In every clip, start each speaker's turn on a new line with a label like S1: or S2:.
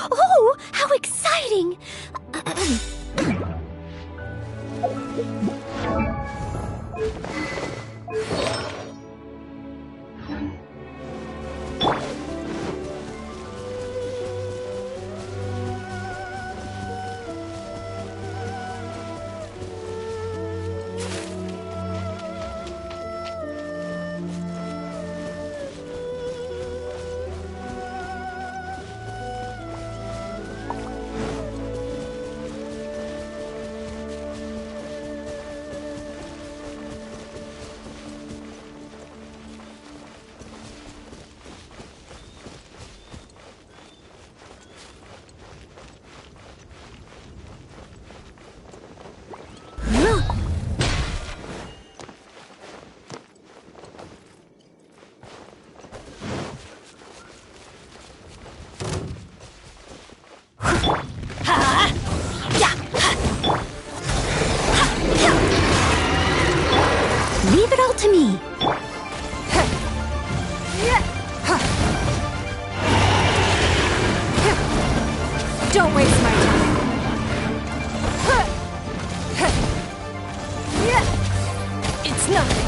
S1: Oh, how exciting! Leave it all to me.
S2: Don't waste my time. It's nothing.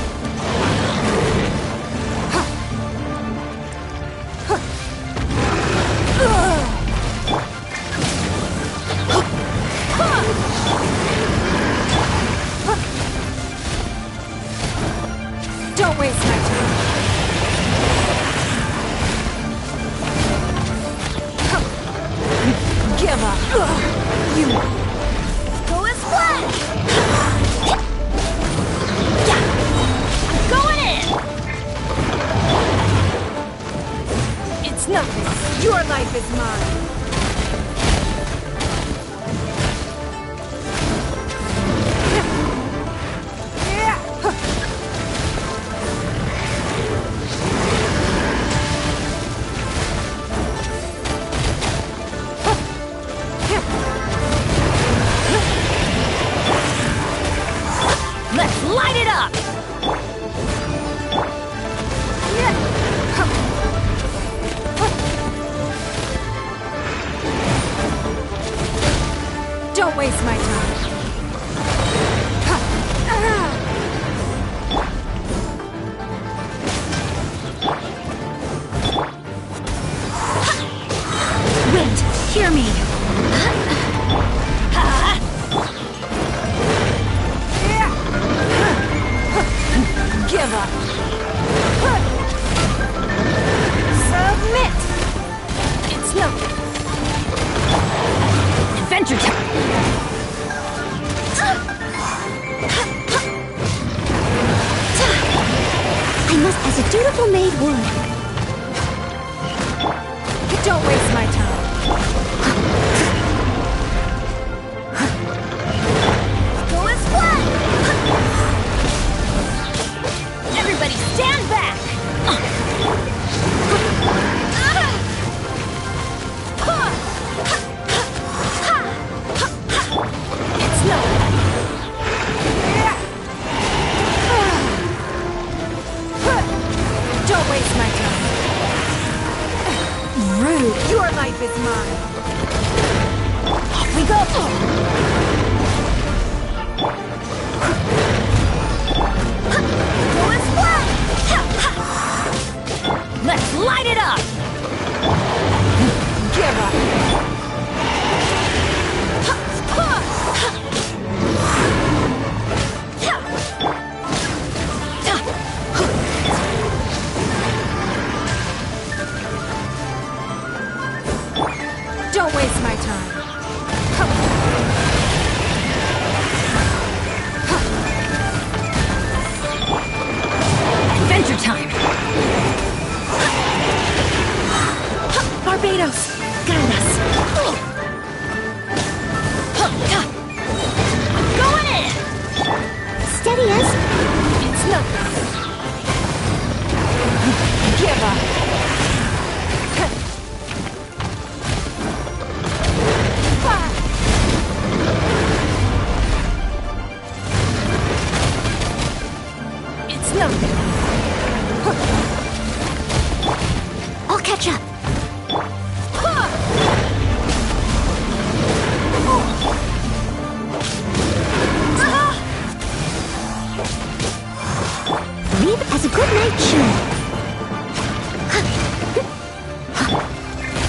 S2: Don't waste my time. Give up. You
S1: Go as flash! I'm going in!
S2: It's nothing. Your life is mine.
S1: Let's light it up!
S2: Don't waste my time.
S1: Wait, hear me.
S2: Give up. Submit. It's nothing.
S1: Adventure time! I must, as a dutiful maid would.
S2: Don't waste my time.
S1: Go as flat! Everybody stand back!
S2: It's nothing.
S1: Going splash! Let's light it up!
S2: Give up. Don't waste my time.
S1: Adventure time!
S2: Barbados, guide us.
S1: Going in! Steady as...
S2: It's nothing. Give up. It's nothing.
S1: I'll catch up. Leave as a good night show.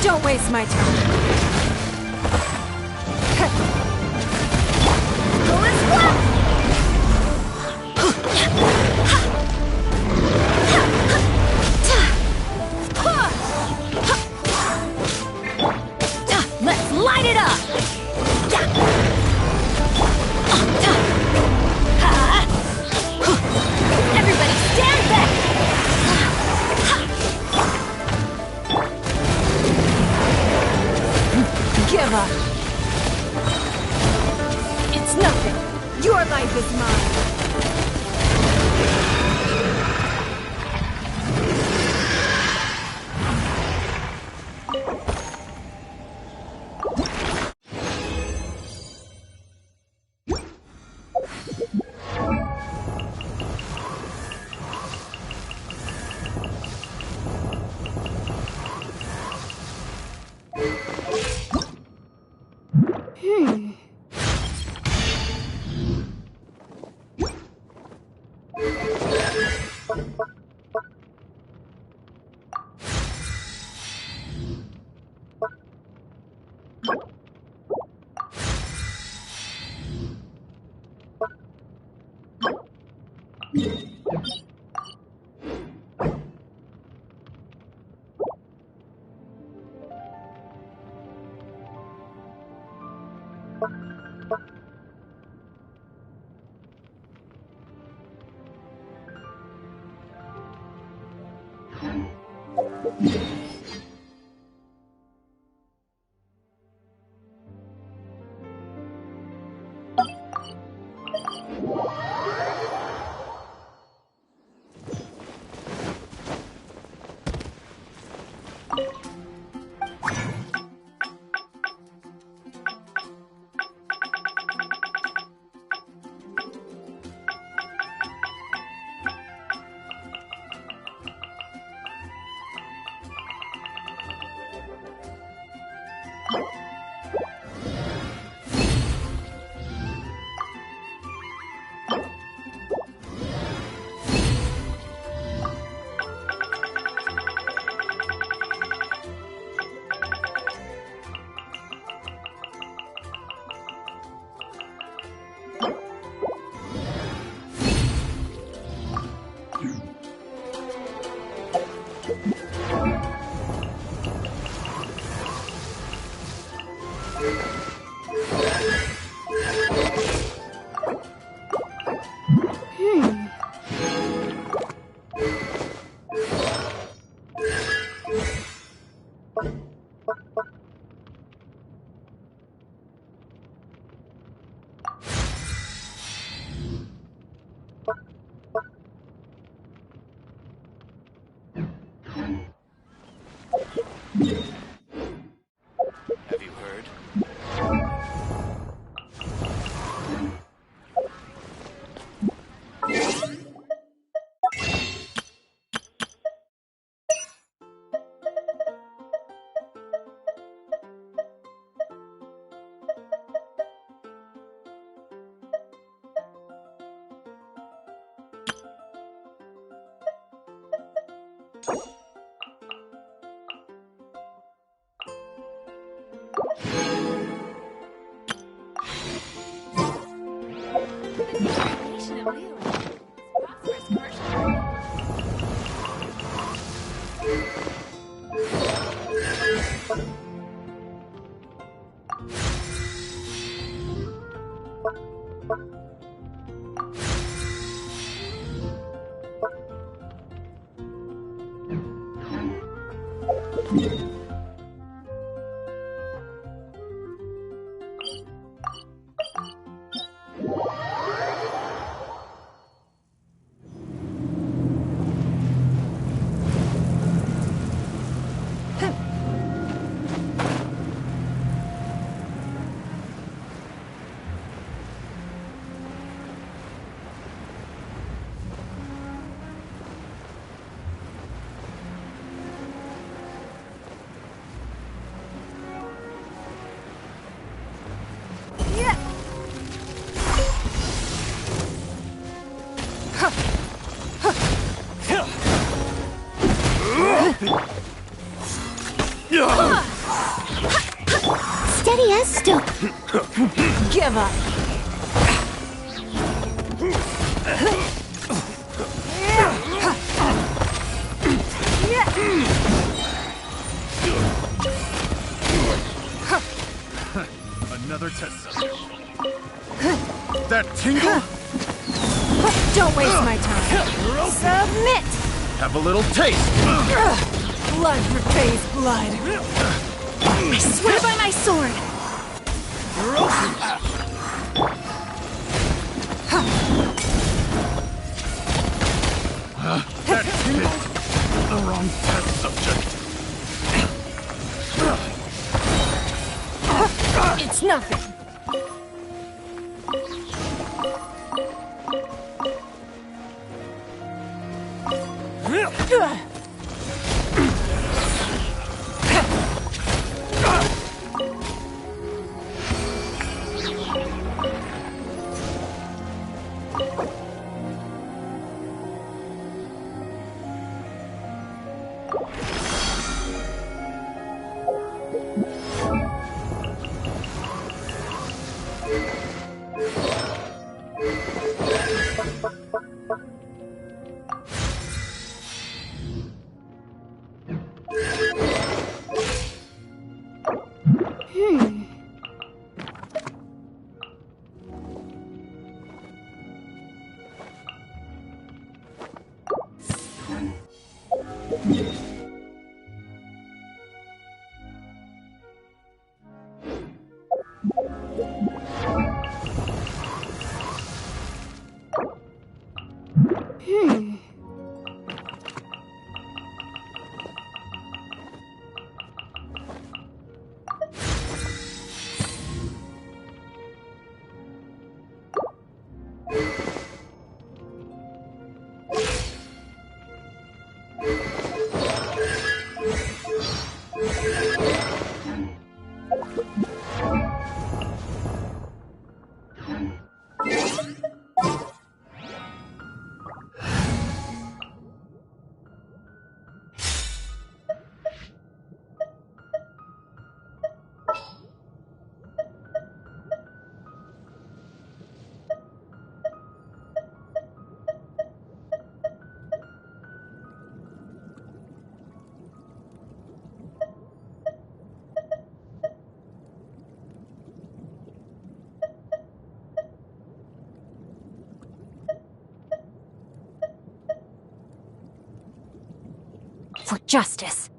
S2: Don't waste my time.
S1: Going splash! Let's light it up! Everybody stand back!
S2: Give up. It's nothing. Your life is mine.
S1: Combination of you. Prosperous commercial. Steady as stone.
S2: Give up.
S3: Another test subject. That tingle?
S2: Don't waste my time. Submit!
S3: Have a little taste.
S2: Blood repays blood.
S1: I swear by my sword.
S3: That tingle? The wrong test subject.
S2: It's nothing.
S1: For justice.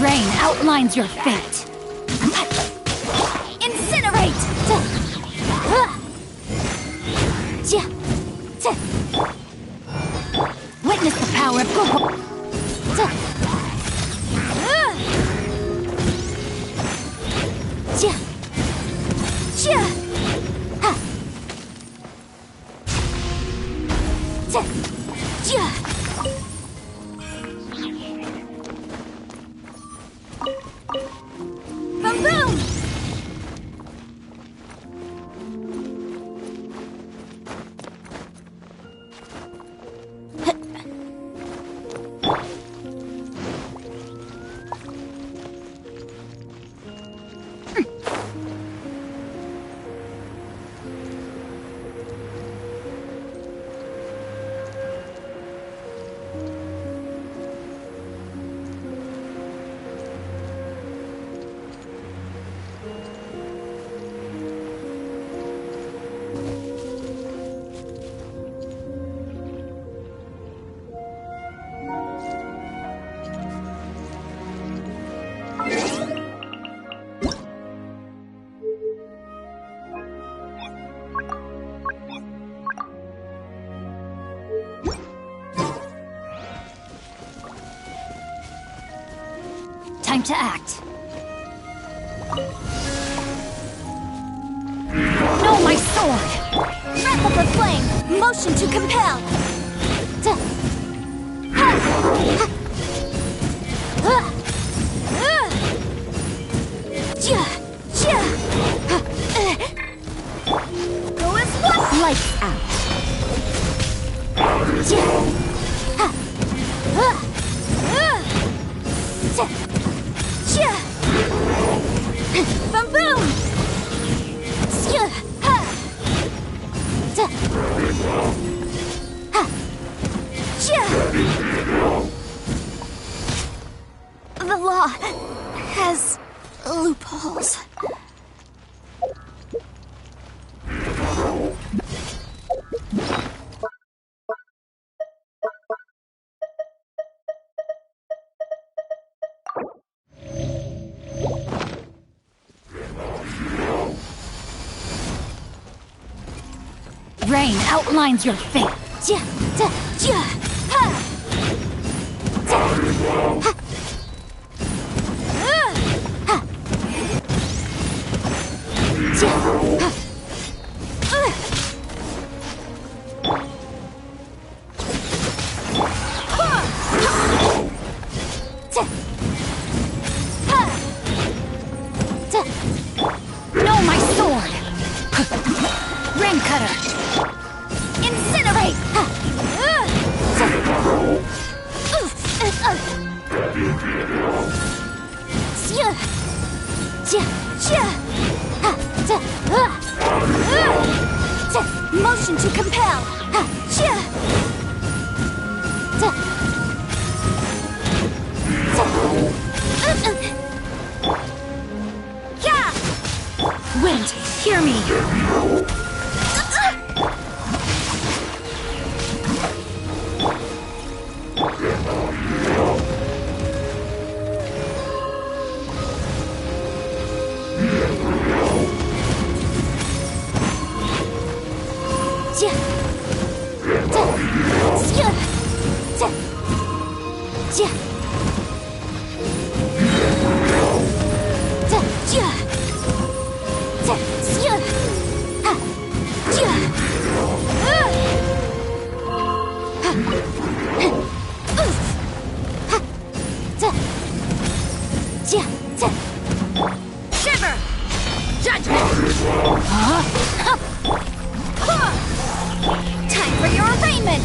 S1: Rain outlines your fate. Incinerate! Witness the power of Google. Boom boom! Time to act. No, my sword! Wrap up the flame! Motion to compel! Go as one! Lights out! Boom boom! The law has loopholes. Rain outlines your fate. No, my sword! Rain cutter! Incinerate! Motion to compel! Wind, hear me! Shiver! Judgment! Time for your arraignment!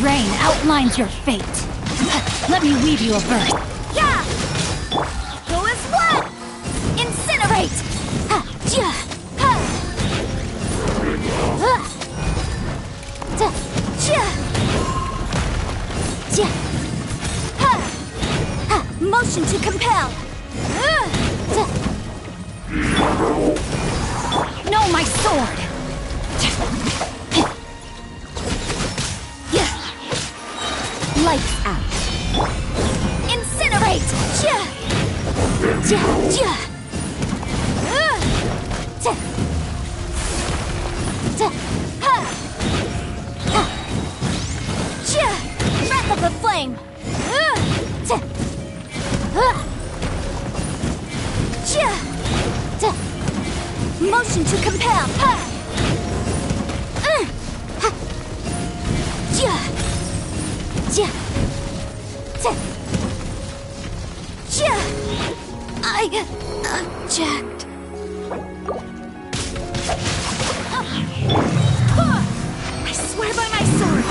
S1: Rain outlines your fate. Let me weave you a verse. Yeah! Who is blood? Incinerate! Ha! Ja! Ha! Da! Ja! Ja! Ha! Ha! Motion to compel. Da! No, my sword! Lights out. Incinerate! Ja! Ja! Ja! Da! Da! Ha! Ha! Ja! Breath of the flame! Da! Ja! Da! Motion to compel! Ha! Ha! Ja! Ja! Ja! Ja! I object.
S2: I swear by my sword!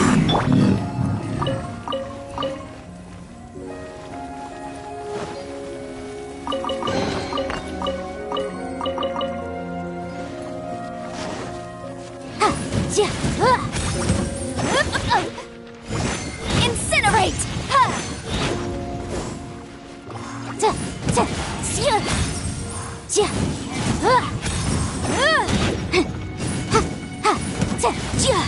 S1: Ja! Incinerate! Ha! Da! Da! Ja! Ja! Ha! Ha! Da! Ja!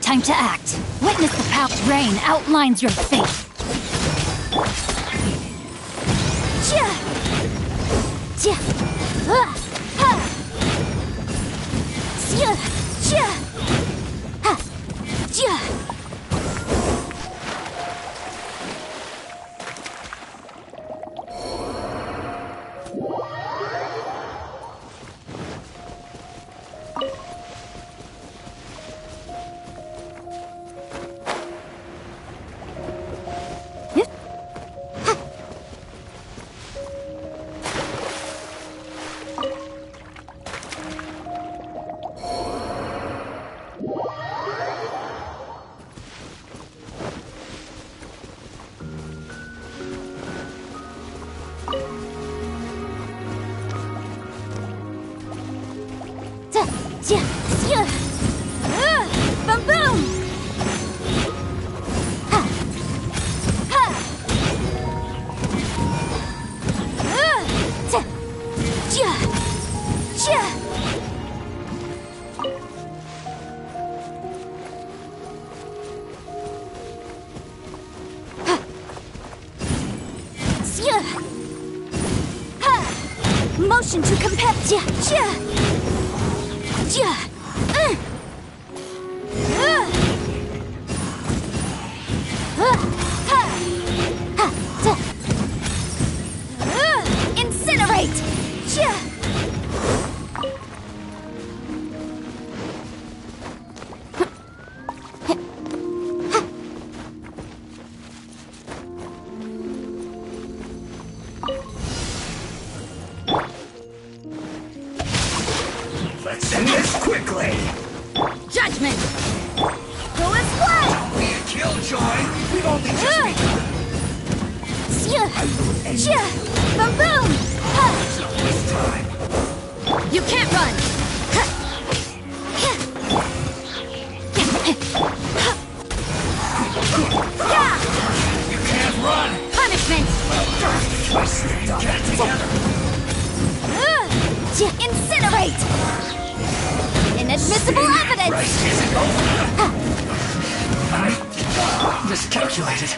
S1: Time to act. Witness the power. Rain outlines your fate. Jia! Jia! Ha! Jia! Jia! Ha! Jia! Boom boom! Ha! Ha! Jia! Jia! Ha! Jia! Ha! Motion to compare. Jia! Jia! Jia! Incinerate! Jia!
S3: Let's end this quickly!
S2: Judgment!
S1: Go as one!
S3: Don't be a killjoy! We've only just begun!
S1: Jia! Boom boom! Ha!
S3: It's not this time!
S2: You can't run!
S3: You can't run!
S2: Punishment!
S3: Get it together!
S1: Incinerate! Inadmissible evidence!
S3: Race isn't over! I miscalculated.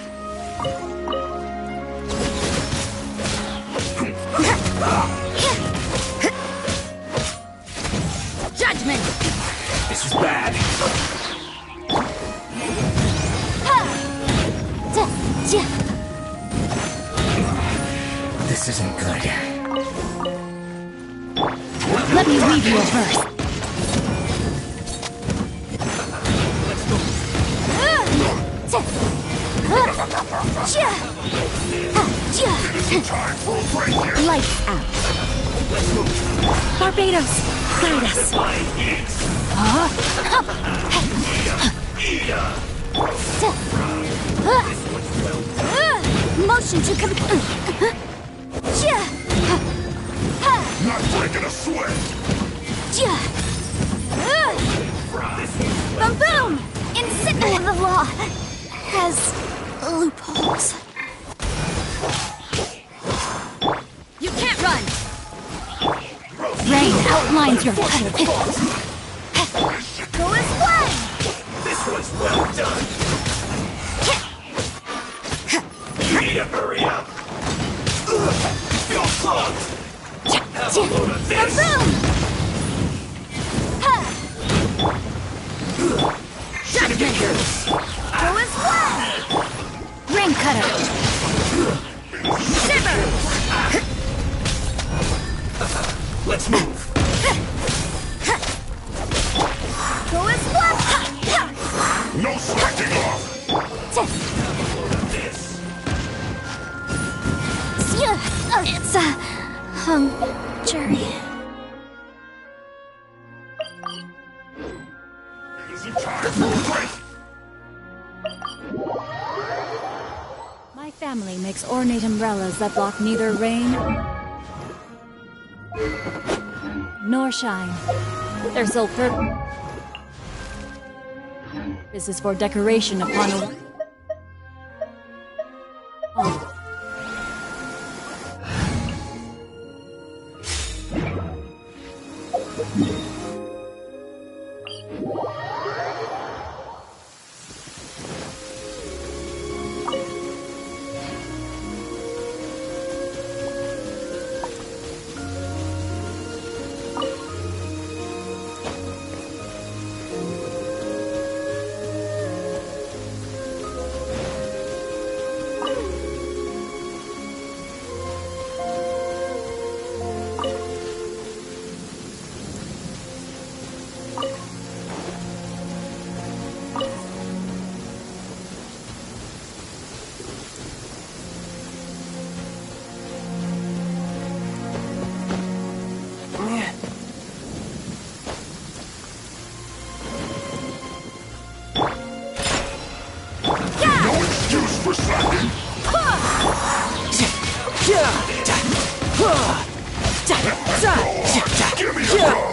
S2: Judgment!
S3: This was bad. This isn't good.
S1: Let me weave you a verse.
S3: Time for a break here.
S1: Lights out. Barbados, guide us. Motion to come.
S3: Not breaking a sweat.
S1: Boom boom! The law has loopholes.
S2: You can't run!
S1: Rain outlines your fate. Go as one!
S3: This was well done. You need to hurry up. Feel clogged. Have a load of this.
S2: Judgment!
S1: Go as one! Ring cutter!
S2: Shiver!
S3: Let's move.
S1: Go as one!
S3: No slacking off. Load of this.
S1: It's a jury.
S3: Isn't time
S1: Family makes ornate umbrellas that block neither rain nor shine. Their sole purpose is for decoration upon a... Oh.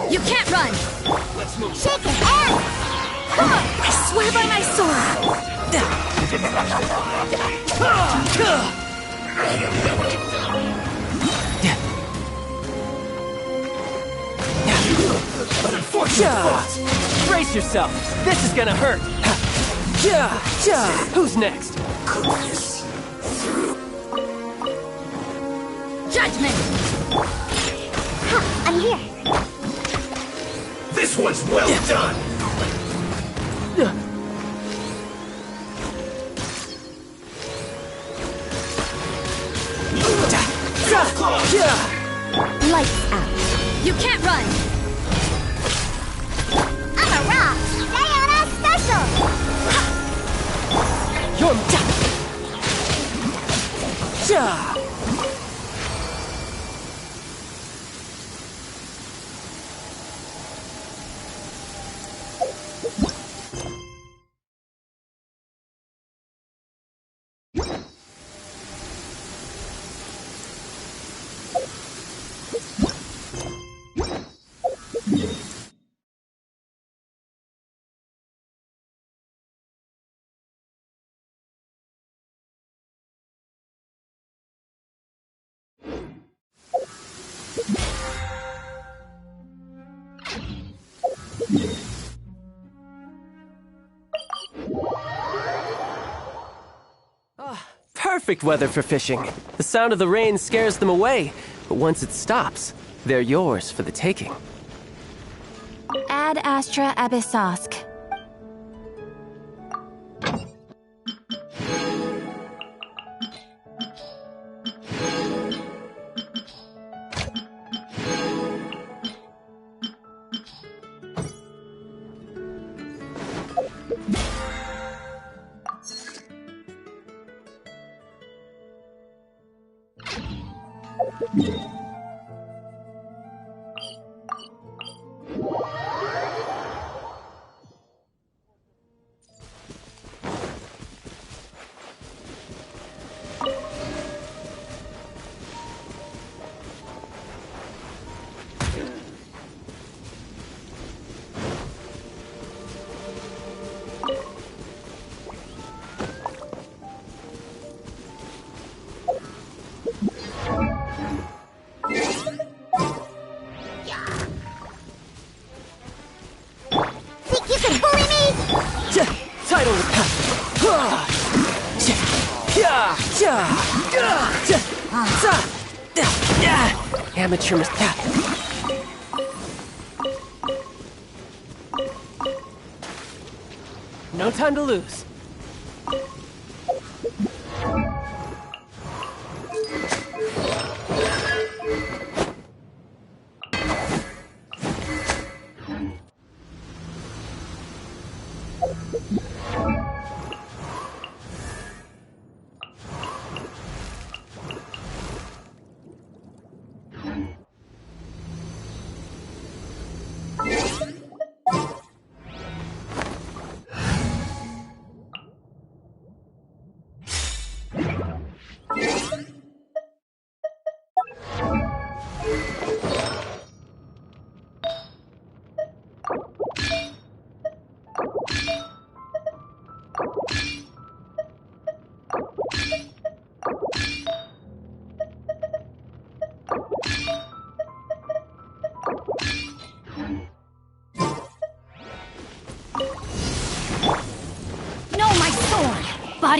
S1: You can't run! Shake it, Aaron! I swear by my sword!
S4: Brace yourself! This is gonna hurt! Who's next?
S1: Judgment! I'm here!
S3: This one's well done!
S1: Lights out! You can't run! I'm a rock! Diana special!
S4: You're... Perfect weather for fishing. The sound of the rain scares them away, but once it stops, they're yours for the taking.
S1: Ad Astra Abyssosk. Amateur mistake. No time to lose.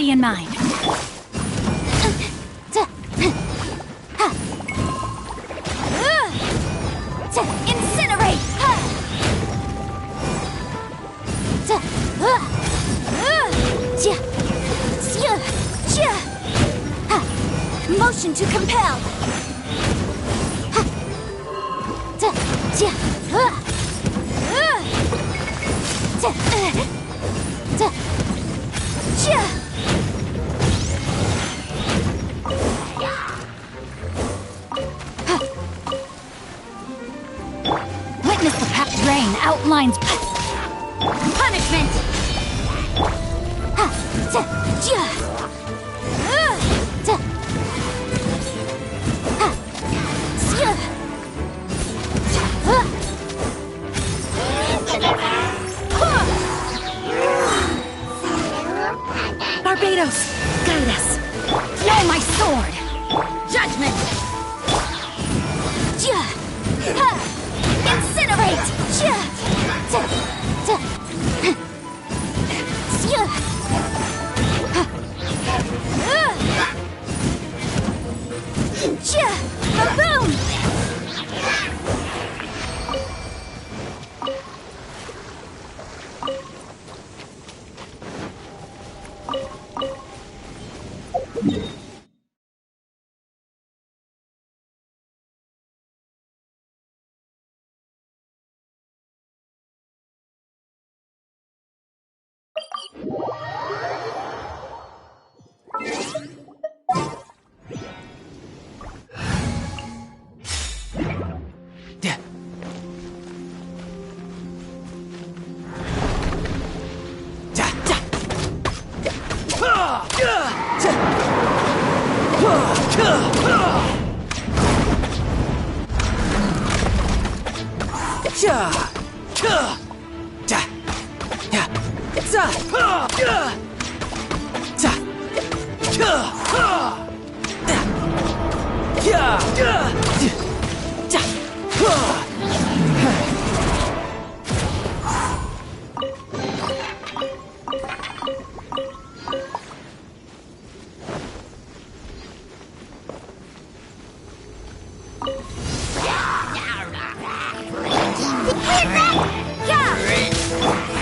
S1: body and mind. Incinerate! Motion to compel! Witness the packed rain outlines punishment!
S2: Barbados, guide us.
S1: Throw my sword!
S2: Judgment!
S1: Incinerate! Boom!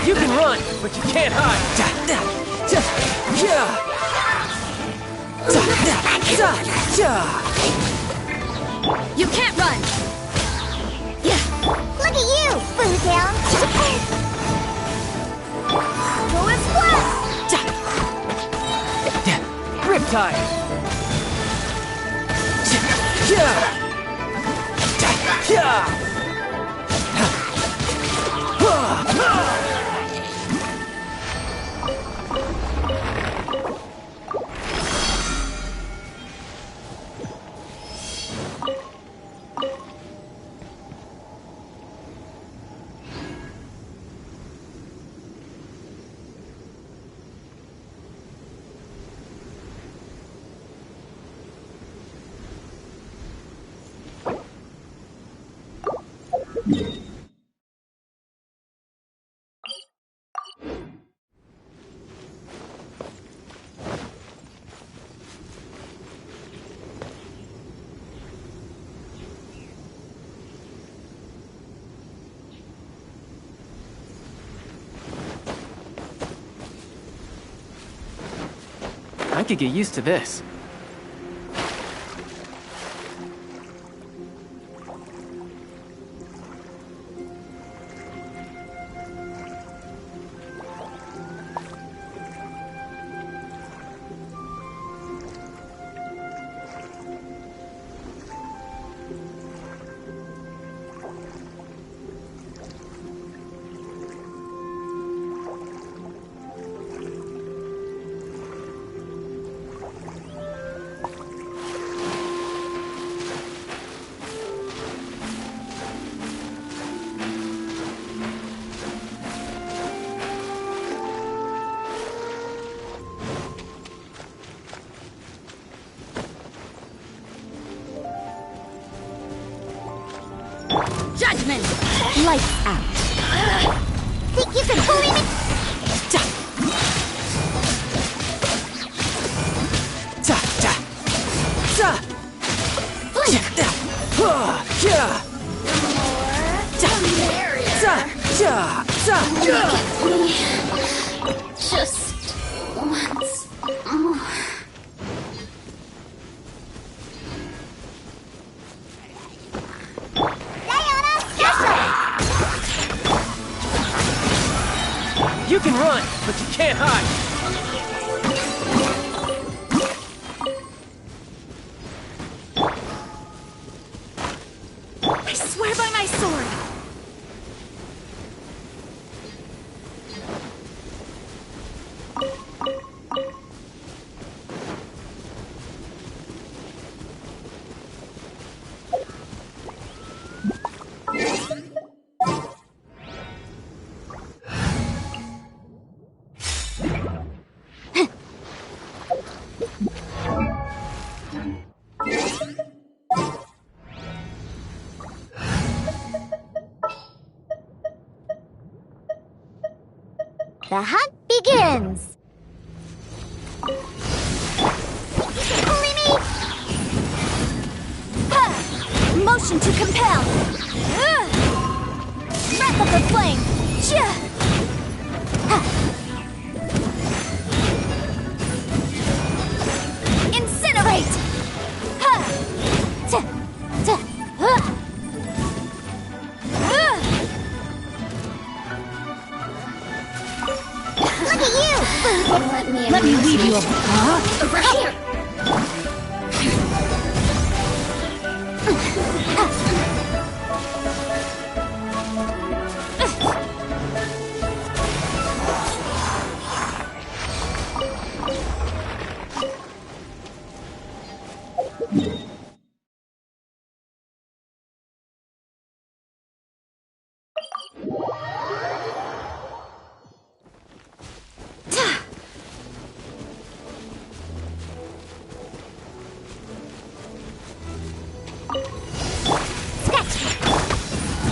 S4: You can run, but you can't hide.
S2: You can't run!
S1: Look at you, Boomtown! Go and split!
S4: Riptide. I could get used to this.
S2: Judgment!
S1: Lights out. Think you can bully me? Just once more.
S4: You can run, but you can't hide.
S2: I swear by my sword!
S1: The hunt begins! Bully me! Ha! Motion to compel! Breath of the flame! Chia! Ha! Incinerate! Ha! Ta! Ta! Look at you! Let me weave you a... Over here!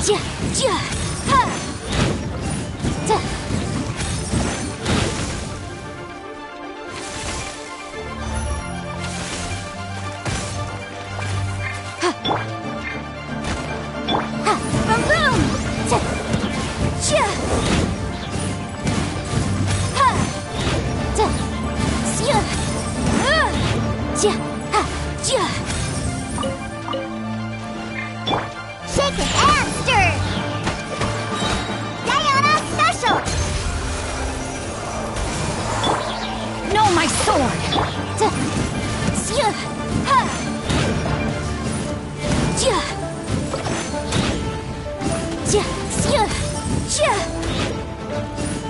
S1: Ja, ja, ha! Ta! Ha! Ha! Boom! Ta! Ja! Ha! Ta! Sya! Ja! Ha! Ja! Shake it and stir! Diana Special! No, my sword! Sya! Ha! Ja! Ja! Sya!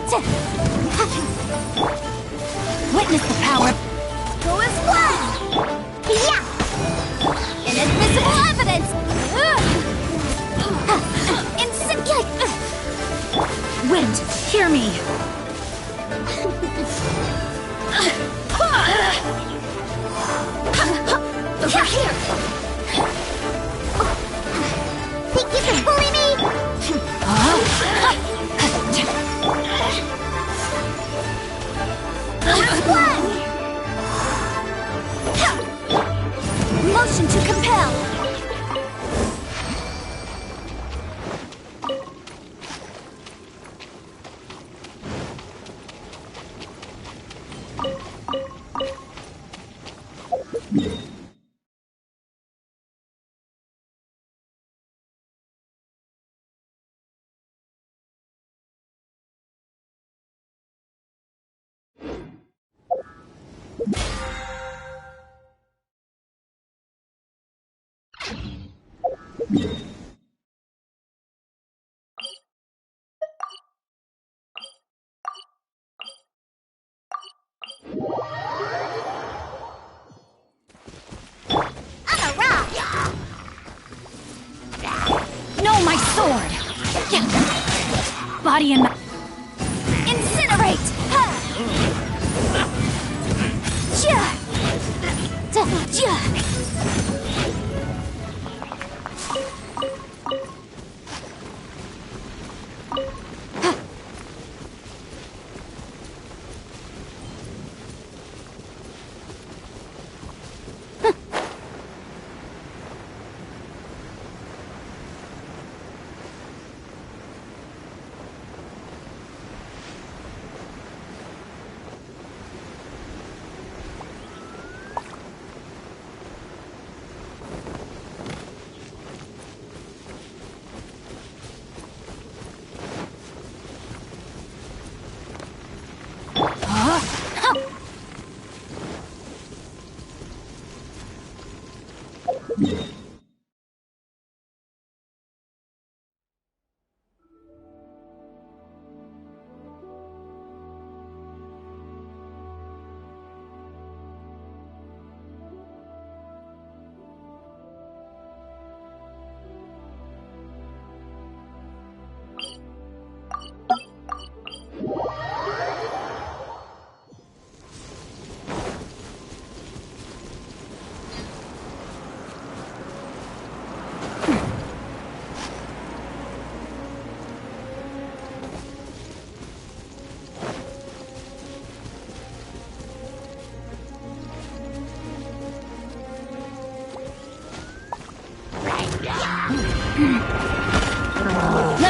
S1: Ja! Witness the power! Go as one! Yeah! Inadmissible evidence! Wind, hear me! Over here! Think you can bully me? One! Motion to compel! No, my sword! Body and... Incinerate! Ha! Ja! Ja! Let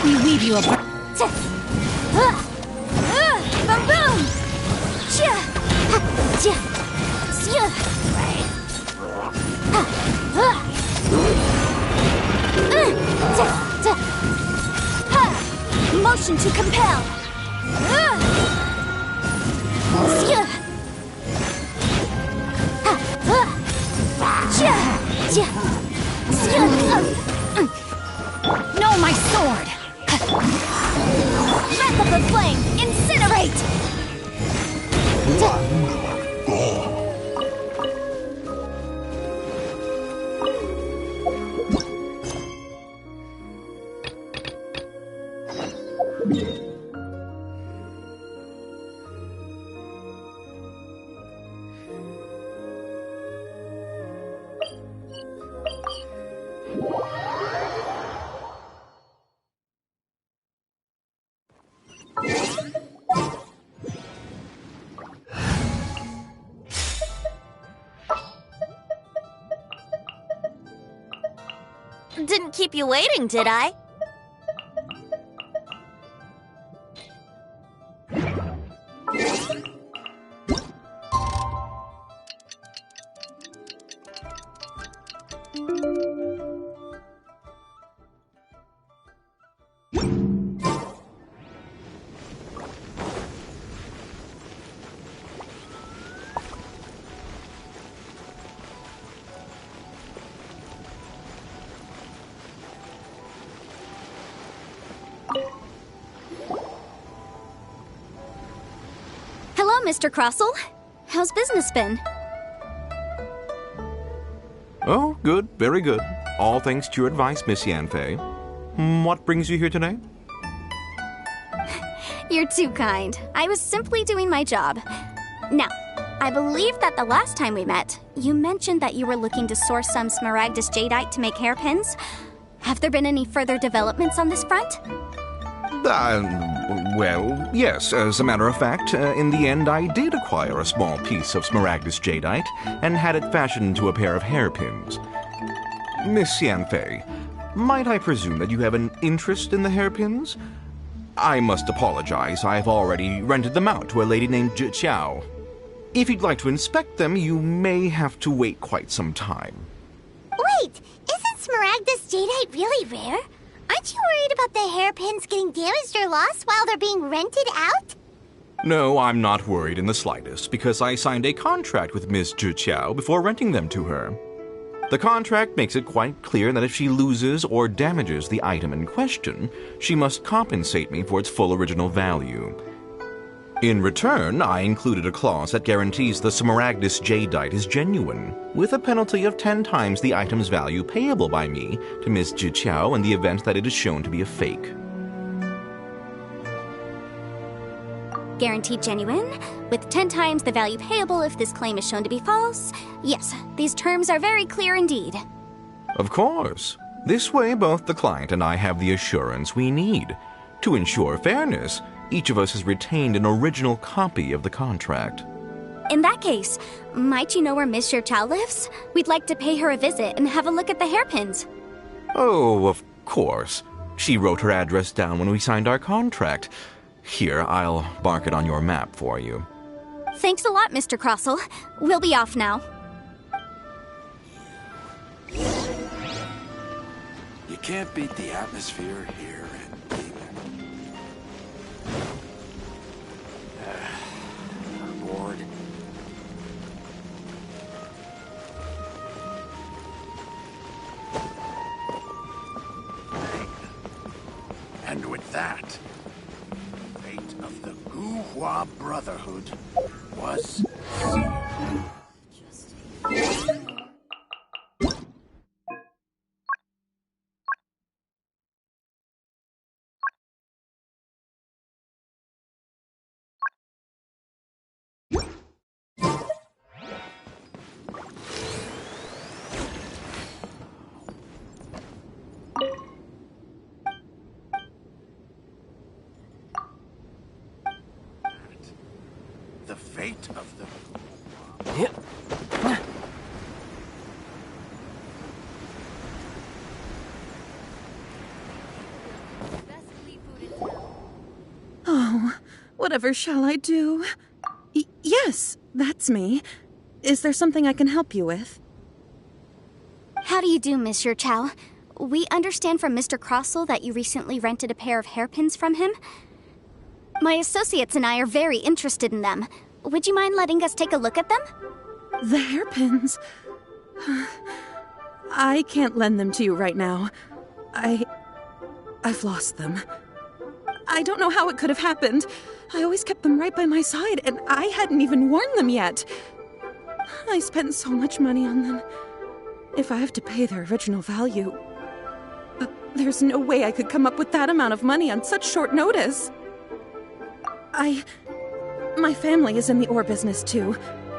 S1: me weave you a boom! Motion to compel! No, my sword! Breath of the flame! Incinerate!
S5: Didn't keep you waiting, did I?
S1: Hello, Mr. Crossell. How's business been?
S6: Oh, good, very good. All thanks to your advice, Miss Yanfei. What brings you here today?
S1: You're too kind. I was simply doing my job. Now, I believe that the last time we met, you mentioned that you were looking to source some Smaragdus Jadeite to make hairpins. Have there been any further developments on this front?
S6: Well, yes. As a matter of fact, in the end, I did acquire a small piece of Smaragdus Jadeite and had it fashioned into a pair of hairpins. Miss Yanfei, might I presume that you have an interest in the hairpins? I must apologize. I've already rented them out to a lady named Zhi. If you'd like to inspect them, you may have to wait quite some time.
S5: Wait, isn't Smaragdus Jadeite really rare? Aren't you worried about the hairpins getting damaged or lost while they're being rented out?
S6: No, I'm not worried in the slightest, because I signed a contract with Miss Zhi before renting them to her. The contract makes it quite clear that if she loses or damages the item in question, she must compensate me for its full original value. In return, I included a clause that guarantees the Smaragdus Jadeite is genuine, with a penalty of 10 times the item's value payable by me to Miss Zhi in the event that it is shown to be a fake.
S1: Guaranteed genuine, with 10 times the value payable if this claim is shown to be false. Yes, these terms are very clear indeed.
S6: Of course. This way, both the client and I have the assurance we need. To ensure fairness, each of us has retained an original copy of the contract.
S1: In that case, might you know where Miss Zhi lives? We'd like to pay her a visit and have a look at the hairpins.
S6: Oh, of course. She wrote her address down when we signed our contract. Here, I'll mark it on your map for you.
S1: Thanks a lot, Mr. Crossell. We'll be off now.
S3: You can't beat the atmosphere here in Demon. I'm bored. that, the fate of the Guhua Brotherhood was sealed. The fate of the...
S2: Oh, whatever shall I do? Yes, that's me. Is there something I can help you with?
S1: How do you do, Monsieur Chow? We understand from Mr. Crossell that you recently rented a pair of hairpins from him. My associates and I are very interested in them. Would you mind letting us take a look at them?
S2: The hairpins? I can't lend them to you right now. I've lost them. I don't know how it could have happened. I always kept them right by my side, and I hadn't even worn them yet. I spent so much money on them. If I have to pay their original value, there's no way I could come up with that amount of money on such short notice. My family is in the ore business too,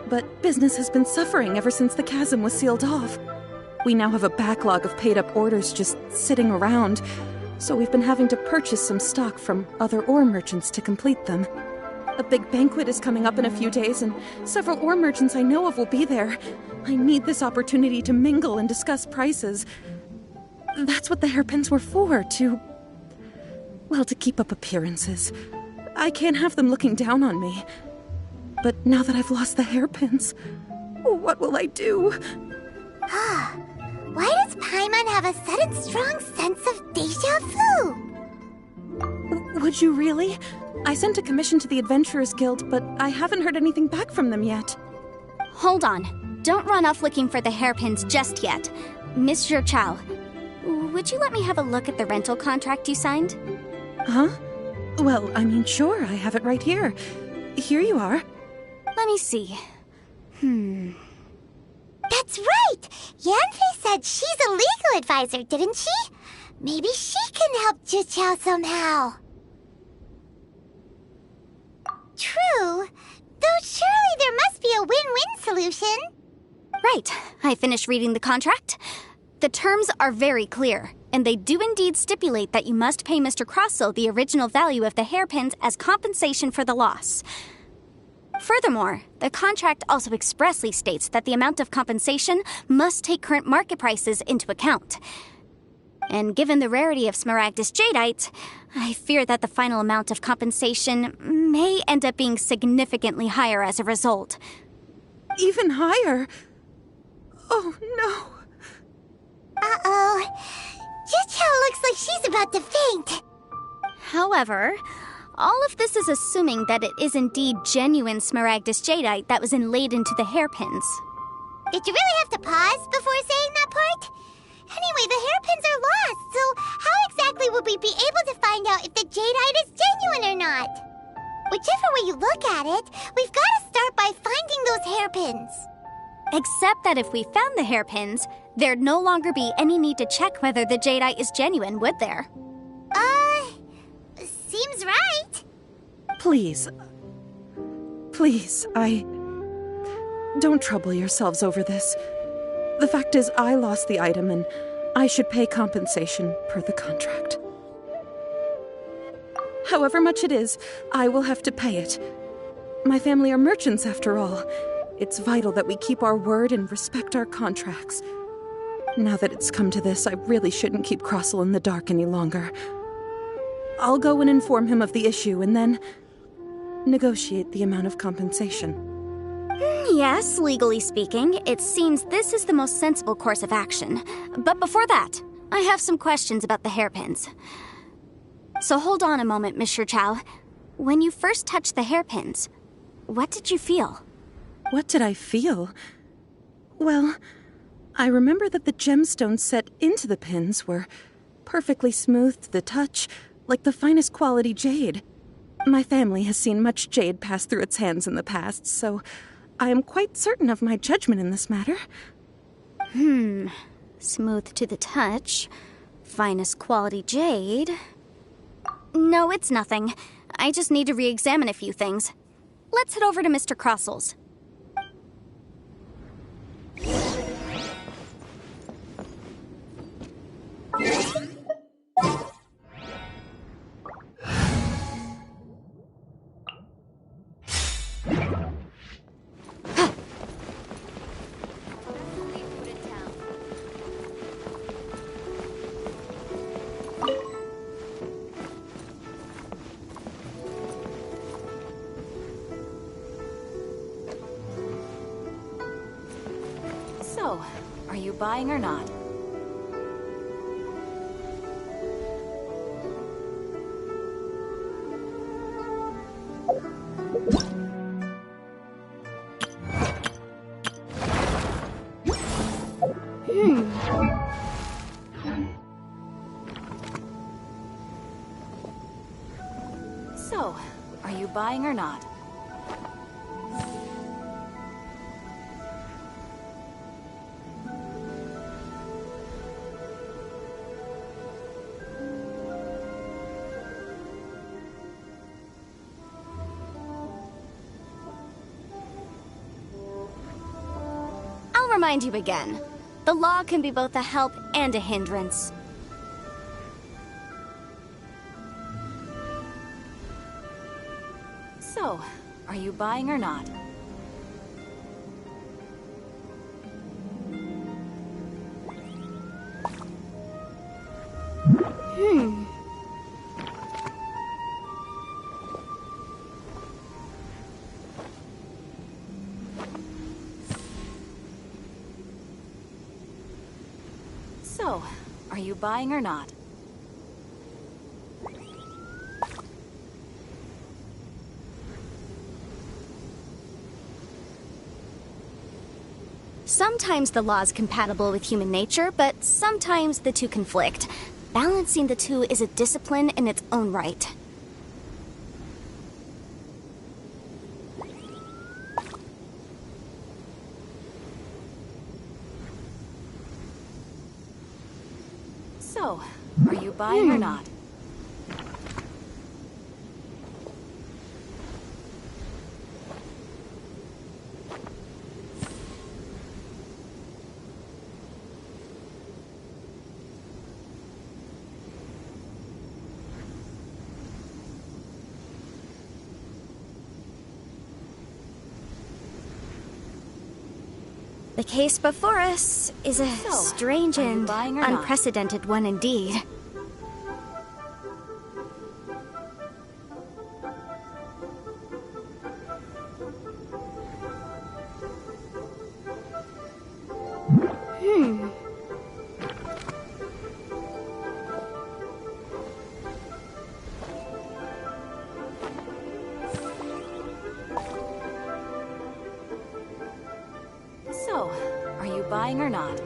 S2: but business has been suffering ever since the chasm was sealed off. We now have a backlog of paid-up orders just sitting around, so we've been having to purchase some stock from other ore merchants to complete them. A big banquet is coming up in a few days, and several ore merchants I know of will be there. I need this opportunity to mingle and discuss prices. That's what the hairpins were for, to keep up appearances. I can't have them looking down on me. But now that I've lost the hairpins, what will I do?
S5: Why does Paimon have a sudden strong sense of deja vu?
S2: Would you really? I sent a commission to the Adventurers Guild, but I haven't heard anything back from them yet.
S1: Hold on. Don't run off looking for the hairpins just yet. Monsieur Chow, would you let me have a look at the rental contract you signed?
S2: Huh? Well, I mean, sure, I have it right here. Here you are.
S1: Let me see.
S5: That's right! Yanfei said she's a legal advisor, didn't she? Maybe she can help Juqiao somehow. True. Though surely there must be a win-win solution.
S1: Right. I finished reading the contract. The terms are very clear, and they do indeed stipulate that you must pay Mr. Crossell the original value of the hairpins as compensation for the loss. Furthermore, the contract also expressly states that the amount of compensation must take current market prices into account. And given the rarity of Smaragdus Jadeite, I fear that the final amount of compensation may end up being significantly higher as a result.
S2: Even higher? Oh, no.
S5: Uh-oh. Juqiao looks like she's about to faint.
S1: However, all of this is assuming that it is indeed genuine Smaragdus Jadeite that was inlaid into the hairpins.
S5: Did you really have to pause before saying that part? Anyway, the hairpins are lost, so how exactly would we be able to find out if the jadeite is genuine or not? Whichever way you look at it, we've got to start by finding those hairpins.
S1: Except that if we found the hairpins, there'd no longer be any need to check whether the jadeite is genuine, would there?
S5: Seems right.
S2: Please, don't trouble yourselves over this. The fact is, I lost the item, and I should pay compensation per the contract. However much it is, I will have to pay it. My family are merchants, after all. It's vital that we keep our word and respect our contracts. Now that it's come to this, I really shouldn't keep Crossell in the dark any longer. I'll go and inform him of the issue, and then negotiate the amount of compensation.
S1: Yes, legally speaking, it seems this is the most sensible course of action. But before that, I have some questions about the hairpins. So hold on a moment, Monsieur Chow. When you first touched the hairpins, what did you feel?
S2: What did I feel? Well, I remember that the gemstones set into the pins were perfectly smooth to the touch, like the finest quality jade. My family has seen much jade pass through its hands in the past, so I am quite certain of my judgment in this matter.
S1: Smooth to the touch. Finest quality jade. No, it's nothing. I just need to re-examine a few things. Let's head over to Mr. Crossel's.
S7: So, are you buying or not? So, are you buying or not?
S1: I'll remind you again. The law can be both a help and a hindrance.
S7: So, are you buying or not? So, are you buying or not?
S1: Sometimes the law's compatible with human nature, but sometimes the two conflict. Balancing the two is a discipline in its own right.
S7: So, are you buying or not?
S1: The case before us is a strange
S7: are you
S1: and
S7: buying or not?
S1: unprecedented one indeed.
S7: So, are you buying or not?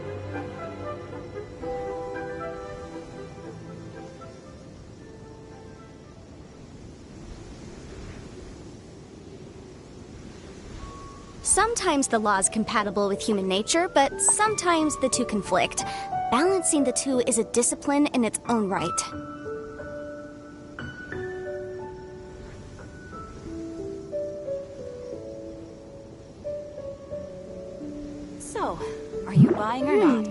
S1: Sometimes the law's compatible with human nature, but sometimes the two conflict. Balancing the two is a discipline in its own right.
S7: So, are you buying or not?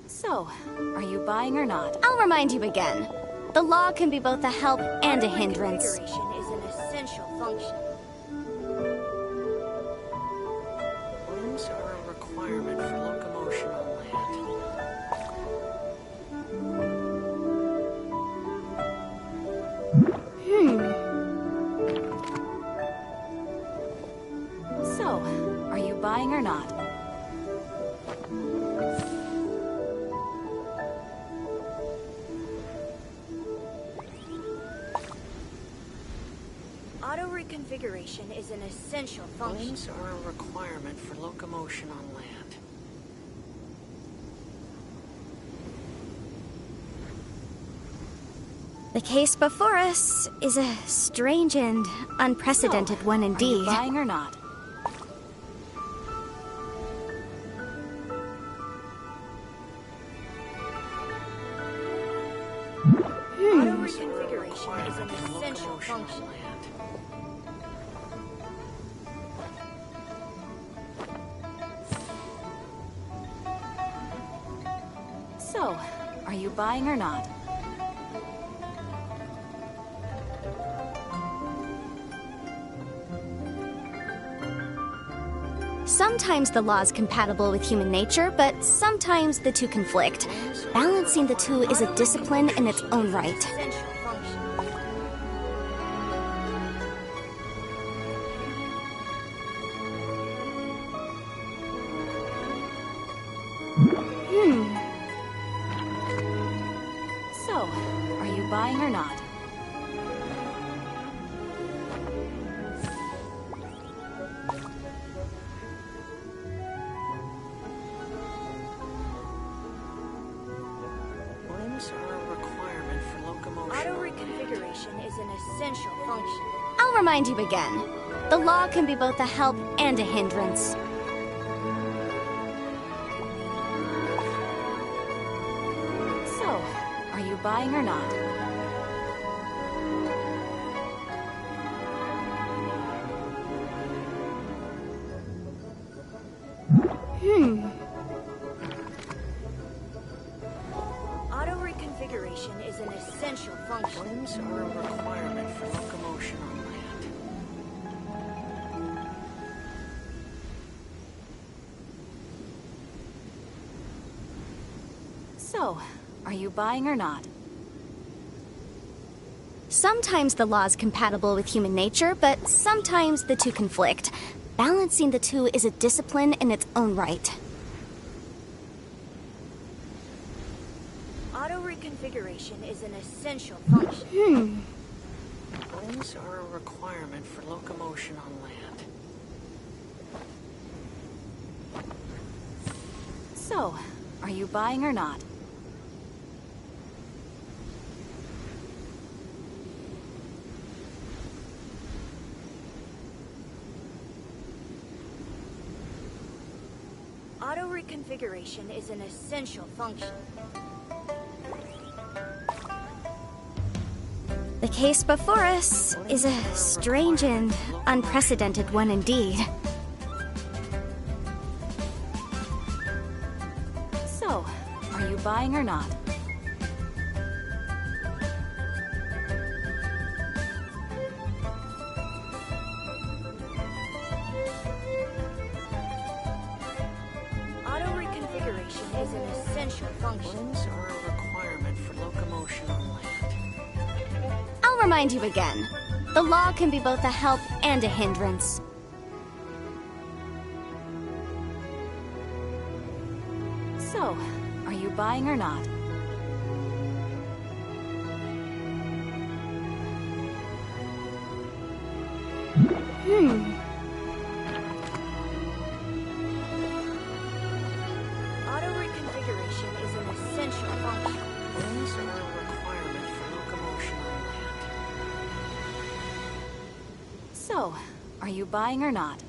S7: So, are you buying or not?
S1: I'll remind you again. The law can be both a help and a hindrance.
S8: Configuration is an essential function.
S9: Winds are a requirement for locomotion on land.
S8: reconfiguration is an essential function.
S9: Limbs are a requirement for locomotion on land.
S1: The case before us is a strange and unprecedented one
S7: Are you
S1: indeed.
S7: buying or not?
S8: Auto reconfiguration is an essential function.
S7: So, are you buying or not?
S1: Sometimes the law is compatible with human nature, but sometimes the two conflict. Balancing the two is a discipline in its own right.
S8: Essential function.
S7: So, are you buying or not?
S9: Limbs are a requirement for locomotion.
S8: Auto reconfiguration is an essential function.
S1: I'll remind you again. The law can be both a help and a hindrance.
S7: So, are you buying or not?
S8: Auto reconfiguration is an essential function.
S9: Limbs are a requirement for locomotion on land.
S7: So, are you buying or not?
S1: Sometimes the law is compatible with human nature, but sometimes the two conflict. Balancing the two is a discipline in its own right.
S8: Auto reconfiguration is an essential function.
S9: Limbs are a requirement for locomotion on land.
S7: So, are you buying or not?
S8: Auto reconfiguration is an essential function.
S1: The case before us is a strange and unprecedented one indeed.
S7: So, are you buying or not?
S8: Auto reconfiguration is an essential function.
S9: Limbs are a requirement for locomotion on land.
S1: I'll remind you again. The law can be both a help and a hindrance.
S7: So, are you buying or not?
S8: Auto reconfiguration is an essential function.
S9: Limbs are a requirement for locomotion on land.
S7: So, are you buying or not?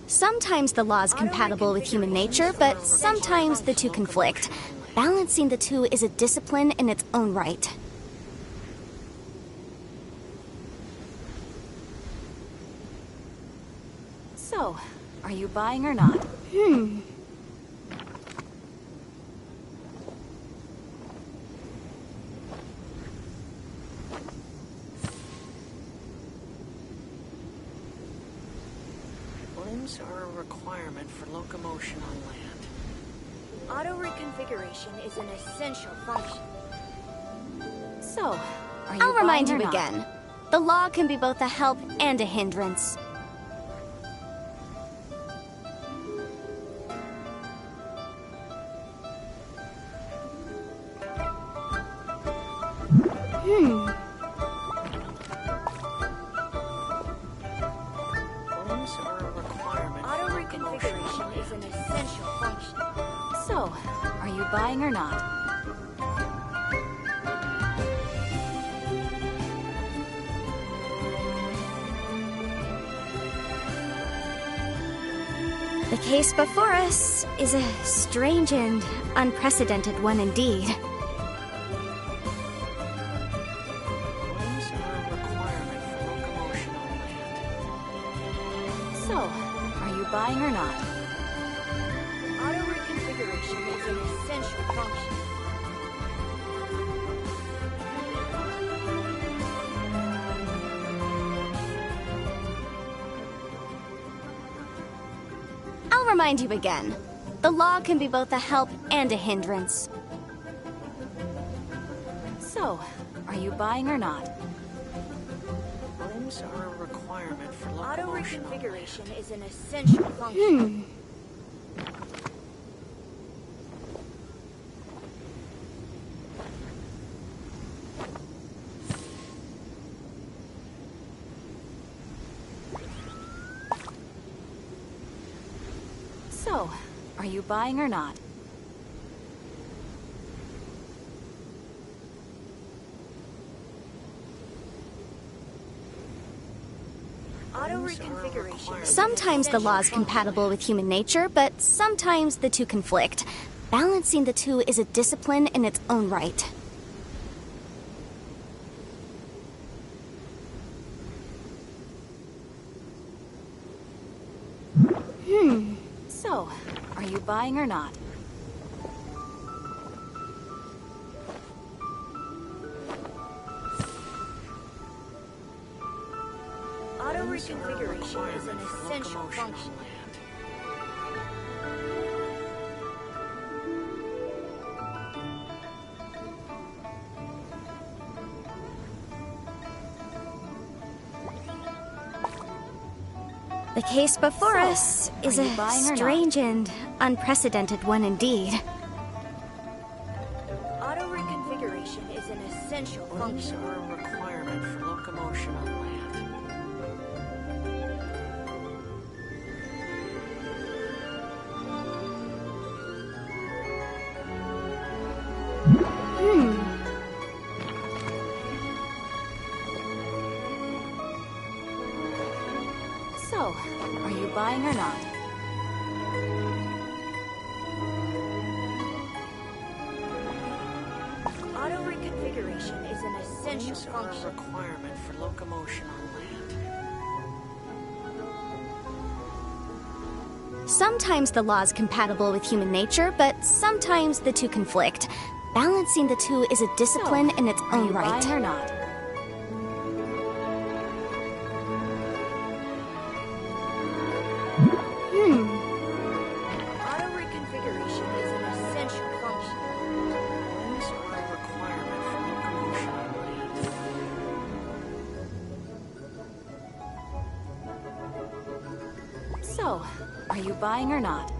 S1: Sometimes the law is compatible with human nature, but sometimes the two conflict. Balancing the two is a discipline in its own right.
S7: So, are you buying or not?
S9: Limbs are a requirement for locomotion on land.
S8: Auto reconfiguration is an essential function.
S7: So, are you
S1: I'll remind
S7: buying
S1: you
S7: or not?
S1: again. The law can be both a help and a hindrance.
S9: Items are a requirement.
S7: Auto reconfiguration is an essential function. So, are you buying or not?
S1: The case before us is a strange and unprecedented one indeed.
S9: Items are a requirement for locomotion on land.
S7: So, are you buying or not? Auto reconfiguration is an essential function.
S1: I'll remind you again. The law can be both a help and a hindrance.
S7: So, are you buying or not?
S9: Items are a requirement for
S7: Auto
S9: locomotion on land.
S7: reconfiguration is an essential function. So, are you buying or not? Auto reconfiguration.
S1: Sometimes the law is compatible with human nature, but sometimes the two conflict. Balancing the two is a discipline in its own right.
S7: So, are you buying or not? Auto reconfiguration is an essential function.
S1: The case before us is
S7: are you
S1: a
S7: buying or not?
S1: strange and unprecedented one indeed.
S7: Auto reconfiguration is an essential
S9: Items
S7: function.
S9: are a requirement for locomotion on land.
S7: So, are you buying or not? Auto reconfiguration is an essential
S9: Items are a
S7: function.
S9: requirement for locomotion on land.
S1: Sometimes the law is compatible with human nature, but sometimes the two conflict. Balancing the two is a discipline in its
S7: Are
S1: own
S7: you
S1: right.
S7: buying or not? Auto reconfiguration is an essential function.
S9: Items are a requirement for locomotion on land.
S7: So, are you buying or not?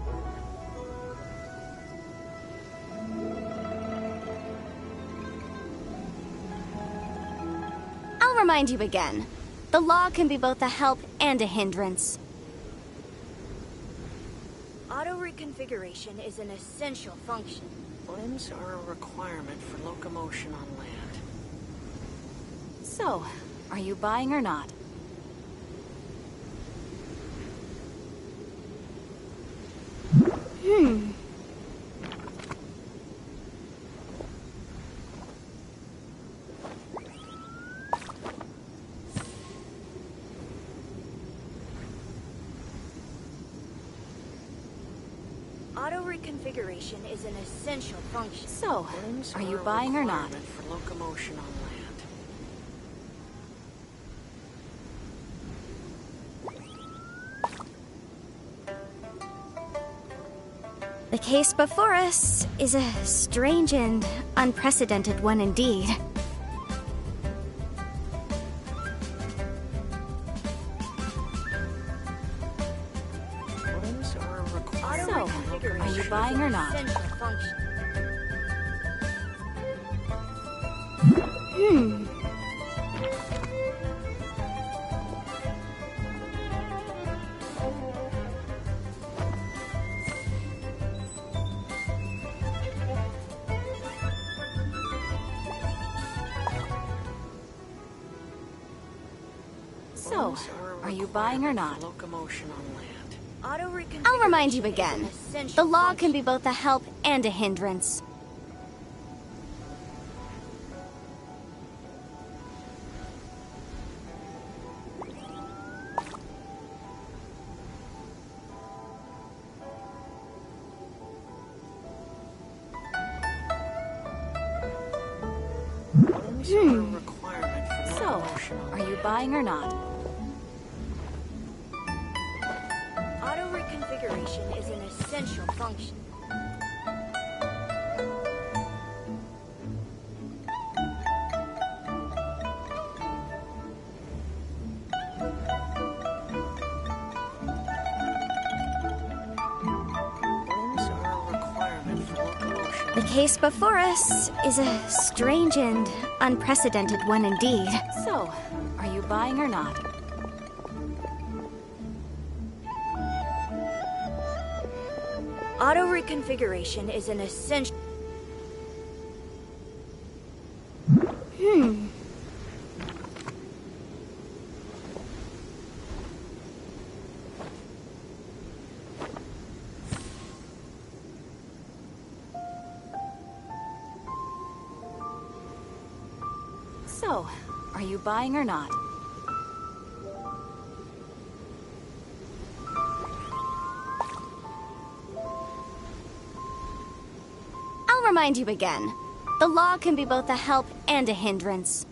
S1: I'll remind you again. The law can be both a help and a hindrance.
S7: Auto reconfiguration is an essential function.
S9: Items are a requirement for locomotion on land.
S7: So, are you buying or not? Auto reconfiguration is an essential function. So,
S9: Items
S7: are you
S9: a
S7: buying or not?
S9: requirement for locomotion on land.
S1: The case before us is a strange and unprecedented one indeed.
S9: Items are a requirement
S7: So,
S9: for
S7: are you
S9: locomotion
S7: buying or not?
S5: Essential function.
S7: So, are you buying or not?
S9: Locomotion on land.
S7: Auto reconfiguration
S1: I'll remind you
S7: is
S1: again.
S7: an essential
S1: The law
S7: function.
S1: can be both a help and a hindrance.
S9: Items are a requirement for
S7: So,
S9: locomotion on
S7: are you buying or not? Auto reconfiguration is an essential function.
S9: Limbs are a requirement for locomotion.
S1: The case before us is a strange and unprecedented one indeed.
S7: So, are you buying or not? Auto reconfiguration is an essential. So, are you buying or not?
S1: I'll remind you again. The law can be both a help and a hindrance.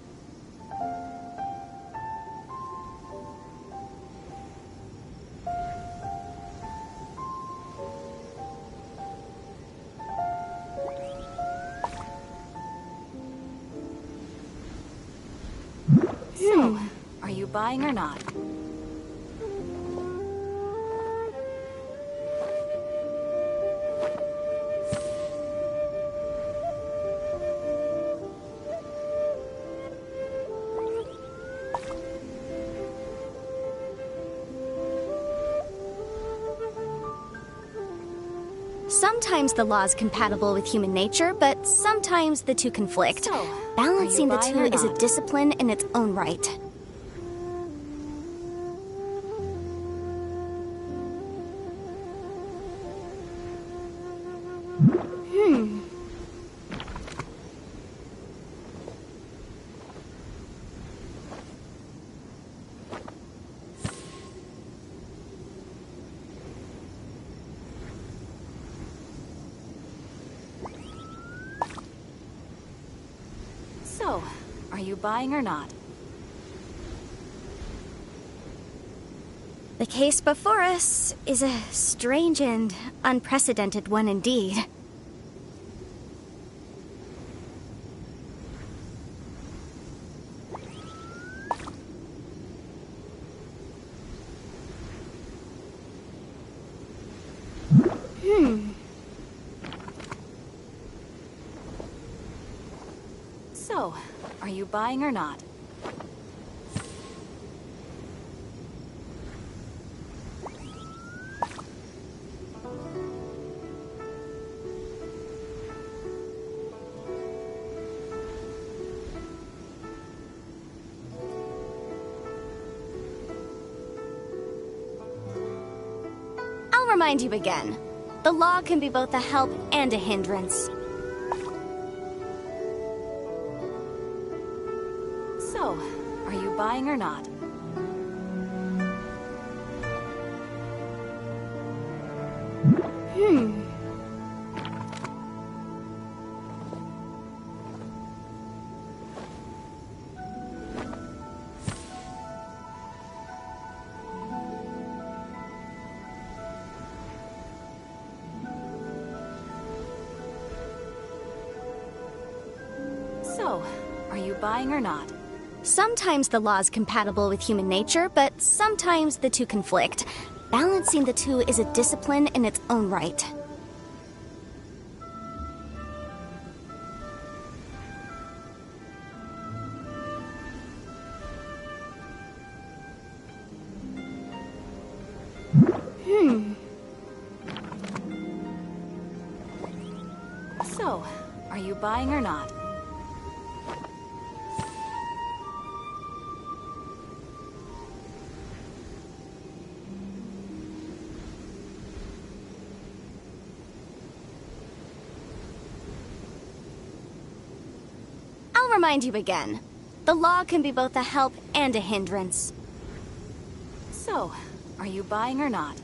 S7: So, are you buying or not?
S1: Sometimes the law is compatible with human nature, but sometimes the two conflict.
S7: So,
S1: Balancing the
S7: are you
S1: two
S7: buying or
S1: is a
S7: not?
S1: discipline in its own right.
S7: So, are you buying or not?
S1: The case before us is a strange and unprecedented one indeed.
S7: So, are you buying or not?
S1: I'll remind you again. The law can be both a help and a hindrance.
S7: So, are you buying or not? So, are you buying or not?
S1: Sometimes the law is compatible with human nature, but sometimes the two conflict. Balancing the two is a discipline in its own right.
S7: So, are you buying or not?
S1: I'll remind you again. The law can be both a help and a hindrance.
S7: So, are you buying or not?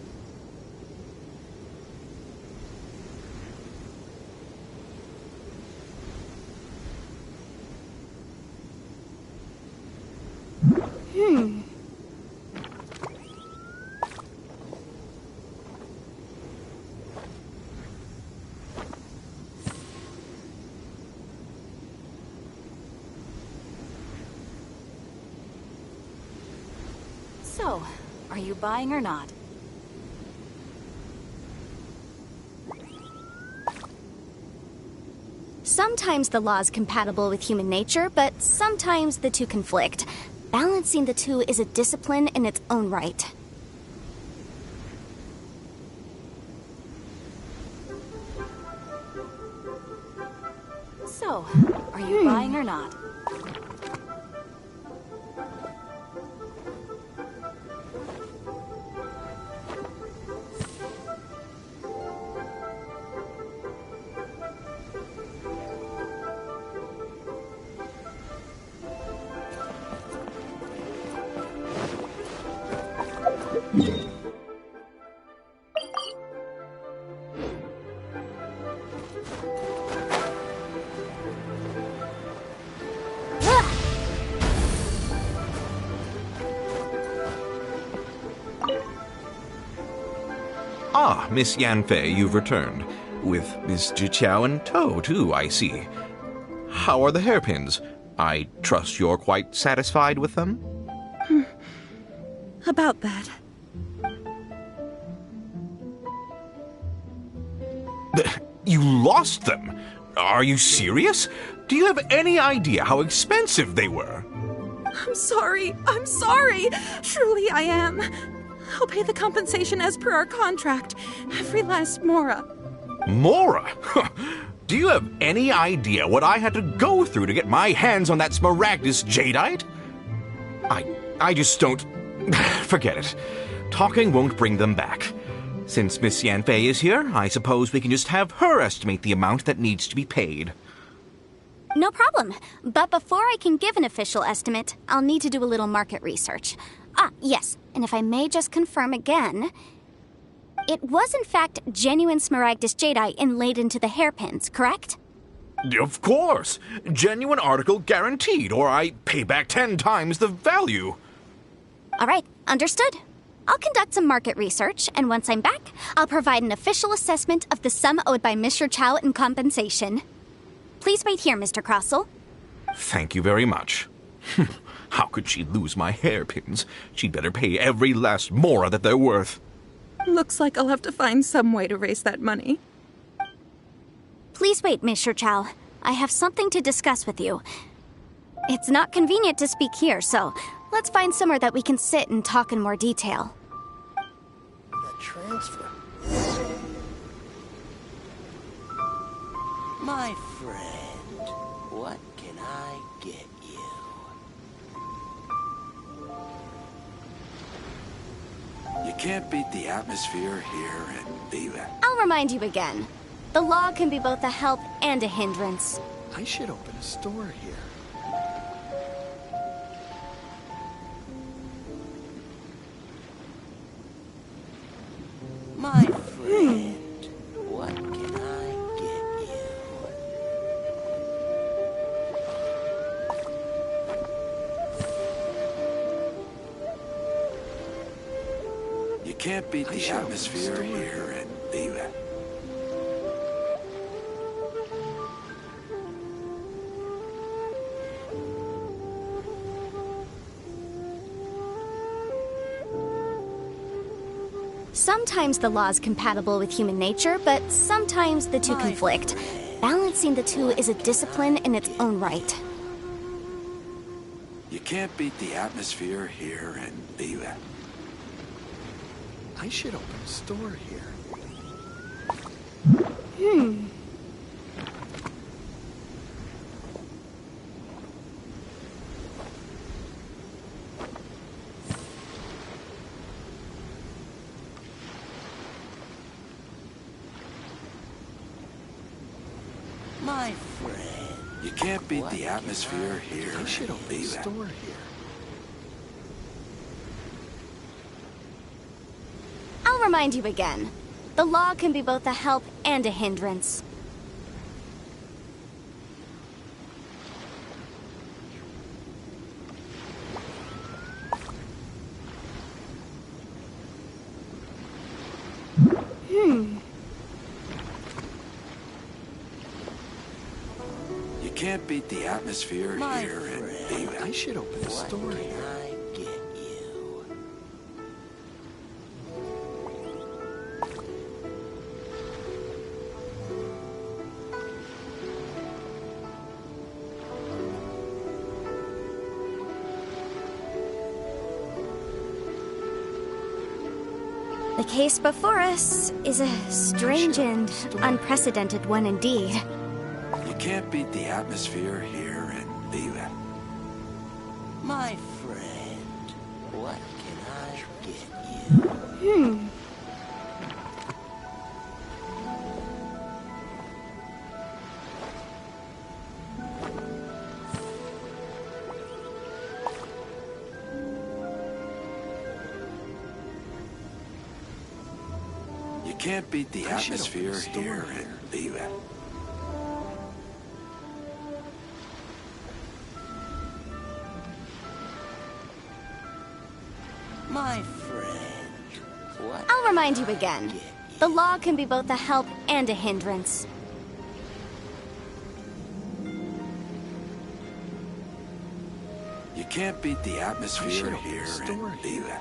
S7: So, are you buying or not?
S1: Sometimes the law is compatible with human nature, but sometimes the two conflict. Balancing the two is a discipline in its own right.
S7: So, are you buying or not?
S6: Ah, Miss Yanfei, you've returned. With Miss Jiqiao in tow, too, I see. How are the hairpins? I trust you're quite satisfied with them?
S2: About that.
S6: You lost them? Are you serious? Do you have any idea how expensive they were?
S2: I'm sorry. I'm sorry. Truly I am. I'll pay the compensation as per our contract. Every last mora.
S6: Mora? Do you have any idea what I had to go through to get my hands on that Smaragdus jadeite? I just don't... Forget it. Talking won't bring them back. Since Miss Yanfei is here, I suppose we can just have her estimate the amount that needs to be paid.
S1: No problem. But before I can give an official estimate, I'll need to do a little market research. Ah, yes. And if I may just confirm again, it was in fact genuine Smaragdus jadeite inlaid into the hairpins, correct?
S6: Of course. Genuine article guaranteed, or I pay back 10 times the value.
S1: All right, understood. I'll conduct some market research, and once I'm back, I'll provide an official assessment of the sum owed by Mr. Chow in compensation. Please wait here, Mr. Crossell.
S6: Thank you very much. How could she lose my hairpins? She'd better pay every last mora that they're worth.
S2: Looks like I'll have to find some way to raise that money.
S1: Please wait, Mr. Chow. I have something to discuss with you. It's not convenient to speak here, so let's find somewhere that we can sit and talk in more detail.
S9: The transfer. My friend, what can I get you?
S3: You can't beat the atmosphere here at Viva.
S1: I'll remind you again. The law can be both a help and a hindrance.
S9: I should open a store here. My friend, what can I get you?
S3: You can't beat the atmosphere here at Viva.
S1: Sometimes the law is compatible with human nature, but sometimes the two conflict. Balancing the two is a discipline in its own right.
S3: You can't beat the atmosphere here at Viva.
S9: I should open a store here.
S3: My friend, you can't beat the atmosphere here.
S9: I should open a
S3: Leave it.
S9: store here.
S1: I'll remind you again. The law can be both a help and a hindrance.
S3: You can't beat the atmosphere here and leave it.
S9: I should open a store here.
S10: I get you.
S1: The case before us is a strange and unprecedented one indeed.
S3: You can't beat the atmosphere here and leave it.
S10: My friend, what can I get you?
S3: You can't beat the atmosphere here and leave it.
S10: My friend, what?
S1: I'll remind you again. The law can be both a help and a hindrance.
S3: You can't beat the atmosphere here and leave it.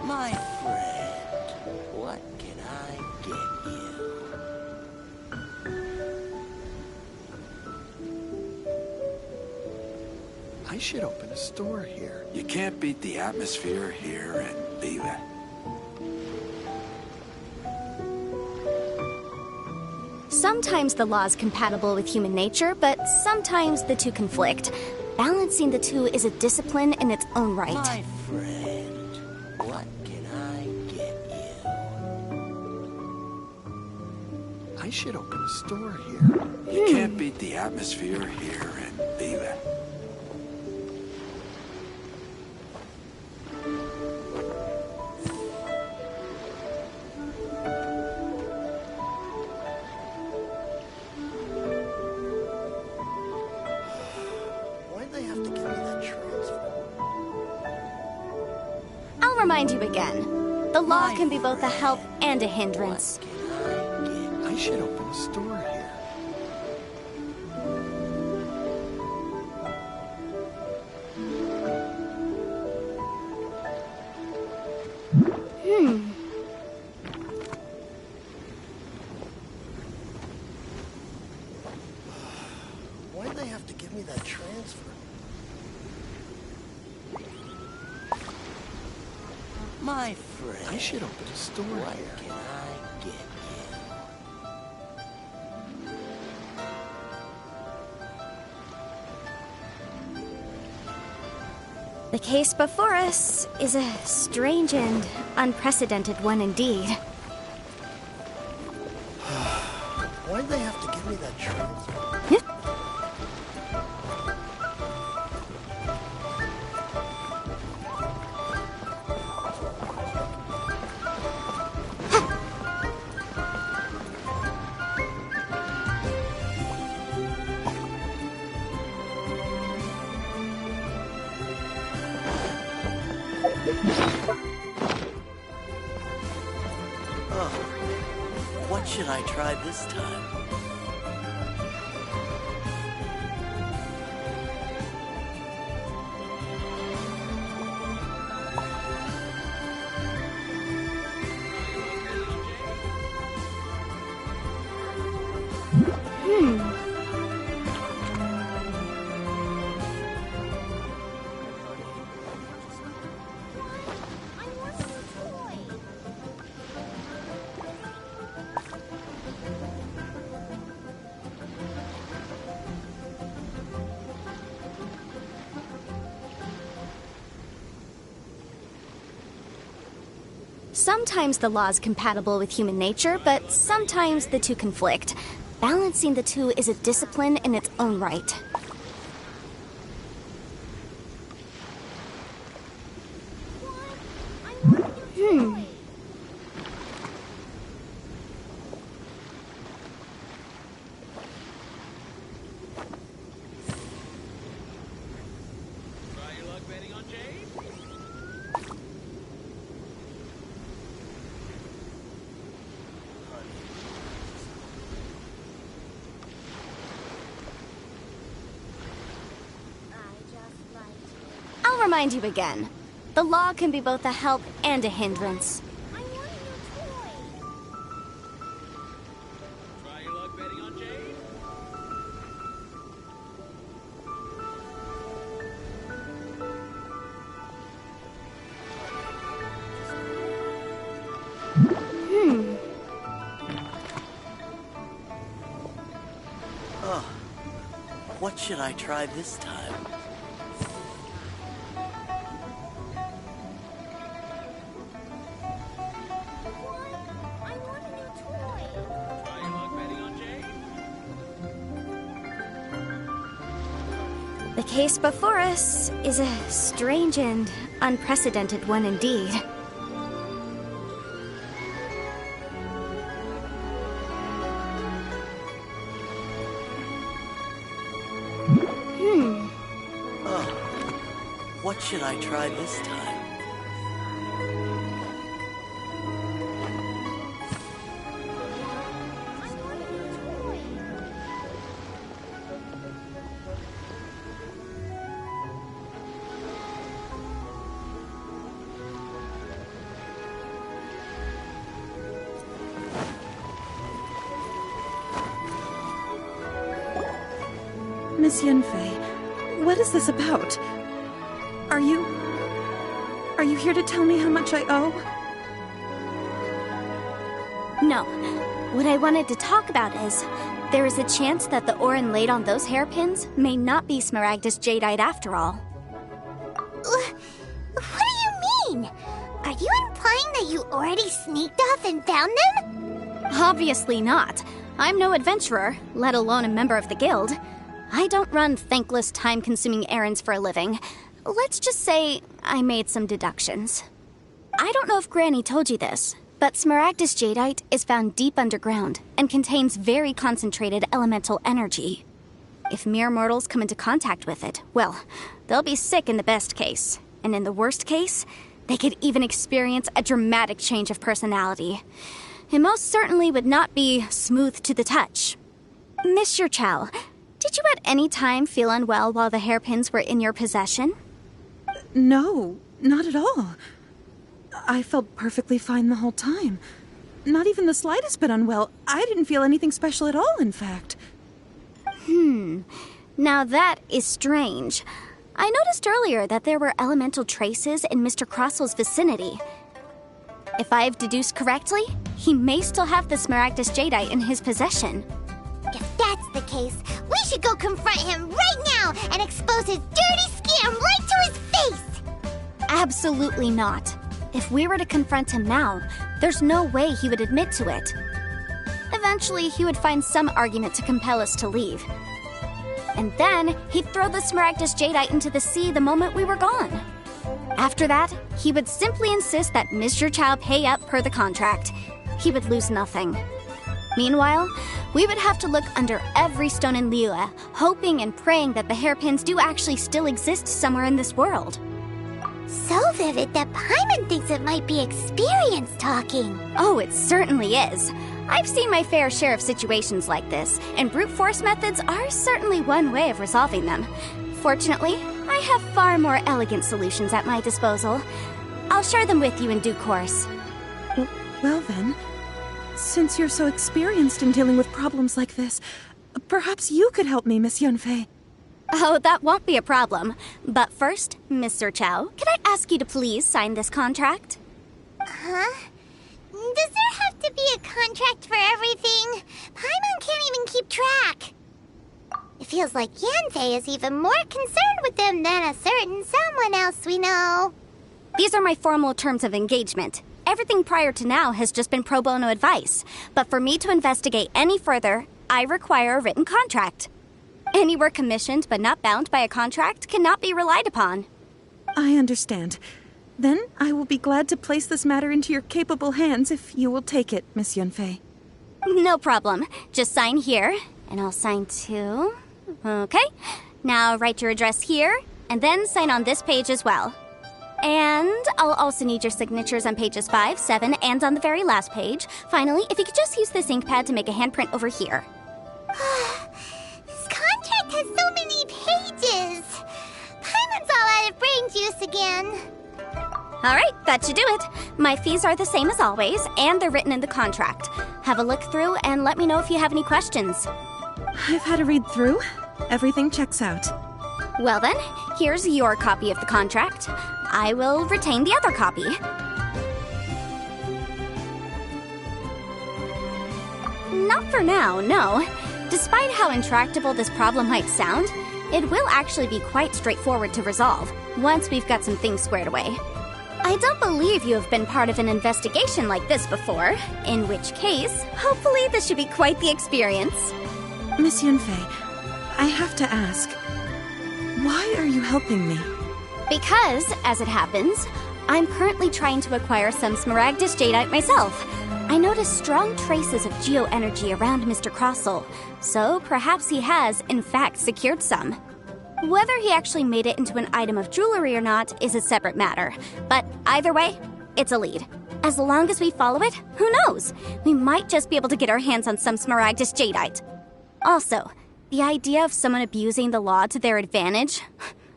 S10: My friend, what can I get you?
S9: I should open a store here.
S3: You can't beat the atmosphere here and leave it.
S1: Sometimes the law is compatible with human nature, but sometimes the two conflict. Balancing the two is a discipline in its own right.
S10: My friend, what can I get you?
S9: I should open a store here.
S3: You can't beat the atmosphere here and leave it.
S10: Why'd they have to give me that transfer?
S1: I'll remind you again. The law can be both a help and a hindrance.
S10: What can I get?
S9: I should open a store here.
S10: Why'd they have to give me that transfer? My friend,
S9: I should open a store
S10: what
S9: here.
S10: can I get you?
S1: The case before us is a strange and unprecedented one indeed.
S10: Why'd they have to give me that transfer? What should I try this time?
S1: Sometimes the law is compatible with human nature, but sometimes the two conflict. Balancing the two is a discipline in its own right. I'll remind you again. The law can be both a help and a hindrance.
S3: Try your luck betting on Jade?
S10: Oh, what should I try this time?
S3: Try your luck betting on Jade?
S1: The case before us is a strange and unprecedented one indeed.
S10: What should I try this time?
S2: Miss Yunfei, what is this about? Are you here to tell me how much I owe?
S1: No. What I wanted to talk about is, there is a chance that the Orin laid on those hairpins may not be Smaragdus Jadeite after all.
S5: What do you mean? Are you implying that you already sneaked off and found them?
S1: Obviously not. I'm no adventurer, let alone a member of the guild. I don't run thankless, time-consuming errands for a living. Let's just say I made some deductions. I don't know if Granny told you this, but Smaragdus Jadeite is found deep underground and contains very concentrated elemental energy. If mere mortals come into contact with it, well, they'll be sick in the best case. And in the worst case, they could even experience a dramatic change of personality. It most certainly would not be smooth to the touch. Mr. Chow, did you at any time feel unwell while the hairpins were in your possession?
S2: No, not at all. I felt perfectly fine the whole time. Not even the slightest bit unwell. I didn't feel anything special at all, in fact.
S1: Now that is strange. I noticed earlier that there were elemental traces in Mr. Crossel's vicinity. If I've deduced correctly, he may still have the Smaragdus Jadeite in his possession.
S5: If that's the case, we should go confront him right now and expose his dirty scam right to his face!
S1: Absolutely not. If we were to confront him now, there's no way he would admit to it. Eventually, he would find some argument to compel us to leave. And then, he'd throw the Smaragdus Jadeite into the sea the moment we were gone. After that, he would simply insist that Mr. Chow pay up per the contract. He would lose nothing. Meanwhile, we would have to look under every stone in Liyue, hoping and praying that the hairpins do actually still exist somewhere in this world.
S5: So vivid that Paimon thinks it might be experience talking.
S1: Oh, it certainly is. I've seen my fair share of situations like this, and brute force methods are certainly one way of resolving them. Fortunately, I have far more elegant solutions at my disposal. I'll share them with you in due course.
S2: Well then, since you're so experienced in dealing with problems like this, perhaps you could help me, Miss Yunfei.
S1: Oh, that won't be a problem. But first, Mr. Chow, can I ask you to please sign this contract?
S5: Huh? Does there have to be a contract for everything? Paimon can't even keep track. It feels like Yanfei is even more concerned with them than a certain someone else we know.
S1: These are my formal terms of engagement. Everything prior to now has just been pro bono advice. But for me to investigate any further, I require a written contract. Any work commissioned but not bound by a contract cannot be relied upon.
S2: I understand. Then I will be glad to place this matter into your capable hands if you will take it, Miss Yunfei.
S1: No problem. Just sign here, and I'll sign too. Okay. Now write your address here, and then sign on this page as well. And I'll also need your signatures on pages 5, 7, and on the very last page. Finally, if you could just use this ink pad to make a handprint over here.
S5: This contract has so many pages. Paimon's all out of brain juice again.
S1: All right, that should do it. My fees are the same as always, and they're written in the contract. Have a look through and let me know if you have any questions.
S2: I've had a read through. Everything checks out.
S1: Well then, here's your copy of the contract. I will retain the other copy. Not for now, no. Despite how intractable this problem might sound, it will actually be quite straightforward to resolve once we've got some things squared away. I don't believe you have been part of an investigation like this before, in which case, hopefully this should be quite the experience.
S2: Miss Yunfei, I have to ask, why are you helping me?
S1: Because, as it happens, I'm currently trying to acquire some Smaragdus Jadeite myself. I noticed strong traces of geoenergy around Mr. Crossell, so perhaps he has, in fact, secured some. Whether he actually made it into an item of jewelry or not is a separate matter, but either way, it's a lead. As long as we follow it, who knows? We might just be able to get our hands on some Smaragdus Jadeite. Also, the idea of someone abusing the law to their advantage,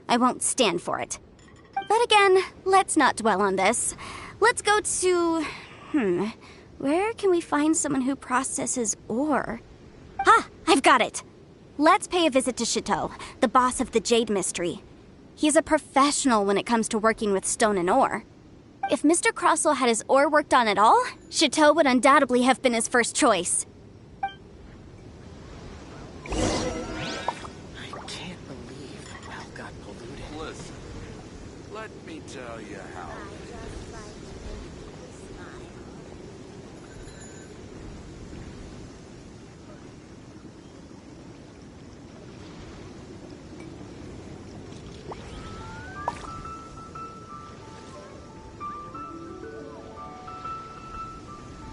S1: I won't stand for it. But again, let's not dwell on this. Let's go to... where can we find someone who processes ore? Ha! I've got it! Let's pay a visit to Chateau, the boss of the Jade Mystery. He's a professional when it comes to working with stone and ore. If Mr. Crossell had his ore worked on at all, Chateau would undoubtedly have been his first choice.
S9: I can't believe the well got polluted.
S3: Listen, let me tell you how.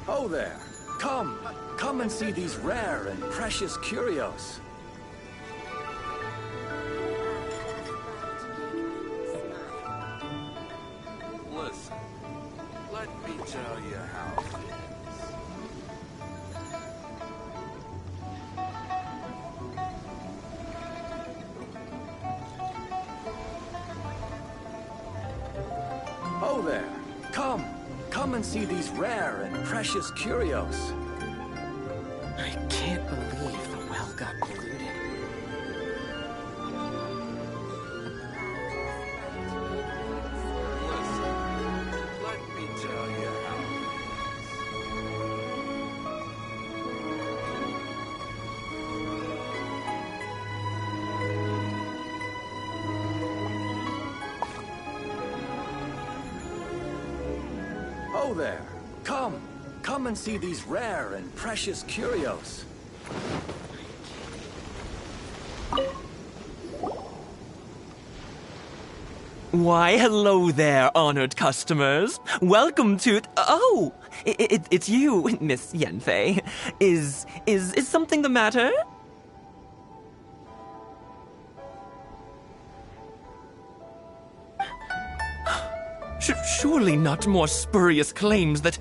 S11: Oh there! Come and see these rare and precious curios.
S3: Listen, let me tell you how.
S11: Oh there! Come and see these rare and precious curios.
S9: I can't believe the well got polluted.
S3: Listen, let me tell you how.
S11: Oh there! Come and see these rare and precious curios.
S12: Why, hello there, honored customers. Welcome to... Oh, it's you, Miss Yanfei. Is something the matter? Surely not more spurious claims that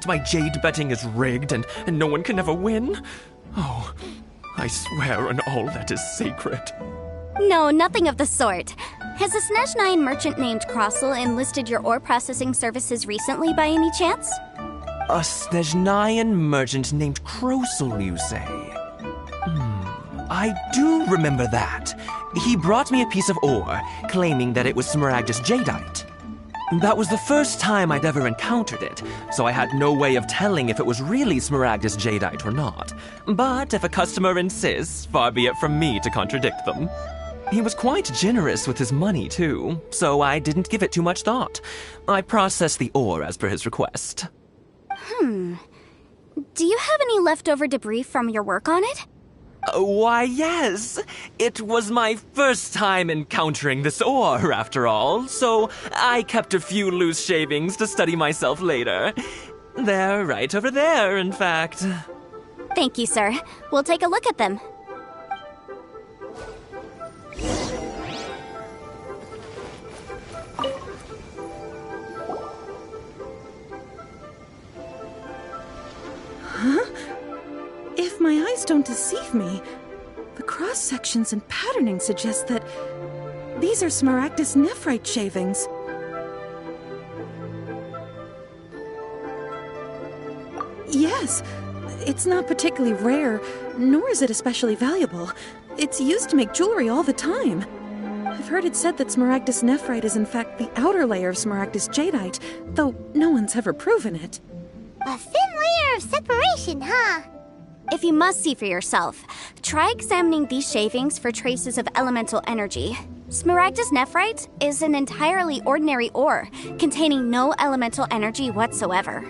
S12: my jade betting is rigged and no one can ever win? Oh, I swear on all that is sacred.
S1: No, nothing of the sort. Has a Snezhnine merchant named Crossell enlisted your ore processing services recently by any chance?
S12: A Snezhnine merchant named Crossell, you say? I do remember that. He brought me a piece of ore, claiming that it was Smaragdus Jadeite. That was the first time I'd ever encountered it, so I had no way of telling if it was really Smaragdus Jadeite or not. But if a customer insists, far be it from me to contradict them. He was quite generous with his money, too, so I didn't give it too much thought. I processed the ore as per his request.
S1: Do you have any leftover debris from your work on it?
S12: Why, yes. It was my first time encountering this ore, after all, so I kept a few loose shavings to study myself later. They're right over there, in fact.
S1: Thank you, sir. We'll take a look at them.
S2: Huh? If my eyes don't deceive me, the cross-sections and patterning suggest that these are Smaragdus nephrite shavings. Yes, it's not particularly rare, nor is it especially valuable. It's used to make jewelry all the time. I've heard it said that Smaragdus nephrite is in fact the outer layer of Smaragdus jadeite, though no one's ever proven it.
S5: A thin layer of separation, huh?
S1: If you must see for yourself, try examining these shavings for traces of elemental energy. Smaragdus nephrite is an entirely ordinary ore, containing no elemental energy whatsoever.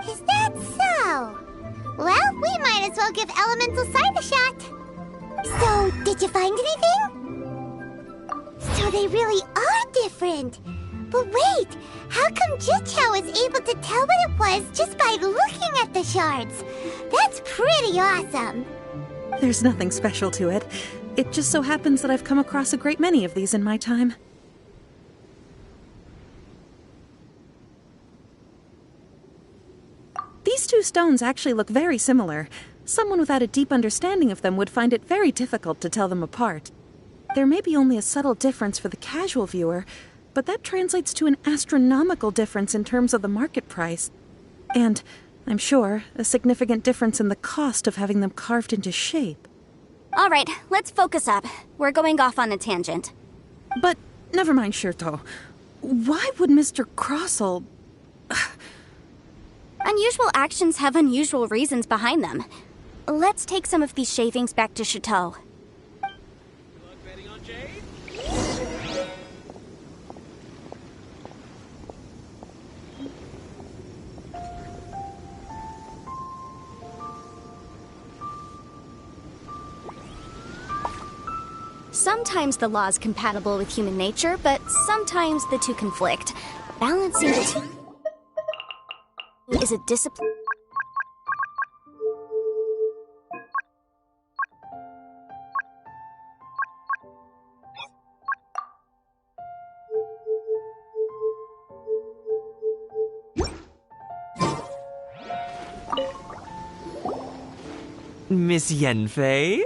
S5: Is that so? Well, we might as well give Elemental Sight a shot. So, did you find anything? So they really are different. But wait, how come Jichao was able to tell what it was just by looking at the shards? That's pretty awesome.
S2: There's nothing special to it. It just so happens that I've come across a great many of these in my time. These two stones actually look very similar. Someone without a deep understanding of them would find it very difficult to tell them apart. There may be only a subtle difference for the casual viewer, but that translates to an astronomical difference in terms of the market price. And, I'm sure, a significant difference in the cost of having them carved into shape.
S1: All right, let's focus up. We're going off on a tangent.
S2: But, never mind, Shirto. Why would Mr. Crossell...
S1: Unusual actions have unusual reasons behind them. Let's take some of these shavings back to Chateau. Sometimes the law is compatible with human nature, but sometimes the two conflict. Balancing the two is a discipline.
S12: Miss Yanfei?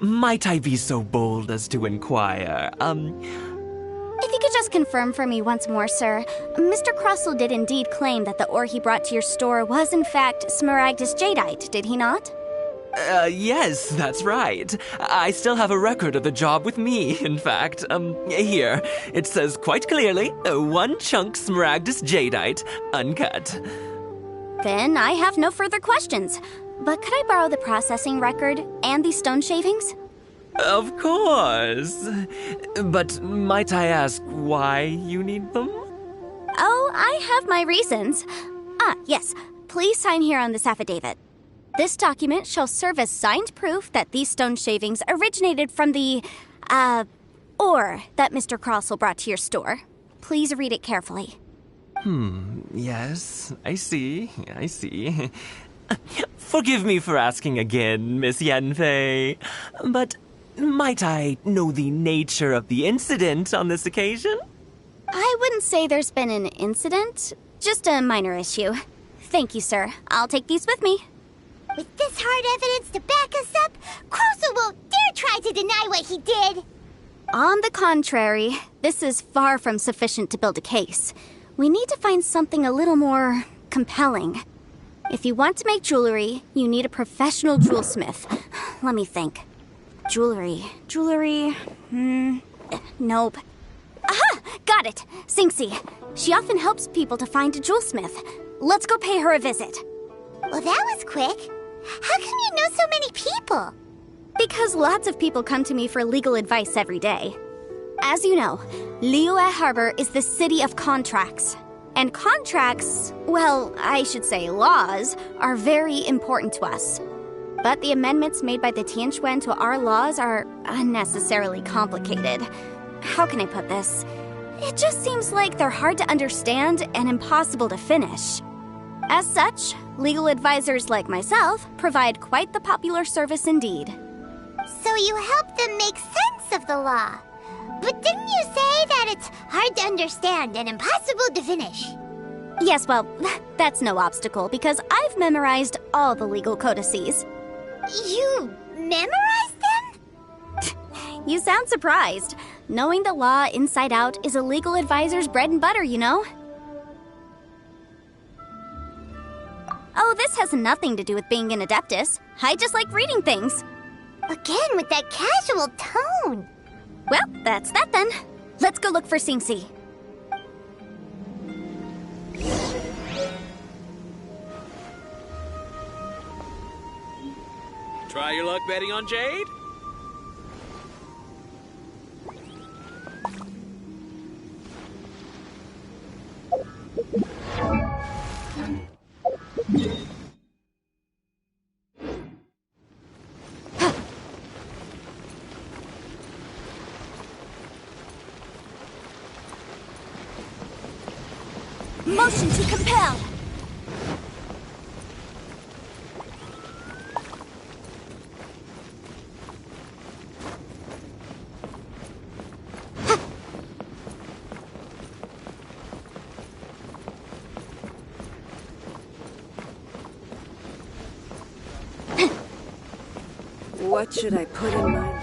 S12: Might I be so bold as to inquire,
S1: If you could just confirm for me once more, sir. Mr. Crossell did indeed claim that the ore he brought to your store was in fact Smaragdus jadeite, did he not?
S12: Yes, that's right. I still have a record of the job with me, in fact. Here. It says quite clearly, 1 chunk Smaragdus jadeite, uncut.
S1: Then I have no further questions. But could I borrow the processing record and these stone shavings?
S12: Of course. But might I ask why you need them?
S1: Oh, I have my reasons. Yes. Please sign here on this affidavit. This document shall serve as signed proof that these stone shavings originated from the, ore that Mr. Crossell brought to your store. Please read it carefully.
S12: Yes, I see. Forgive me for asking again, Miss Yanfei, but might I know the nature of the incident on this occasion?
S1: I wouldn't say there's been an incident, just a minor issue. Thank you, sir. I'll take these with me.
S5: With this hard evidence to back us up, Crossell won't dare try to deny what he did.
S1: On the contrary, this is far from sufficient to build a case. We need to find something a little more compelling. If you want to make jewelry, you need a professional jewelsmith. Let me think. Jewelry. Nope. Aha! Got it! Singxi. She often helps people to find a jewelsmith. Let's go pay her a visit.
S5: Well, that was quick. How come you know so many people?
S1: Because lots of people come to me for legal advice every day. As you know, Liyue Harbor is the city of contracts. And contracts, well, I should say laws, are very important to us. But the amendments made by the Tianquan to our laws are unnecessarily complicated. How can I put this? It just seems like they're hard to understand and impossible to finish. As such, legal advisors like myself provide quite the popular service indeed.
S5: So you help them make sense of the law. But didn't you say that it's hard to understand and impossible to finish?
S1: Yes, well, that's no obstacle because I've memorized all the legal codices.
S5: You memorized them?
S1: You sound surprised. Knowing the law inside out is a legal advisor's bread and butter, you know? Oh, this has nothing to do with being an adeptus. I just like reading things.
S5: Again, with that casual tone.
S1: Well, that's that then. Let's go look for Xingxi.
S13: Try your luck betting on Jade?
S1: Motion to compel!
S9: What should I put in my...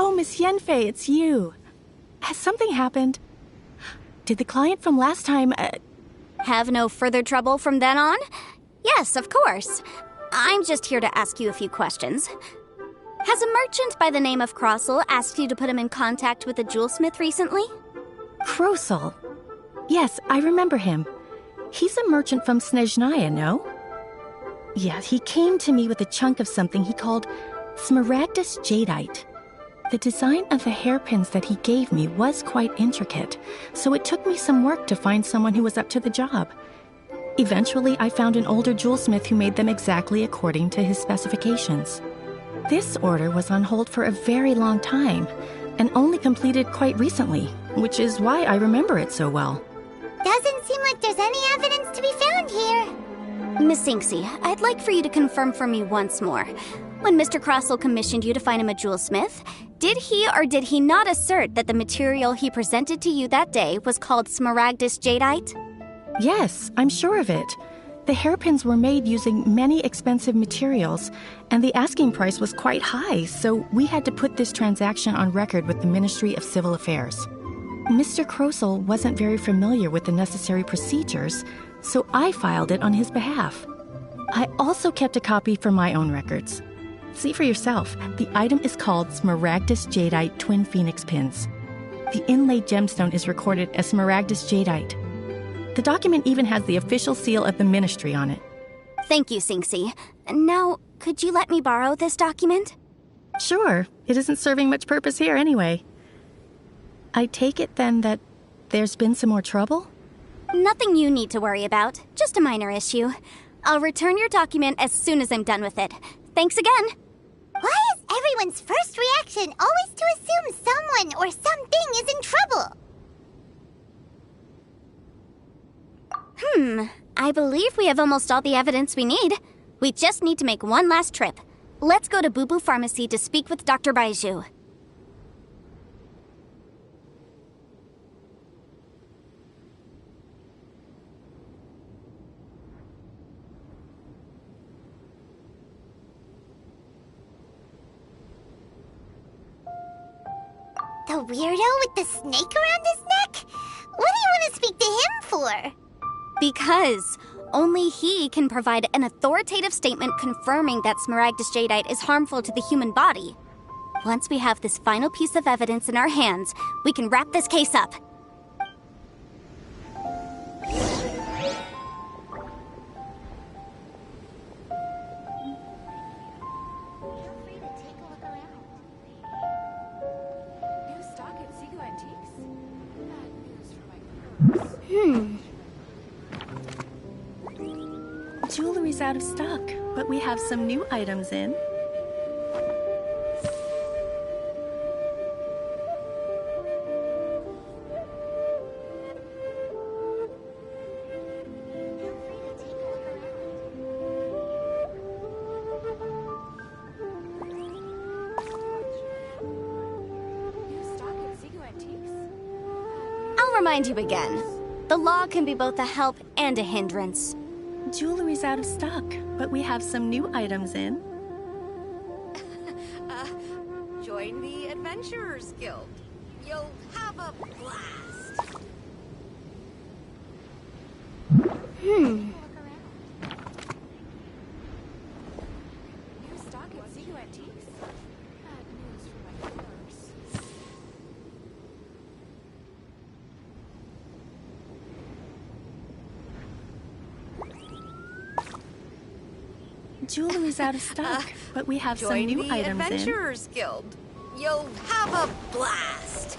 S14: Oh, Miss Yanfei, it's you. Has something happened? Did the client from last time,
S1: Have no further trouble from then on? Yes, of course. I'm just here to ask you a few questions. Has a merchant by the name of Crossel asked you to put him in contact with a jewelsmith recently?
S14: Crossel? Yes, I remember him. He's a merchant from Snezhnaya, no? Yeah, he came to me with a chunk of something he called Smaragdus Jadeite. The design of the hairpins that he gave me was quite intricate, so it took me some work to find someone who was up to the job. Eventually, I found an older jewelsmith who made them exactly according to his specifications. This order was on hold for a very long time, and only completed quite recently, which is why I remember it so well.
S5: Doesn't seem like there's any evidence to be found here.
S1: Miss Xingxi, I'd like for you to confirm for me once more. When Mr. Crossel commissioned you to find him a jewelsmith, did he or did he not assert that the material he presented to you that day was called Smaragdus Jadeite?
S14: Yes, I'm sure of it. The hairpins were made using many expensive materials, and the asking price was quite high, so we had to put this transaction on record with the Ministry of Civil Affairs. Mr. Crossel wasn't very familiar with the necessary procedures, so I filed it on his behalf. I also kept a copy for my own records. See for yourself, the item is called Smaragdus Jadeite Twin Phoenix Pins. The inlaid gemstone is recorded as Smaragdus Jadeite. The document even has the official seal of the ministry on it.
S1: Thank you, Xingxi. Now, could you let me borrow this document?
S14: Sure, it isn't serving much purpose here anyway. I take it then that there's been some more trouble?
S1: Nothing you need to worry about, just a minor issue. I'll return your document as soon as I'm done with it. Thanks again!
S5: Why is everyone's first reaction always to assume someone or something is in trouble?
S1: I believe we have almost all the evidence we need. We just need to make one last trip. Let's go to Boo Boo Pharmacy to speak with Dr. Baizhu.
S5: The weirdo with the snake around his neck? What do you want to speak to him for?
S1: Because only he can provide an authoritative statement confirming that Smaragdus Jadeite is harmful to the human body. Once we have this final piece of evidence in our hands, we can wrap this case up.
S14: Jewelry's out of stock, but we have some new items in.
S1: I'll remind you again. The law can be both a help and a hindrance.
S14: Jewelry's out of stock, but we have some new items in.
S7: Join the Adventurers Guild. You'll have a blast. New stock at Zigu Antiques? Bad news for my purse.
S14: Jewelry's out of stock, but we have some new items in.
S7: Join the Adventurers Guild. You'll have a blast.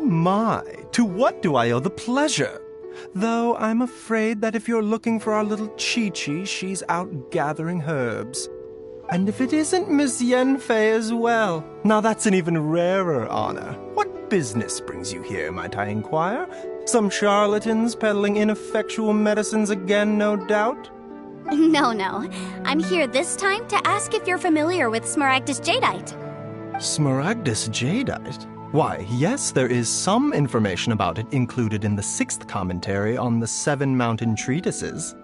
S15: My, to what do I owe the pleasure? Though I'm afraid that if you're looking for our little Chi-Chi, she's out gathering herbs. And if it isn't Miss Yenfei as well, now that's an even rarer honor. What business brings you here, might I inquire? Some charlatans peddling ineffectual medicines again, no doubt?
S1: No. I'm here this time to ask if you're familiar with Smaragdus Jadeite.
S15: Smaragdus Jadeite? Why, yes, there is some information about it included in the 6th commentary on the 7 Mountain Treatises.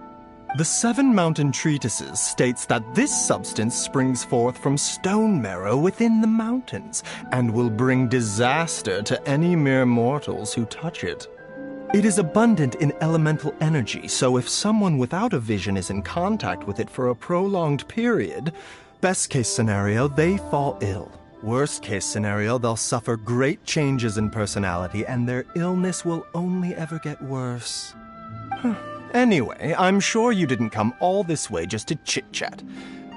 S15: The 7 Mountain Treatises states that this substance springs forth from stone marrow within the mountains, and will bring disaster to any mere mortals who touch it. It is abundant in elemental energy, so if someone without a vision is in contact with it for a prolonged period, best case scenario, they fall ill. Worst case scenario, they'll suffer great changes in personality, and their illness will only ever get worse. Anyway, I'm sure you didn't come all this way just to chit-chat.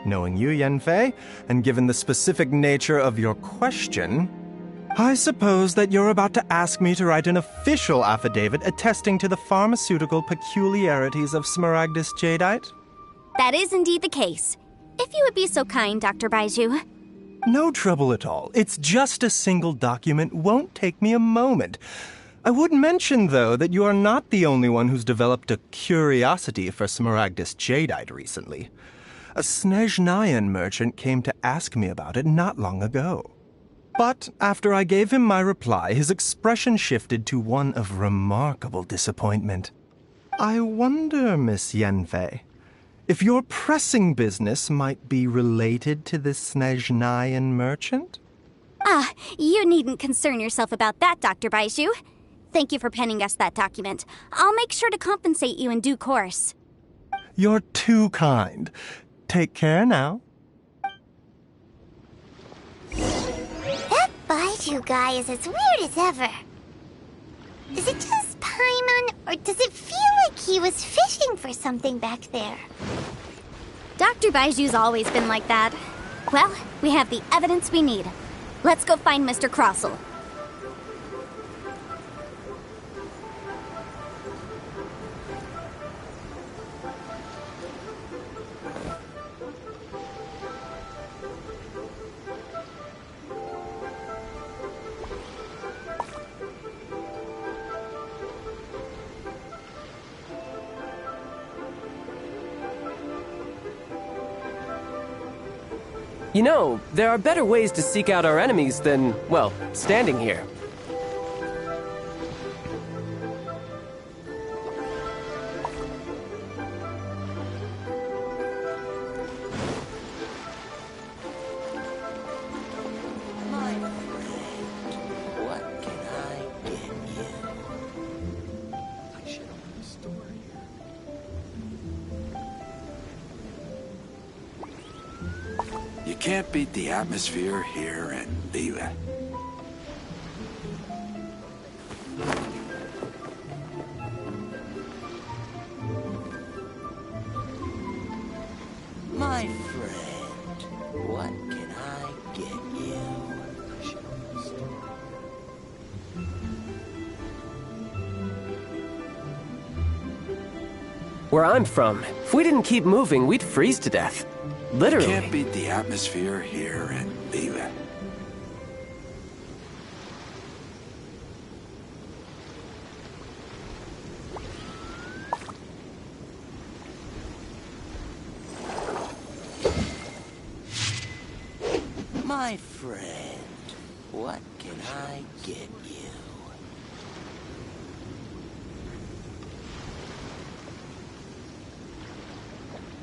S15: Knowing you, Yenfei, and given the specific nature of your question, I suppose that you're about to ask me to write an official affidavit attesting to the pharmaceutical peculiarities of Smaragdus Jadeite?
S1: That is indeed the case. If you would be so kind, Dr. Baiju.
S15: No trouble at all. It's just a single document. Won't take me a moment. I would mention, though, that you are not the only one who's developed a curiosity for Smaragdus Jadeite recently. A Snezhnayan merchant came to ask me about it not long ago. But after I gave him my reply, his expression shifted to one of remarkable disappointment. I wonder, Miss Yenfei, if your pressing business might be related to this Snezhnayan merchant?
S1: You needn't concern yourself about that, Dr. Baiju. Thank you for penning us that document. I'll make sure to compensate you in due course.
S15: You're too kind. Take care now.
S5: That Baiju guy is as weird as ever. Is it just Paimon, or does it feel like he was fishing for something back there?
S1: Dr. Baiju's always been like that. Well, we have the evidence we need. Let's go find Mr. Crossell.
S4: You know, there are better ways to seek out our enemies than, well, standing here.
S10: My friend, what can I get you?
S11: I should open a store here.
S16: You can't beat the atmosphere here in Viva.
S10: My friend, what can I get you? I should open a store.
S4: Where I'm from, if we didn't keep moving, we'd freeze to death. Literally.
S16: You can't beat the atmosphere here in Viva.
S10: My friend, what can I get you?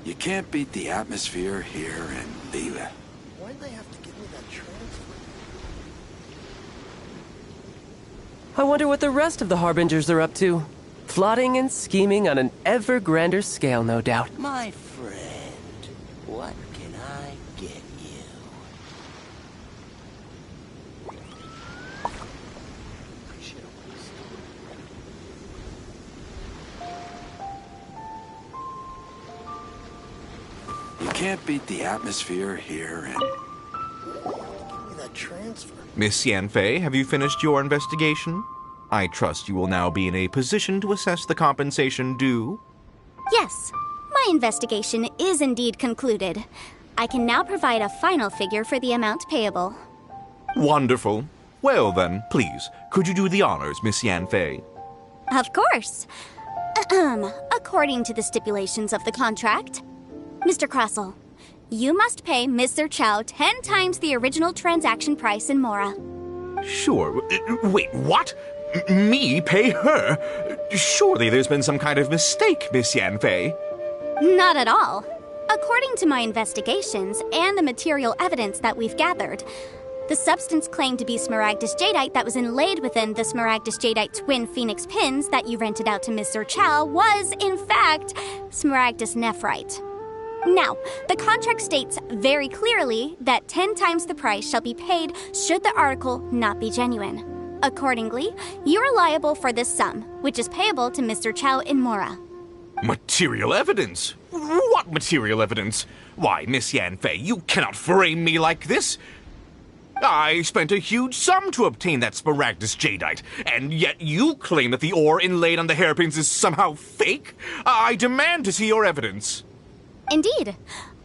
S16: You can't beat the atmosphere here in Viva.
S9: Why'd they have to give me that transfer?
S4: I wonder what the rest of the Harbingers are up to. Plotting and scheming on an ever grander scale, no doubt.
S10: My friend, what can I get you?
S9: I should open a store.
S16: You can't beat the atmosphere here in...
S9: Give me that transfer.
S6: Miss Yanfei, have you finished your investigation? I trust you will now be in a position to assess the compensation due.
S1: Yes, my investigation is indeed concluded. I can now provide a final figure for the amount payable.
S6: Wonderful. Well then, please, could you do the honors, Miss Yanfei?
S1: Of course. According to the stipulations of the contract, Mr. Crossell, you must pay Mr. Chow 10 times the original transaction price in Mora.
S6: Sure. Wait, what? Me pay her? Surely there's been some kind of mistake, Miss Yanfei.
S1: Not at all. According to my investigations and the material evidence that we've gathered, the substance claimed to be Smaragdus Jadeite that was inlaid within the Smaragdus Jadeite twin phoenix pins that you rented out to Mr. Chow was, in fact, Smaragdus Nephrite. Now, the contract states very clearly that 10 times the price shall be paid should the article not be genuine. Accordingly, you are liable for this sum, which is payable to Mr. Chow in Mora.
S6: Material evidence? What material evidence? Why, Miss Yanfei, you cannot frame me like this. I spent a huge sum to obtain that Smaragdus Jadeite, and yet you claim that the ore inlaid on the hairpins is somehow fake? I demand to see your evidence.
S1: Indeed.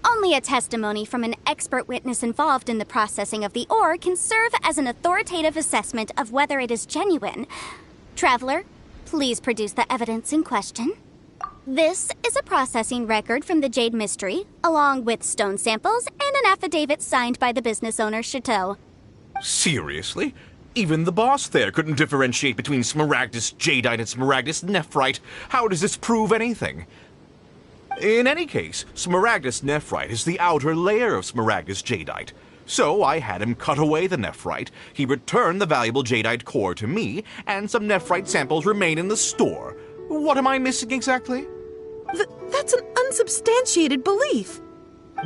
S1: Only a testimony from an expert witness involved in the processing of the ore can serve as an authoritative assessment of whether it is genuine. Traveler, please produce the evidence in question. This is a processing record from the Jade Mystery, along with stone samples and an affidavit signed by the business owner, Chateau.
S6: Seriously? Even the boss there couldn't differentiate between Smaragdus Jadeite and Smaragdus Nephrite. How does this prove anything? In any case, Smaragdus Nephrite is the outer layer of Smaragdus Jadeite. So I had him cut away the Nephrite, he returned the valuable Jadeite core to me, and some Nephrite samples remain in the store. What am I missing exactly?
S2: That's an unsubstantiated belief.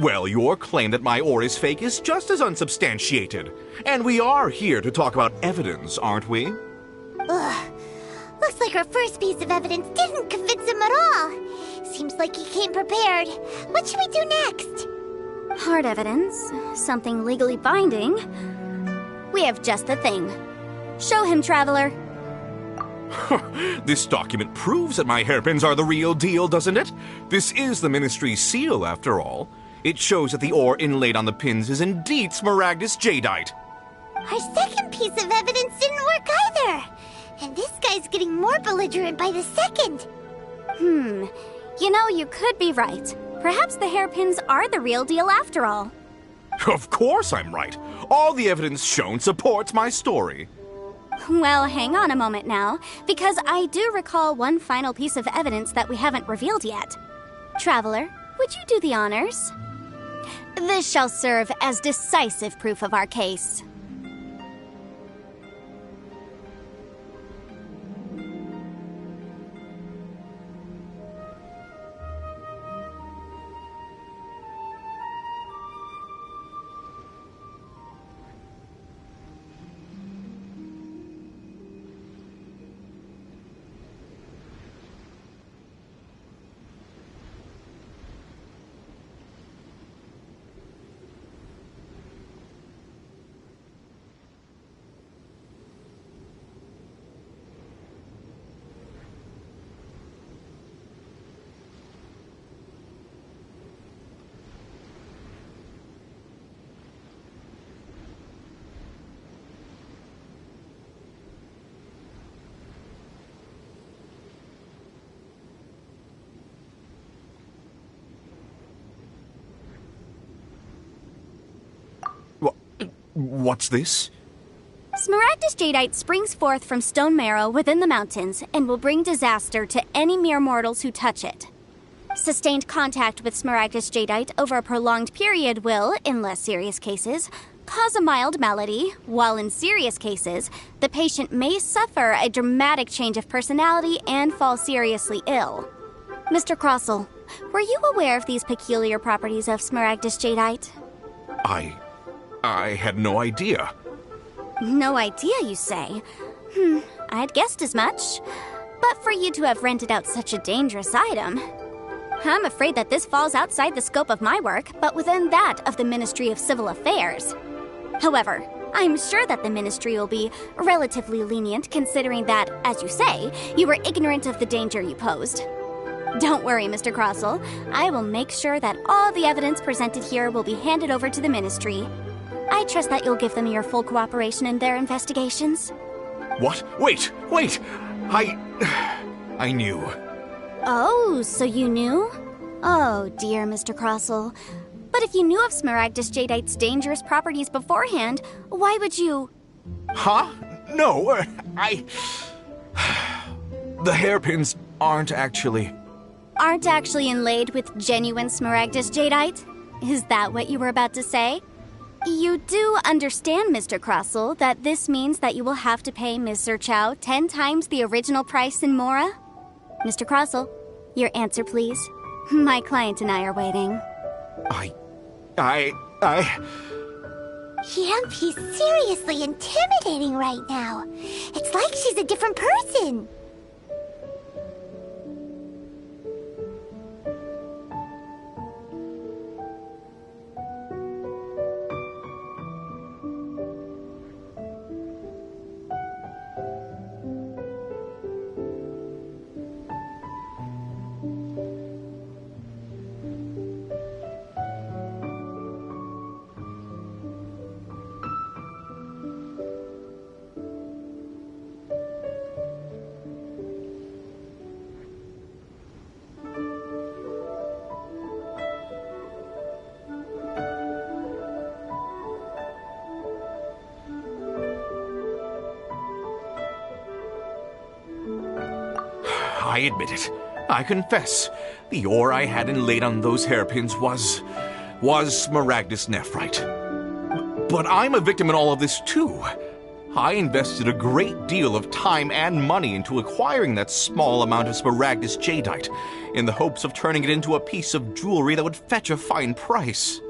S6: Well, your claim that my ore is fake is just as unsubstantiated. And we are here to talk about evidence, aren't we?
S5: Ugh. Looks like our first piece of evidence didn't convince him at all. Seems like he came prepared. What should we do next?
S1: Hard evidence. Something legally binding. We have just the thing. Show him, Traveler.
S6: This document proves that my hairpins are the real deal, doesn't it? This is the Ministry's seal, after all. It shows that the ore inlaid on the pins is indeed Smaragdus jadeite.
S5: Our second piece of evidence didn't work either. And this guy's getting more belligerent by the second.
S1: You know, you could be right. Perhaps the hairpins are the real deal after all.
S6: Of course I'm right. All the evidence shown supports my story.
S1: Well, hang on a moment now, because I do recall one final piece of evidence that we haven't revealed yet. Traveler, would you do the honors? This shall serve as decisive proof of our case.
S6: What's this?
S1: Smaragdus jadeite springs forth from stone marrow within the mountains and will bring disaster to any mere mortals who touch it. Sustained contact with Smaragdus jadeite over a prolonged period will, in less serious cases, cause a mild malady, while in serious cases, the patient may suffer a dramatic change of personality and fall seriously ill. Mr. Crossell, were you aware of these peculiar properties of Smaragdus jadeite?
S6: I had no idea.
S1: No idea, you say? I'd guessed as much. But for you to have rented out such a dangerous item... I'm afraid that this falls outside the scope of my work, but within that of the Ministry of Civil Affairs. However, I'm sure that the Ministry will be relatively lenient considering that, as you say, you were ignorant of the danger you posed. Don't worry, Mr. Crossell. I will make sure that all the evidence presented here will be handed over to the Ministry. I trust that you'll give them your full cooperation in their investigations.
S6: What? Wait! I knew.
S1: Oh, so you knew? Oh, dear Mr. Crossell. But if you knew of Smaragdus jadeite's dangerous properties beforehand, why would you...
S6: Huh? No, The hairpins aren't actually
S1: inlaid with genuine Smaragdus jadeite? Is that what you were about to say? You do understand, Mr. Crossell, that this means that you will have to pay Ms. Zerchow 10 times the original price in Mora? Mr. Crossell, your answer, please. My client and I are waiting.
S5: Yep, he's seriously intimidating right now. It's like she's a different person.
S6: I admit it. I confess. The ore I had inlaid on those hairpins was Smaragdus nephrite. But I'm a victim in all of this too. I invested a great deal of time and money into acquiring that small amount of smaragdus jadeite, in the hopes of turning it into a piece of jewelry that would fetch a fine price.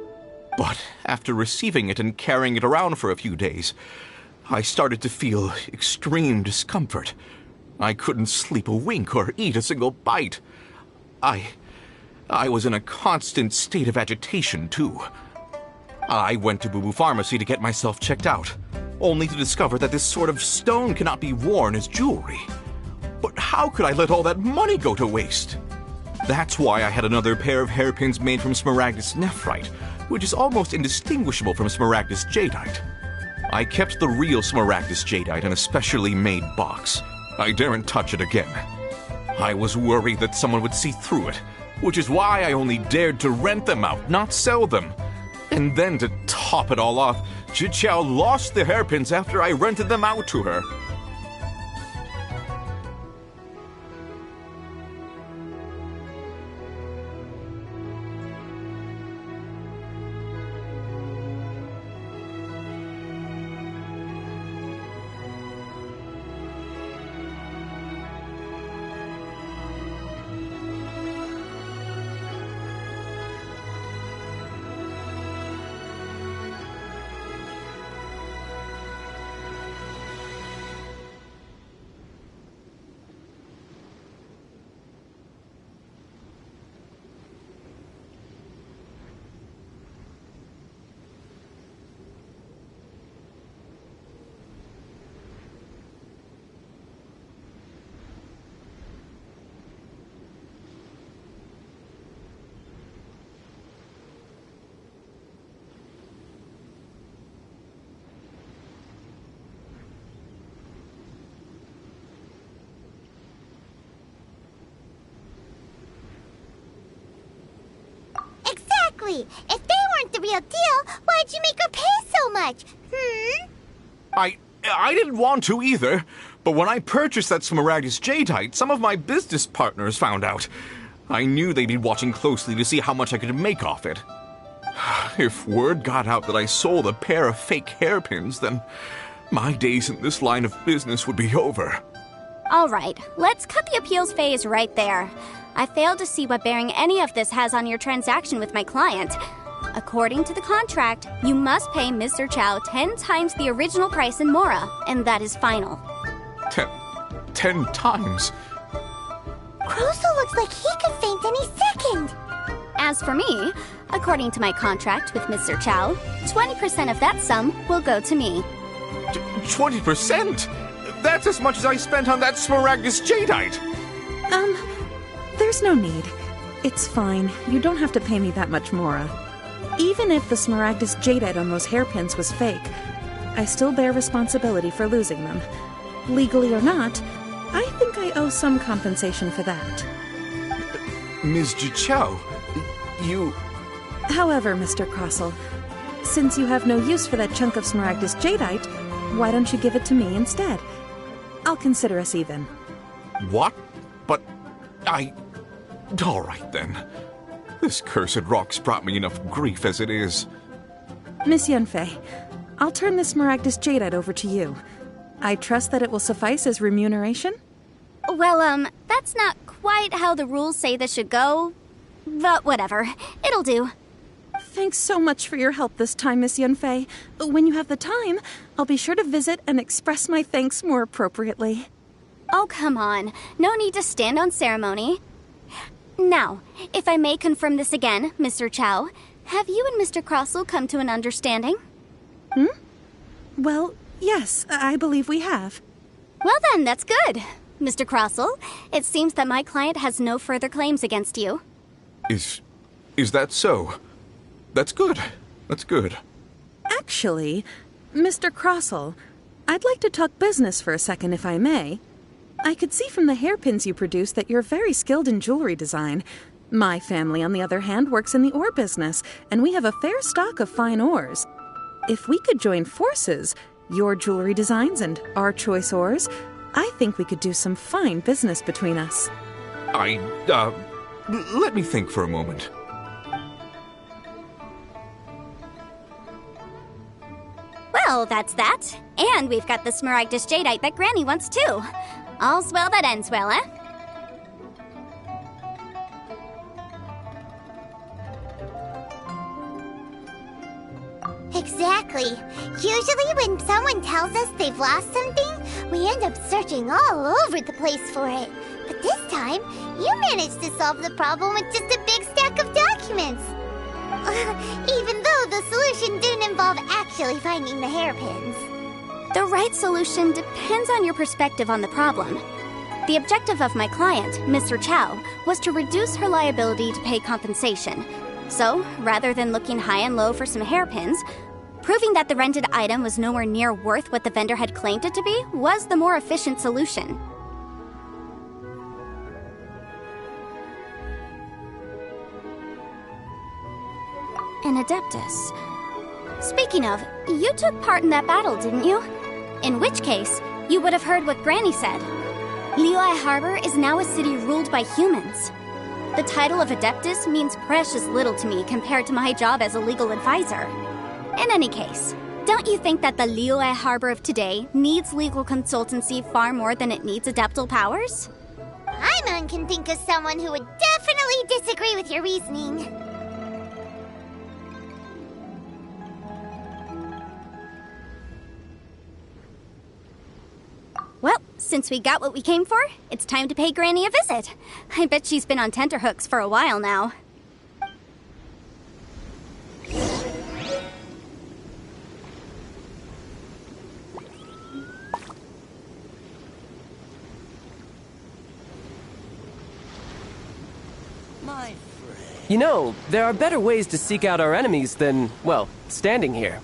S6: But after receiving it and carrying it around for a few days, I started to feel extreme discomfort. I couldn't sleep a wink or eat a single bite. I was in a constant state of agitation, too. I went to Boo Boo Pharmacy to get myself checked out, only to discover that this sort of stone cannot be worn as jewelry. But how could I let all that money go to waste? That's why I had another pair of hairpins made from smaragdus nephrite, which is almost indistinguishable from smaragdus jadeite. I kept the real smaragdus jadeite in a specially made box. I daren't touch it again. I was worried that someone would see through it, which is why I only dared to rent them out, not sell them. And then to top it all off, Zhiqiao lost the hairpins after I rented them out to her.
S5: Exactly! If they weren't the real deal, why'd you make her pay so much?
S6: I didn't want to either, but when I purchased that smaragdus jadeite, some of my business partners found out. I knew they'd be watching closely to see how much I could make off it. If word got out that I sold a pair of fake hairpins, then my days in this line of business would be over.
S1: All right, let's cut the appeals phase right there. I failed to see what bearing any of this has on your transaction with my client. According to the contract, you must pay Mr. Chow 10 times the original price in Mora, and that is final.
S6: 10 times?
S5: Croso looks like he could faint any second.
S1: As for me, according to my contract with Mr. Chow, 20% of that sum will go to me.
S6: 20%? That's as much as I spent on that smaragdus jadeite!
S2: There's no need. It's fine. You don't have to pay me that much, Mora. Even if the smaragdus jadeite on those hairpins was fake, I still bear responsibility for losing them. Legally or not, I think I owe some compensation for that.
S6: Ms. Zhiqiao, you...
S2: However, Mr. Crossell, since you have no use for that chunk of smaragdus jadeite, why don't you give it to me instead? I'll consider us even.
S6: What? But all right, then. This cursed rock's brought me enough grief as it is.
S2: Miss Yunfei, I'll turn this smaragdus jadeite over to you. I trust that it will suffice as remuneration?
S1: Well, that's not quite how the rules say this should go. But whatever. It'll do.
S2: Thanks so much for your help this time, Miss Yunfei. When you have the time, I'll be sure to visit and express my thanks more appropriately.
S1: Oh, come on. No need to stand on ceremony. Now, if I may confirm this again, Mr. Chow, have you and Mr. Crossell come to an understanding?
S2: Well, yes, I believe we have.
S1: Well then, that's good. Mr. Crossell, it seems that my client has no further claims against you.
S6: Is that so? That's good. That's good.
S2: Actually, Mr. Crossell, I'd like to talk business for a second, if I may. I could see from the hairpins you produce that you're very skilled in jewelry design. My family, on the other hand, works in the ore business, and we have a fair stock of fine ores. If we could join forces, your jewelry designs and our choice ores, I think we could do some fine business between us.
S6: Let me think for a moment.
S1: Well, that's that. And we've got the Smaragdus Jadeite that Granny wants too. All's well that ends well, eh?
S5: Exactly. Usually when someone tells us they've lost something, we end up searching all over the place for it. But this time, you managed to solve the problem with just a big stack of documents. Even though the solution didn't involve actually finding the hairpins.
S1: The right solution depends on your perspective on the problem. The objective of my client, Mr. Chow, was to reduce her liability to pay compensation. So, rather than looking high and low for some hairpins, proving that the rented item was nowhere near worth what the vendor had claimed it to be was the more efficient solution. An Adeptus. Speaking of, you took part in that battle, didn't you? In which case, you would have heard what Granny said. Liyue Harbor is now a city ruled by humans. The title of Adeptus means precious little to me compared to my job as a legal advisor. In any case, don't you think that the Liyue Harbor of today needs legal consultancy far more than it needs adeptal powers?
S5: Paimon can think of someone who would definitely disagree with your reasoning.
S1: Well, since we got what we came for, it's time to pay Granny a visit. I bet she's been on tenterhooks for a while now.
S10: My friend.
S4: You know, there are better ways to seek out our enemies than, well, standing here.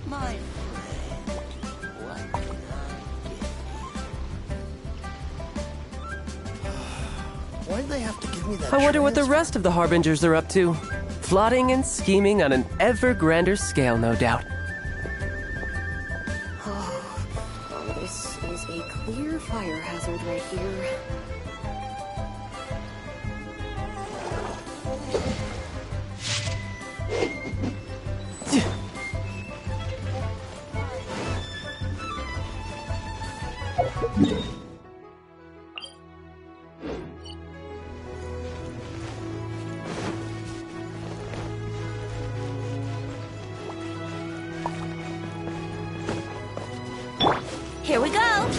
S10: My friend. What can I get you?
S17: Why do they have to give me that?
S4: I wonder what the rest of the Harbingers are up to. Plotting and scheming on an ever grander scale, no doubt.
S7: This is a clear fire hazard right here.
S1: Here we go!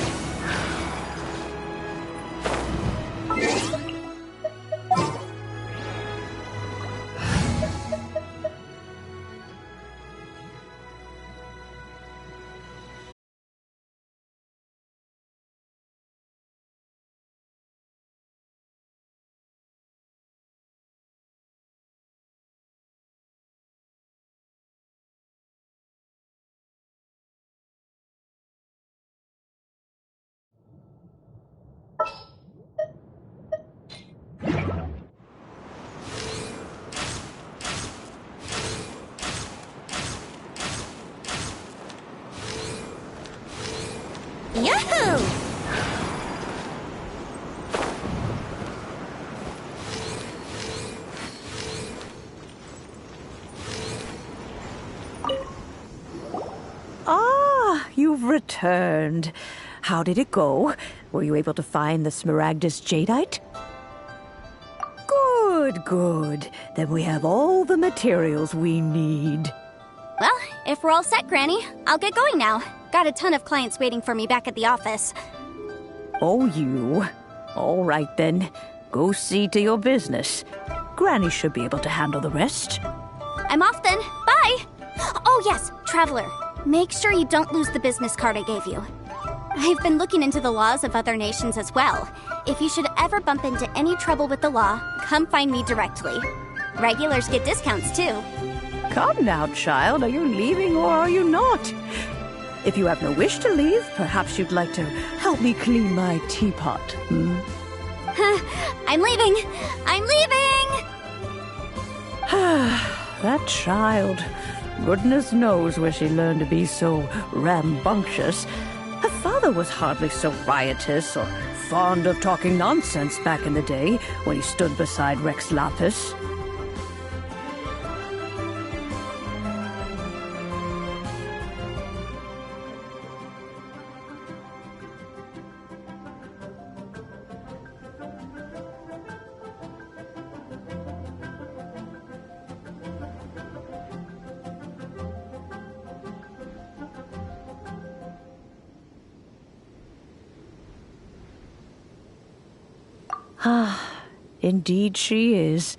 S1: Yahoo!
S18: Ah, you've returned. How did it go? Were you able to find the Smaragdus Jadeite? Good, good. Then we have all the materials we need.
S1: Well, if we're all set, Granny, I'll get going now. Got a ton of clients waiting for me back at the office.
S18: Oh, you. All right, then. Go see to your business. Granny should be able to handle the rest.
S1: I'm off then. Bye! Oh, yes, Traveler. Make sure you don't lose the business card I gave you. I've been looking into the laws of other nations as well. If you should ever bump into any trouble with the law, come find me directly. Regulars get discounts, too.
S18: Come now, child. Are you leaving or are you not? If you have no wish to leave, perhaps you'd like to help me clean my teapot, hmm?
S1: I'm leaving! I'm leaving!
S18: That child. Goodness knows where she learned to be so rambunctious. Her father was hardly so riotous or fond of talking nonsense back in the day when he stood beside Rex Lapis. Ah, indeed she is.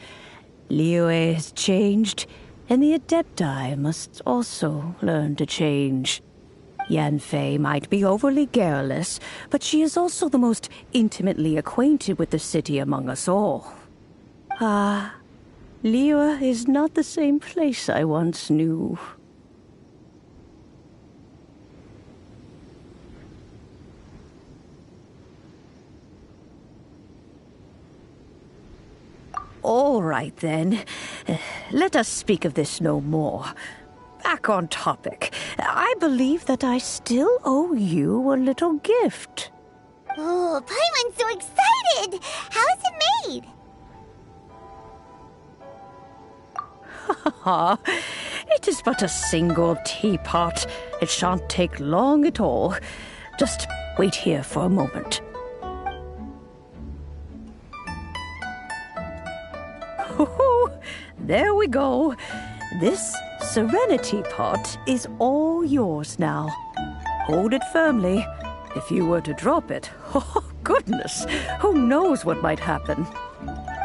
S18: Liyue has changed, and the Adepti must also learn to change. Yanfei might be overly garrulous, but she is also the most intimately acquainted with the city among us all. Ah, Liyue is not the same place I once knew. All right, then. Let us speak of this no more. Back on topic. I believe that I still owe you a little gift.
S5: Oh, Paimon's so excited! How is it made?
S18: It is but a single teapot. It shan't take long at all. Just wait here for a moment. There we go. This Serenity Pot is all yours now. Hold it firmly. If you were to drop it, oh goodness, who knows what might happen.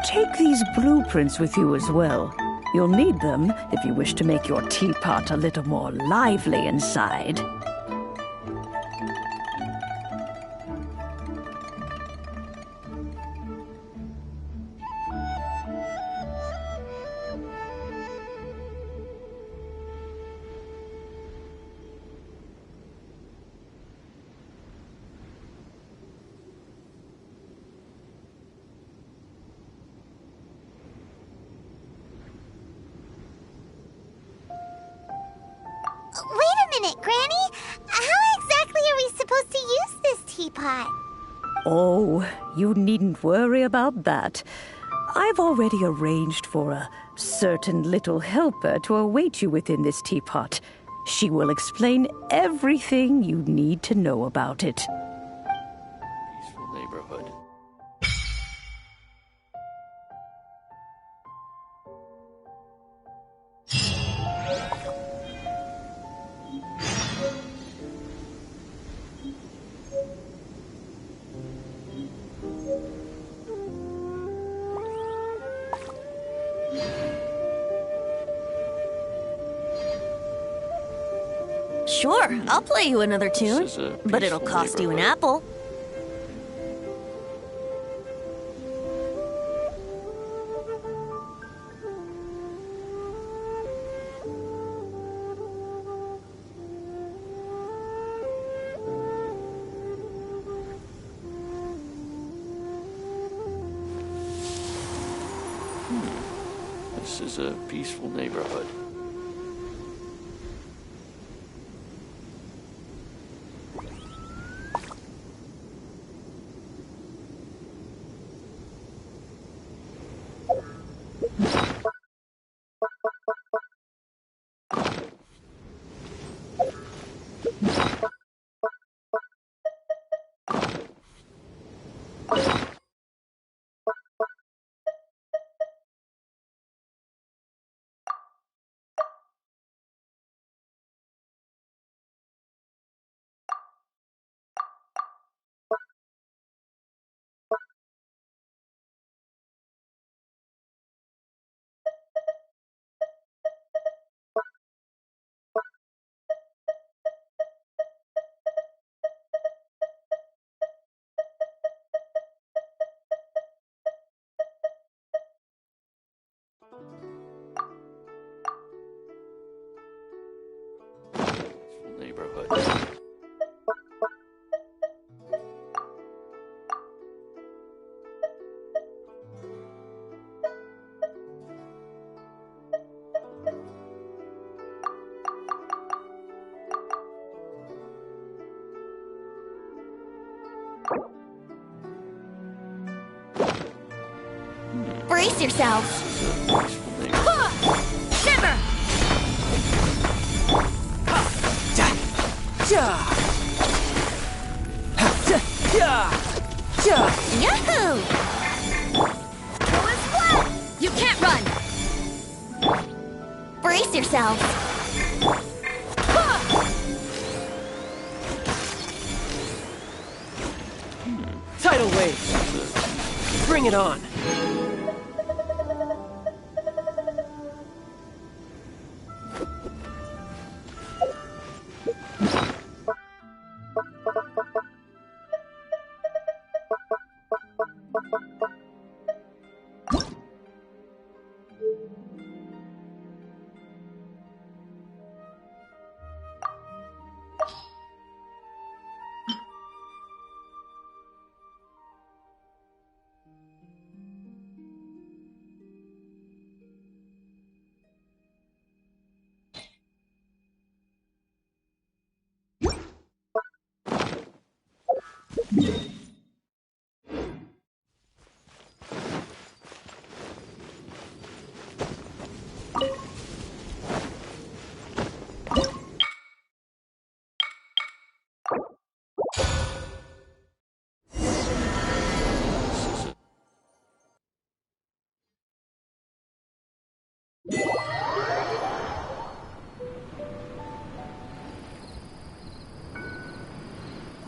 S18: Take these blueprints with you as well. You'll need them if you wish to make your teapot a little more lively inside.
S5: Wait a minute, Granny! How exactly are we supposed to use this teapot?
S18: Oh, you needn't worry about that. I've already arranged for a certain little helper to await you within this teapot. She will explain everything you need to know about it.
S11: Peaceful neighborhood.
S17: Sure, I'll play you another tune, but it'll cost you an apple.
S11: This is a peaceful neighborhood.
S17: Brace yourselves. Shiver! Yahoo! Throw a splat! You can't run! Brace yourselves.
S4: Tidal wave. Bring it on.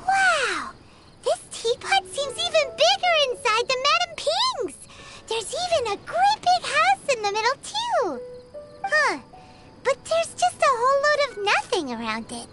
S5: Wow! This teapot seems even bigger inside than Madame Ping's! There's even a great big house in the middle, too! Huh. But there's just a whole load of nothing around it.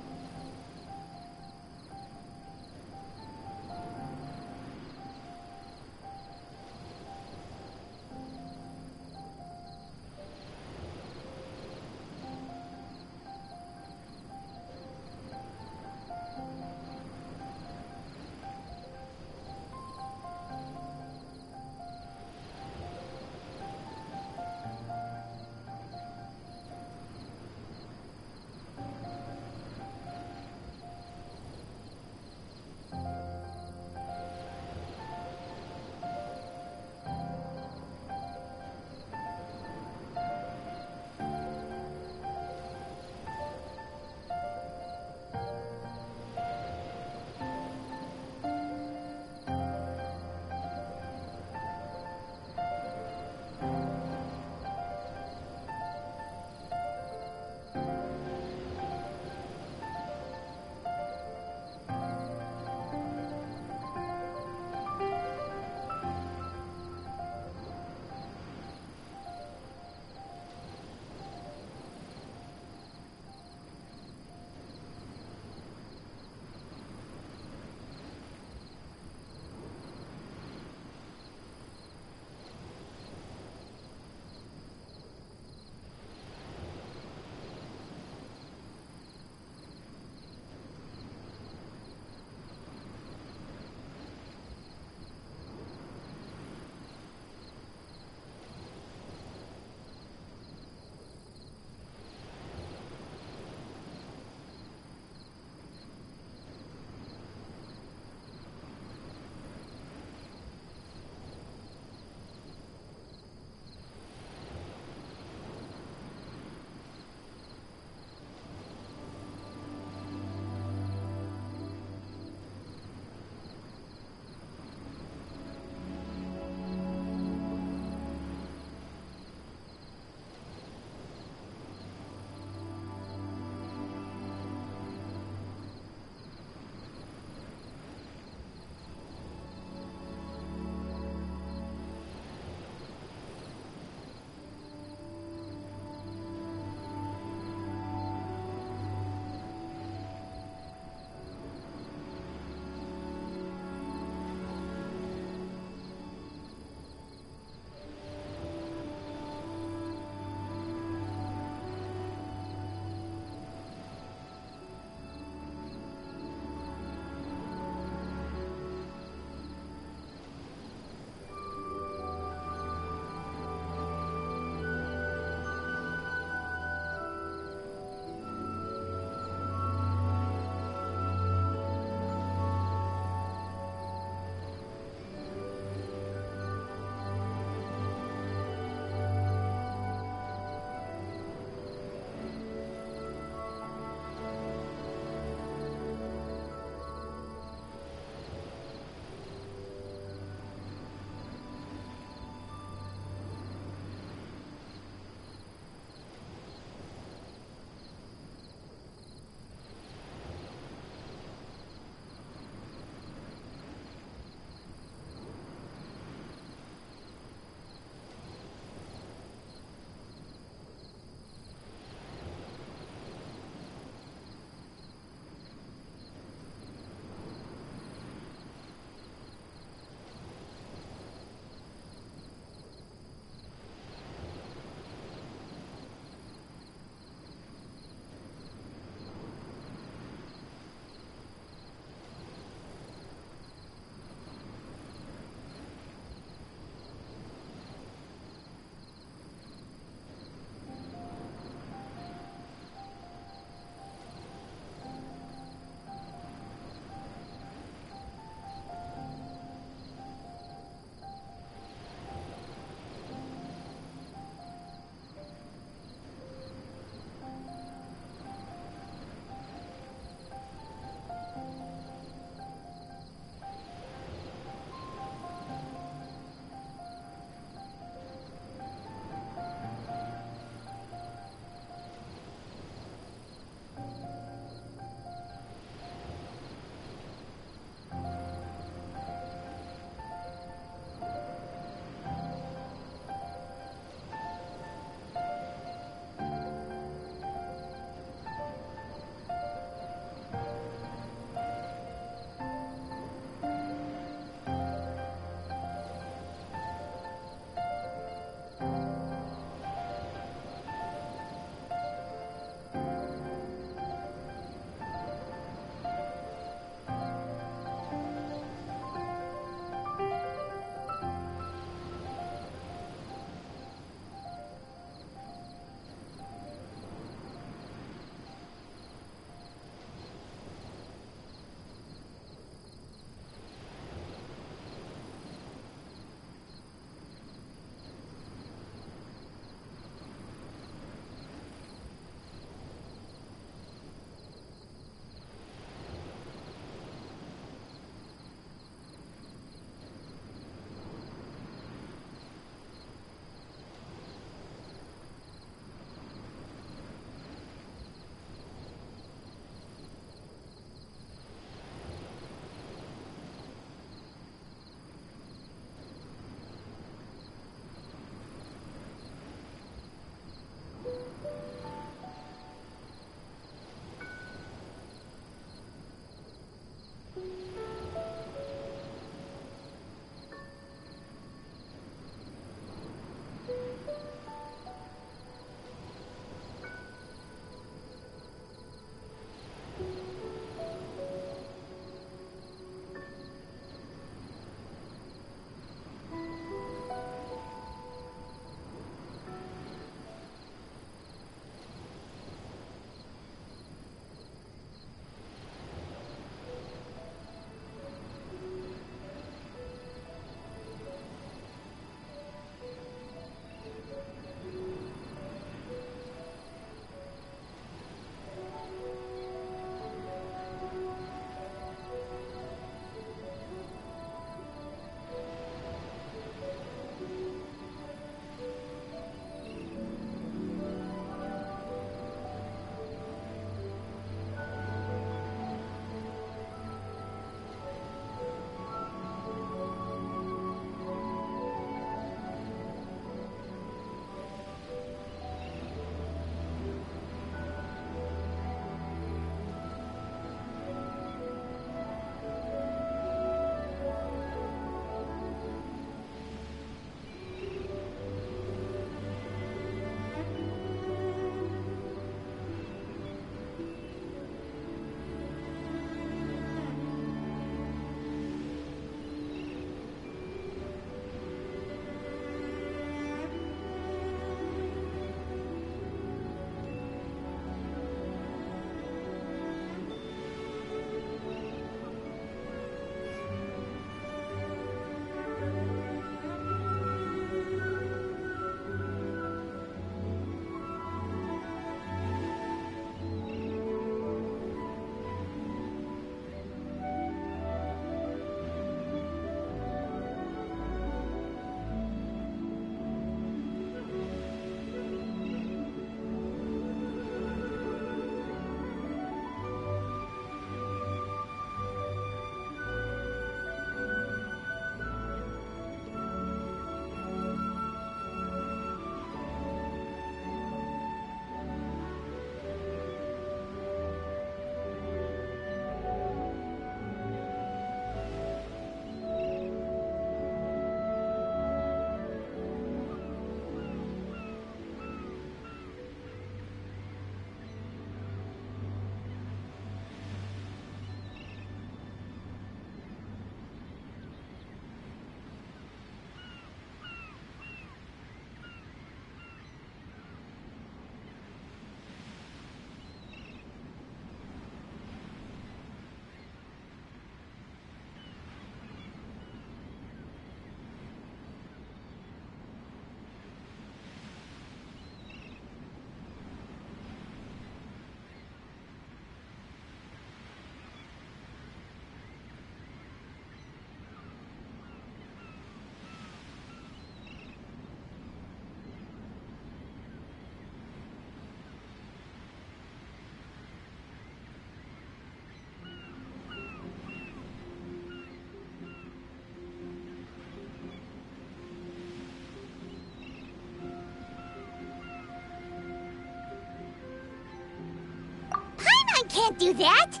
S5: can't do that!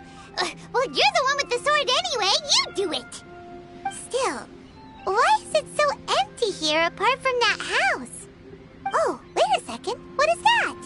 S5: Well, you're the one with the sword anyway, you do it! Still, why is it so empty here apart from that house? Oh, wait a second, what is that?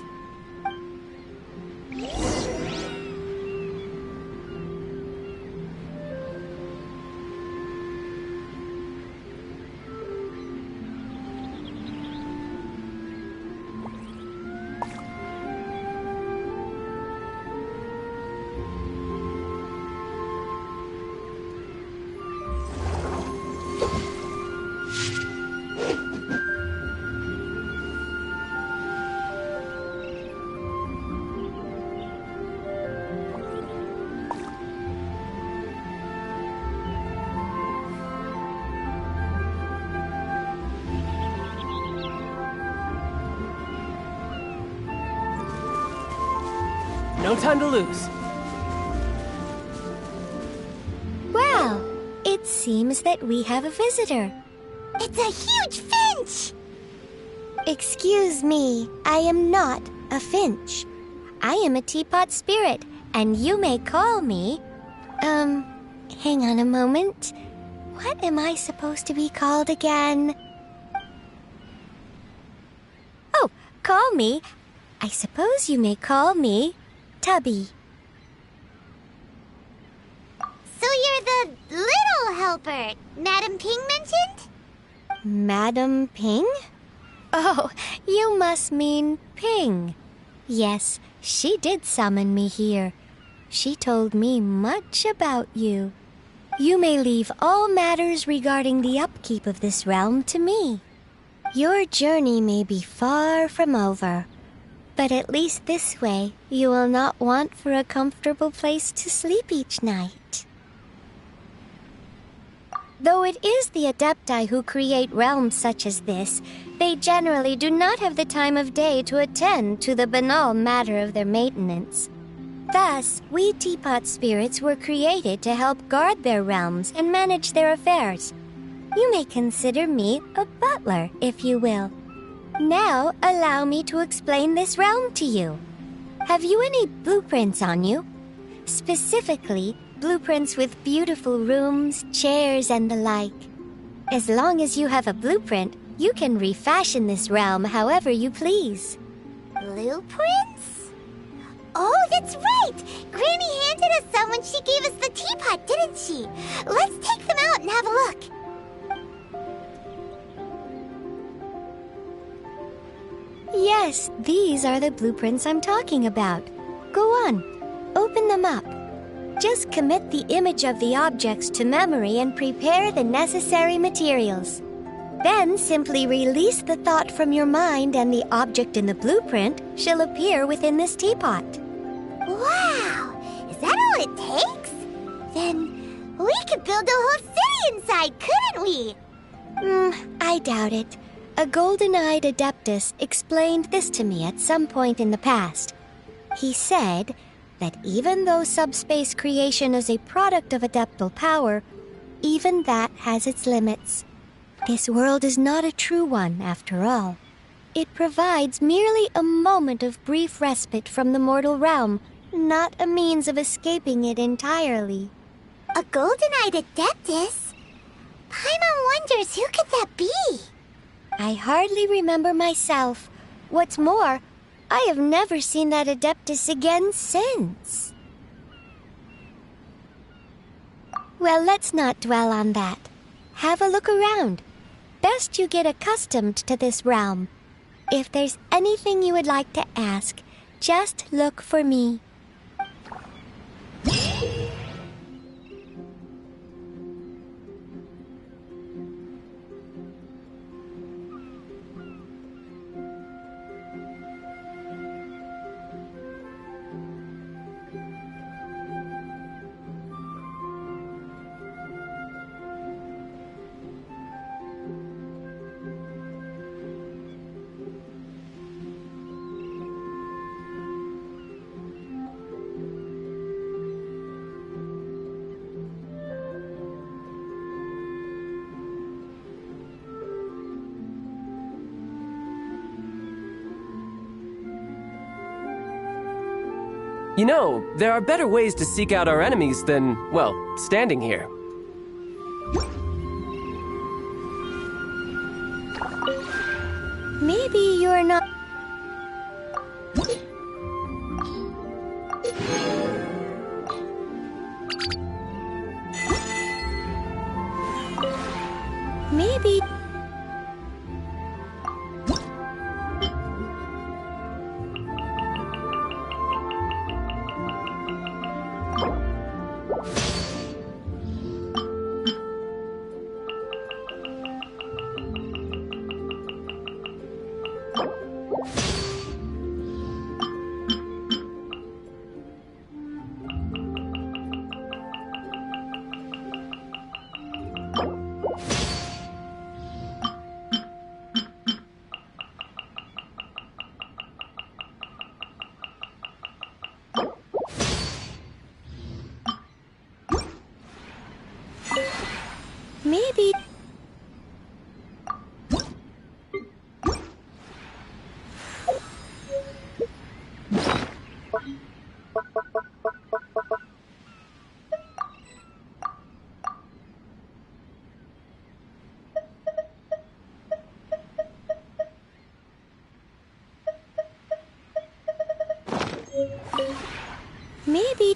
S4: No time to lose.
S19: Well, it seems that we have a visitor.
S5: It's a huge finch!
S19: Excuse me, I am not a finch. I am a teapot spirit, and you may call me... hang on a moment. What am I supposed to be called again? Oh, call me. I suppose you may call me Tubby.
S5: So you're the little helper Madam Ping mentioned?
S19: Madam Ping? Oh, you must mean Ping. Yes, she did summon me here. She told me much about you. You may leave all matters regarding the upkeep of this realm to me. Your journey may be far from over, but at least this way you will not want for a comfortable place to sleep each night. Though it is the Adepti who create realms such as this, they generally do not have the time of day to attend to the banal matter of their maintenance. Thus, we teapot spirits were created to help guard their realms and manage their affairs. You may consider me a butler, if you will. Now, allow me to explain this realm to you. Have you any blueprints on you? Specifically, blueprints with beautiful rooms, chairs, and the like. As long as you have a blueprint, you can refashion this realm however you please.
S5: Blueprints? Oh, that's right! Granny handed us some when she gave us the teapot, didn't she? Let's take them out and have a look.
S19: Yes, these are the blueprints I'm talking about. Go on, open them up. Just commit the image of the objects to memory and prepare the necessary materials. Then simply release the thought from your mind and the object in the blueprint shall appear within this teapot.
S5: Wow! Is that all it takes? Then we could build a whole city inside, couldn't we?
S19: I doubt it. A golden-eyed Adeptus explained this to me at some point in the past. He said that even though subspace creation is a product of adeptal power, even that has its limits. This world is not a true one, after all. It provides merely a moment of brief respite from the mortal realm, not a means of escaping it entirely.
S5: A golden-eyed Adeptus? Paimon wonders who could that be?
S19: I hardly remember myself. What's more, I have never seen that Adeptus again since. Well, let's not dwell on that. Have a look around. Best you get accustomed to this realm. If there's anything you would like to ask, just look for me.
S4: You know, there are better ways to seek out our enemies than, well, standing here.
S19: Maybe you're not... Maybe... Maybe... Maybe...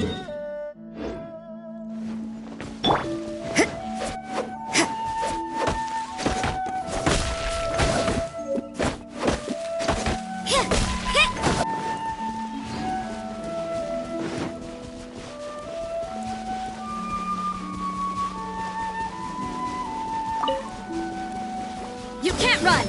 S17: You can't run!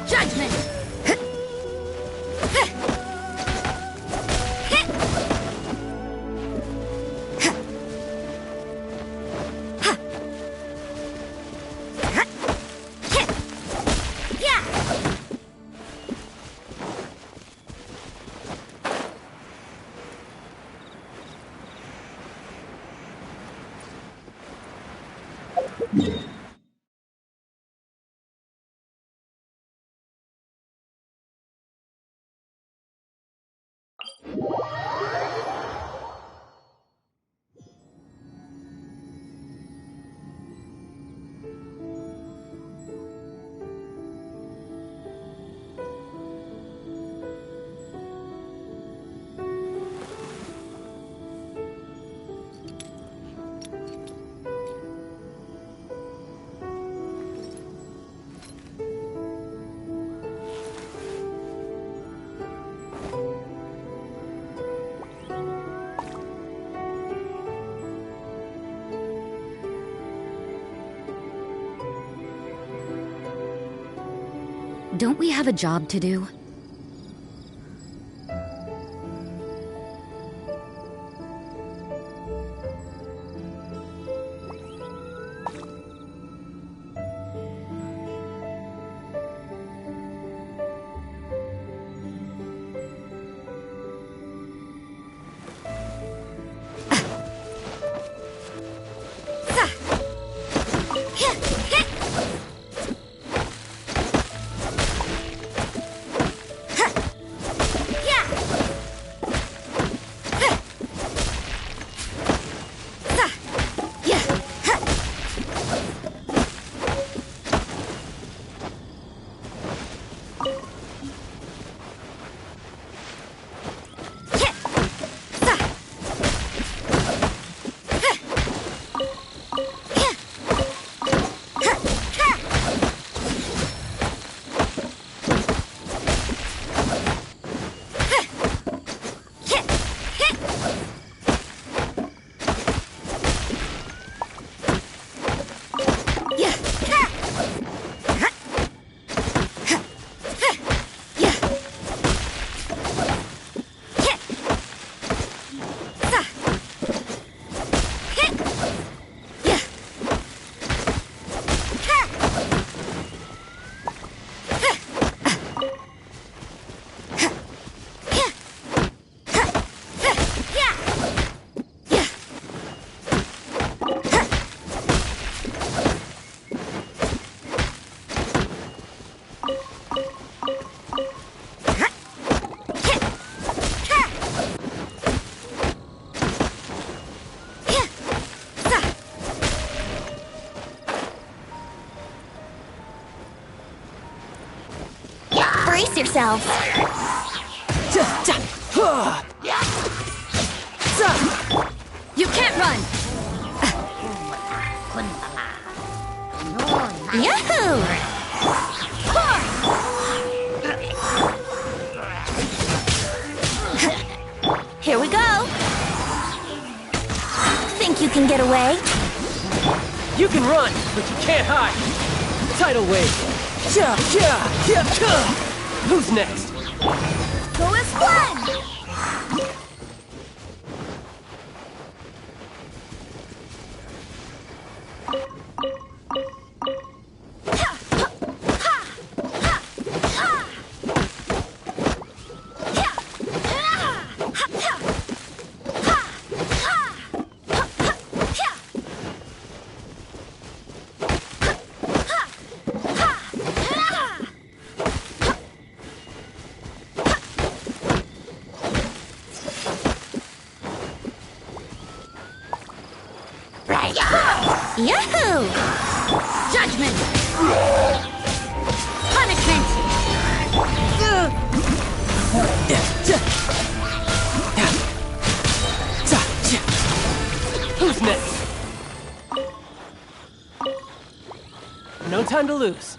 S17: Judgment!
S20: Don't we have a job to do?
S17: Brace yourselves.
S20: You can't run!
S17: Yahoo! Here we go. Think you can get away?
S4: You can run, but you can't hide. Tidal wave. Who's next?
S17: Go as one!
S20: Yahoo! Judgment! Punishment!
S4: Who's next? No time to lose.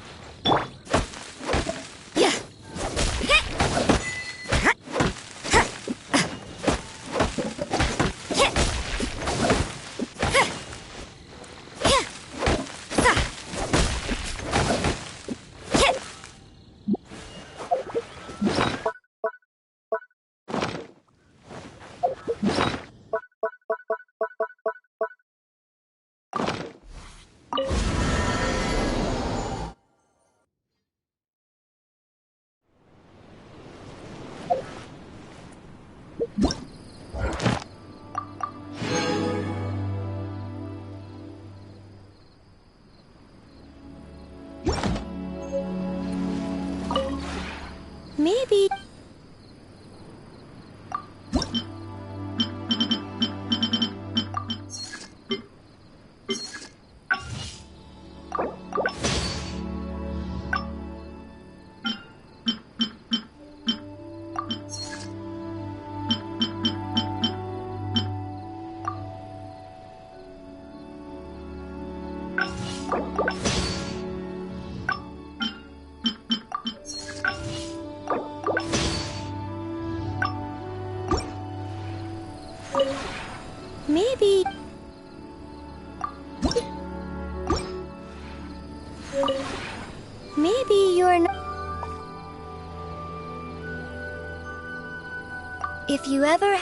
S19: Maybe... Maybe... Maybe you're not... If you ever...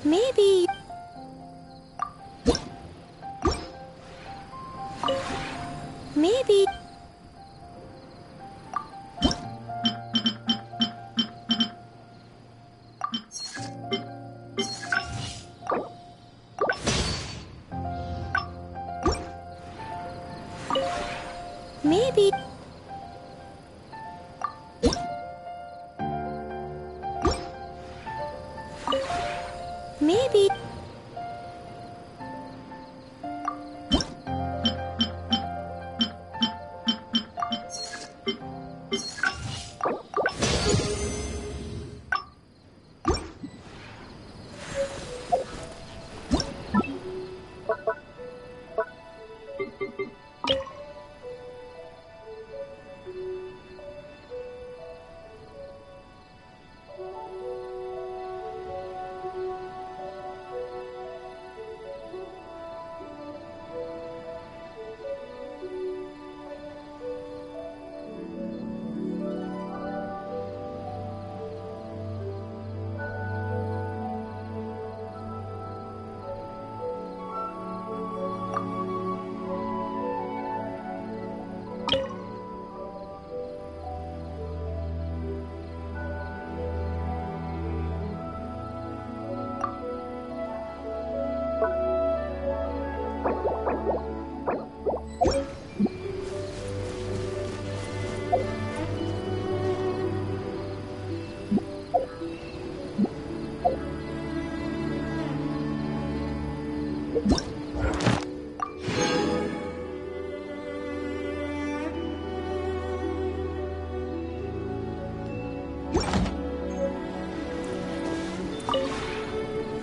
S19: Maybe... Maybe... Maybe... Maybe...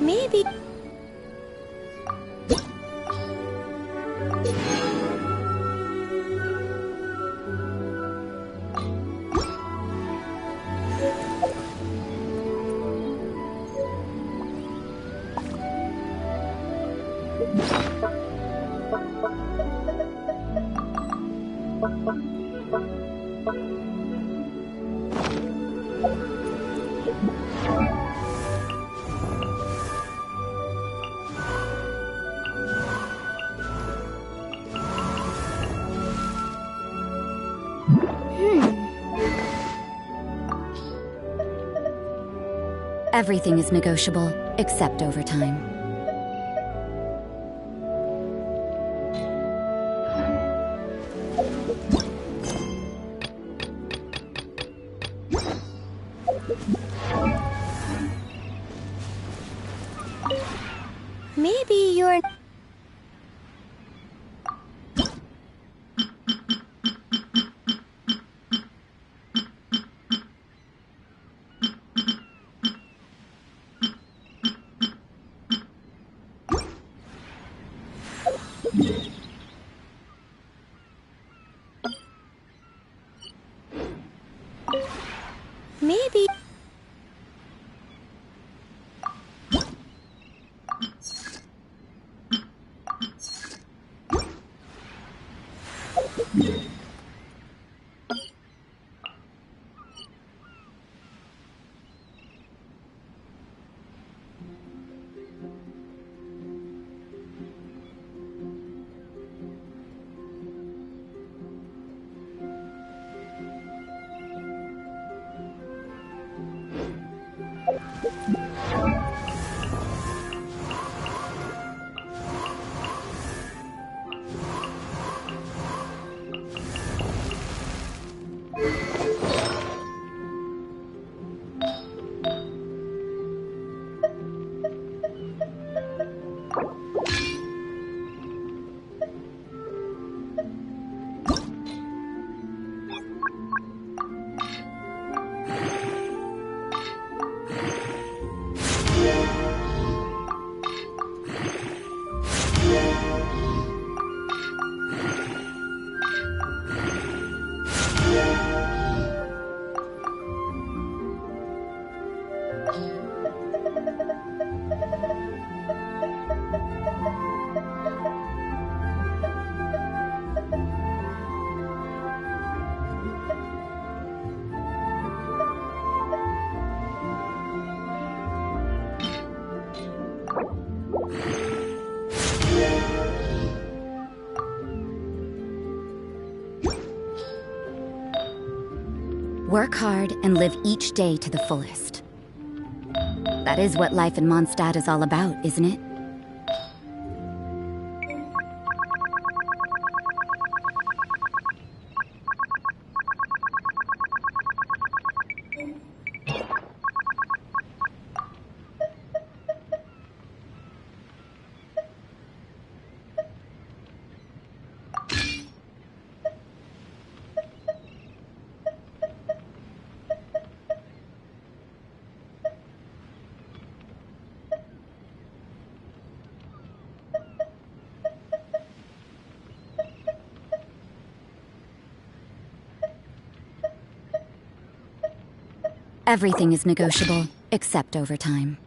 S19: Maybe...
S20: Everything is negotiable, except overtime.
S19: Maybe you're... Maybe...
S20: Work hard and live each day to the fullest. That is what life in Mondstadt is all about, isn't it? Everything is negotiable, except overtime.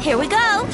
S17: Here we go!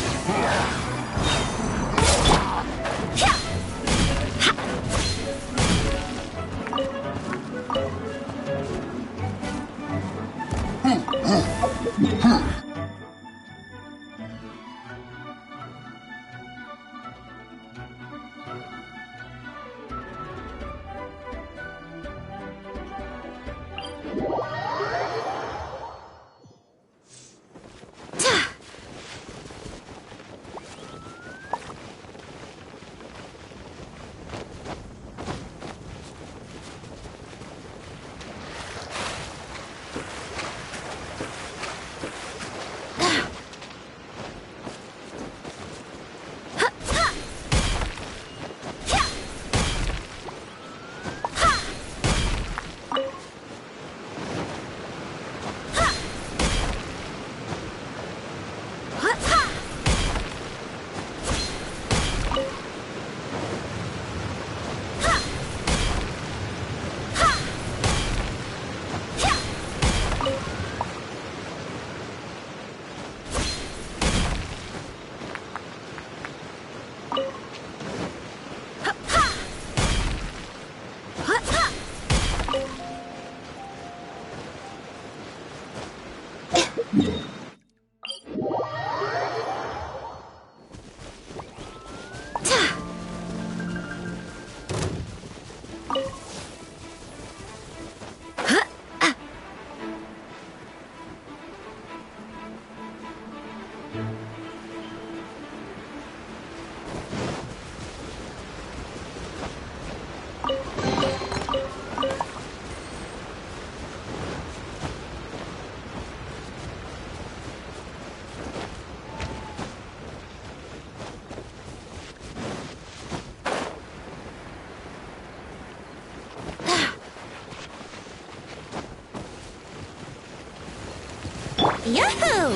S17: Yahoo!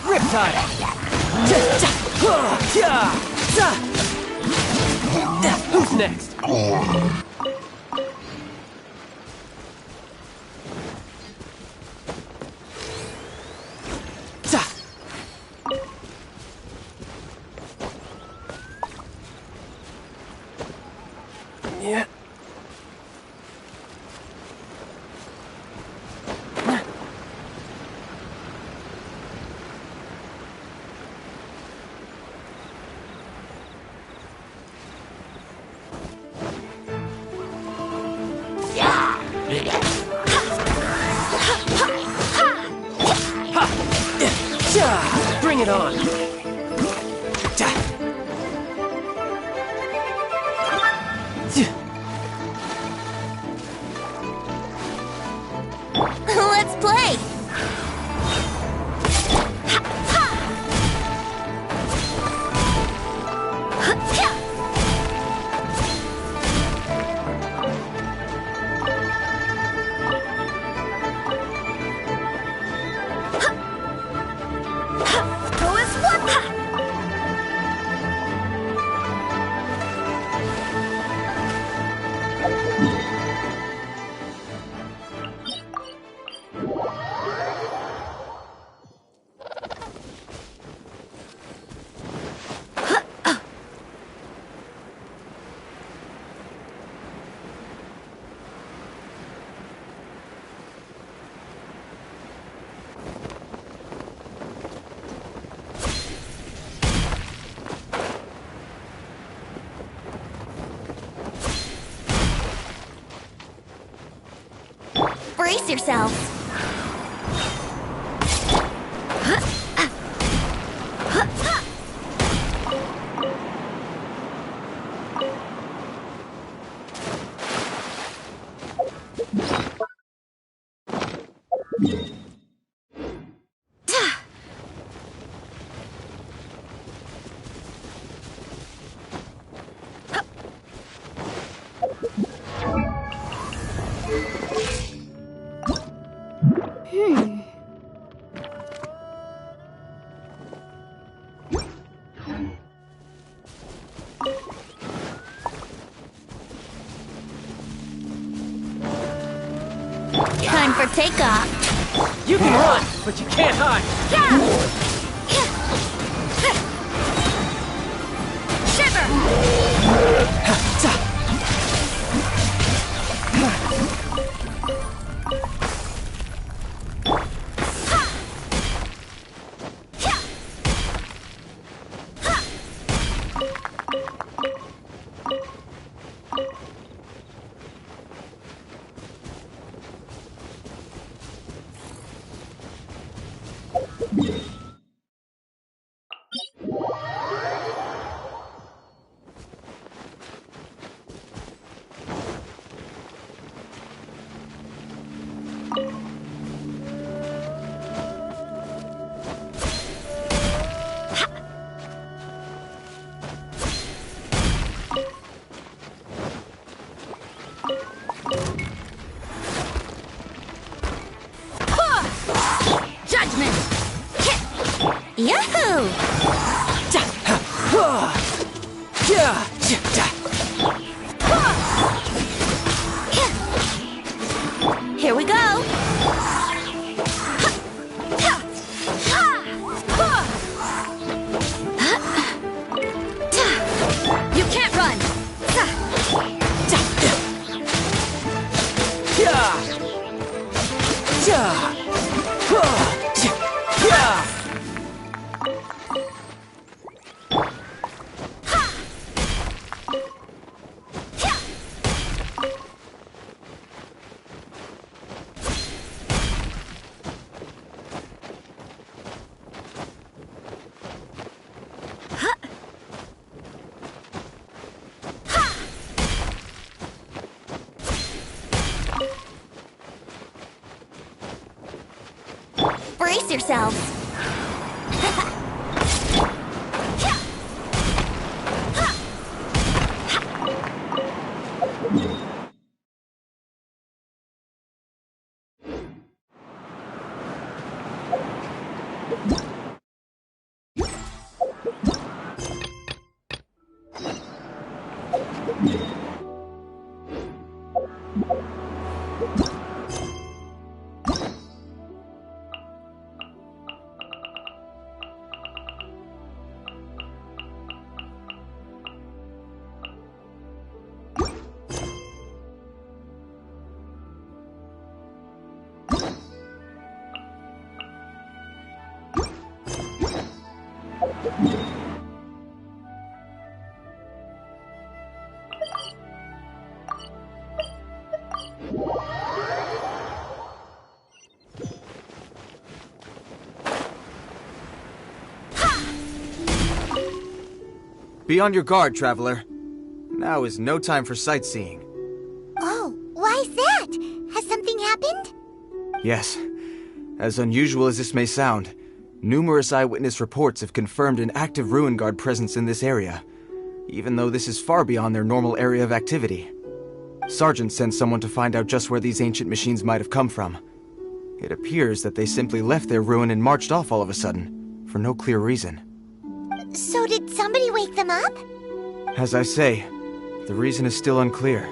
S4: Riptide! Who's next? Yeah. Bring it on!
S17: Let's play! Brace yourselves! Time for takeoff.
S4: You can run, but you can't hide.
S17: Judgment! Yahoo! Here we go! You can't run!
S5: yourselves!
S21: Be on your guard, traveler. Now is no time for sightseeing.
S5: Oh, why's that? Has something happened?
S21: Yes. As unusual as this may sound, numerous eyewitness reports have confirmed an active Ruin Guard presence in this area, even though this is far beyond their normal area of activity. Sergeant sent someone to find out just where these ancient machines might have come from. It appears that they simply left their ruin and marched off all of a sudden, for no clear reason.
S5: So did somebody wake them up?
S21: As I say, the reason is still unclear.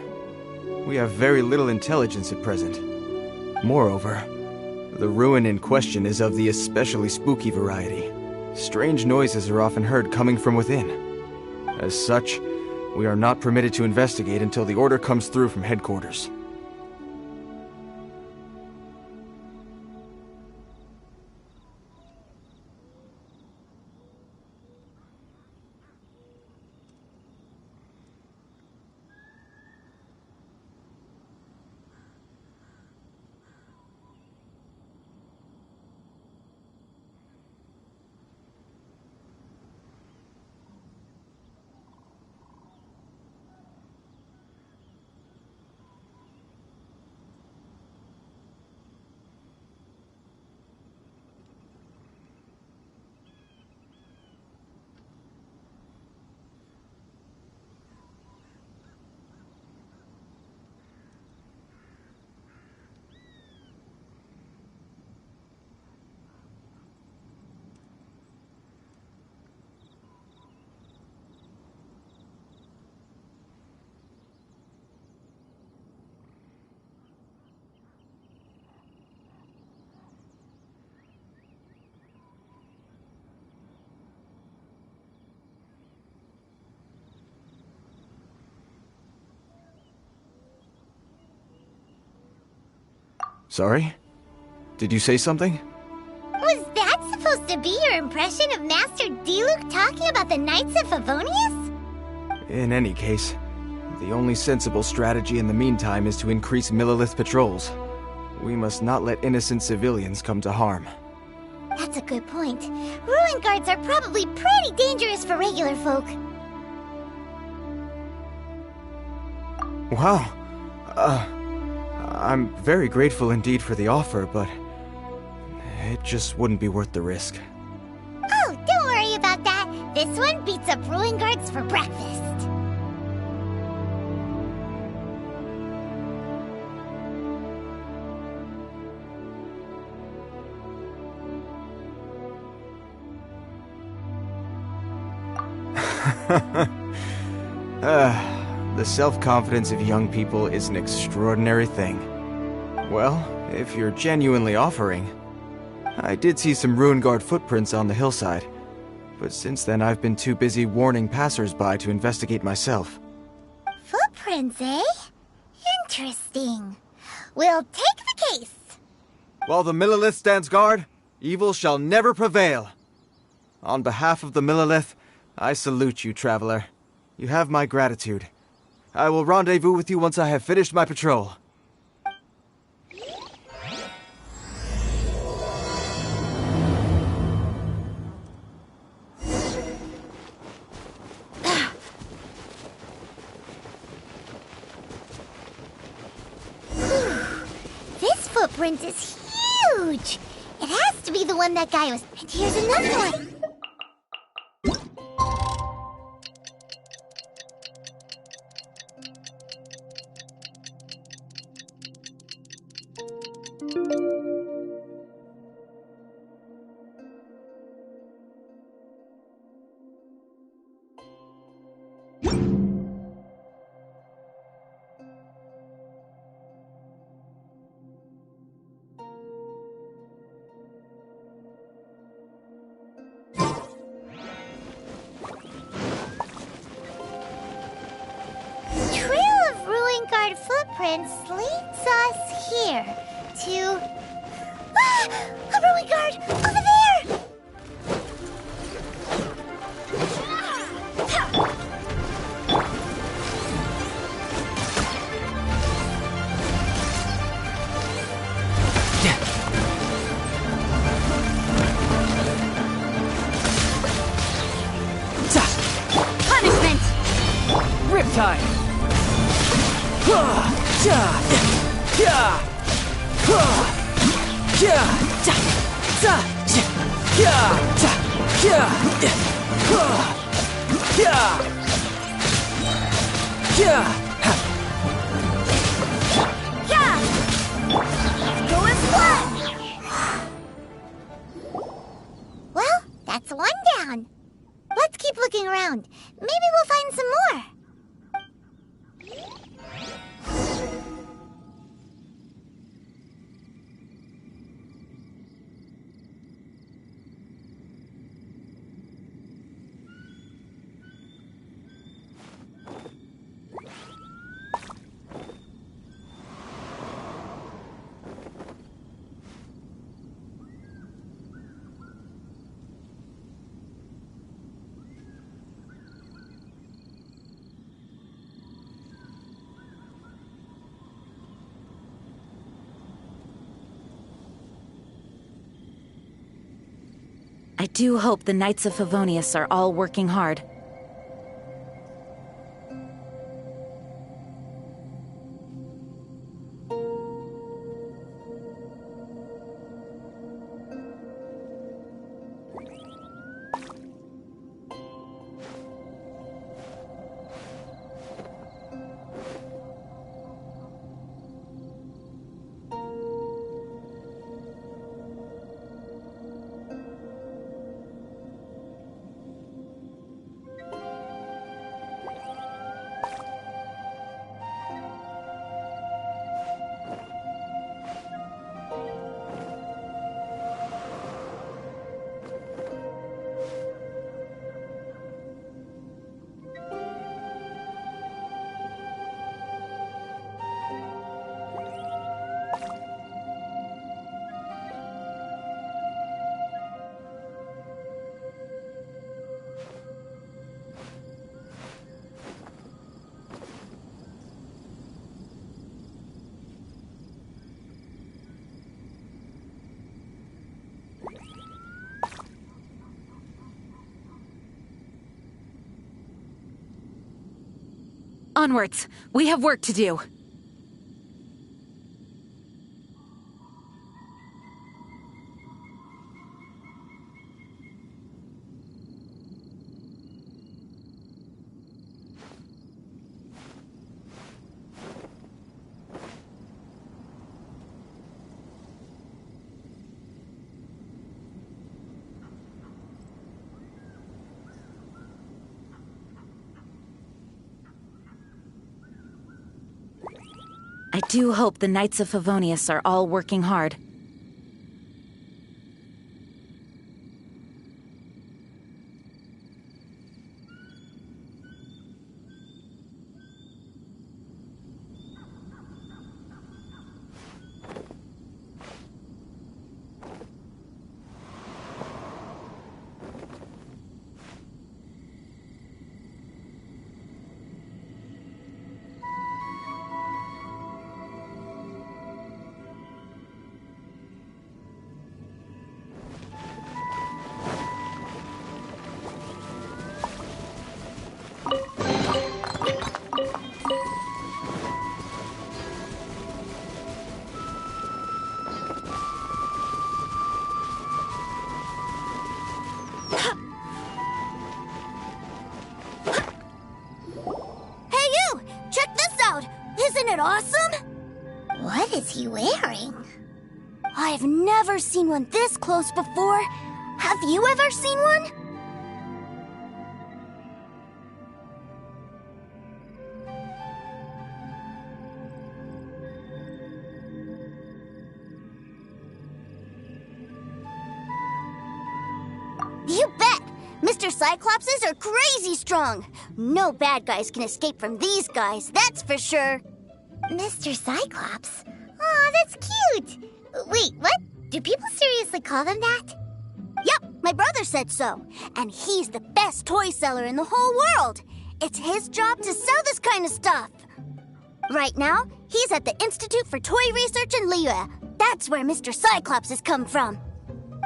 S21: We have very little intelligence at present. Moreover, the ruin in question is of the especially spooky variety. Strange noises are often heard coming from within. As such, we are not permitted to investigate until the order comes through from headquarters. Sorry? Did you say something?
S5: Was that supposed to be your impression of Master Diluc talking about the Knights of Favonius?
S21: In any case, the only sensible strategy in the meantime is to increase Millilith patrols. We must not let innocent civilians come to harm.
S5: That's a good point. Ruin guards are probably pretty dangerous for regular folk.
S21: Wow. I'm very grateful indeed for the offer, but it just wouldn't be worth the risk.
S5: Oh, don't worry about that. This one beats up ruin guards for breakfast.
S21: The self-confidence of young people is an extraordinary thing. Well, if you're genuinely offering... I did see some Ruin Guard footprints on the hillside, but since then I've been too busy warning passers-by to investigate myself.
S5: Footprints, eh? Interesting. We'll take the case.
S21: While the Millilith stands guard, evil shall never prevail. On behalf of the Millilith, I salute you, traveler. You have my gratitude. I will rendezvous with you once I have finished my patrol.
S5: This footprint is huge! It has to be the the one that guy was. And here's another one. Footprints leads us here to... Ah! A ruin guard! Over there!
S1: Punishment!
S4: Riptide!
S5: Go as one! Well, that's one down. Let's keep looking around. Maybe we'll find some more.
S20: I do hope the Knights of Favonius are all working hard. Onwards! We have work to do. I do hope the Knights of Favonius are all working hard.
S5: he wearing?
S1: I've never seen one this close before. Have you ever seen one? You bet! Mr. Cyclopses are crazy strong. No bad guys can escape from these guys, that's for sure.
S5: Mr. Cyclops? Aw, that's cute! Wait, what? Do people seriously call them that?
S1: Yep, my brother said so. And he's the best toy seller in the whole world. It's his job to sell this kind of stuff. Right now, he's at the Institute for Toy Research in Liyue. That's where Mr. Cyclops has come from.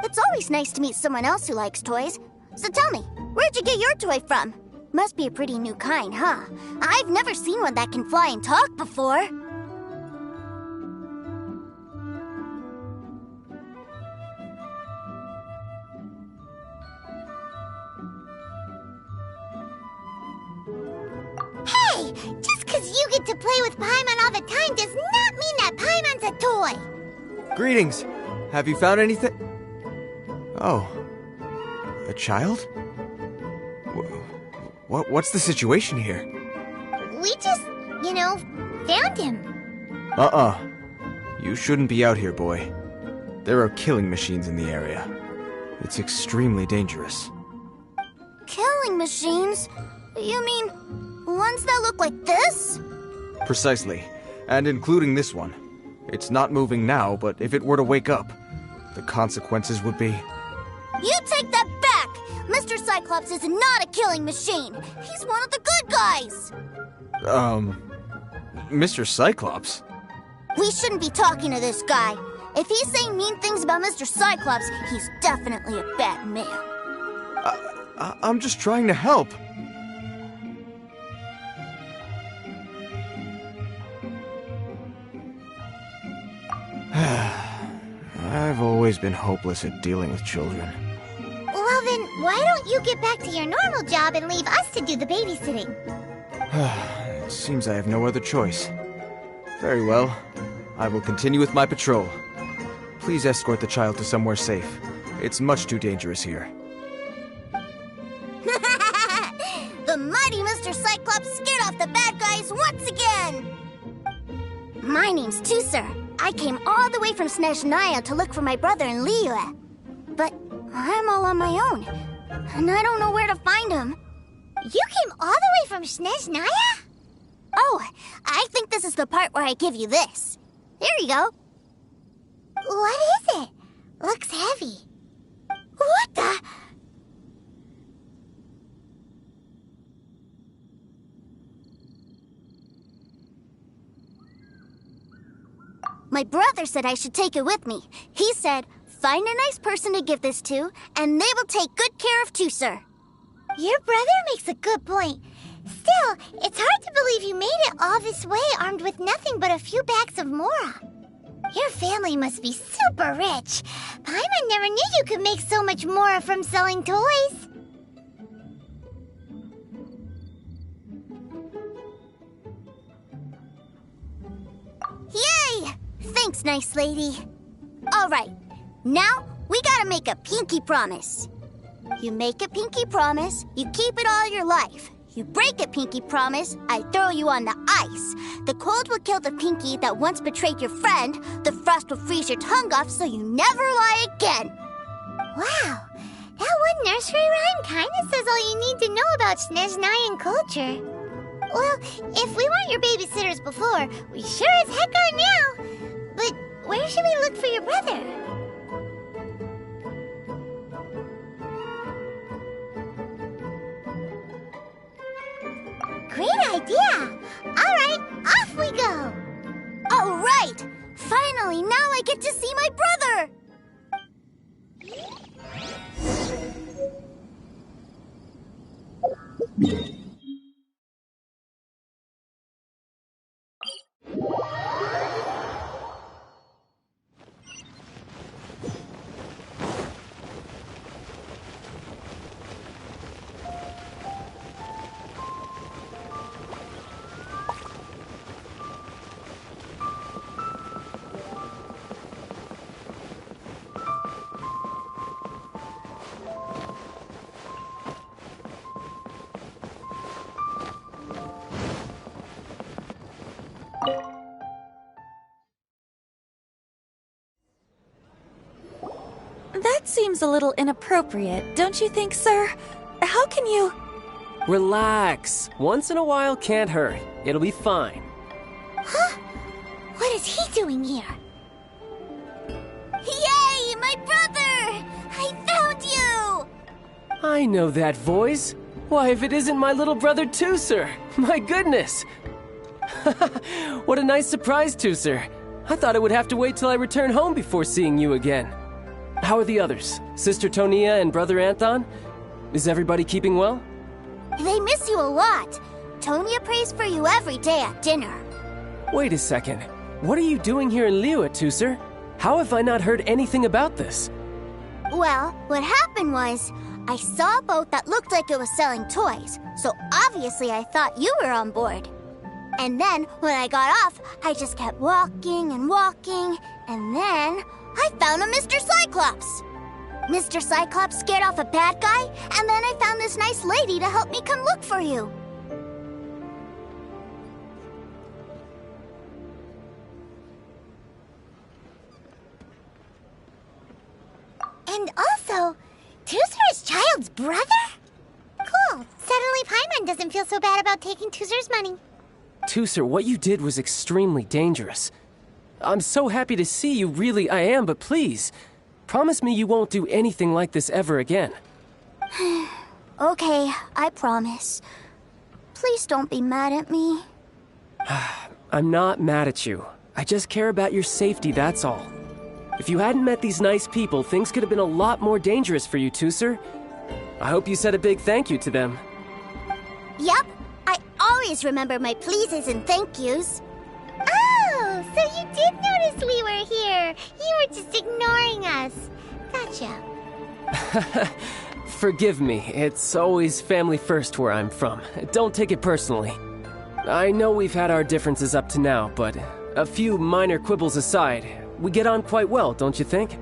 S1: It's always nice to meet someone else who likes toys. So tell me, where'd you get your toy from? Must be a pretty new kind, huh? I've never seen one that can fly and talk before.
S5: Hey! Just 'cause you get to play with Paimon all the time does not mean that Paimon's a toy!
S21: Greetings! Have you found anything? Oh. A child? What's the situation here?
S5: We just, found him.
S21: You shouldn't be out here, boy. There are killing machines in the area. It's extremely dangerous.
S1: Killing machines? You mean ones that look like this?
S21: Precisely. And including this one. It's not moving now, but if it were to wake up, the consequences would be...
S1: You take that back! Mr. Cyclops is not a killing machine. He's one of the good guys.
S21: Mr. Cyclops?
S1: We shouldn't be talking to this guy. If he's saying mean things about Mr. Cyclops, he's definitely a bad man.
S21: I'm just trying to help. I've always been hopeless at dealing with children.
S5: Well then, why don't you get back to your normal job and leave us to do the babysitting?
S21: It seems I have no other choice. Very well. I will continue with my patrol. Please escort the child to somewhere safe. It's much too dangerous here.
S1: The mighty Mr. Cyclops scared off the bad guys once again! My name's Tusser. I came all the way from Snezhnaya to look for my brother in Liyue. But I'm all on my own, and I don't know where to find him.
S5: You came all the way from Snezhnaya?
S1: Oh, I think this is the part where I give you this. Here you go.
S5: What is it? Looks heavy. What the...
S1: My brother said I should take it with me. He said, find a nice person to give this to, and they will take good care of Tusser.
S5: Your brother makes a good point. Still, it's hard to believe you made it all this way armed with nothing but a few bags of mora. Your family must be super rich. Paimon never knew you could make so much mora from selling toys.
S1: Yay! Thanks, nice lady. All right, now we gotta make a pinky promise. You make a pinky promise, you keep it all your life. You break a pinky promise, I throw you on the ice. The cold will kill the pinky that once betrayed your friend. The frost will freeze your tongue off so you never lie again.
S5: Wow, that one nursery rhyme kinda says all you need to know about Snezhnayan culture. Well, if we weren't your babysitters before, we sure as heck are now. But where should we look for your brother? Great idea! Alright, off we go!
S1: Alright! Finally, now I get to see my brother!
S2: seems a little inappropriate, don't you think, sir? How can you...
S4: Relax. Once in a while can't hurt. It'll be fine.
S5: Huh? What is he doing here? Yay, my brother! I found you!
S4: I know that voice. Why, if it isn't my little brother Tooser! My goodness! What a nice surprise, Tooser. I thought I would have to wait till I return home before seeing you again. How are the others? Sister Tonia and Brother Anthon? Is everybody keeping well?
S5: They miss you a lot. Tonia prays for you every day at dinner.
S4: Wait a second. What are you doing here in Liyue, Tooser? How have I not heard anything about this?
S5: Well, what happened was, I saw a boat that looked like it was selling toys, so obviously I thought you were on board. And then, when I got off, I just kept walking and walking, and then I found a Mr. Cyclops. Mr. Cyclops scared off a bad guy, and then I found this nice lady to help me come look for you. And also, Tooser is Child's brother? Cool. Suddenly Paimon doesn't feel so bad about taking Tooser's money.
S4: Tooser, what you did was extremely dangerous. I'm so happy to see you, really I am, but please, promise me you won't do anything like this ever again.
S5: Okay, I promise. Please don't be mad at me.
S4: I'm not mad at you. I just care about your safety, that's all. If you hadn't met these nice people, things could have been a lot more dangerous for you, Tooser. I hope you said a big thank you to them.
S5: Yup, I always remember my pleases and thank yous. Oh, so you did notice we were here. You were just ignoring us. Gotcha.
S4: Forgive me, it's always family first where I'm from. Don't take it personally. I know we've had our differences up to now, but a few minor quibbles aside, we get on quite well, don't you think?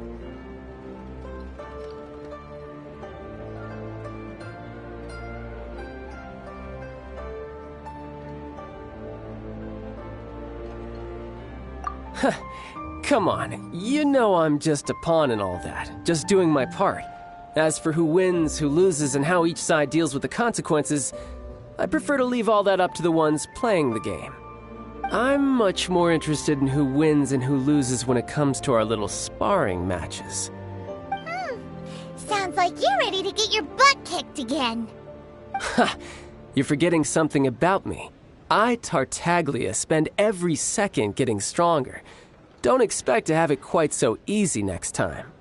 S4: Come on, you know I'm just a pawn and all that, just doing my part. As for who wins, who loses, and how each side deals with the consequences, I prefer to leave all that up to the ones playing the game. I'm much more interested in who wins and who loses when it comes to our little sparring matches.
S5: Sounds like you're ready to get your butt kicked again.
S4: Ha! You're forgetting something about me. I, Tartaglia, spend every second getting stronger. Don't expect to have it quite so easy next time.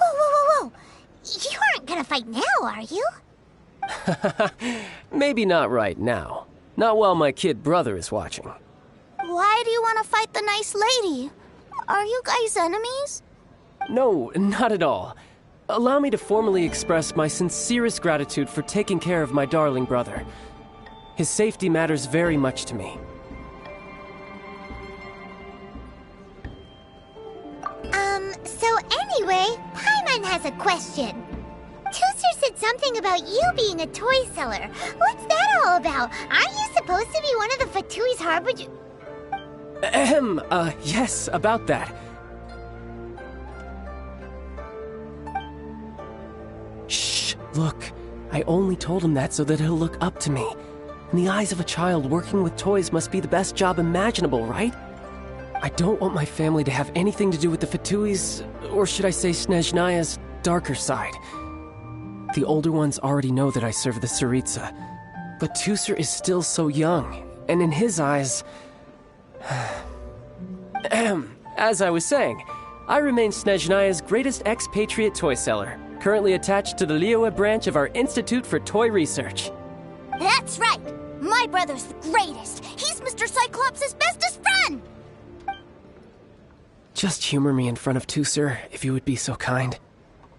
S5: Whoa. You aren't gonna fight now, are you?
S4: Maybe not right now. Not while my kid brother is watching.
S5: Why do you want to fight the nice lady? Are you guys enemies?
S4: No, not at all. Allow me to formally express my sincerest gratitude for taking care of my darling brother. His safety matters very much to me.
S5: So anyway, Paimon has a question. Tooser said something about you being a toy seller. What's that all about? Aren't you supposed to be one of the Fatui's harbingers?
S4: Yes, about that. Shh, look. I only told him that so that he'll look up to me. In the eyes of a child, working with toys must be the best job imaginable, right? I don't want my family to have anything to do with the Fatui's, or should I say Snezhnaya's, darker side. The older ones already know that I serve the Tsaritsa, but Tooser is still so young, and in his eyes... As I was saying, I remain Snezhnaya's greatest expatriate toy seller, currently attached to the Liyue branch of our Institute for Toy Research.
S5: That's right! My brother's the greatest! He's Mr. Cyclops' bestest friend!
S4: Just humor me in front of Tooser, if you would be so kind.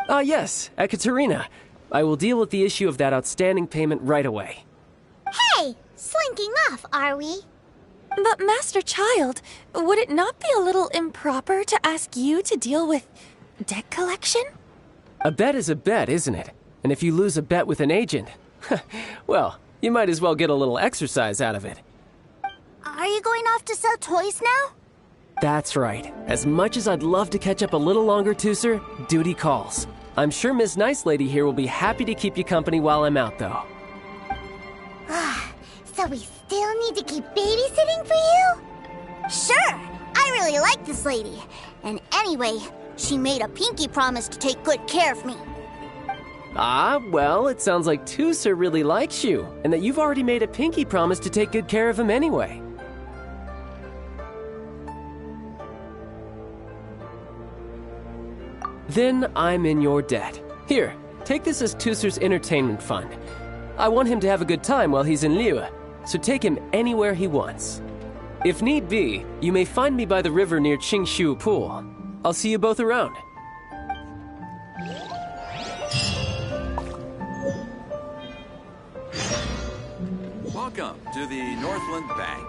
S4: Yes, Ekaterina. I will deal with the issue of that outstanding payment right away.
S5: Hey! Slinking off, are we?
S2: But Master Child, would it not be a little improper to ask you to deal with debt collection?
S4: A bet is a bet, isn't it? And if you lose a bet with an agent, well, you might as well get a little exercise out of it.
S5: Are you going off to sell toys now?
S4: That's right. As much as I'd love to catch up a little longer, Tooser, duty calls. I'm sure Miss Nice Lady here will be happy to keep you company while I'm out, though.
S5: So we still need to keep babysitting for you? Sure! I really like this lady. And anyway, she made a pinky promise to take good care of me.
S4: Ah, well, it sounds like Tooser really likes you, and that you've already made a pinky promise to take good care of him anyway. Then I'm in your debt. Here, take this as Tooser's entertainment fund. I want him to have a good time while he's in Liyue, so take him anywhere he wants. If need be, you may find me by the river near Qingshu Pool. I'll see you both around.
S16: Welcome to the Northland Bank.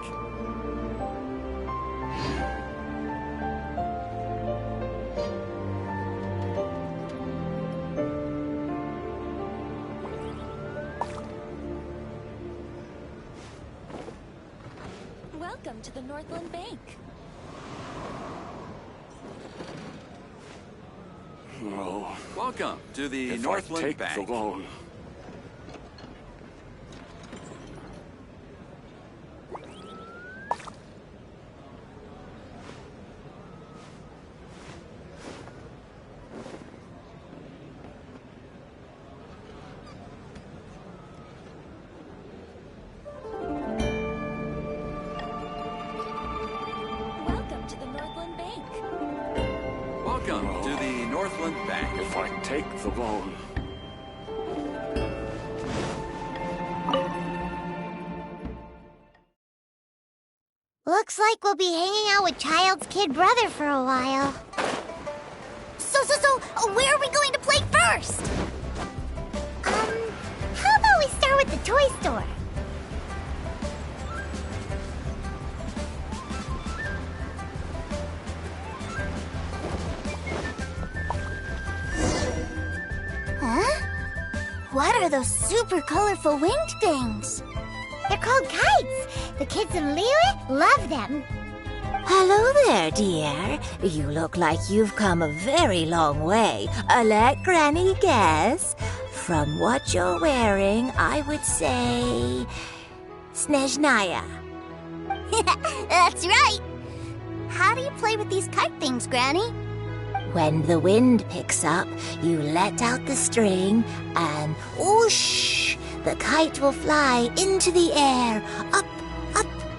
S7: Welcome to the Northland Bank.
S16: Oh. Welcome to the
S11: If
S16: Northland
S11: I take
S16: Bank.
S11: the loan,
S7: Welcome to the Northland Bank.
S16: Welcome to the Northland Bank.
S11: if I take the loan,
S5: Looks like we'll be hanging out with Child's kid brother for a while. So, where are we going to play first? How about we start with the toy store? Huh? What are those super colorful winged things? They're called kites. The kids in Liyue love them.
S8: Hello there, dear. You look like you've come a very long way. Let Granny guess. From what you're wearing, I would say... Snezhnaya.
S5: That's right. How do you play with these kite things, Granny?
S8: When the wind picks up, you let out the string and whoosh! The kite will fly into the air, up,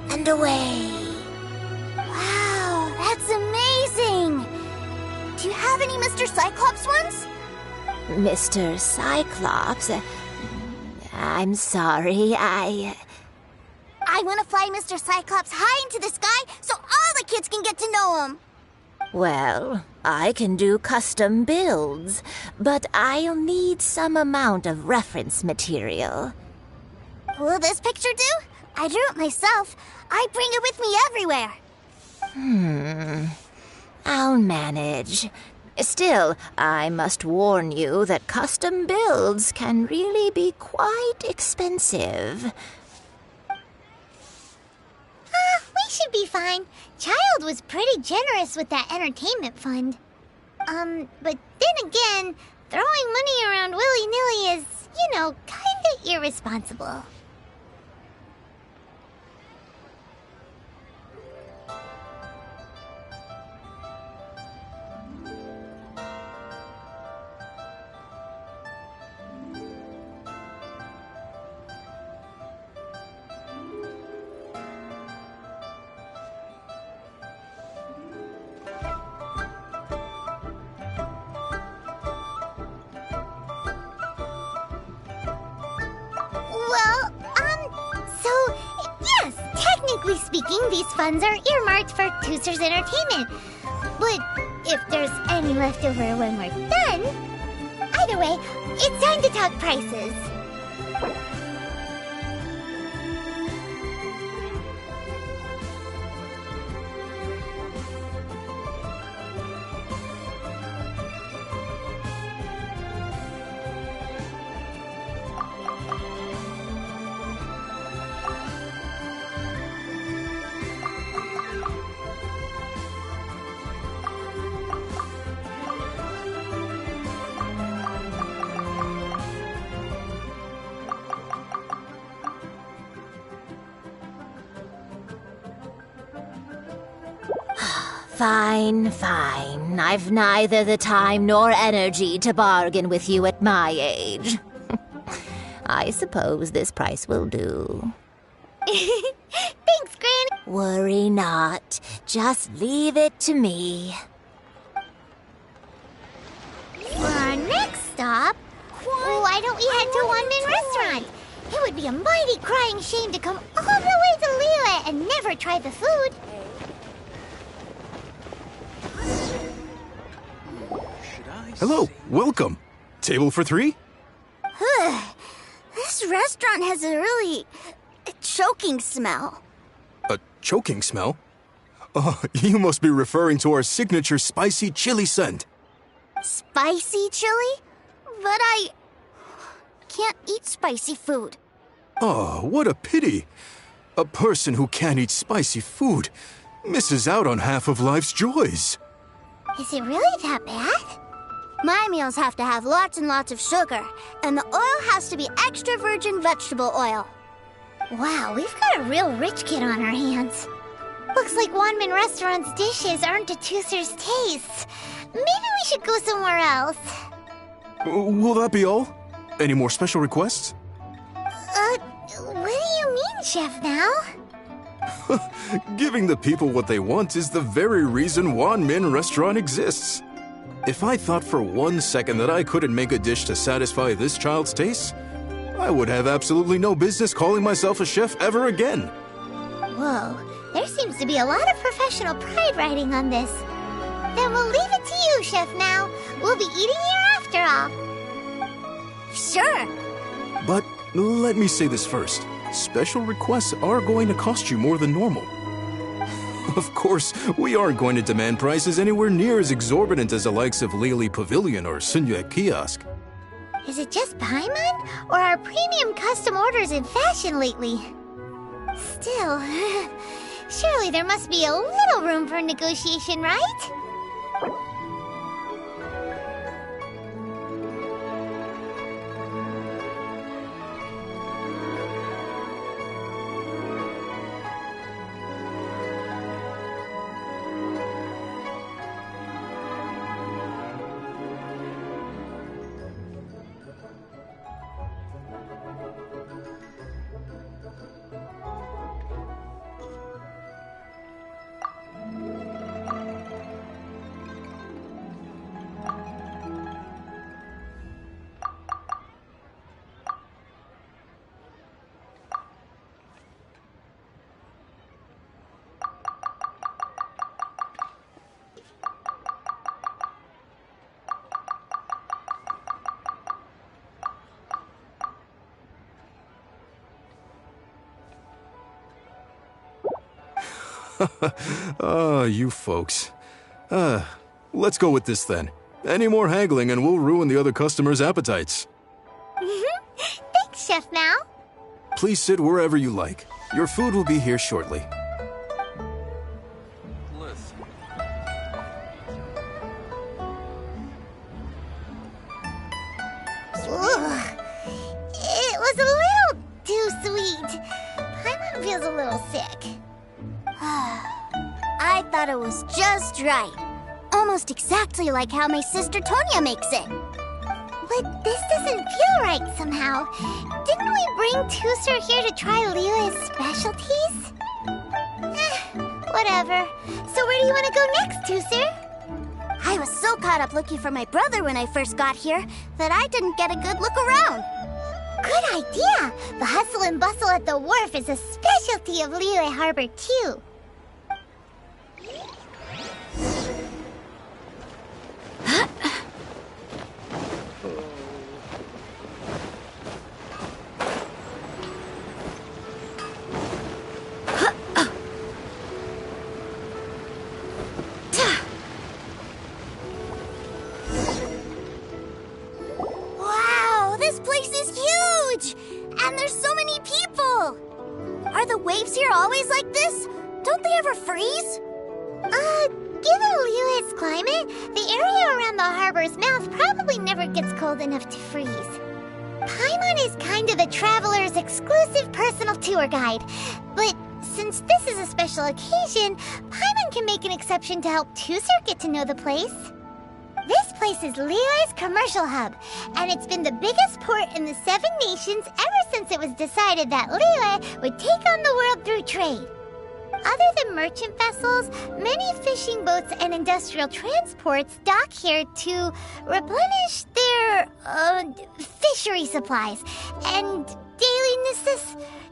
S8: and away.
S5: Wow, that's amazing! Do you have any Mr. Cyclops ones?
S8: Mr. Cyclops? I'm sorry,
S5: I want to fly Mr. Cyclops high into the sky so all the kids can get to know him.
S8: Well, I can do custom builds, but I'll need some amount of reference material.
S5: Will this picture do? I drew it myself. I bring it with me everywhere.
S8: I'll manage. Still, I must warn you that custom builds can really be quite expensive.
S5: We should be fine. Child was pretty generous with that entertainment fund. But then again, throwing money around willy-nilly is, kinda irresponsible. Technically speaking, these funds are earmarked for Tooser's entertainment. But if there's any left over when we're done... Either way, it's time to talk prices.
S8: Fine, fine. I've neither the time nor energy to bargain with you at my age. I suppose this price will do.
S5: Thanks, Gran.
S8: Worry not. Just leave it to me.
S5: For our next stop, why don't we head to Wanmin Restaurant? It would be a mighty crying shame to come all the way to Liyue and never try the food.
S16: Hello, welcome. Table for 3?
S1: This restaurant has a really choking smell.
S16: A choking smell? Oh, you must be referring to our signature spicy chili scent.
S1: Spicy chili? But I can't eat spicy food.
S16: Oh, what a pity. A person who can't eat spicy food misses out on half of life's joys.
S5: Is it really that bad?
S1: My meals have to have lots and lots of sugar, and the oil has to be extra virgin vegetable oil.
S5: Wow, we've got a real rich kid on our hands. Looks like Wanmin Restaurant's dishes aren't to Tooser's taste. Maybe we should go somewhere else.
S16: Will that be all? Any more special requests?
S5: What do you mean, Chef Now?
S16: Giving the people what they want is the very reason Wanmin Restaurant exists. If I thought for 1 second that I couldn't make a dish to satisfy this child's taste, I would have absolutely no business calling myself a chef ever again.
S5: Whoa, there seems to be a lot of professional pride riding on this. Then we'll leave it to you, Chef Now. We'll be eating here after all.
S1: Sure.
S16: But let me say this first. Special requests are going to cost you more than normal. Of course, we aren't going to demand prices anywhere near as exorbitant as the likes of Lily Pavilion or Sunyue Kiosk.
S5: Is it just Paimon, or are premium custom orders in fashion lately? Still, surely there must be a little room for negotiation, right?
S16: You folks. Let's go with this then. Any more haggling and we'll ruin the other customers' appetites.
S5: Thanks, Chef Now.
S16: Please sit wherever you like. Your food will be here shortly.
S5: Ugh. It was a little too sweet. Paimon feels a little sick.
S1: I thought it was just right. Almost exactly like how my sister Tonya makes it.
S5: But this doesn't feel right somehow. Didn't we bring Tooser here to try Liyue's specialties? Whatever. So where do you want to go next, Tooser?
S1: I was so caught up looking for my brother when I first got here that I didn't get a good look around.
S5: Good idea! The hustle and bustle at the wharf is a specialty of Liyue Harbor, too.
S1: Wow, this place is huge! And there's so many people! Are the waves here always like this? Don't they ever freeze?
S5: Given Liyue's climate, the area around the harbor's mouth probably never gets cold enough to freeze. Paimon is kind of the traveler's exclusive personal tour guide, but since this is a special occasion, Paimon can make an exception to help Tusser get to know the place. This place is Liyue's commercial hub, and it's been the biggest port in the 7 nations ever since it was decided that Liyue would take on the world through trade. Other than merchant vessels, many fishing boats and industrial transports dock here to replenish their, fishery supplies and daily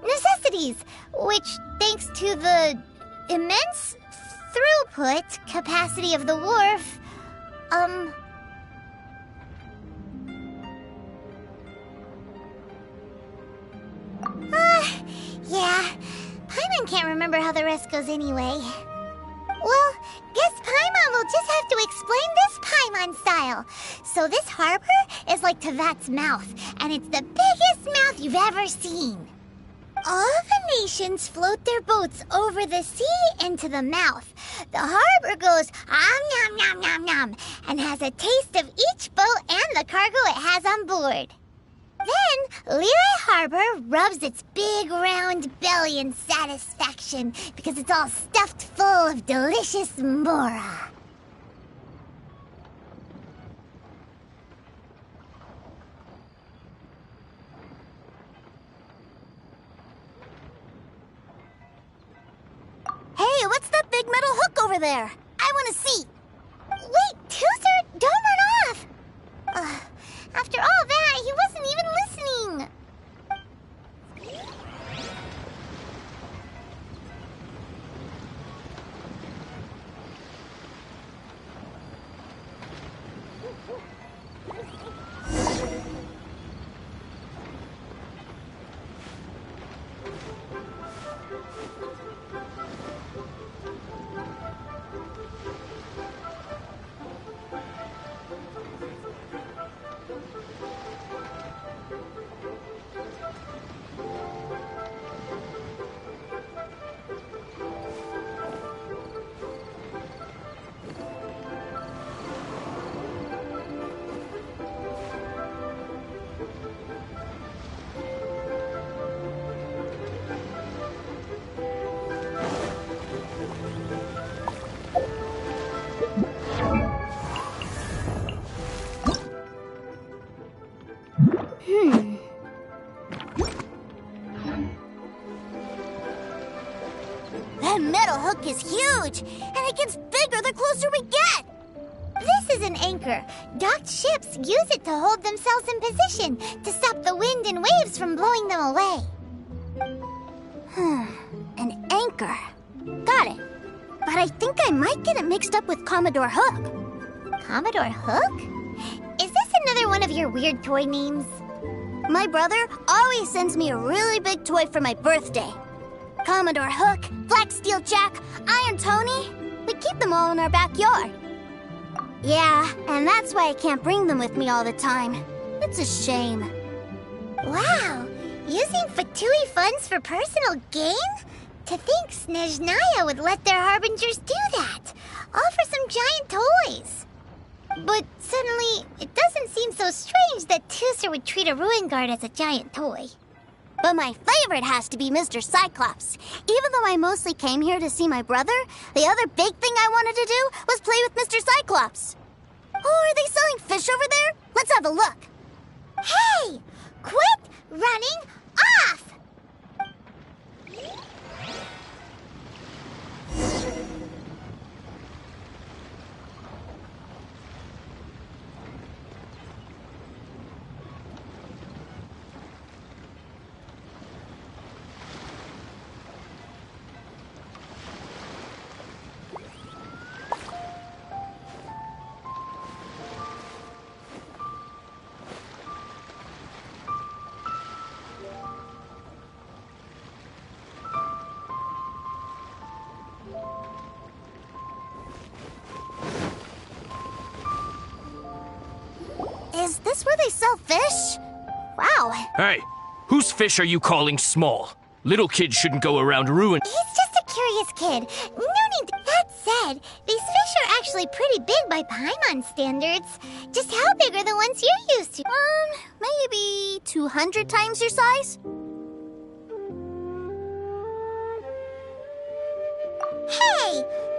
S5: necessities, which, thanks to the immense throughput capacity of the wharf, yeah. Paimon can't remember how the rest goes anyway. Well, guess Paimon will just have to explain this Paimon style. So this harbor is like Tavat's mouth, and it's the biggest mouth you've ever seen. All the nations float their boats over the sea into the mouth. The harbor goes nom nom nom nom and has a taste of each boat and the cargo it has on board. Then, Liyue Harbor rubs its big round belly in satisfaction because it's all stuffed full of delicious mora.
S1: Hey, what's that big metal hook over there? I want to see.
S5: Wait, Tusser, don't run off! After all that, he wasn't even listening.
S1: That metal hook is huge, and it gets bigger the closer we get.
S5: This is an anchor. Docked ships use it to hold themselves in position to stop the wind and waves from blowing them away.
S1: An anchor. Got it. But I think I might get it mixed up with Commodore Hook.
S5: Commodore Hook? Is this another one of your weird toy names?
S1: My brother always sends me a really big toy for my birthday. Commodore Hook, Black Steel Jack, Iron Tony. We keep them all in our backyard. Yeah, and that's why I can't bring them with me all the time. It's a shame.
S5: Wow! Using Fatui funds for personal gain? To think Snezhnaya would let their harbingers do that. All for some giant toys. But suddenly, it doesn't seem so strange that Tusser would treat a ruin guard as a giant toy.
S1: But my favorite has to be Mr. Cyclops. Even though I mostly came here to see my brother, the other big thing I wanted to do was play with Mr. Cyclops. Oh, are they selling fish over there? Let's have a look.
S5: Hey! Quit running off!
S1: Is this where they sell fish? Wow.
S3: Hey, whose fish are you calling small? Little kids shouldn't go around ruin.
S5: He's just a curious kid. No need to... That said, these fish are actually pretty big by Paimon standards. Just how big are the ones you're used to?
S1: Maybe 200 times your size?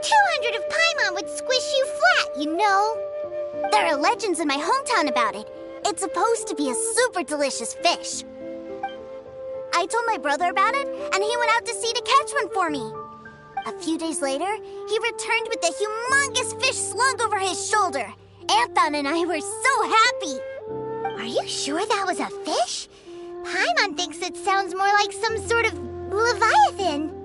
S5: 200 of Paimon would squish you flat, you know.
S1: There are legends in my hometown about it. It's supposed to be a super delicious fish. I told my brother about it, and he went out to sea to catch one for me. A few days later, he returned with a humongous fish slung over his shoulder. Anthon and I were so happy.
S5: Are you sure that was a fish? Paimon thinks it sounds more like some sort of leviathan.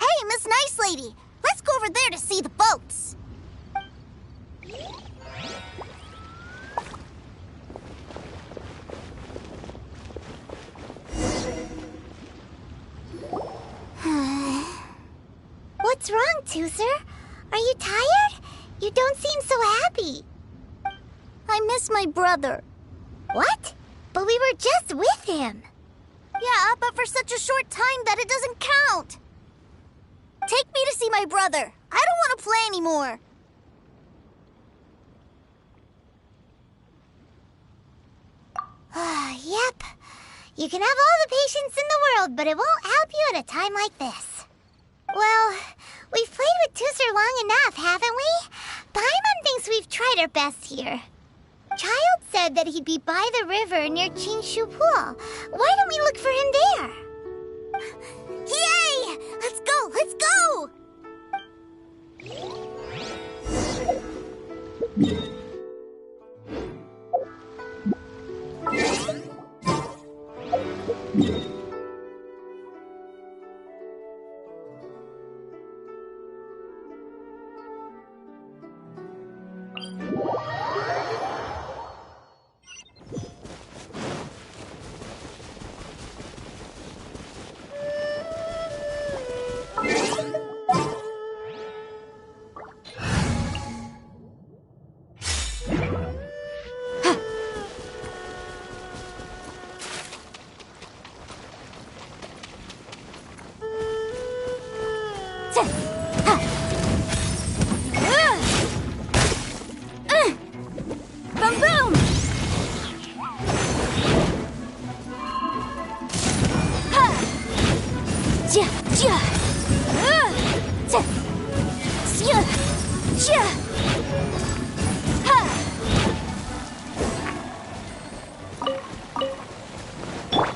S1: Hey, Miss Nice Lady, let's go over there to see the boats.
S5: What's wrong, Tooser? Are you tired? You don't seem so happy.
S1: I miss my brother.
S5: What? But we were just with him.
S1: Yeah, but for such a short time that it doesn't count. Take me to see my brother. I don't want to play anymore.
S5: Yep. You can have all the patience in the world, but it won't help you at a time like this. Well, we've played with Tooser long enough, haven't we? Paimon thinks we've tried our best here. Child said that he'd be by the river near Chinshu Pool. Why don't we look for him there?
S1: Yay! Let's go! Let's go!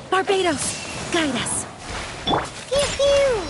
S2: Barbados, guide us.
S5: Pew-pew!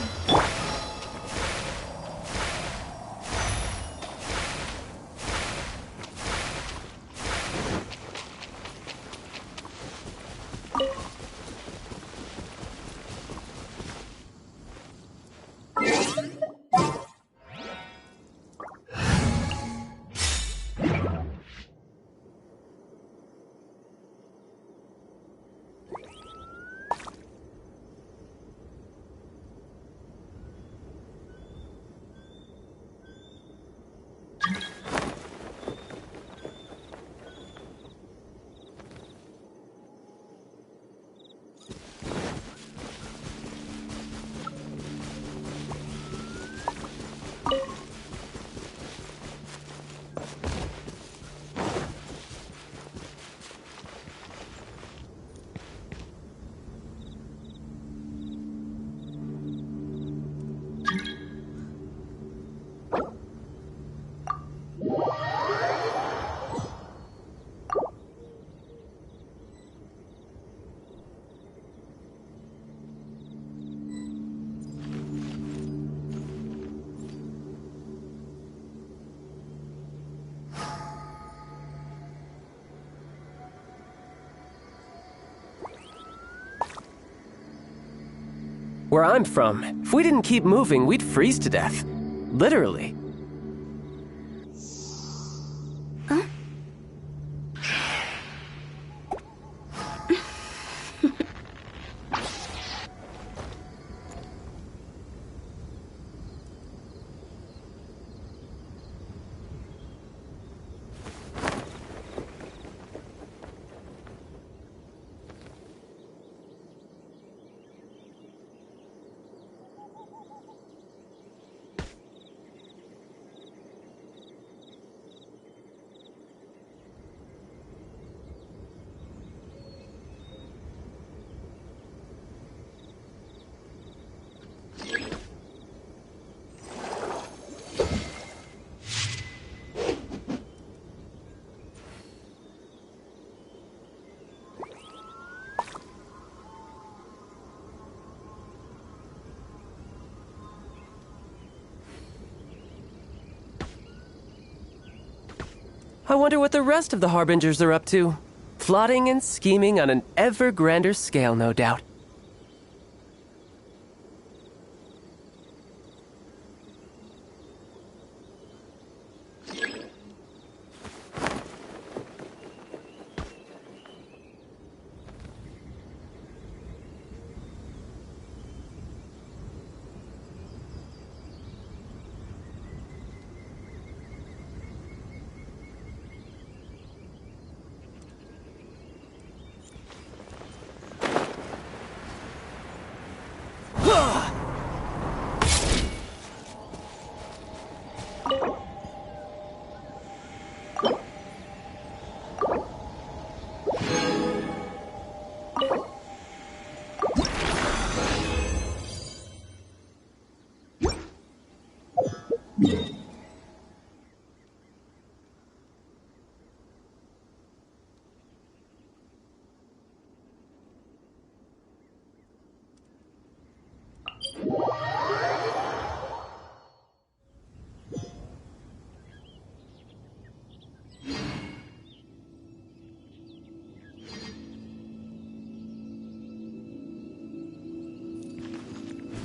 S4: Where I'm from, if we didn't keep moving, we'd freeze to death. Literally. I wonder what the rest of the Harbingers are up to. Plotting and scheming on an ever grander scale, no doubt.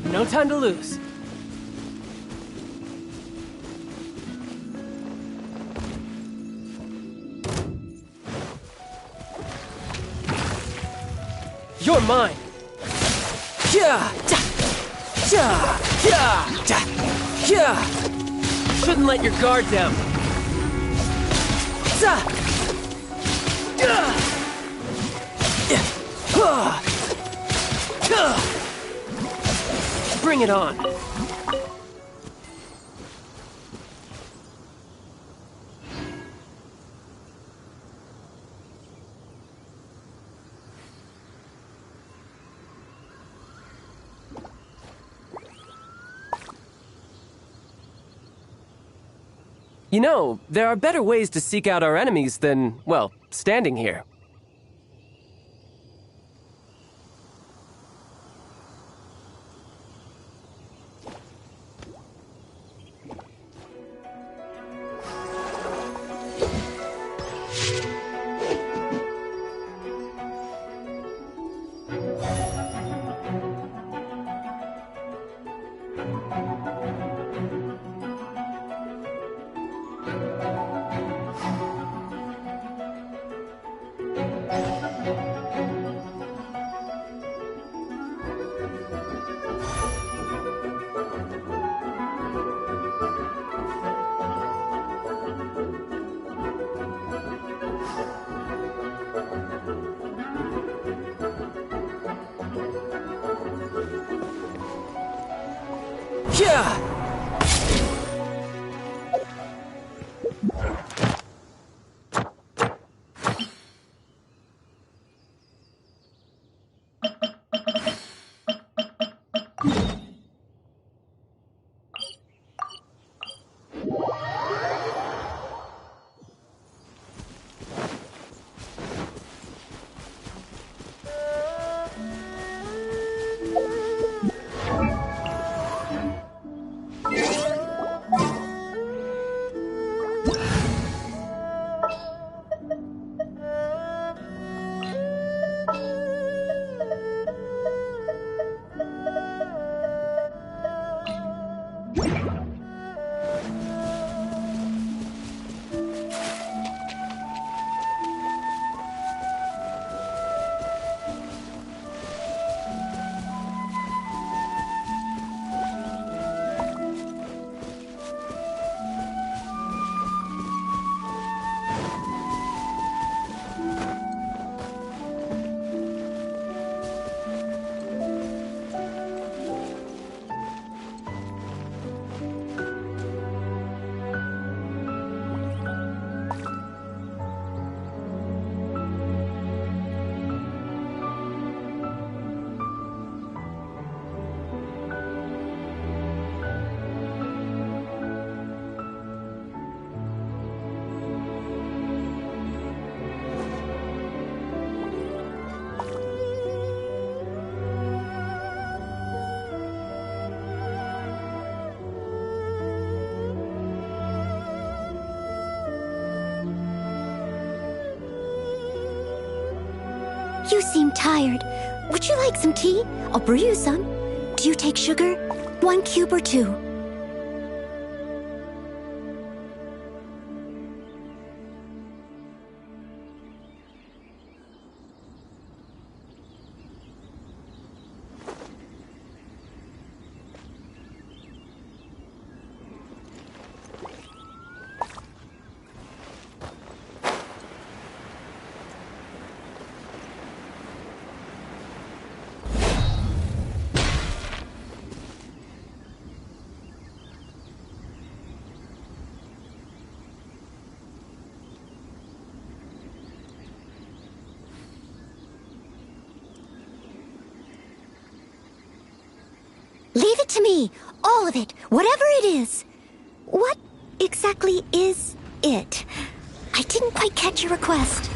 S4: No time to lose. You're mine. Yeah. Yeah. Yeah. Yeah. Shouldn't let your guard down. Bring it on. You know, there are better ways to seek out our enemies than, well, standing here. Yeah!
S20: You seem tired. Would you like some tea? I'll brew you some. Do you take sugar? 1 cube or 2? Leave it to me. All of it. Whatever it is. What exactly is it? I didn't quite catch your request.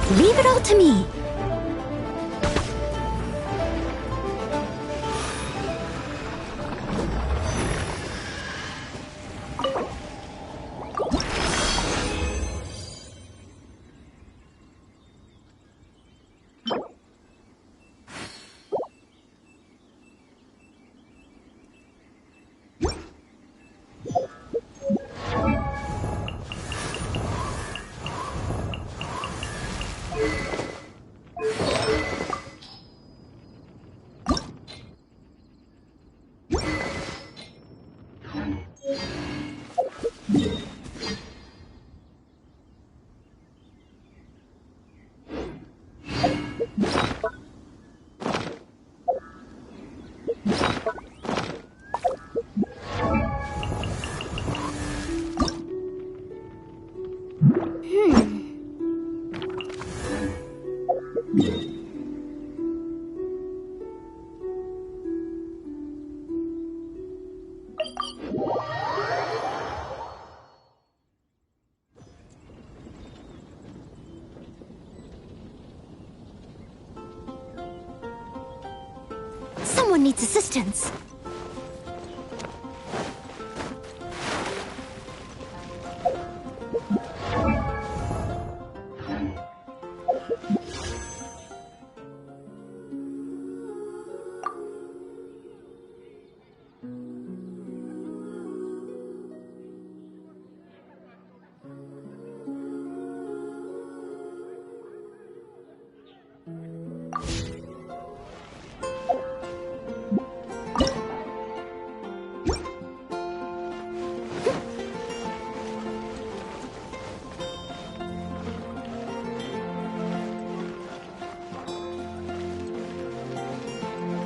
S20: Leave it all to me. Someone needs assistance.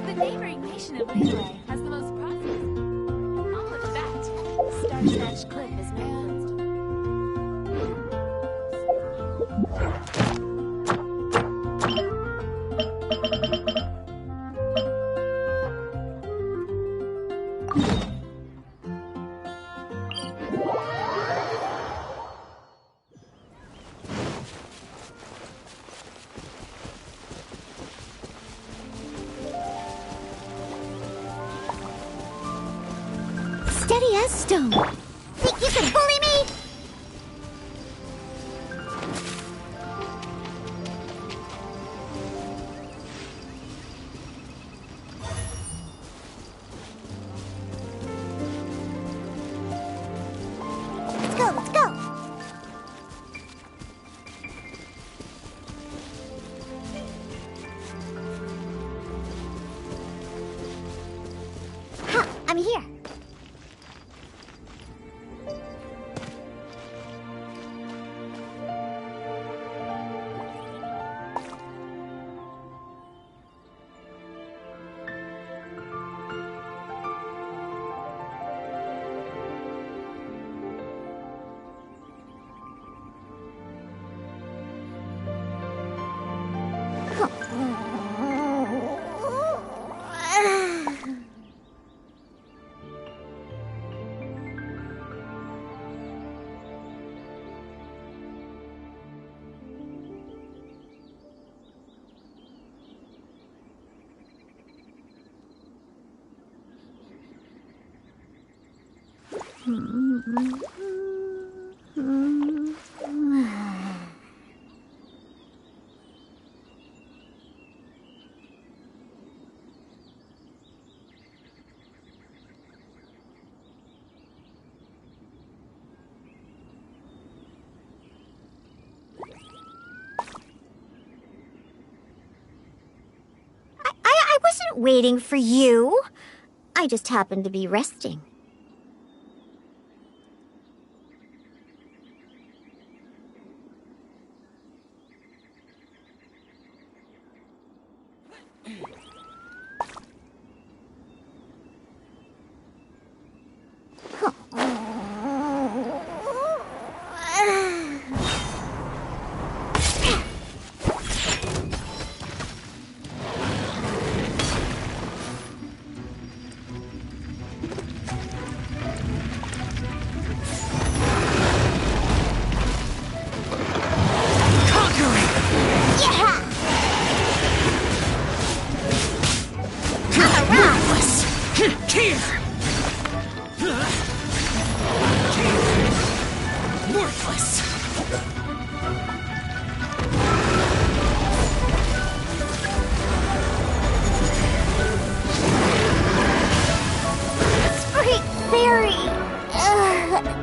S12: The neighboring nation of Leeway has the most prosperous. All of that. Star Snatch Cliff is man's.
S20: Steady as stone.
S5: Think you can bully me? go, let's go. Huh, I'm here. I wasn't waiting for you. I just happened to be resting.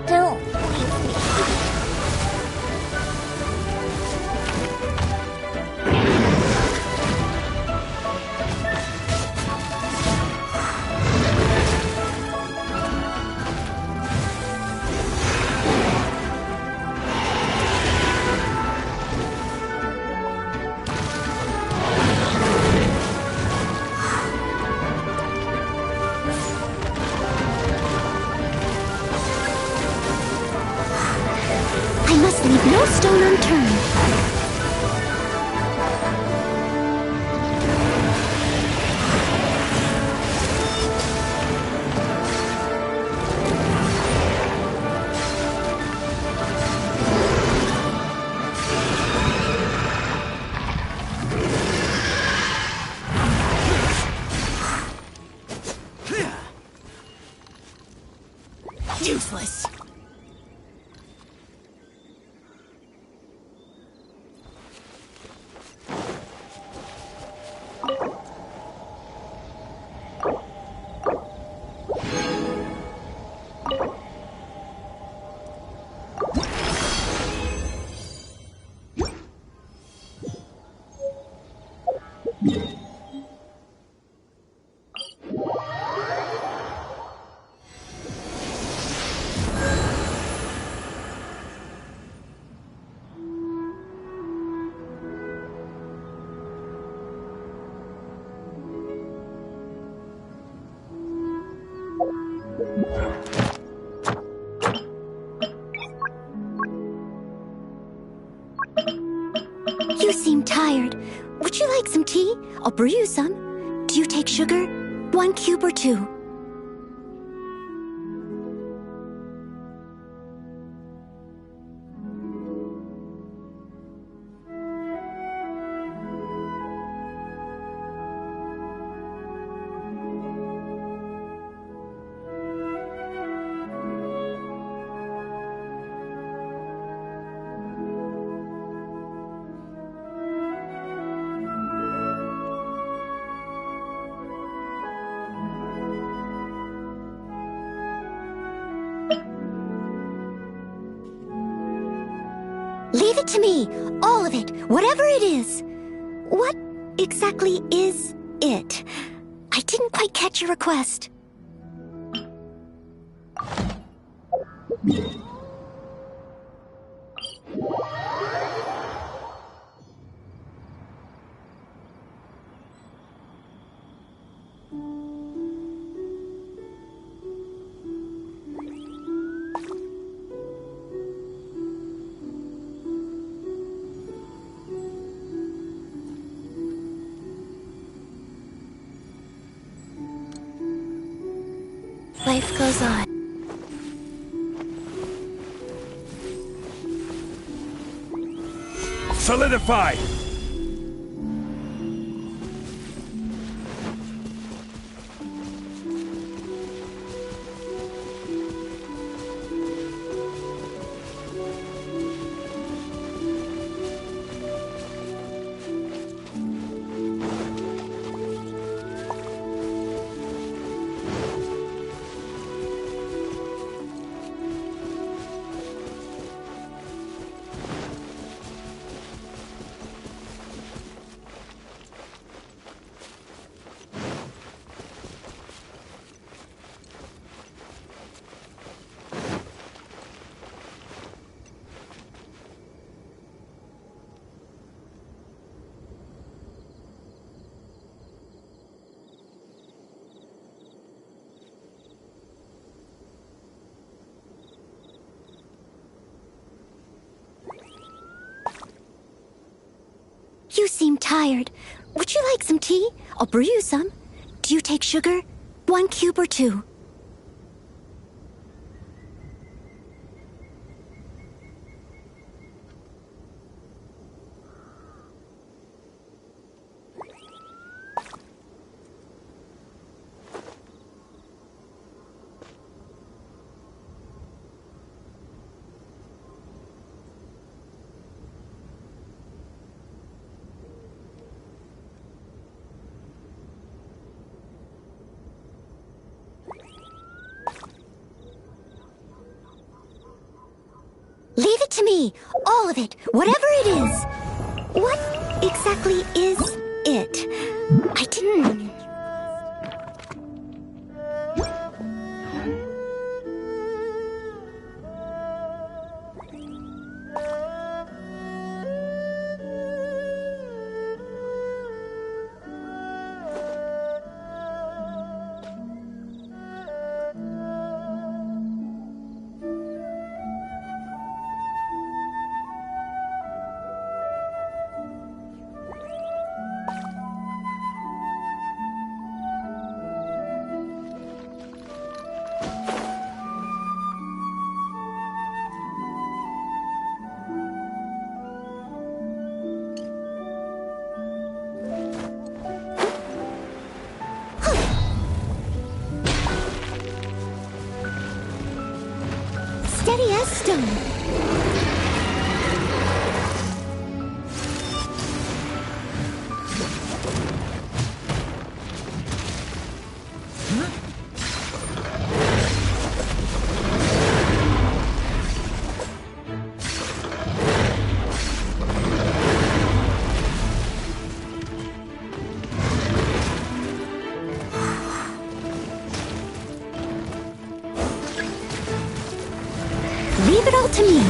S5: Don't leave me. I must leave no stone unturned.
S17: Useless.
S20: You seem tired. Would you like some tea? I'll brew you some. Do you take sugar? 1 cube or 2? Leave it to me. All of it. Whatever it is. What exactly is it? I didn't quite catch your request.
S19: Life goes on.
S11: Solidify!
S20: You seem tired. Would you like some tea? I'll brew you some. Do you take sugar? 1 cube or 2? Leave it to me. All of it. Whatever it is. What exactly is it? I didn't... Steady as stone. Leave it all to me.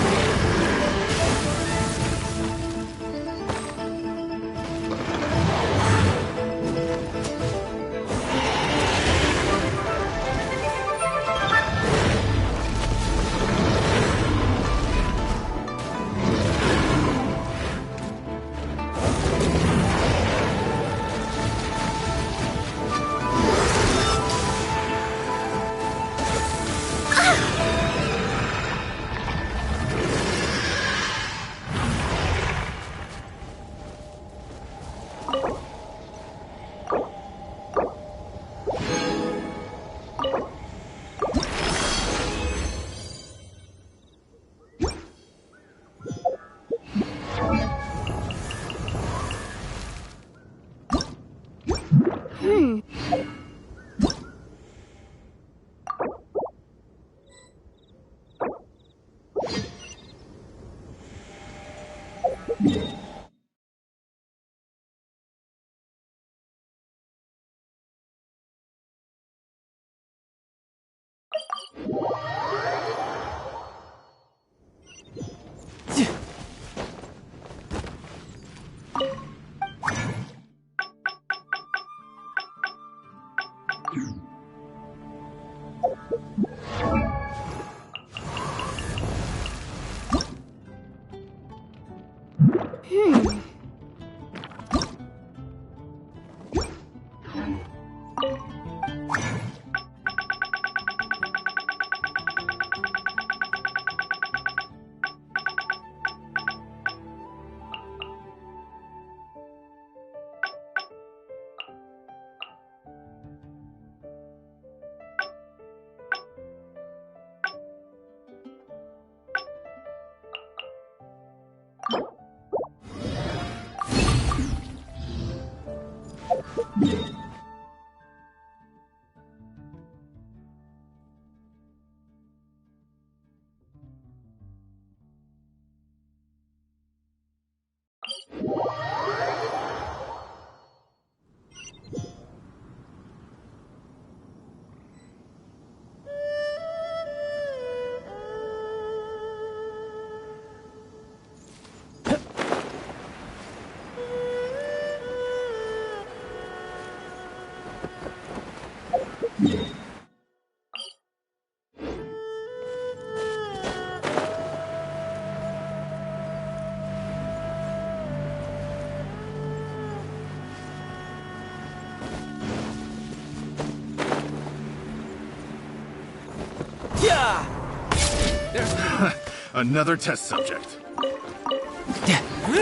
S13: Another test subject.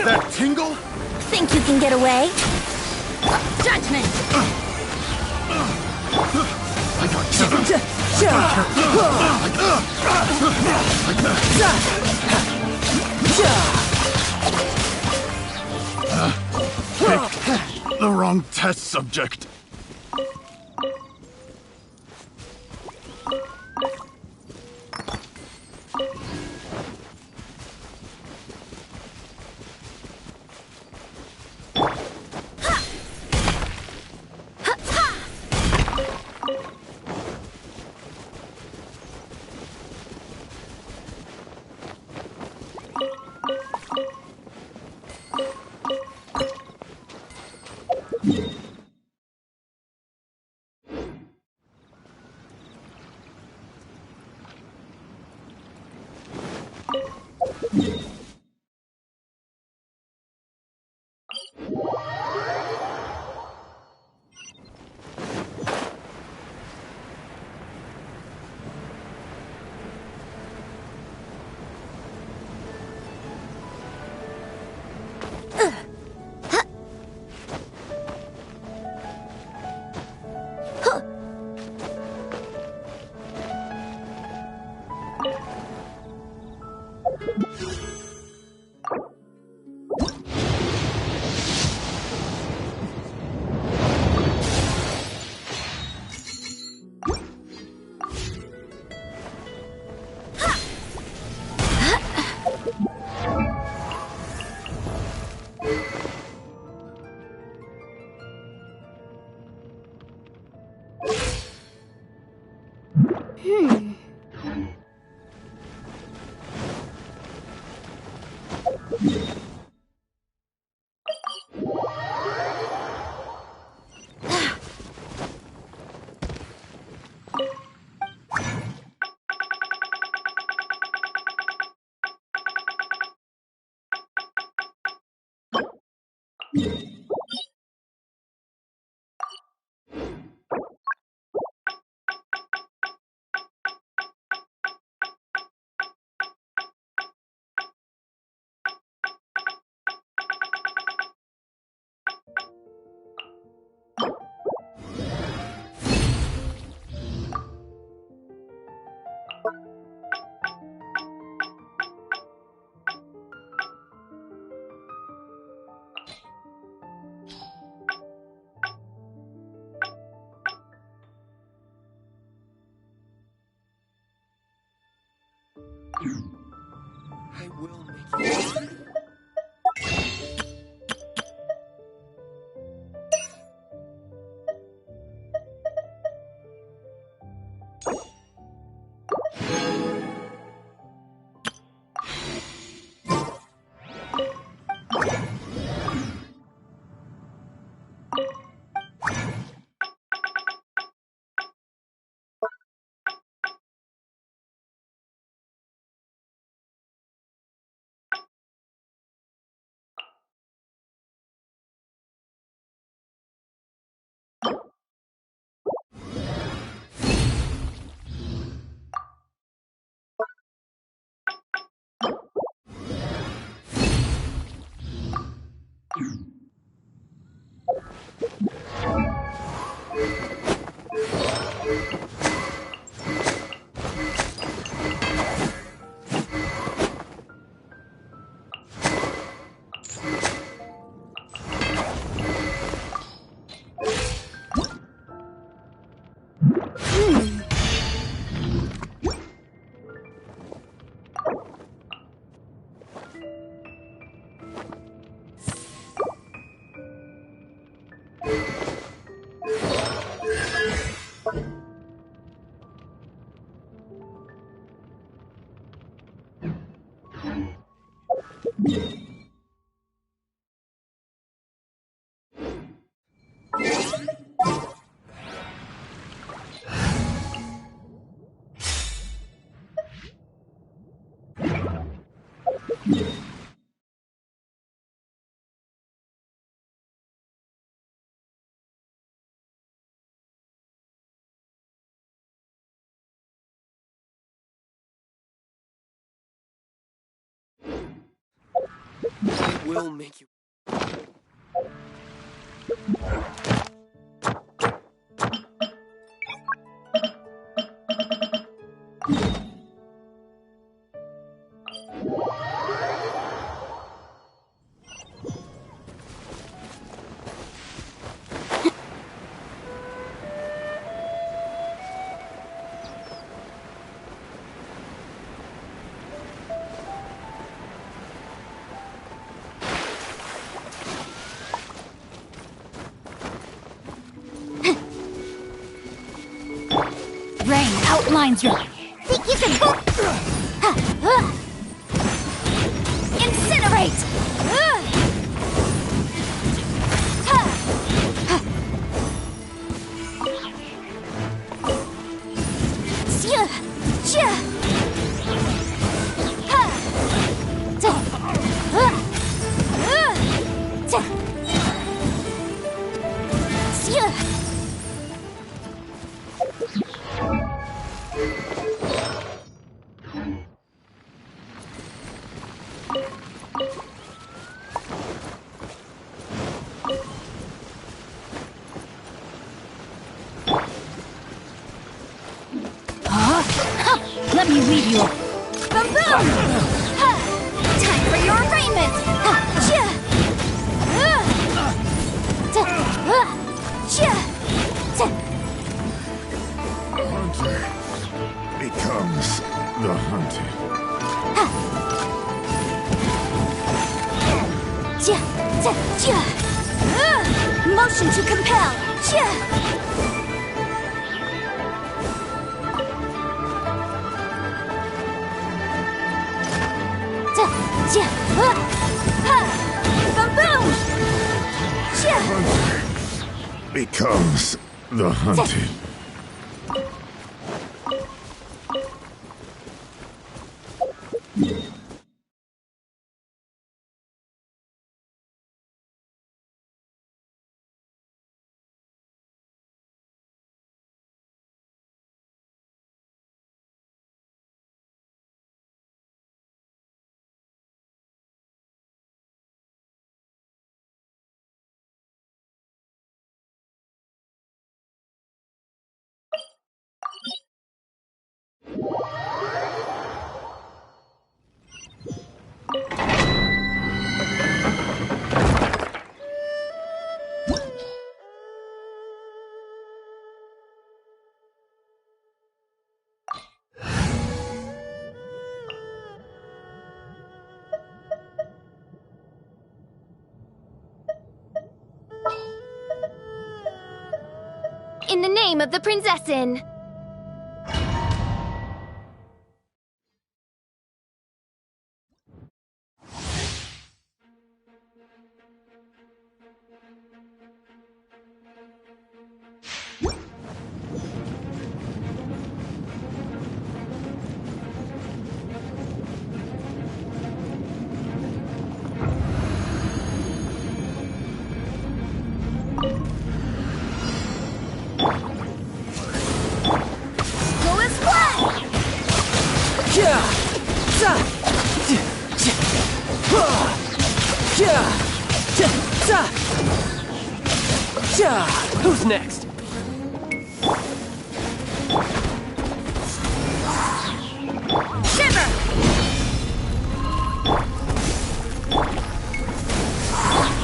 S13: That tingle?
S17: Think you can get away? Judgment!
S13: I picked the wrong test subject.
S10: I will make you.
S4: will make you...
S7: Rain outlines your...
S5: Think you can book?
S7: Incinerate! Let me weave you. Boom, boom! Time for your arraignment!
S13: Hunter becomes the hunted.
S7: Motion to compel! Boom, boom!
S13: Hunter becomes the hunted.
S12: In the name of the Prinzessin!
S4: Who's next?
S7: Shiver!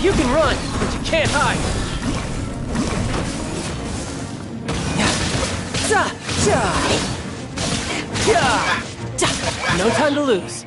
S4: You can run, but you can't hide. No time to lose.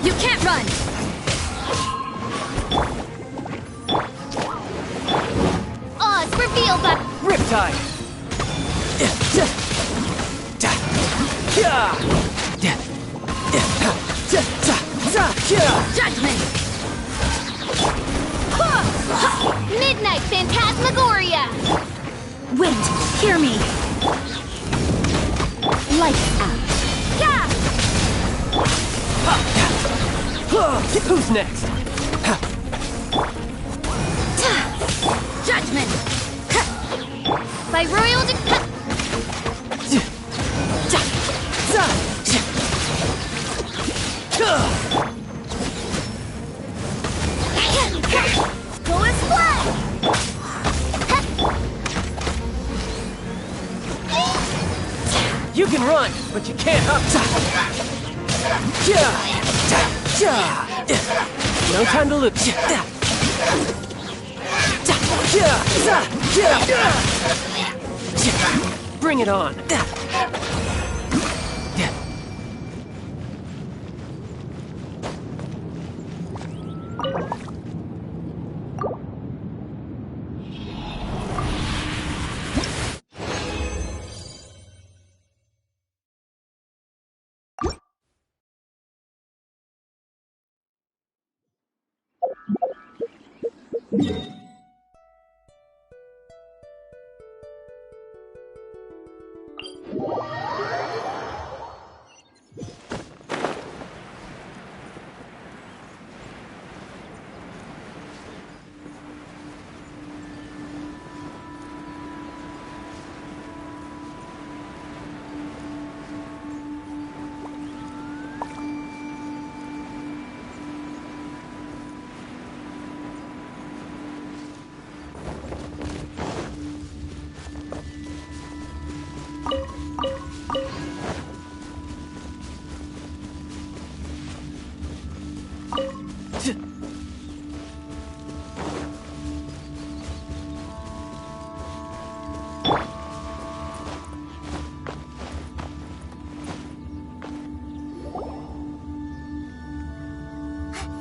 S7: You can't run!
S5: Oz, reveal that...
S4: Riptide!
S7: Judgment!
S5: Midnight Phantasmagoria!
S7: Wind, hear me! Lights out.
S4: Who's next?
S7: Judgment!
S5: By royal Go as flat!
S4: You can run, but you can't up. No time to lose. Bring it on.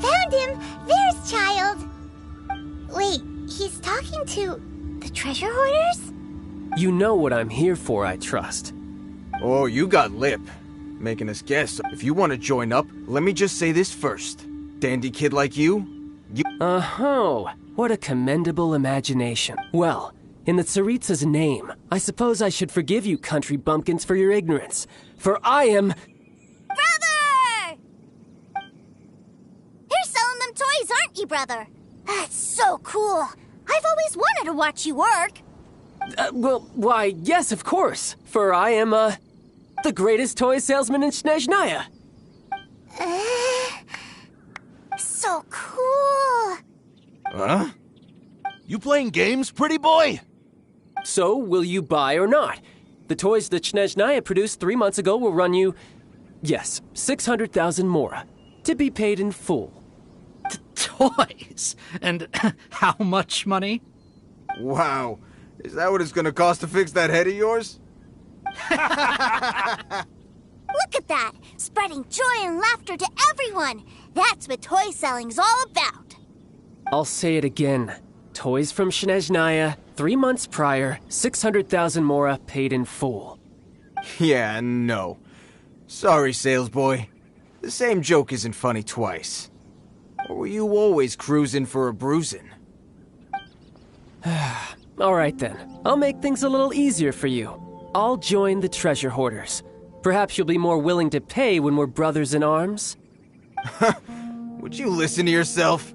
S5: Found him! There's Child! Wait, he's talking to the treasure hoarders?
S4: You know what I'm here for, I trust.
S21: Oh, you got lip. Making us guess. If you want to join up, let me just say this first. Dandy kid like you...
S4: Oh, what a commendable imagination. Well, in the Tsaritsa's name, I suppose I should forgive you country bumpkins for your ignorance. For I am...
S5: Brother! You're selling them toys, aren't you, brother? That's so cool. I've always wanted to watch you work.
S4: Well, why, yes, of course. For I am, the greatest toy salesman in Snezhnaya.
S5: So cool.
S14: Huh? You playing games, pretty boy?
S4: So, will you buy or not? The toys that Snezhnaya produced 3 months ago will run you, yes, 600,000 mora, to be paid in full.
S22: Toys? And how much money?
S21: Wow. Is that what it's gonna cost to fix that head of yours?
S5: Look at that! Spreading joy and laughter to everyone! That's what toy selling's all about!
S4: I'll say it again. Toys from Snezhnaya, 3 months prior, 600,000 mora paid in full.
S21: Yeah, no. Sorry, salesboy. The same joke isn't funny twice. Or were you always cruising for a bruising?
S4: All right then. I'll make things a little easier for you. I'll join the treasure hoarders. Perhaps you'll be more willing to pay when we're brothers in arms?
S21: Would you listen to yourself?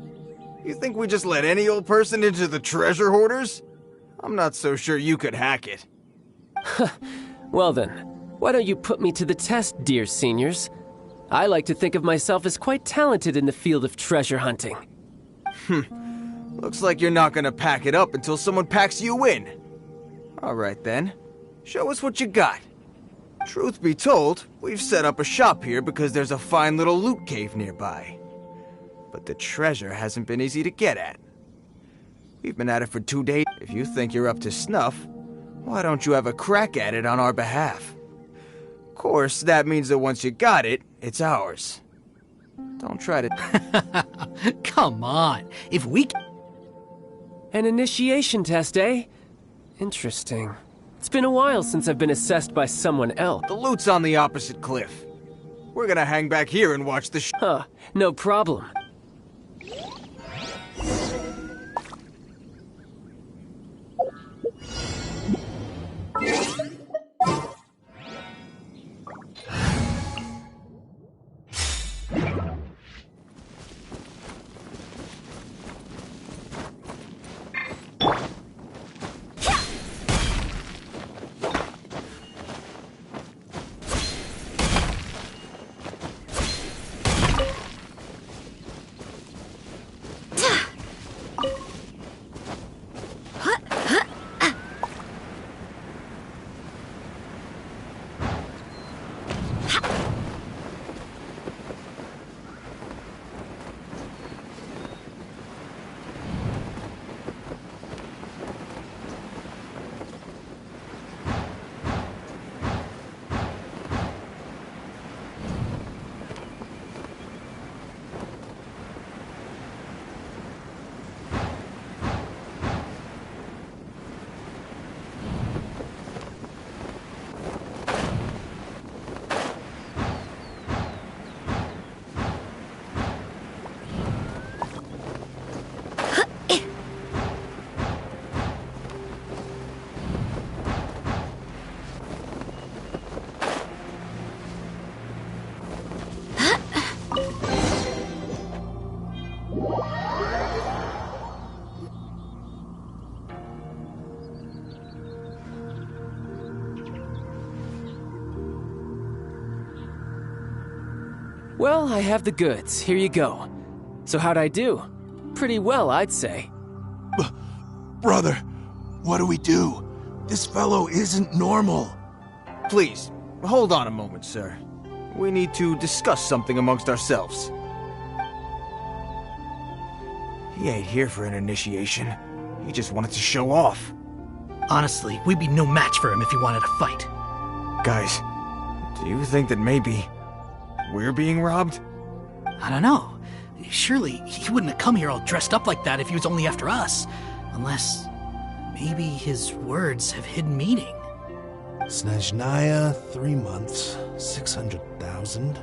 S21: You think we just let any old person into the treasure hoarders? I'm not so sure you could hack it.
S4: Well then, why don't you put me to the test, dear seniors? I like to think of myself as quite talented in the field of treasure hunting.
S21: Looks like you're not gonna pack it up until someone packs you in. Alright then, show us what you got. Truth be told, we've set up a shop here because there's a fine little loot cave nearby. But the treasure hasn't been easy to get at. We've been at it for 2 days. If you think you're up to snuff, why don't you have a crack at it on our behalf? Of course, that means that once you got it, it's ours. Don't try to...
S22: Come on. If we...
S4: An initiation test, eh? Interesting. It's been a while since I've been assessed by someone else.
S21: The loot's on the opposite cliff. We're gonna hang back here and watch the
S4: Huh, no problem. Well, I have the goods. Here you go. So how'd I do? Pretty well, I'd say.
S14: Brother, what do we do? This fellow isn't normal.
S21: Please, hold on a moment, sir. We need to discuss something amongst ourselves. He ain't here for an initiation. He just wanted to show off.
S22: Honestly, we'd be no match for him if he wanted to fight.
S21: Guys, do you think that maybe we're being robbed?
S22: I don't know. Surely he wouldn't have come here all dressed up like that if he was only after us. Unless maybe his words have hidden meaning.
S14: Snezhnaya, 3 months, 600,000.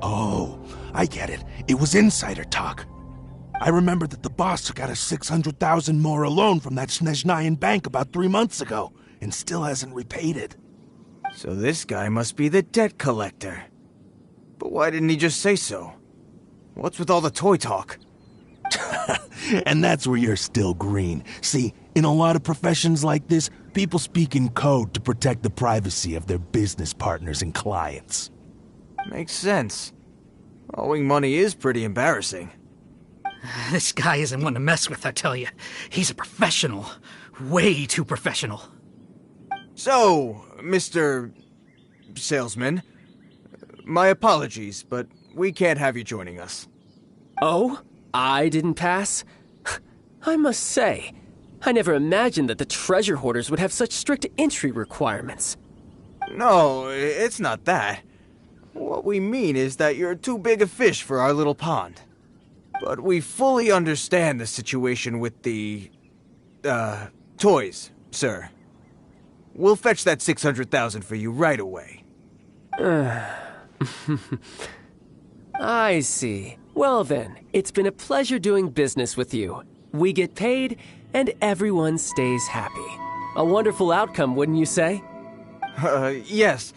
S14: Oh, I get it. It was insider talk. I remember that the boss took out a 600,000 more a loan from that Snezhnayan bank about 3 months ago, and still hasn't repaid it.
S21: So this guy must be the debt collector. But why didn't he just say so? What's with all the toy talk?
S14: And that's where you're still green. See, in a lot of professions like this, people speak in code to protect the privacy of their business partners and clients.
S21: Makes sense. Owing money is pretty embarrassing.
S22: This guy isn't one to mess with, I tell you. He's a professional. Way too professional.
S21: So, Mr. Salesman, my apologies, but we can't have you joining us.
S4: Oh? I didn't pass? I must say, I never imagined that the treasure hoarders would have such strict entry requirements.
S21: No, it's not that. What we mean is that you're too big a fish for our little pond. But we fully understand the situation with the, toys, sir. We'll fetch that 600,000 for you right away.
S4: I see. Well then, it's been a pleasure doing business with you. We get paid, and everyone stays happy. A wonderful outcome, wouldn't you say?
S21: Yes.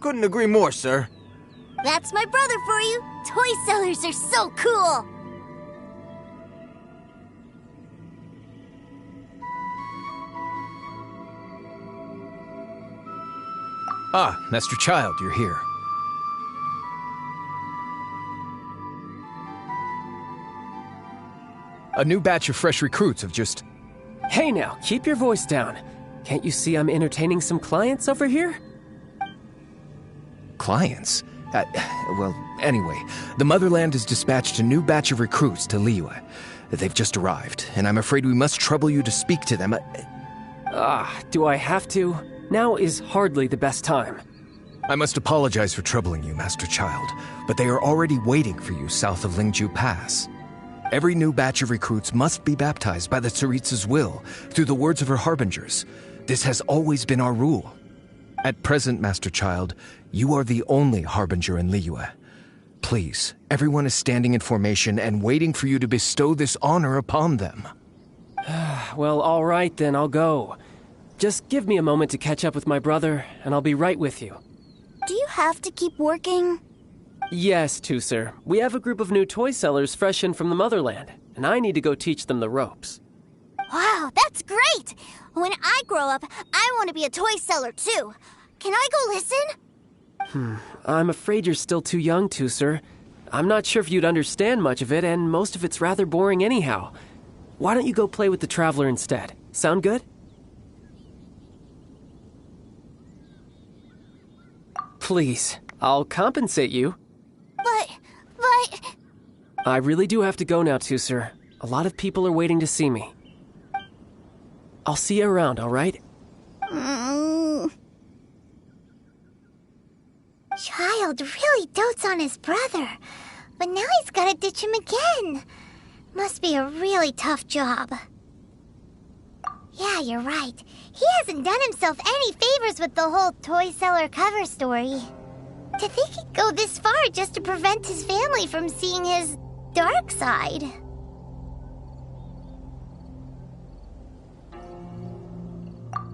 S21: Couldn't agree more, sir.
S5: That's my brother for you. Toy sellers are so cool.
S9: Ah, Master Child, you're here. A new batch of fresh recruits have just...
S4: Hey now, keep your voice down. Can't you see I'm entertaining some clients over here?
S9: Clients? Well, anyway, the Motherland has dispatched a new batch of recruits to Liyue. They've just arrived, and I'm afraid we must trouble you to speak to them.
S4: Do I have to? Now is hardly the best time.
S9: I must apologize for troubling you, Master Child, but they are already waiting for you south of Lingju Pass. Every new batch of recruits must be baptized by the Tsaritsa's will, through the words of her harbingers. This has always been our rule. At present, Master Child, you are the only harbinger in Liyue. Please, everyone is standing in formation and waiting for you to bestow this honor upon them.
S4: Well, all right then, I'll go. Just give me a moment to catch up with my brother, and I'll be right with you.
S1: Do you have to keep working?
S4: Yes, Tusser. We have a group of new toy sellers fresh in from the motherland, and I need to go teach them the ropes.
S5: Wow, that's great! When I grow up, I want to be a toy seller too. Can I go listen?
S4: I'm afraid you're still too young, Tusser. I'm not sure if you'd understand much of it, and most of it's rather boring anyhow. Why don't you go play with the Traveler instead? Sound good? Please, I'll compensate you.
S5: But...
S4: I really do have to go now, Tusser. A lot of people are waiting to see me. I'll see you around, all right?
S5: Child really dotes on his brother, but now he's gotta ditch him again. Must be a really tough job. Yeah, you're right. He hasn't done himself any favors with the whole toy seller cover story. To think he'd go this far just to prevent his family from seeing his dark side.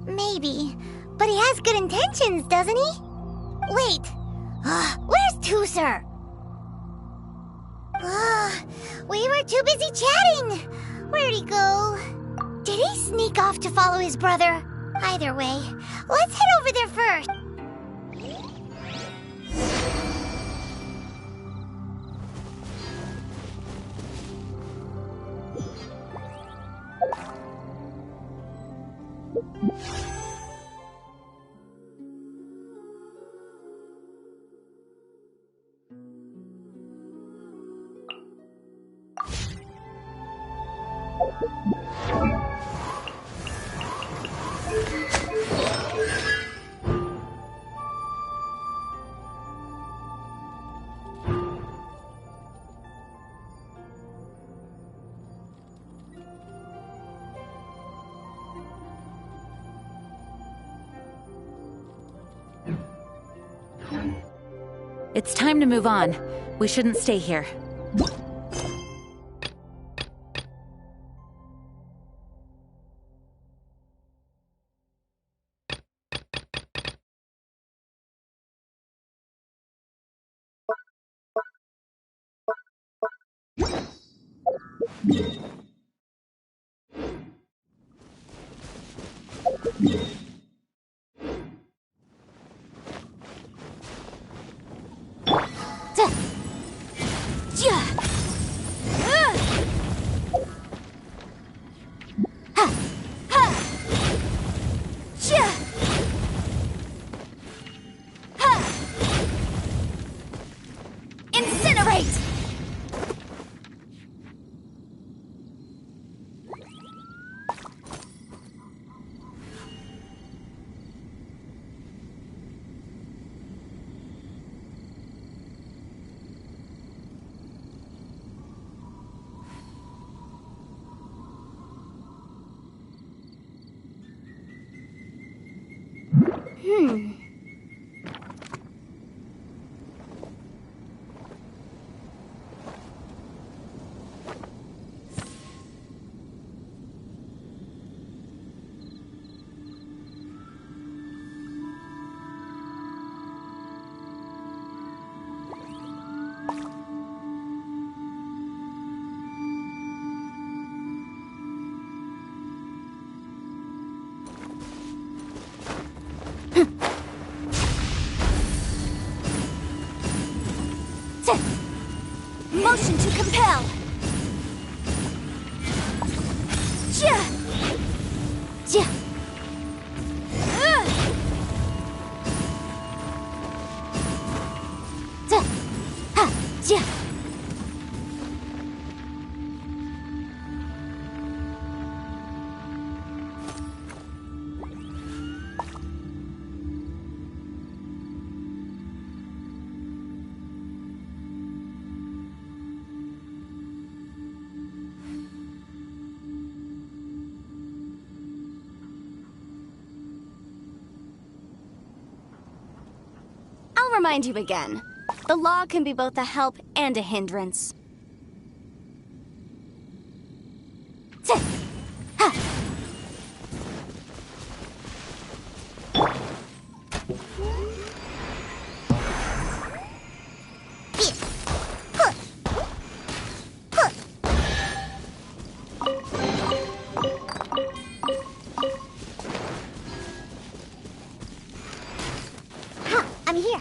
S5: Maybe, but he has good intentions, doesn't he? Wait, where's Tusser? We were too busy chatting. Where'd he go? Did he sneak off to follow his brother? Either way, let's head over there first.
S2: It's time to move on. We shouldn't stay here.
S1: Incinerate! Motion to compel! remind you again. The law can be both a help and a hindrance.
S5: I'm here.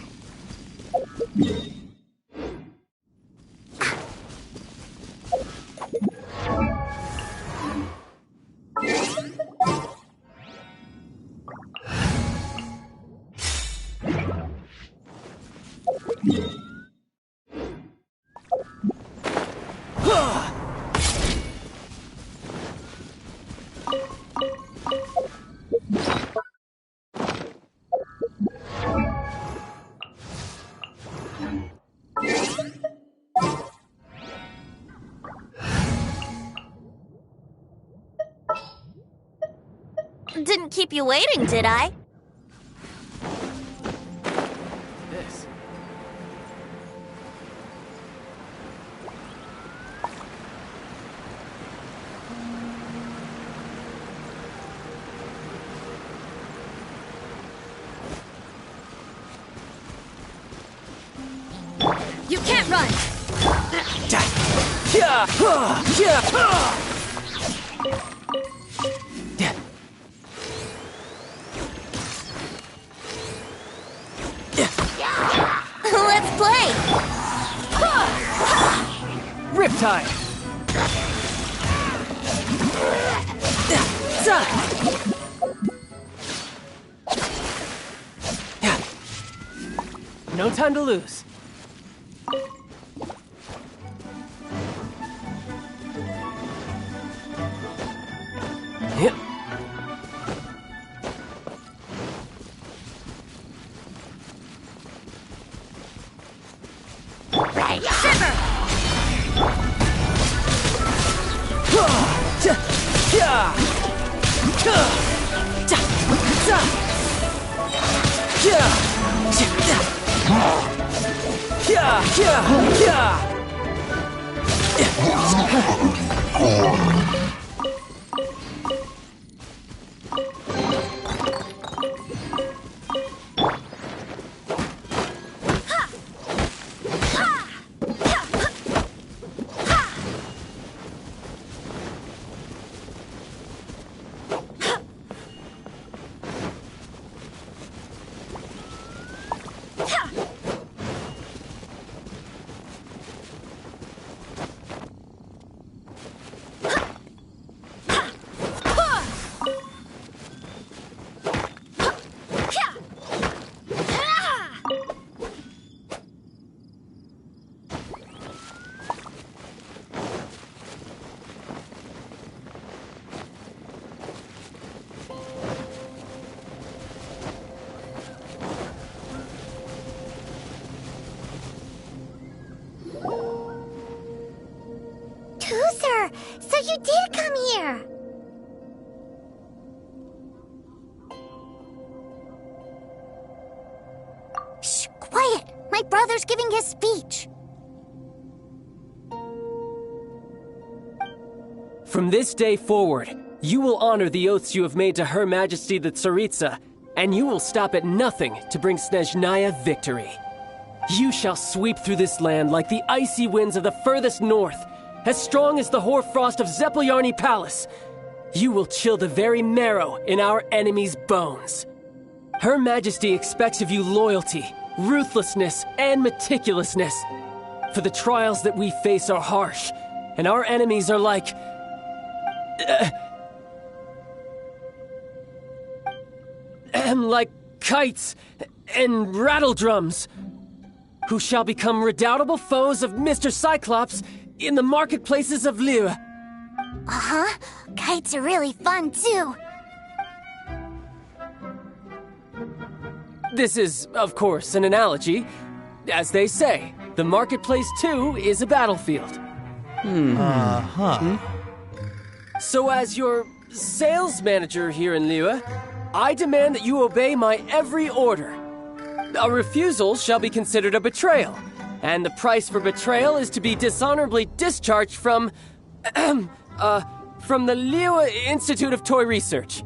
S17: Didn't keep you waiting, did I?
S4: This.
S17: You can't run! Let's play!
S4: Riptide! No time to lose. Yep.
S5: Right.
S17: Shiver!
S5: Toozer, so you did come here. Shh, quiet. My brother's giving his speech.
S4: From this day forward, you will honor the oaths you have made to Her Majesty the Tsaritsa, and you will stop at nothing to bring Snezhnaya victory. You shall sweep through this land like the icy winds of the furthest north, as strong as the hoarfrost of Zepelyarny Palace. You will chill the very marrow in our enemies' bones. Her Majesty expects of you loyalty, ruthlessness, and meticulousness. For the trials that we face are harsh, and our enemies are like... like kites and rattledrums, who shall become redoubtable foes of Mr. Cyclops in the marketplaces of Liyue.
S5: Uh-huh. Kites are really fun, too.
S4: This is, of course, an analogy. As they say, the marketplace, too, is a battlefield. So as your sales manager here in Liyue, I demand that you obey my every order. A refusal shall be considered a betrayal, and the price for betrayal is to be dishonorably discharged from the Liu Institute of Toy Research.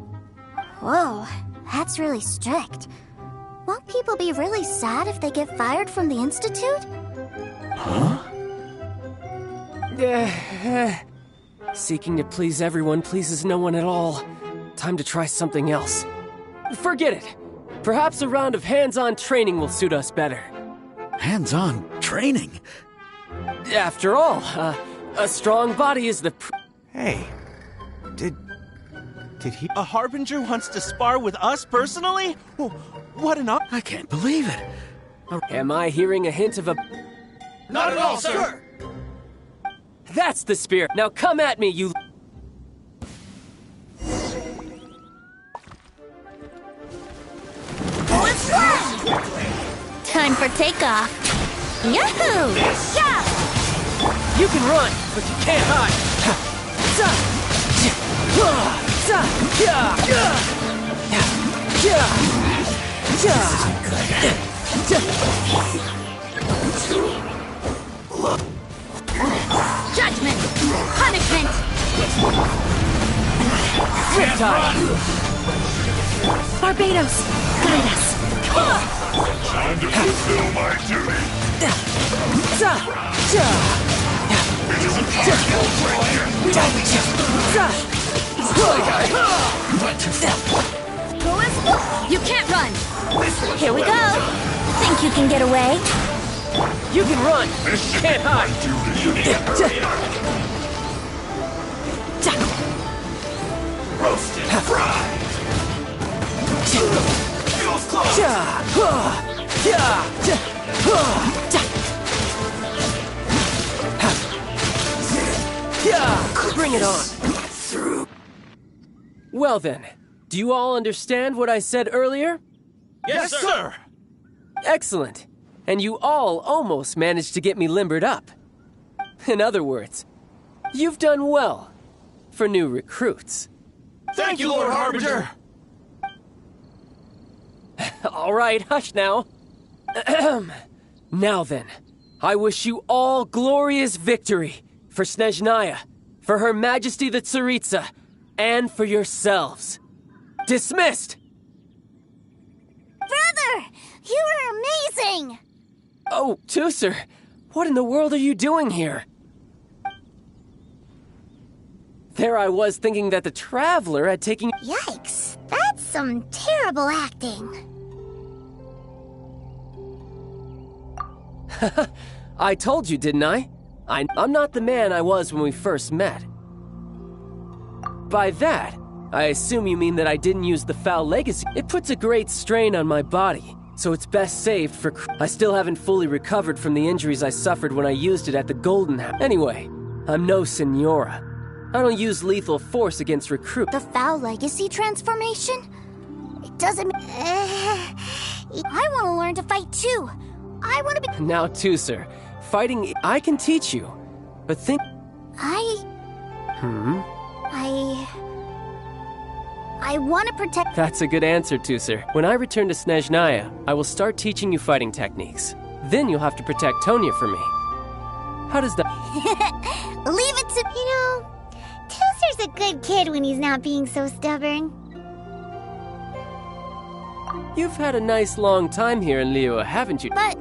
S1: Whoa, that's really strict. Won't people be really sad if they get fired from the Institute?
S4: Seeking to please everyone pleases no one at all. Time to try something else. Forget it. Perhaps a round of hands-on training will suit us better.
S22: Hands-on training?
S4: After all, a strong body is the
S21: Hey, did he?
S6: A Harbinger wants to spar with us personally? What an
S22: I can't believe it.
S4: Am I hearing a hint of a...
S6: Not at all, sir!
S4: That's the spirit. Now come at me, you...
S19: Time for takeoff. Yahoo!
S4: Yeah! You can run, but you can't hide.
S19: Judgment! Punishment!
S4: Riptide!
S19: Barbados, guide us.
S13: Time to fulfill my duty. It isn't possible to break it without me.
S19: You can't run. Here we go. Think you can get away?
S4: You can run. Can't hide.
S13: Roasted, fried. Feels close.
S4: Bring it on. Well then, do you all understand what I said earlier?
S6: Yes, sir!
S4: Excellent. And you all almost managed to get me limbered up. In other words, you've done well for new recruits.
S6: Thank you, Lord Harbinger!
S4: All right, hush now. Now then, I wish you all glorious victory for Snezhnaya, for Her Majesty the Tsaritsa, and for yourselves. Dismissed!
S1: Brother! You are amazing!
S4: Oh, Tusser, what in the world are you doing here? There I was thinking that the Traveler had taken...
S5: Yikes, that's some terrible acting.
S4: I told you, didn't I? I'm not the man I was when we first met. By that, I assume you mean that I didn't use the foul legacy. It puts a great strain on my body, so it's best saved for... I still haven't fully recovered from the injuries I suffered when I used it at the Golden House. Anyway, I'm no Senora. I don't use lethal force against recruits.
S1: The foul legacy transformation? It doesn't... I want to learn to fight too. I want to be...
S4: Now, Tusser, fighting... I can teach you, but think...
S1: I want to protect...
S4: That's a good answer, Tusser. When I return to Snezhnaya, I will start teaching you fighting techniques. Then you'll have to protect Tonya for me. How does that...
S5: Leave it to... You know, Tusser's a good kid when he's not being so stubborn.
S4: You've had a nice long time here in Liyue, haven't you?
S1: But...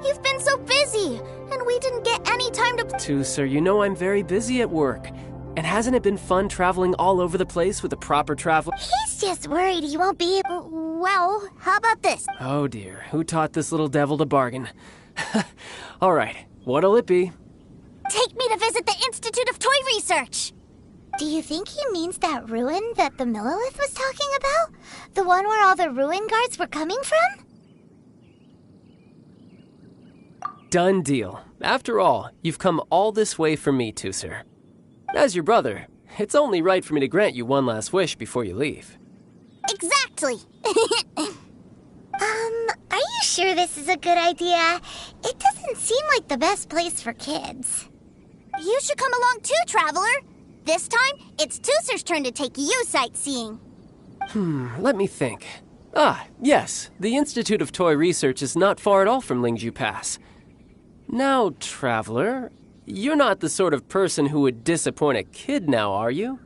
S1: You've been so busy, and we didn't get any time to...
S4: Tusser, you know I'm very busy at work. And hasn't it been fun traveling all over the place with a proper traveler?
S5: He's just worried he won't be able...
S1: Well, how about this?
S4: Oh dear, who taught this little devil to bargain? All right, what'll it be?
S1: Take me to visit the Institute of Toy Research!
S5: Do you think he means that ruin that the Millilith was talking about? The one where all the ruin guards were coming from?
S4: Done deal. After all, you've come all this way for me, Tusser. As your brother, it's only right for me to grant you one last wish before you leave.
S1: Exactly!
S5: Are you sure this is a good idea? It doesn't seem like the best place for kids.
S1: You should come along too, Traveler! This time, it's Tusser's turn to take you sightseeing.
S4: Let me think. Ah, yes. The Institute of Toy Research is not far at all from Lingju Pass. Now, Traveler, you're not the sort of person who would disappoint a kid now, are you?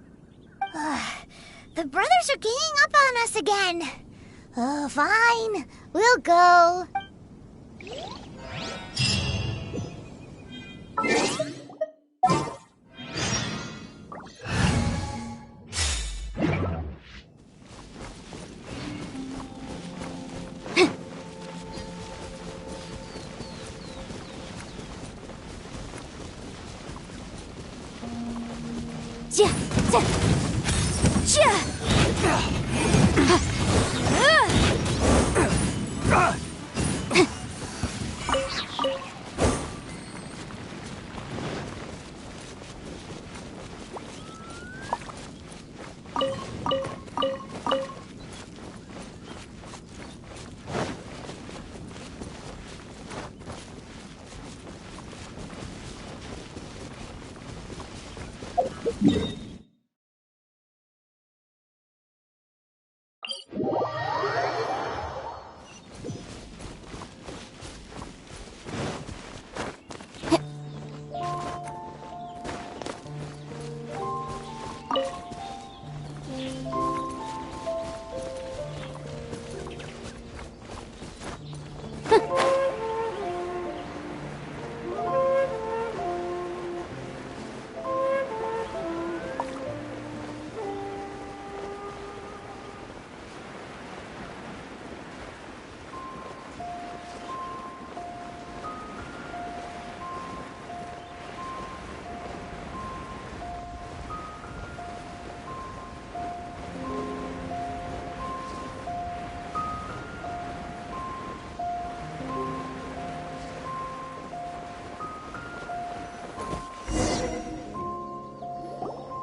S5: The brothers are ganging up on us again. Oh, fine. We'll go.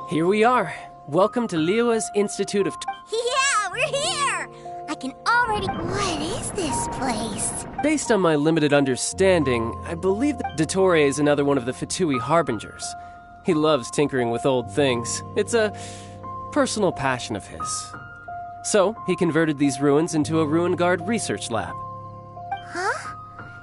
S4: Here we are. Welcome to Liyue's Institute of...
S5: Yeah, we're here! I can already... What is this place?
S4: Based on my limited understanding, I believe that Dottore is another one of the Fatui Harbingers. He loves tinkering with old things. It's a personal passion of his. So, he converted these ruins into a Ruin Guard research lab.
S5: Huh?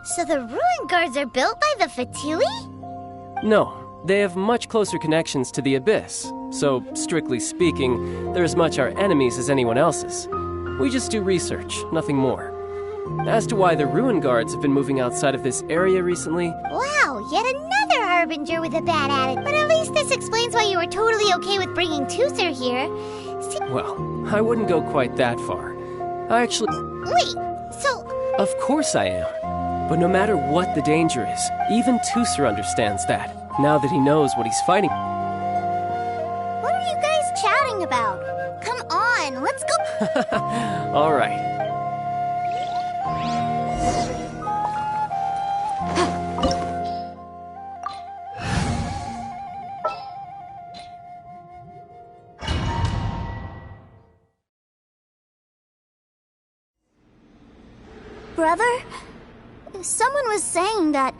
S5: So the ruin guards are built by the Fatui?
S4: No. They have much closer connections to the Abyss, so, strictly speaking, they're as much our enemies as anyone else's. We just do research, nothing more. As to why the Ruin Guards have been moving outside of this area recently...
S5: Wow, yet another Harbinger with a bad attitude. But at least this explains why you were totally okay with bringing Tusser here.
S4: Well, I wouldn't go quite that far. I actually...
S5: Wait, so...
S4: Of course I am. But no matter what the danger is, even Tusser understands that. Now that he knows what he's fighting.
S5: What are you guys chatting about? Come on, let's go.
S4: All right.
S1: Brother, someone was saying that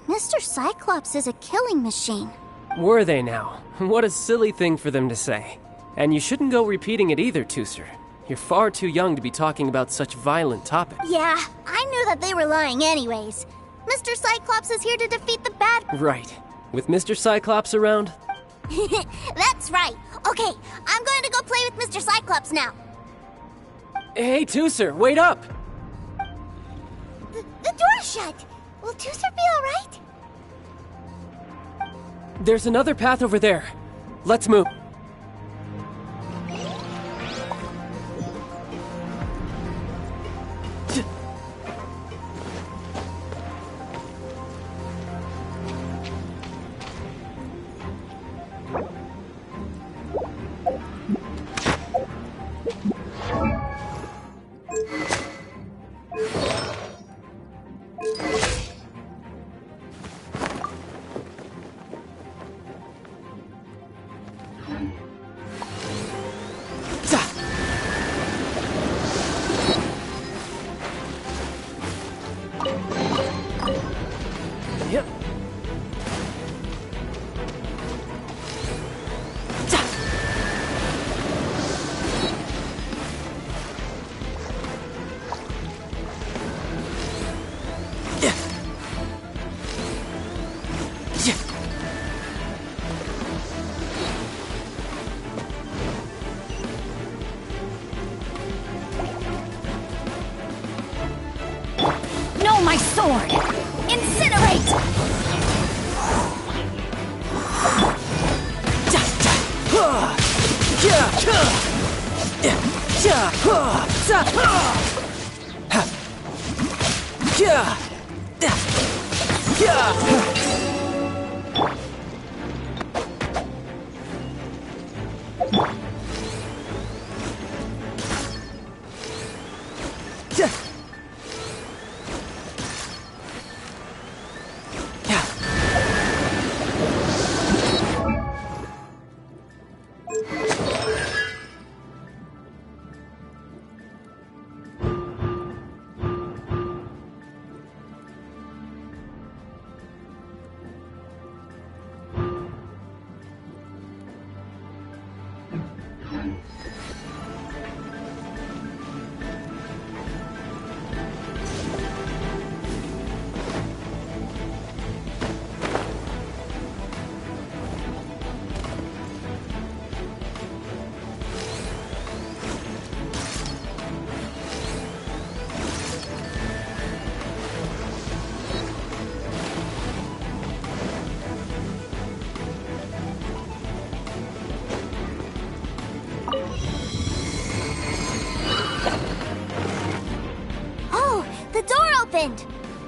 S1: Mr. Cyclops is a killing machine.
S4: Were they now? What a silly thing for them to say. And you shouldn't go repeating it either, Tusser. You're far too young to be talking about such violent topics.
S1: Yeah, I knew that they were lying anyways. Mr. Cyclops is here to defeat the bad...
S4: Right. With Mr. Cyclops around?
S1: That's right. Okay, I'm going to go play with Mr. Cyclops now.
S4: Hey, Tusser, wait up!
S5: The door's shut. Will Tusser be alright?
S4: There's another path over there. Let's move.
S1: No, my sword! Incinerate!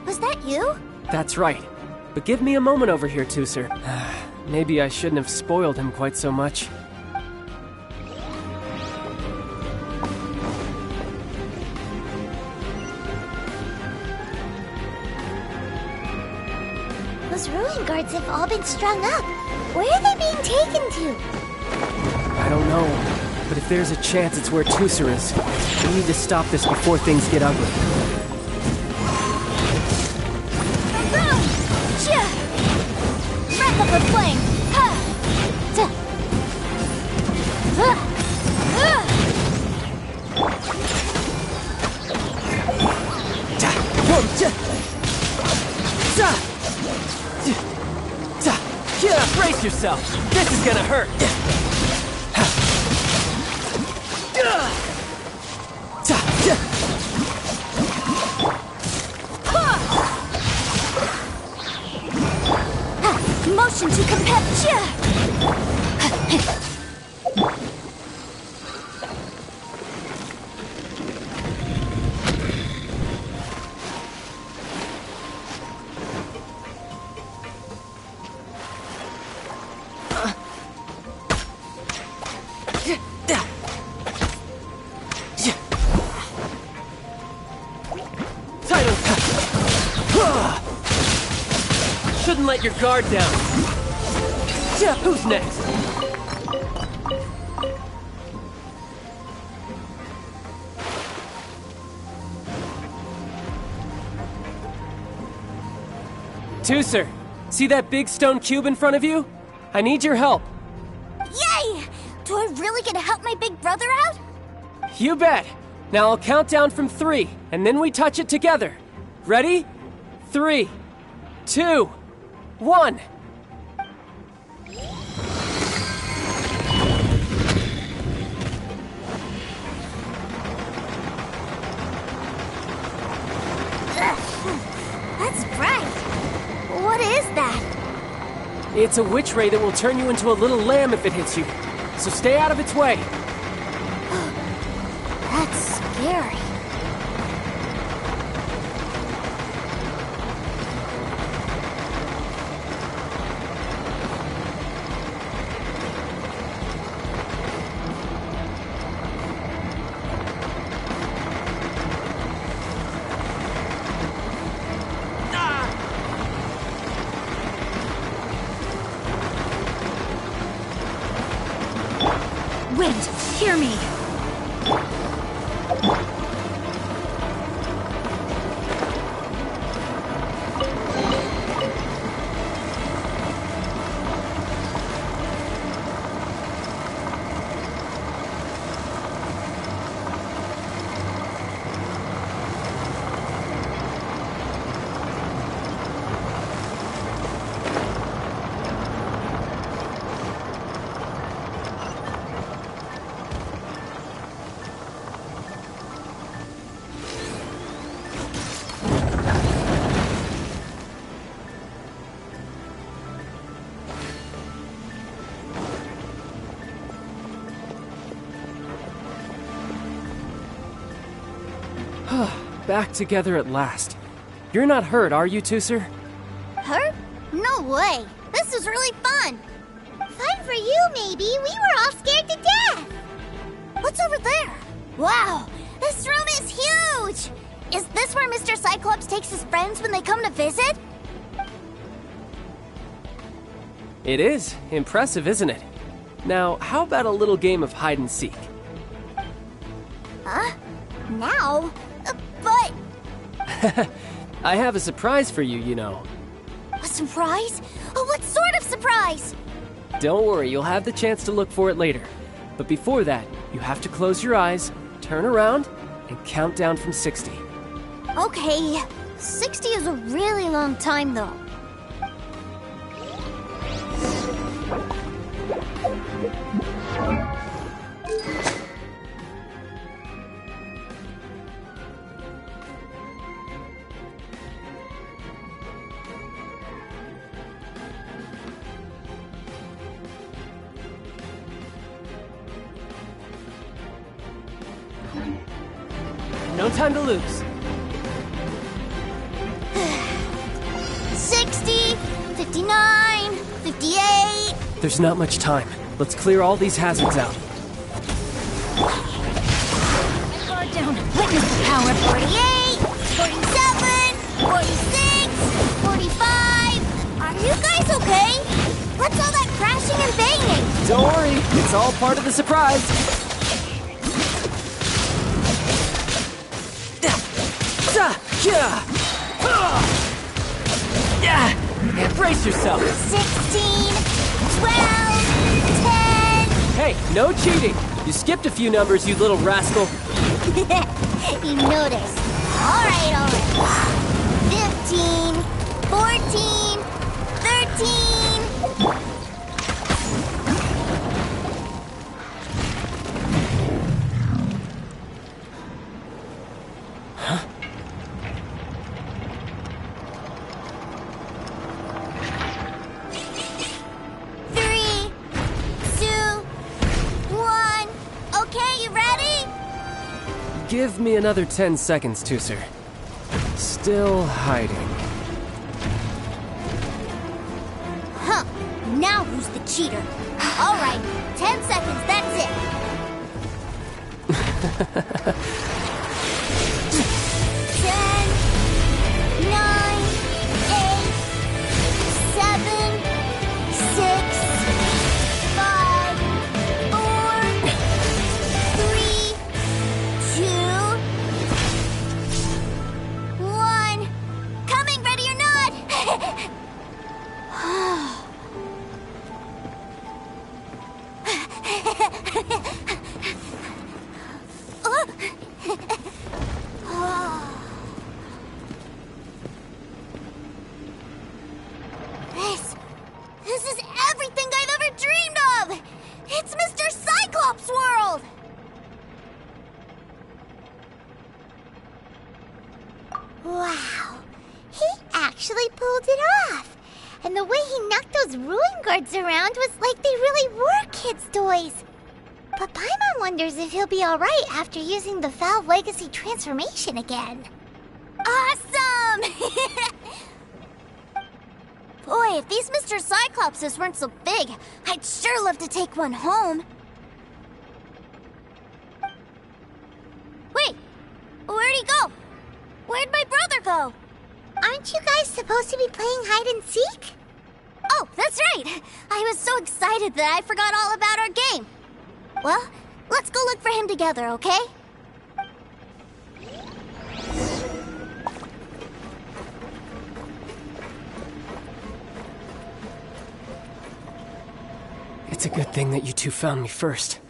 S5: Was that you?
S4: That's right. But give me a moment over here, Tusser. Maybe I shouldn't have spoiled him quite so much.
S5: Those ruin guards have all been strung up. Where are they being taken to?
S4: I don't know. But if there's a chance it's where Tusser is, we need to stop this before things get ugly.
S1: Wrap up the flame!
S4: Brace yourself! This is gonna hurt!
S1: Motion to compel.
S4: Shouldn't let your guard down. Who's next? Tusser, see that big stone cube in front of you? I need your help.
S1: Yay! Do I really get to help my big brother out?
S4: You bet. Now I'll count down from 3, and then we touch it together. Ready? 3, 2, 1.
S1: That's bright. What is that?
S4: It's a witch ray that will turn you into a little lamb if it hits you. So stay out of its way.
S1: That's scary.
S2: Wind, hear me.
S4: back together at last. You're not hurt, are you, Tusser?
S5: Hurt? No way. This was really fun. Fun for you, maybe. We were all scared to death. What's over there? Wow, this room is huge. Is this where Mr. Cyclops takes his friends when they come to visit?
S4: It is. Impressive, isn't it? Now, how about a little game of hide and seek?
S5: Huh? Now? But...
S4: I have a surprise for you, you know.
S5: A surprise? Oh, what sort of surprise?
S4: Don't worry, you'll have the chance to look for it later. But before that, you have to close your eyes, turn around, and count down from 60.
S5: Okay, 60 is a really long time, though.
S4: No time to lose.
S5: 60, 59, 58...
S4: There's not much time. Let's clear all these hazards out.
S5: Guard down. Witness the power. 48, 47, 46, 45... Are you guys okay? What's all that crashing and banging?
S4: Don't worry, it's all part of the surprise. Yeah, brace yourself.
S5: 16, 12, 10...
S4: Hey, no cheating. You skipped a few numbers, you little rascal.
S5: You noticed. All right. 15, 14, 13...
S4: Give me another 10 seconds, Tusser. Still hiding.
S5: Huh. Now who's the cheater? All right, 10 seconds, that's it. 10, 9, 8, 7, 6, 5, 4, 3, 2, 1. Coming, ready or not? This is everything I've ever dreamed of! It's Mr. Cyclops' world! Wow, he actually pulled it off. And the way he knocked those ruin guards around was like they really were kids' toys. But Paimon wonders if he'll be alright after using the Valve Legacy transformation again. Awesome! Boy, if these Mr. Cyclopses weren't so big, I'd sure love to take one home. Wait, where'd he go? Where'd my brother go? Aren't you guys supposed to be playing hide and seek? Oh, that's right! I was so excited that I forgot all about our game. Well, let's go look for him together, okay?
S4: It's a good thing that you two found me first.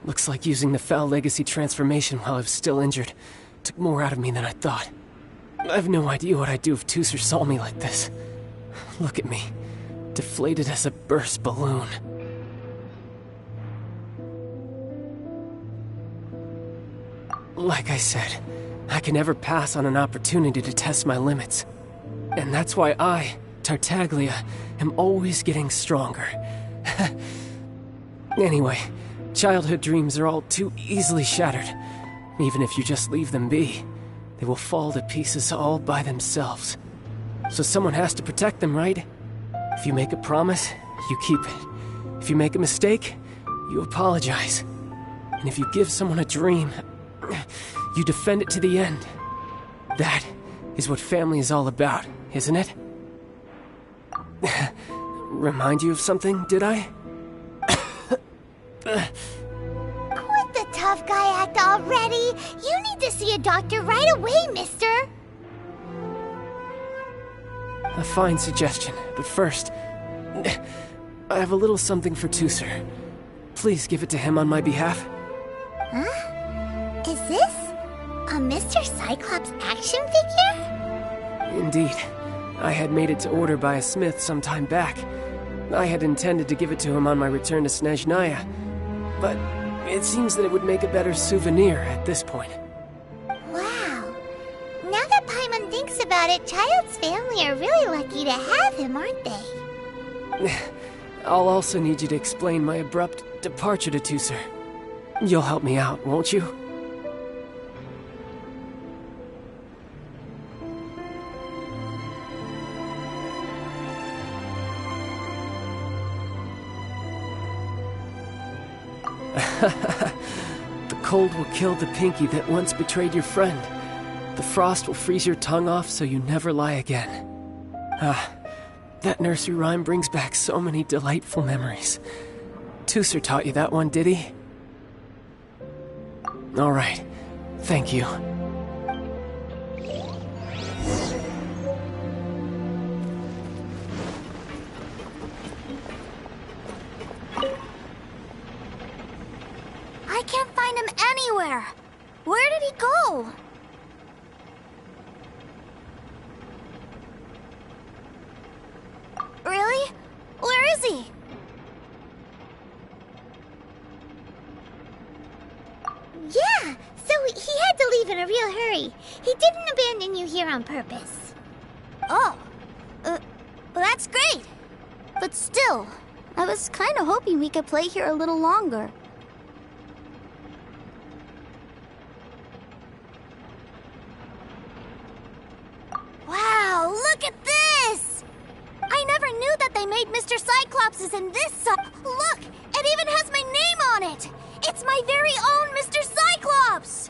S4: Looks like using the Foul Legacy transformation while I was still injured took more out of me than I thought. I have no idea what I'd do if Tusser saw me like this. Look at me, deflated as a burst balloon. Like I said, I can never pass on an opportunity to test my limits. And that's why I, Tartaglia, am always getting stronger. Anyway, childhood dreams are all too easily shattered, even if you just leave them be. they will fall to pieces all by themselves. So someone has to protect them, right? If you make a promise, you keep it. If you make a mistake, you apologize. And if you give someone a dream, you defend it to the end. That is what family is all about, isn't it? Remind you of something, did I?
S5: Quit the tough guy act already! You need to see a doctor right away, mister!
S4: A fine suggestion, but first, I have a little something for Tusser. Please give it to him on my behalf.
S5: Huh? Is this a Mr. Cyclops action figure?
S4: Indeed. I had made it to order by a smith some time back. I had intended to give it to him on my return to Snezhnaya, but it seems that it would make a better souvenir at this point.
S5: Wow. Now that Paimon thinks about it, Child's family are really lucky to have him, aren't they?
S4: I'll also need you to explain my abrupt departure to Tusser. You'll help me out, won't you? The cold will kill the pinky that once betrayed your friend. The frost will freeze your tongue off so you never lie again. That nursery rhyme brings back so many delightful memories. Tusser taught you that one, did he? All right. Thank you.
S1: I can't find him anywhere. Where did he go? Really? Where is he?
S5: Yeah, so he had to leave in a real hurry. He didn't abandon you here on purpose.
S1: Oh, well, that's great. But still, I was kind of hoping we could play here a little longer. Wow, look at this! I never knew that they made Mr. Cyclopses in this Look, it even has my name on it! It's my very own Mr. Cyclops!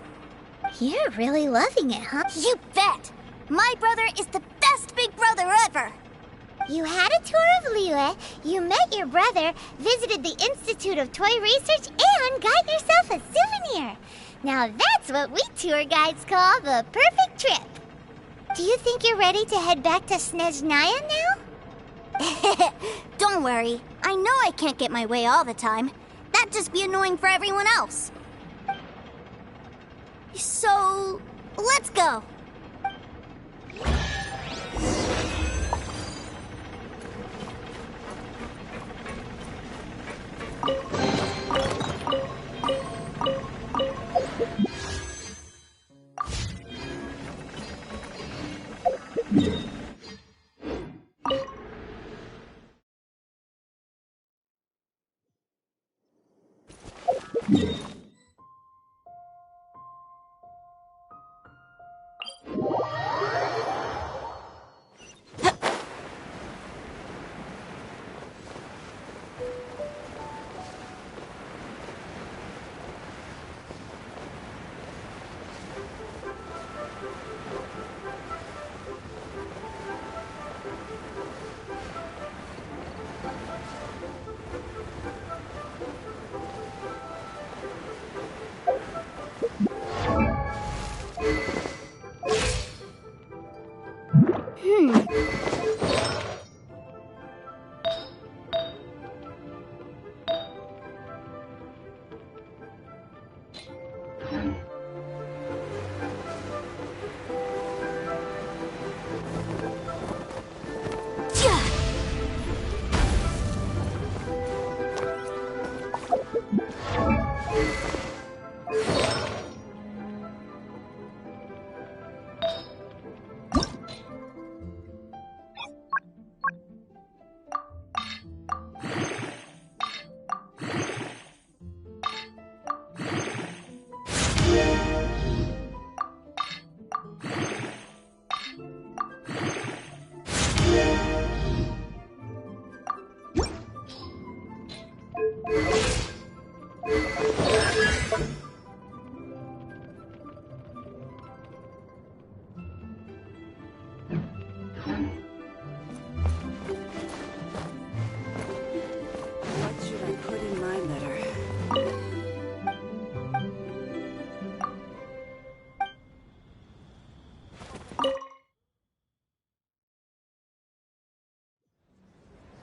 S5: You're really loving it, huh?
S1: You bet! My brother is the best big brother ever!
S5: You had a tour of Liyue, you met your brother, visited the Institute of Toy Research, and got yourself a souvenir! Now that's what we tour guides call the perfect trip! Do you think you're ready to head back to Snezhnaya now?
S1: Don't worry. I know I can't get my way all the time. That'd just be annoying for everyone else. So, let's go.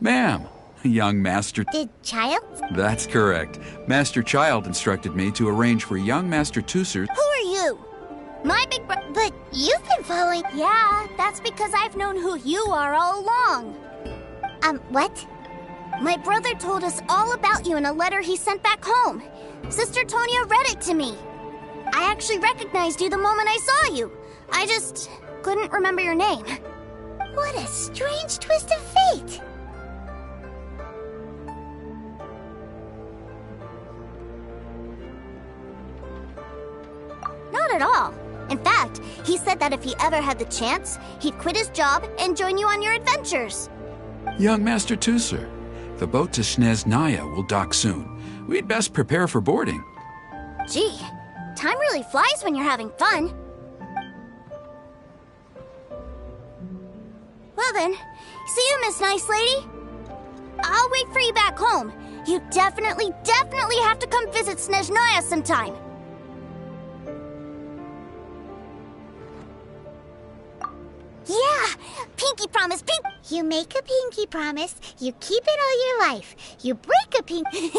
S15: Ma'am, young Master...
S5: Did Child?
S15: That's correct. Master Child instructed me to arrange for young Master Tusser...
S5: Who are you? My big bro... But you've been following...
S1: Yeah, that's because I've known who you are all along.
S5: What?
S1: My brother told us all about you in a letter he sent back home. Sister Tonya read it to me. I actually recognized you the moment I saw you. I just couldn't remember your name.
S5: What a strange twist of fate.
S1: Not at all. In fact, he said that if he ever had the chance, he'd quit his job and join you on your adventures.
S15: Young Master Tusser, the boat to Snezhnaya will dock soon. We'd best prepare for boarding.
S1: Gee, time really flies when you're having fun. Well then, see you, Miss Nice Lady. I'll wait for you back home. You definitely have to come visit Snezhnaya sometime.
S5: Yeah, pinky promise, You make a pinky promise, you keep it all your life. You break a pinky...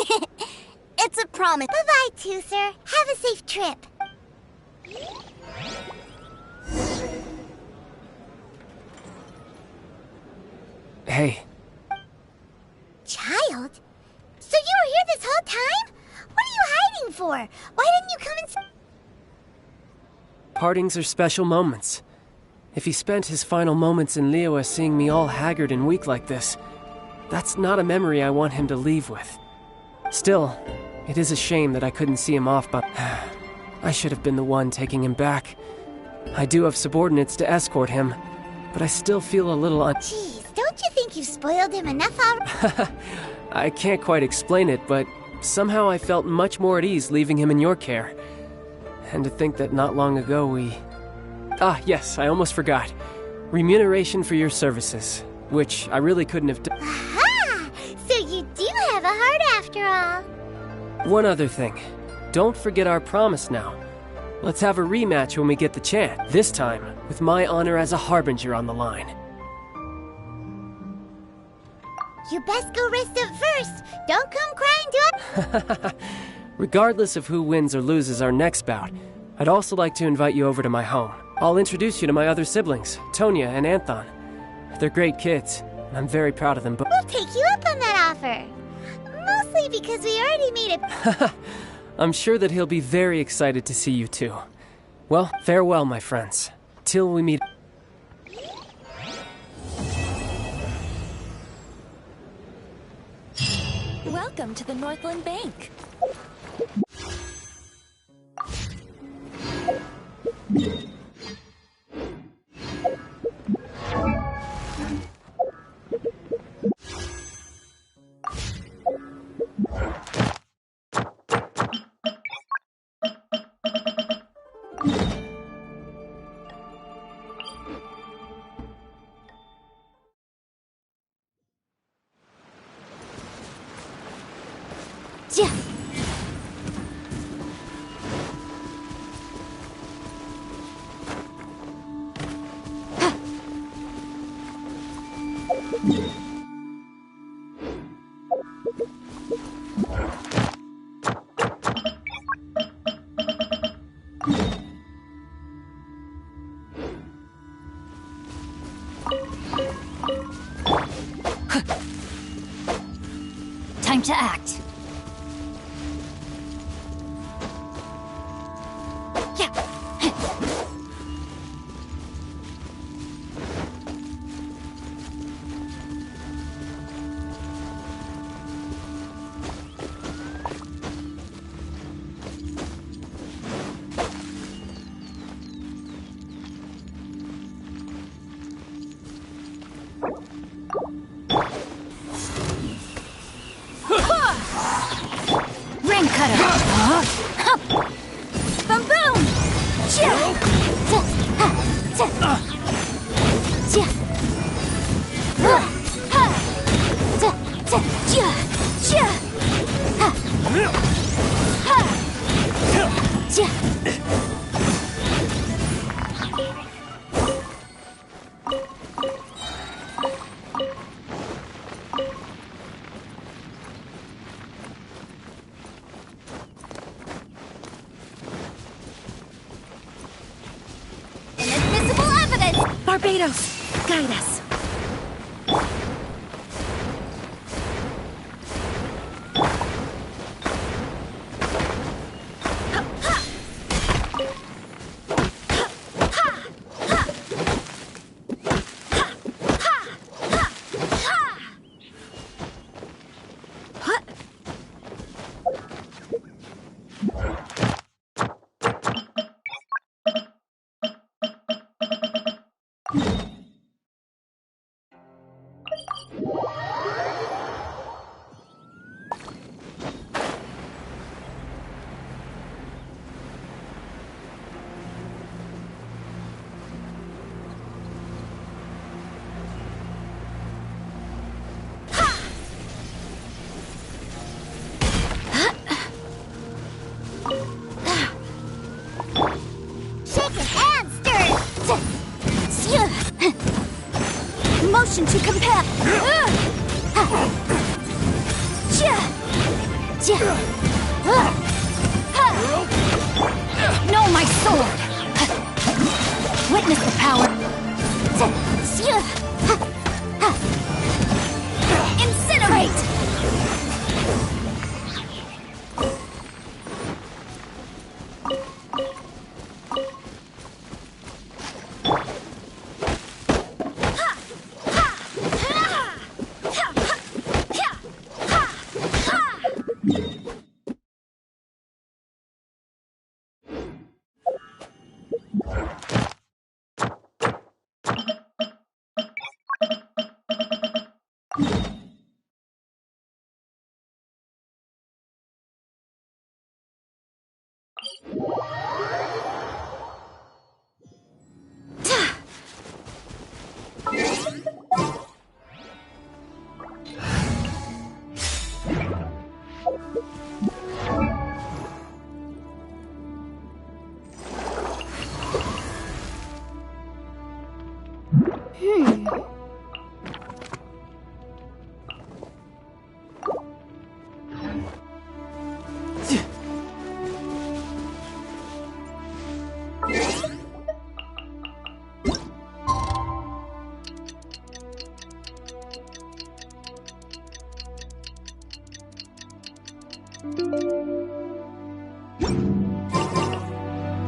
S1: It's a promise.
S5: Bye-bye, Tusser. Have a safe trip.
S4: Hey.
S5: Child? So you were here this whole time? What are you hiding for? Why didn't you come and...
S4: Partings are special moments. If he spent his final moments in Liyue seeing me all haggard and weak like this, that's not a memory I want him to leave with. Still, it is a shame that I couldn't see him off, but I should have been the one taking him back. I do have subordinates to escort him, but I still feel a little
S5: Jeez, don't you think you've spoiled him enough already?
S4: I can't quite explain it, but somehow I felt much more at ease leaving him in your care. And to think that not long ago we... Ah, yes, I almost forgot. Remuneration for your services, which I really couldn't have done.
S5: Aha! So you do have a heart after all.
S4: One other thing. Don't forget our promise now. Let's have a rematch when we get the chance. This time, with my honor as a harbinger on the line.
S5: You best go rest up first. Don't come crying to us.
S4: Regardless of who wins or loses our next bout, I'd also like to invite you over to my home. I'll introduce you to my other siblings, Tonya and Anthon. They're great kids, and I'm very proud of them both.
S5: We'll take you up on that offer. Mostly because we already made it.
S4: I'm sure that he'll be very excited to see you too. Well, farewell, my friends. Till we meet.
S12: Welcome to the Northland Bank.
S7: Time to act. Ring cutter. Boom boom.
S2: Kratos, guide us.
S1: Motion to compel. No, my sword. Witness the power. Incinerate.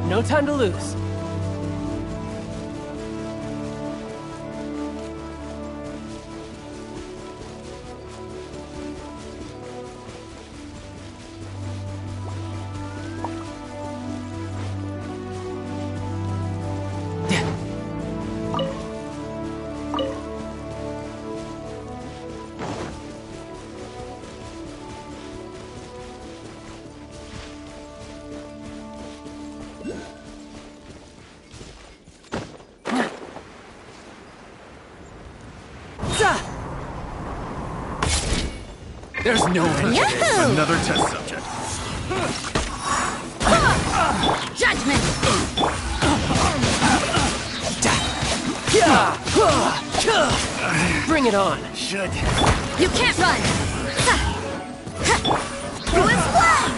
S4: No time to lose.
S13: There's no way.
S1: Yahoo!
S13: Another test subject.
S1: Judgment!
S4: Bring it on.
S13: Should.
S1: You can't run! Through his flag!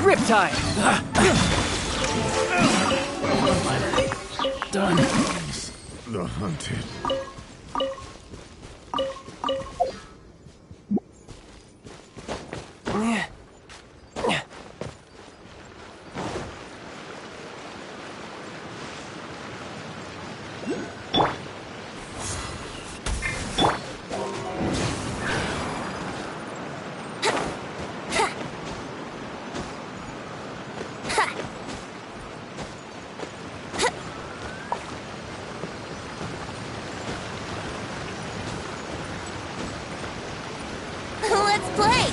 S4: Riptide!
S13: Done. The hunted.
S1: Let's play!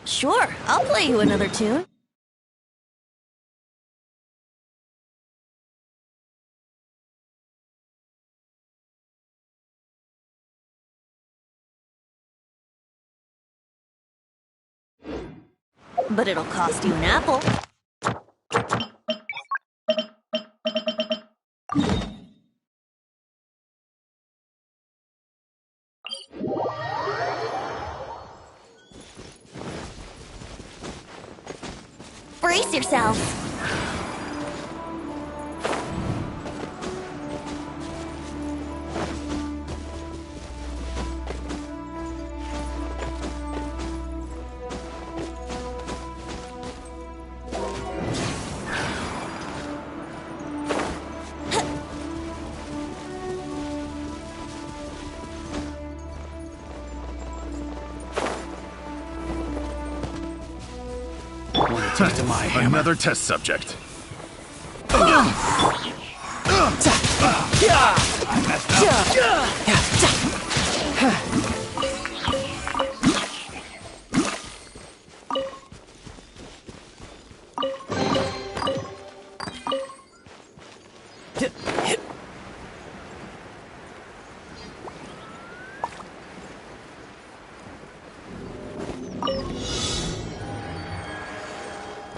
S17: Sure, I'll play you another tune. But it'll cost you an apple. Brace yourself.
S13: To my another test subject.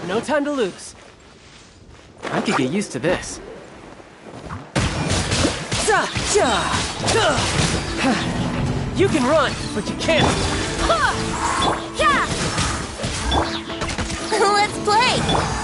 S4: No time to lose. I could get used to this. You can run, but you can't.
S17: Let's play!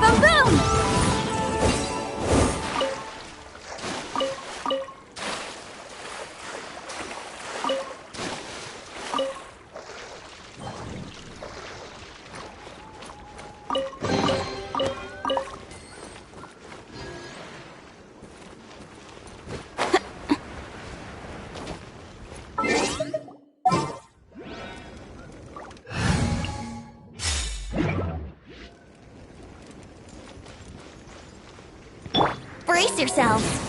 S1: Boom boom!
S17: Brace yourselves.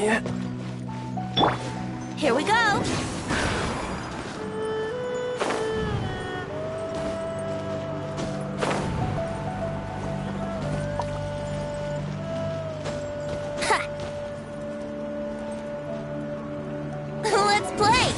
S4: Yeah.
S17: Here we go. Let's play.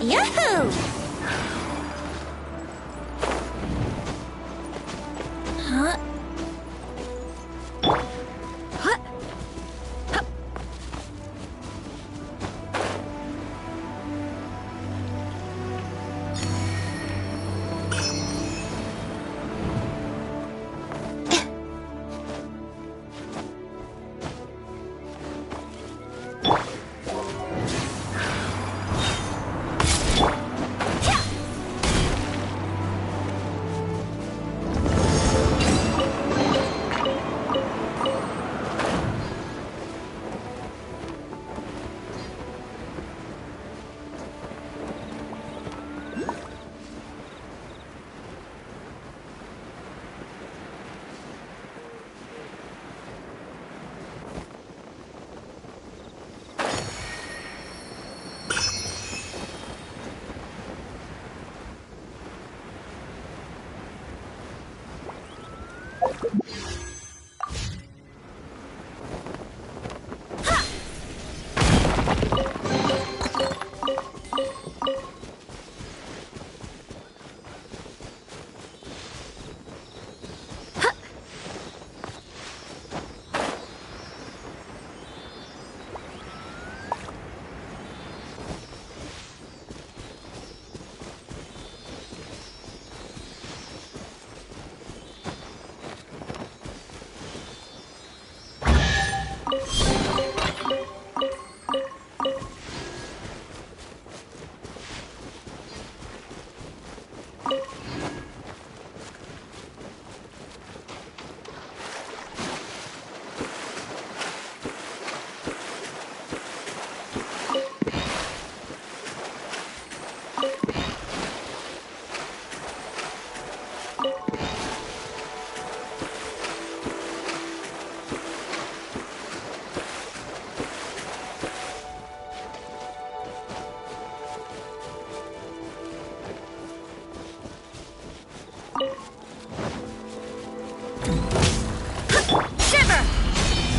S17: Yahoo! Huh? Huh?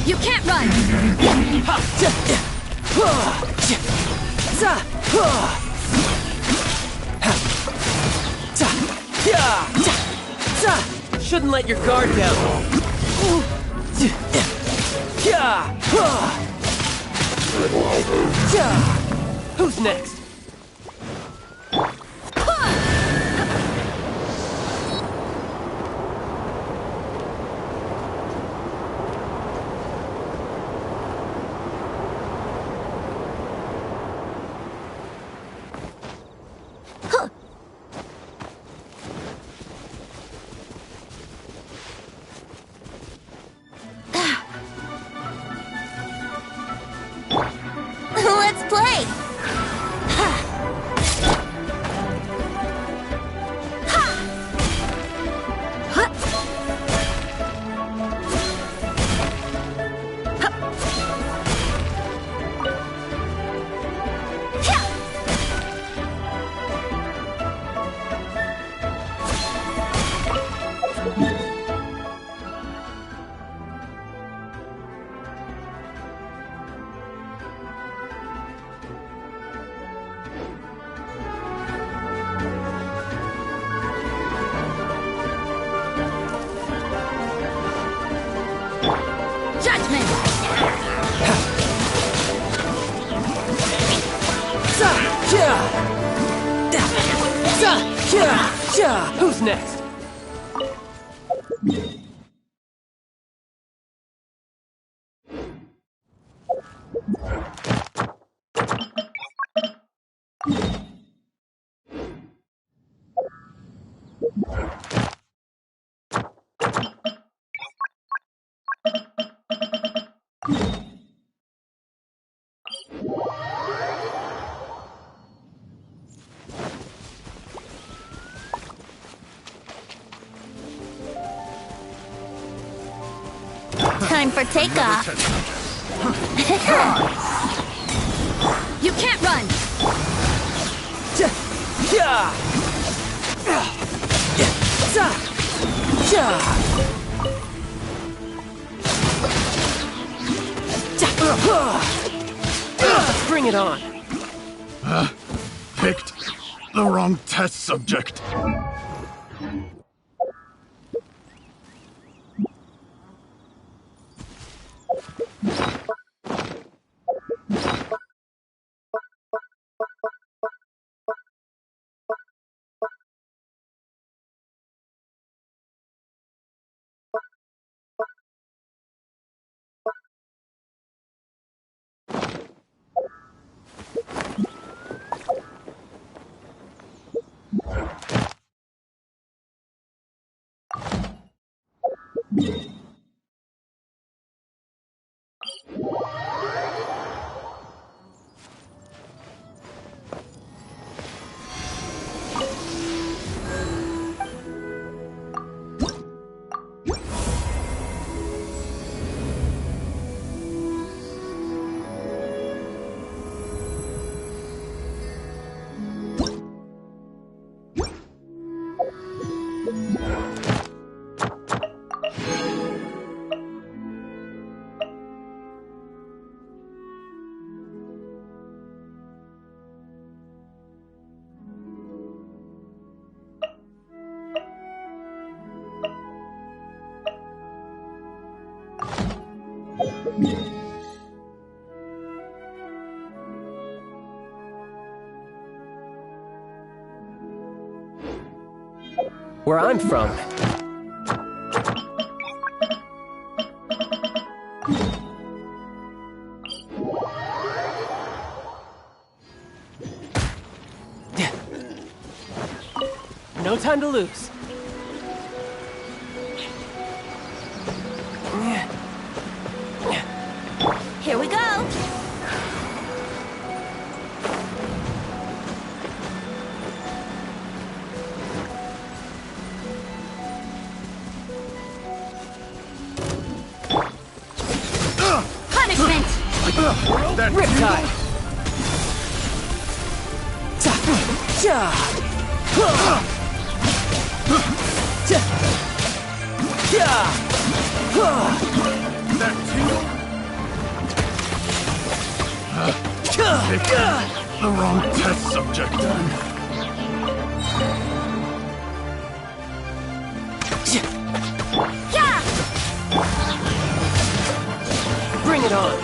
S8: You can't run!
S4: Shouldn't let your guard down. Who's next?
S17: Let's play!
S4: Who's next?
S17: Time for takeoff.
S7: You can't run!
S4: Let's bring it on.
S13: Picked the wrong test subject.
S4: Where I'm from. No time to lose.
S17: Here we go.
S7: Punishment!
S4: Riptide!
S13: That tingle? Picked the wrong test subject.
S4: Bring it on.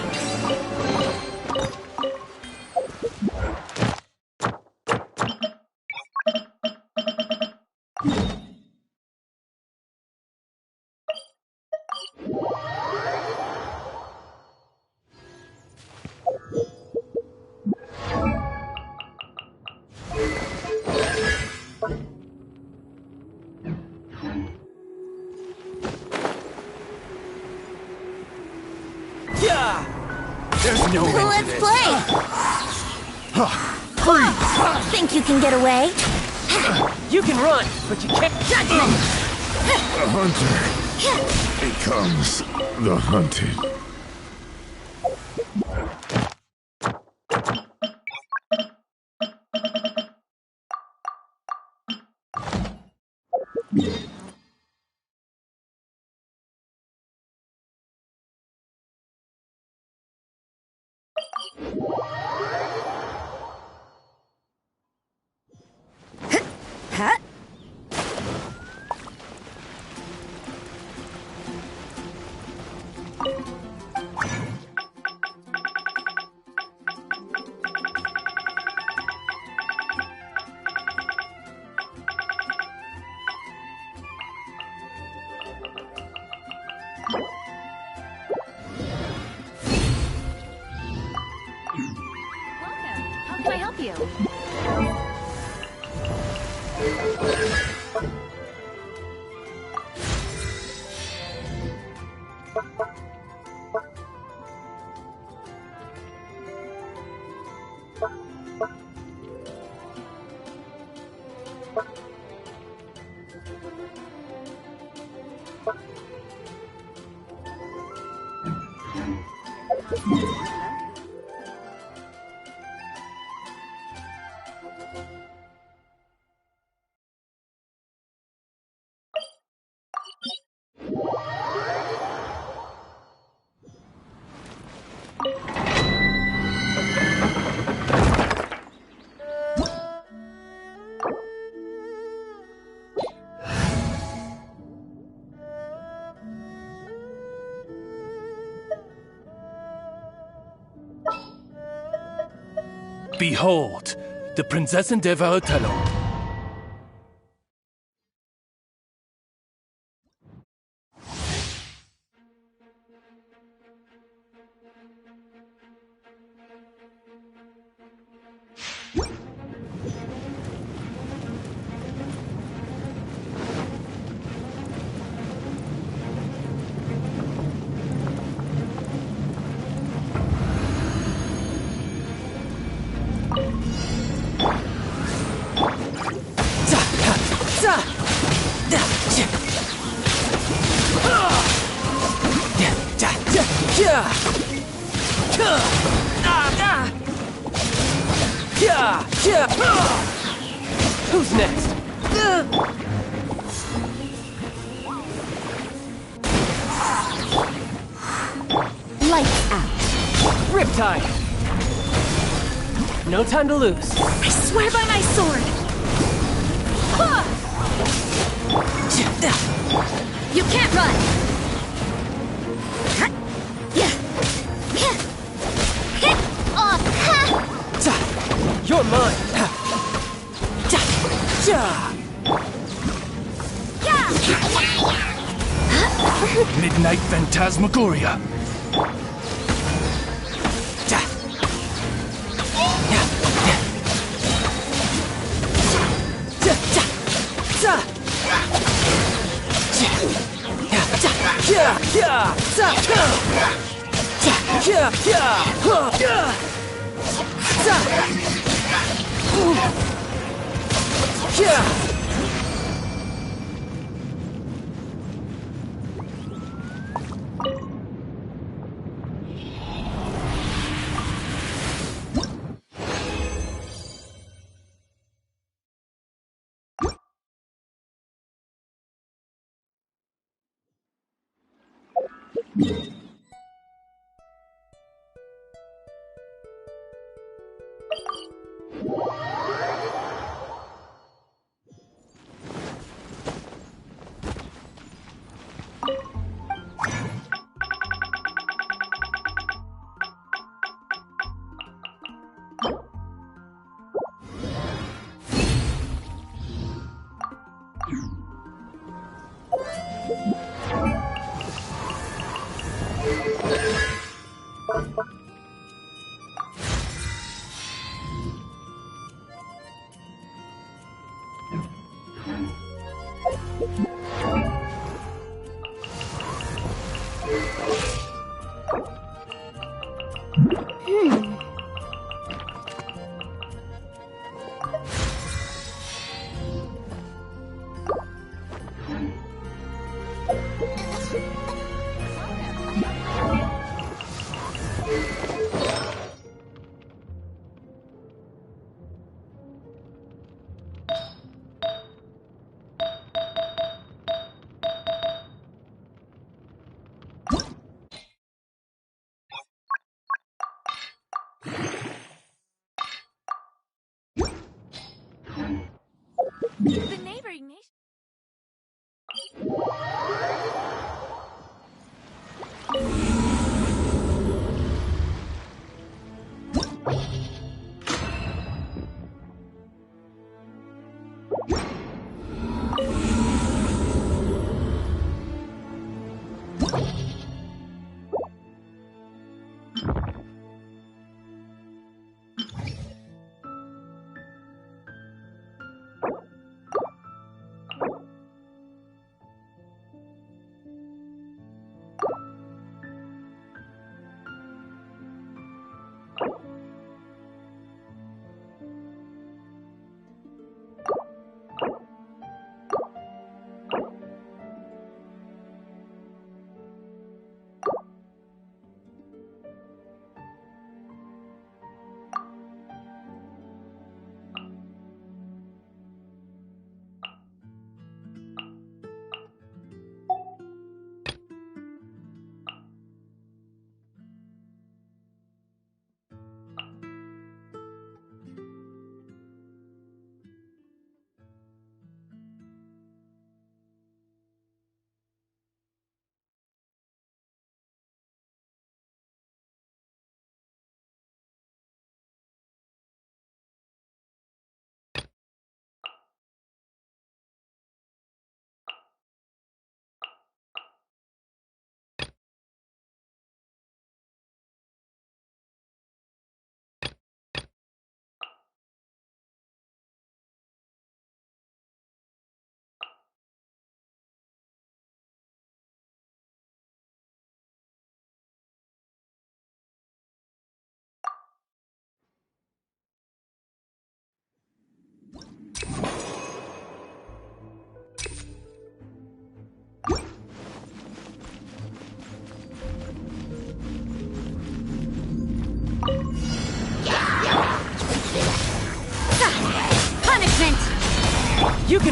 S13: There's no end to
S17: Let's
S13: this.
S17: play.
S13: Freeze!
S17: Think you can get away?
S4: You can run, but you can't.
S17: Judgment!
S13: The hunter becomes the hunted.
S17: Huh?
S7: help you?
S3: Behold, the Prinzessin der Verurteilung.
S4: Who's next?
S2: Lights out.
S4: Riptide! No time to lose.
S2: I swear by my sword! You can't run!
S4: You're mine!
S3: Midnight Phantasmagoria.
S12: The neighboring nation.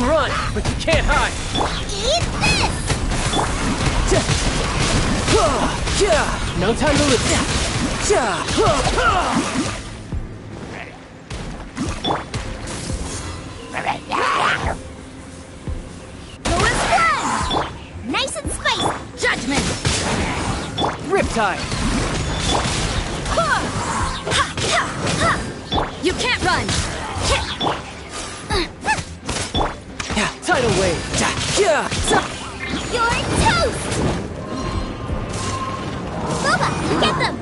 S4: can run, but you can't hide.
S5: Eat this!
S4: No time to lose.
S5: Nice and spicy! Judgment!
S4: Riptide.
S17: You can't run!
S4: Tidal wave.
S5: You're toast! Boba, get them!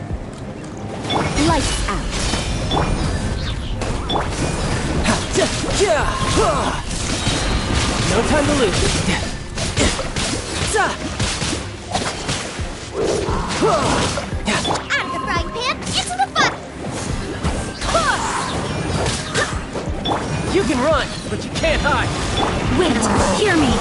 S17: Lights out.
S4: No time to lose.
S5: Out of the frying pan, into the fire!
S4: You can run, but you can't hide.
S17: Wait, hear me.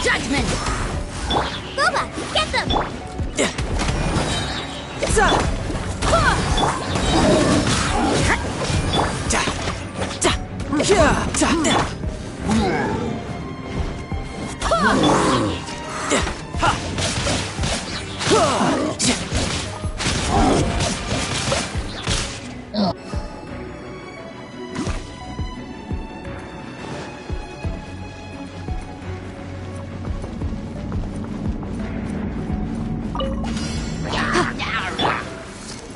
S5: Judgment! Boba, get them!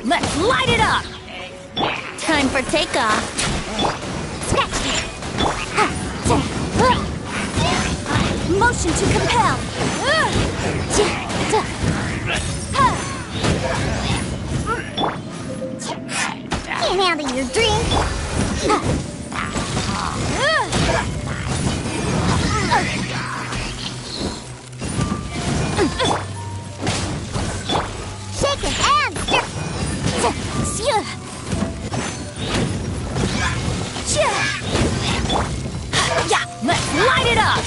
S17: Let's light it up! Time for takeoff.
S1: Motion to compel.
S5: Can't handle your drink. Shake it and stir.
S17: Yeah, let's light it up!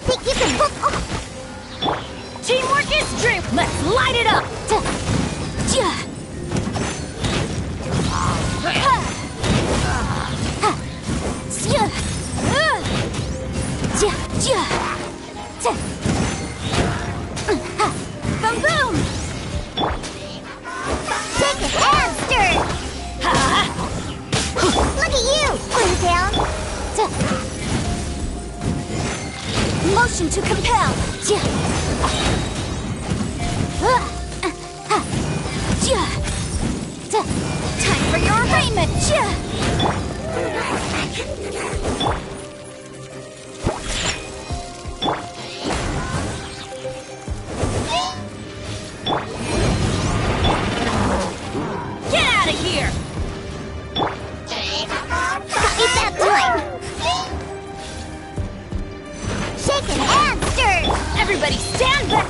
S5: Think you can book?
S17: Teamwork is dream. Let's light it up!
S1: Boom boom!
S5: Shake it and stir. Look at you, Town.
S1: Motion to compel. Time for your arraignment.
S17: Get out of here!
S5: Got me that time. Shake it and stir.
S17: Everybody stand back!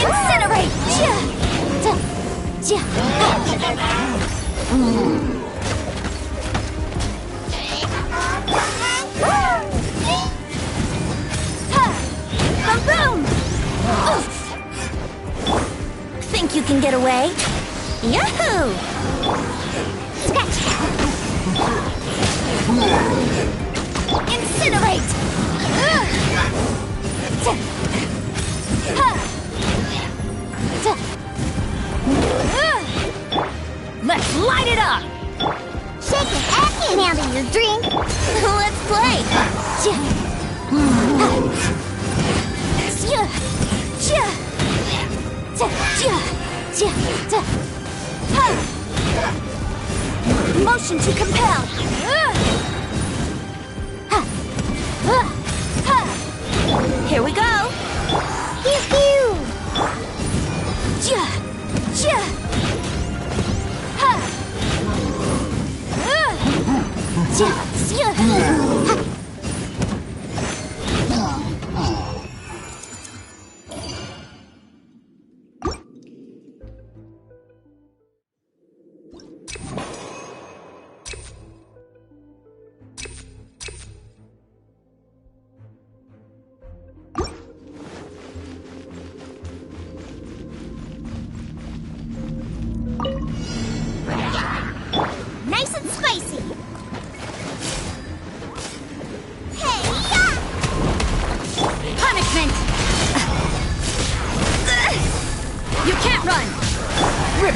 S1: Incinerate! Boom boom!
S17: Think you can get away? Yahoo!
S1: Incinerate!
S17: Let's light it up!
S5: Shake it and can't handle your drink.
S17: Let's play!
S1: Motion to compel.
S17: Here we go!
S5: Pew pew!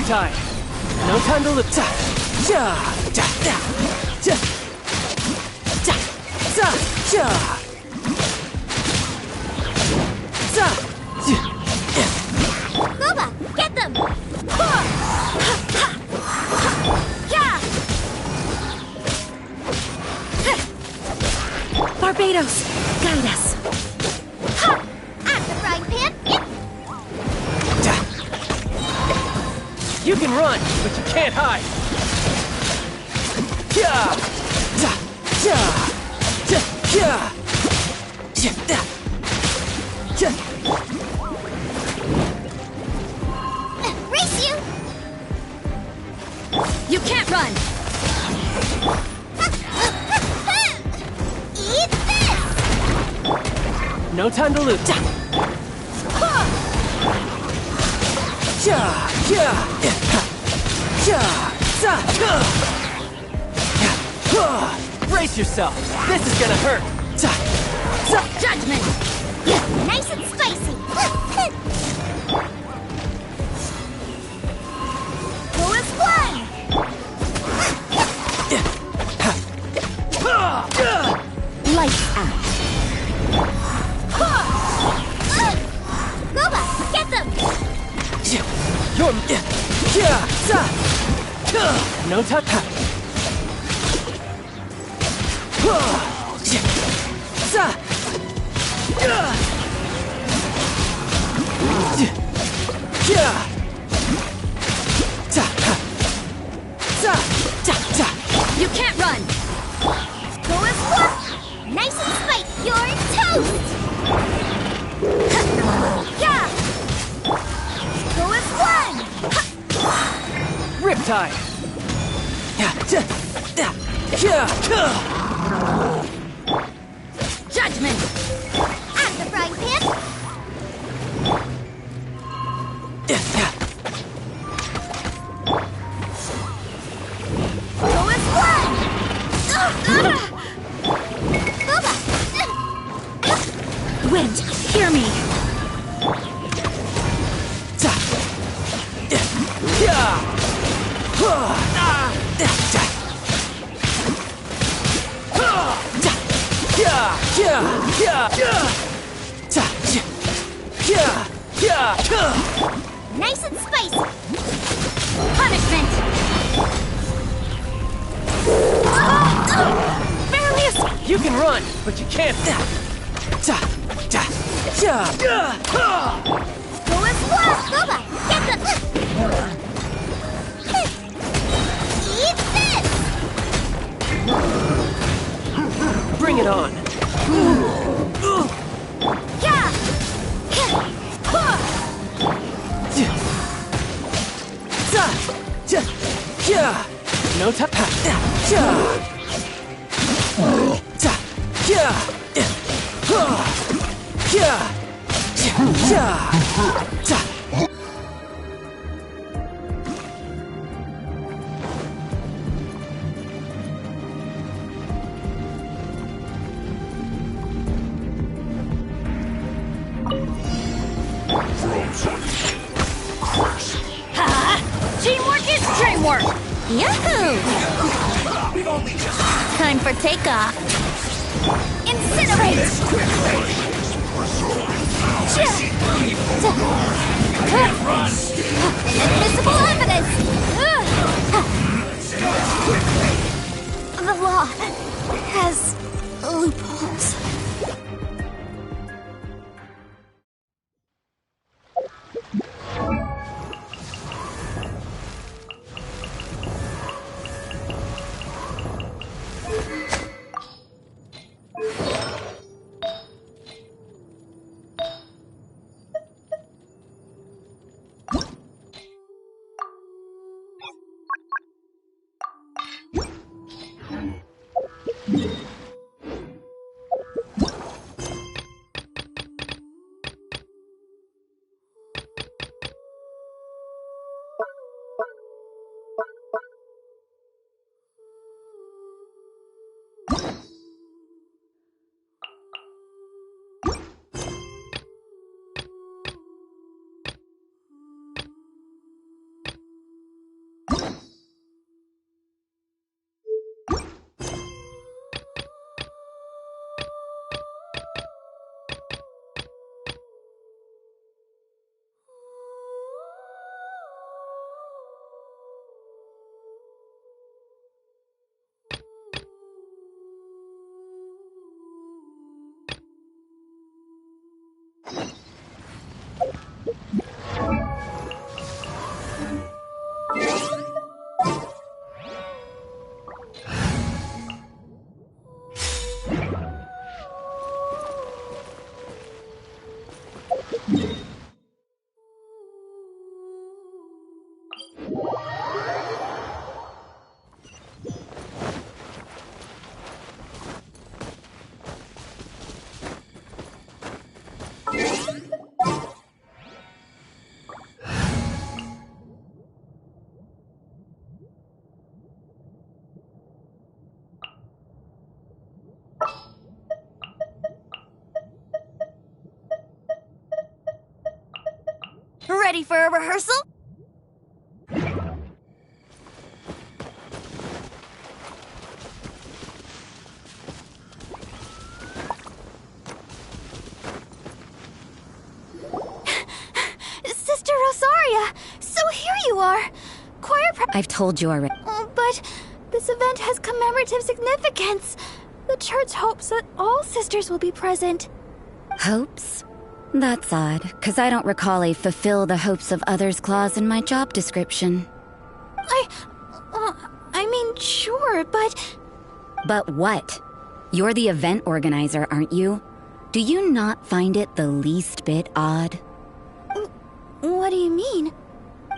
S4: Riptide. No time to lose.
S5: Boba, get them!
S2: Barbados, guide us.
S5: At the frying pan!
S4: You can run, but you can't hide.
S5: Race you!
S2: You can't run!
S5: Eat this!
S4: No time to lose. Brace yourself. This is gonna hurt.
S2: Judgment!
S5: Nice and spicy! Go as one!
S2: Lights out.
S5: Boba, get them!
S4: No time.
S2: You can't run!
S5: Go as one! Nice and spicy! You're toast! Go as one!
S4: Riptide.
S2: Judgment!
S5: At the frying pan! Go as one! Boba!
S2: Wind, hear me!
S5: Nice and spicy!
S2: Punishment! Barely escaped!
S4: You can run, but you can't.
S5: Go as one! Boba, get them! Eat this!
S4: Bring it on. No time.
S2: Teamwork is dreamwork!
S17: Yahoo! Time for takeoff.
S2: Incinerate!
S5: Invisible evidence!
S1: The law has loopholes.
S17: Ready for a rehearsal?
S1: Sister Rosaria! So here you are! Choir
S8: I've told you already.
S1: But this event has commemorative significance. The church hopes that all sisters will be present.
S8: Hopes? That's odd, because I don't recall a fulfill the hopes of others clause in my job description.
S1: I mean, sure, but...
S8: But what? You're the event organizer, aren't you? Do you not find it the least bit odd?
S1: What do you mean?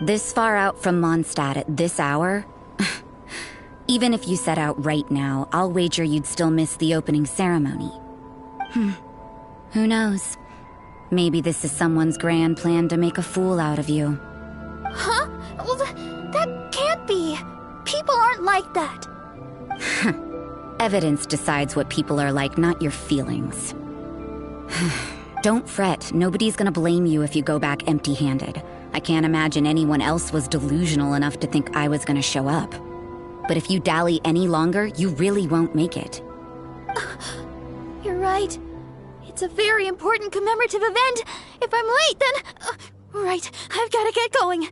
S8: This far out from Mondstadt at this hour? Even if you set out right now, I'll wager you'd still miss the opening ceremony. Who knows? Maybe this is someone's grand plan to make a fool out of you.
S1: Huh? Well, that can't be. People aren't like that.
S8: Evidence decides what people are like, not your feelings. Don't fret. Nobody's gonna blame you if you go back empty-handed. I can't imagine anyone else was delusional enough to think I was gonna show up. But if you dally any longer, you really won't make it.
S1: You're right. It's a very important commemorative event. If I'm late, then... right, I've gotta get going.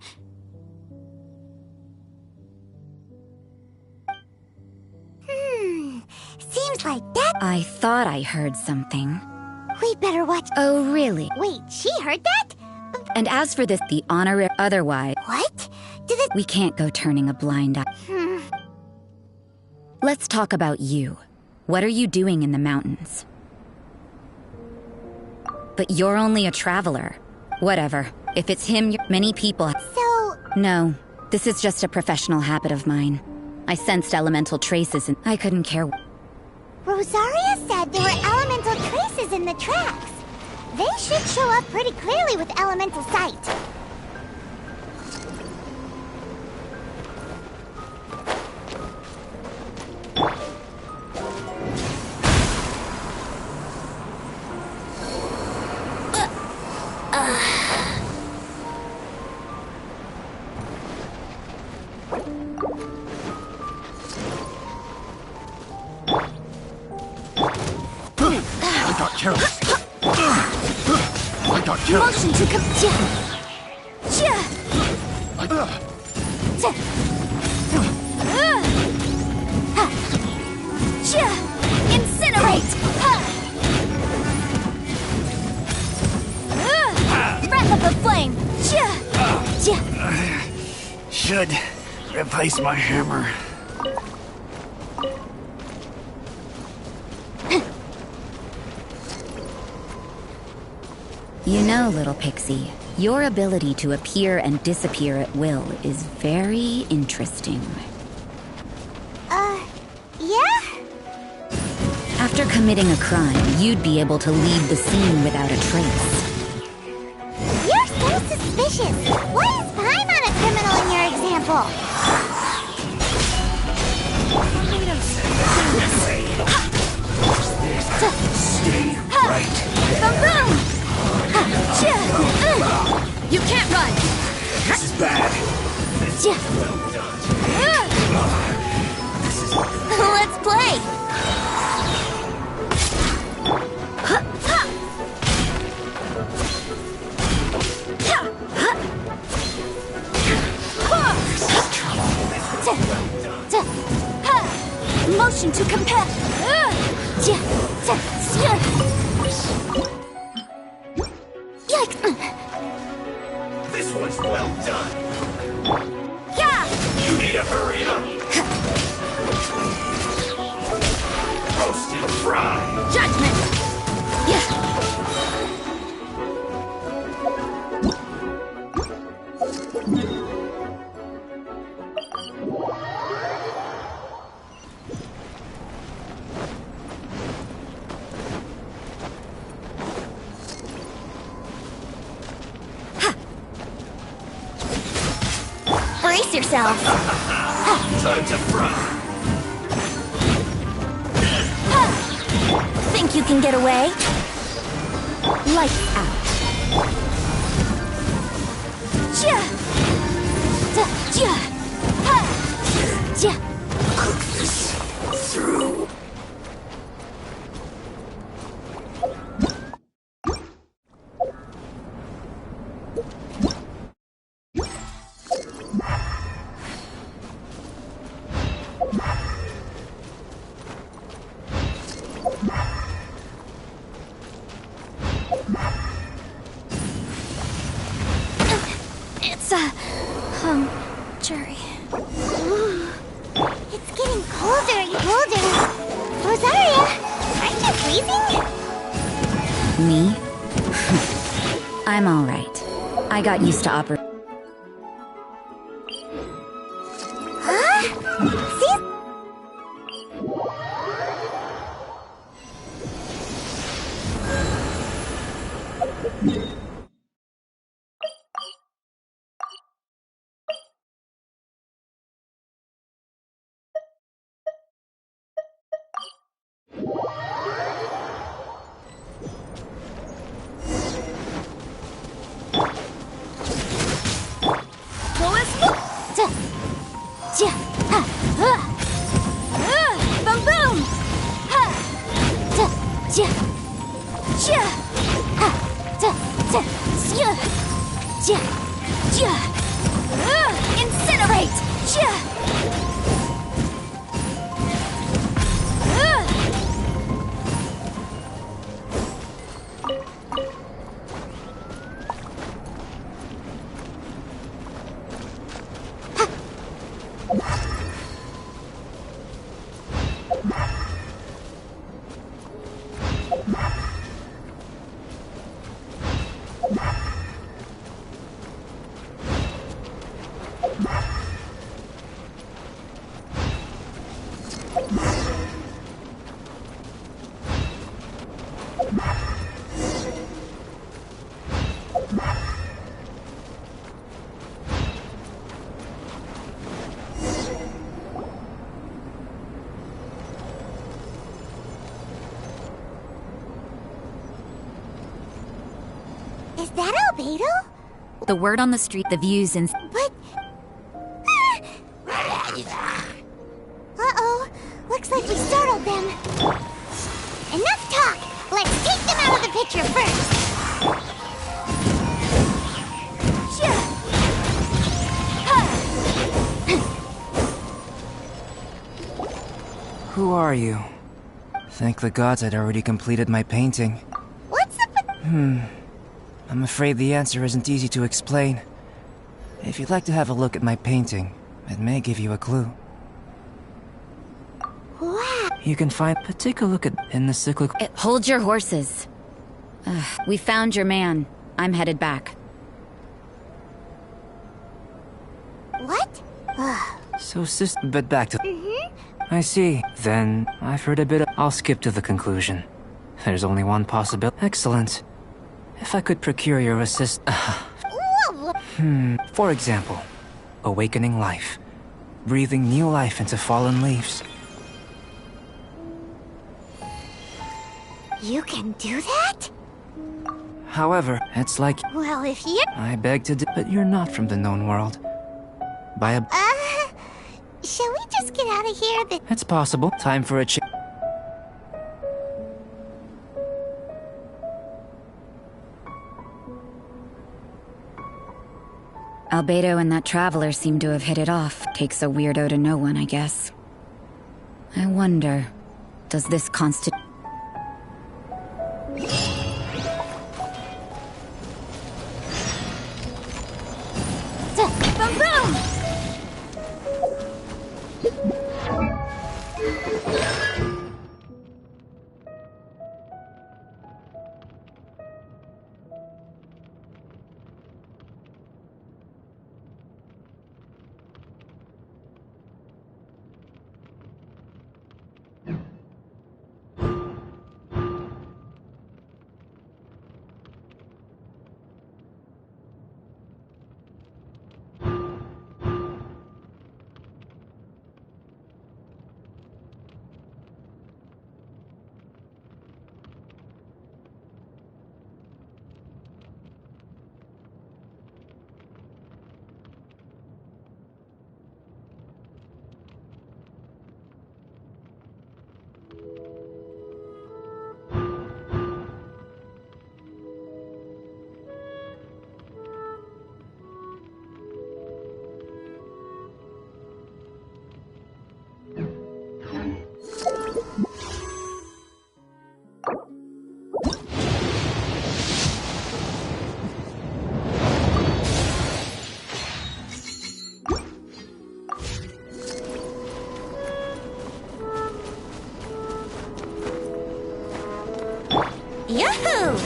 S5: Seems like that...
S8: I thought I heard something.
S5: We better watch...
S8: Oh, really?
S5: Wait, she heard that?
S8: And as for this, the honor otherwise...
S5: What?
S8: We can't go turning a blind eye. Let's talk about you. What are you doing in the mountains? But you're only a traveler. Whatever. If it's him, many people...
S5: So...
S8: No, this is just a professional habit of mine. I sensed elemental traces and I couldn't care...
S5: Rosaria said there were elemental traces in the tracks. They should show up pretty clearly with elemental sight.
S22: I got careless. I got careless.
S1: Motion to incinerate! Breath of the flame!
S22: Should replace my hammer.
S8: You know, little pixie, your ability to appear and disappear at will is very interesting.
S5: Yeah?
S8: After committing a crime, you'd be able to leave the scene without a trace.
S5: You're so suspicious. What is Paimon a criminal in your example?
S22: Stay right there.
S1: You can't run!
S22: This is bad.
S1: Let's play! Motion to compare!
S13: This one's well done.
S1: Yeah!
S13: You need to hurry up. Roast and fry.
S1: Judgment! Brace yourself!
S13: Time to fry.
S1: Think you can get away? Lights out.
S10: Cook this through.
S1: It's jury.
S5: It's getting colder and colder. Rosaria, aren't you freezing?
S8: Me? I'm alright. I got used to operating.
S5: Huh? See?
S1: Boom boom! Incinerate! Is that Albedo?
S8: The word on the street, the views and...
S5: But... Uh-oh. Looks like we startled them. Enough talk! Let's take them out of the picture first!
S16: Who are you? Thank the gods I'd already completed my painting.
S5: What's up with...
S16: I'm afraid the answer isn't easy to explain. If you'd like to have a look at my painting, it may give you a clue.
S5: Wow.
S16: You can find... But take a look at... in the cyclical...
S8: Hold your horses. We found your man. I'm headed back.
S5: What?
S16: So but back to... I see. Then, I've heard a bit of... I'll skip to the conclusion. There's only one possibility. Excellent. If I could procure your assist... For example, awakening life. Breathing new life into fallen leaves.
S5: You can do that?
S16: However, it's like...
S5: Well, if you...
S16: I beg to but you're not from the known world. By a...
S5: shall we just get out of here?
S16: It's possible. Time for a
S8: Albedo and that traveler seem to have hit it off. Takes a weirdo to know one, I guess. I wonder, does this constitute...
S1: Boom boom!
S17: Yahoo!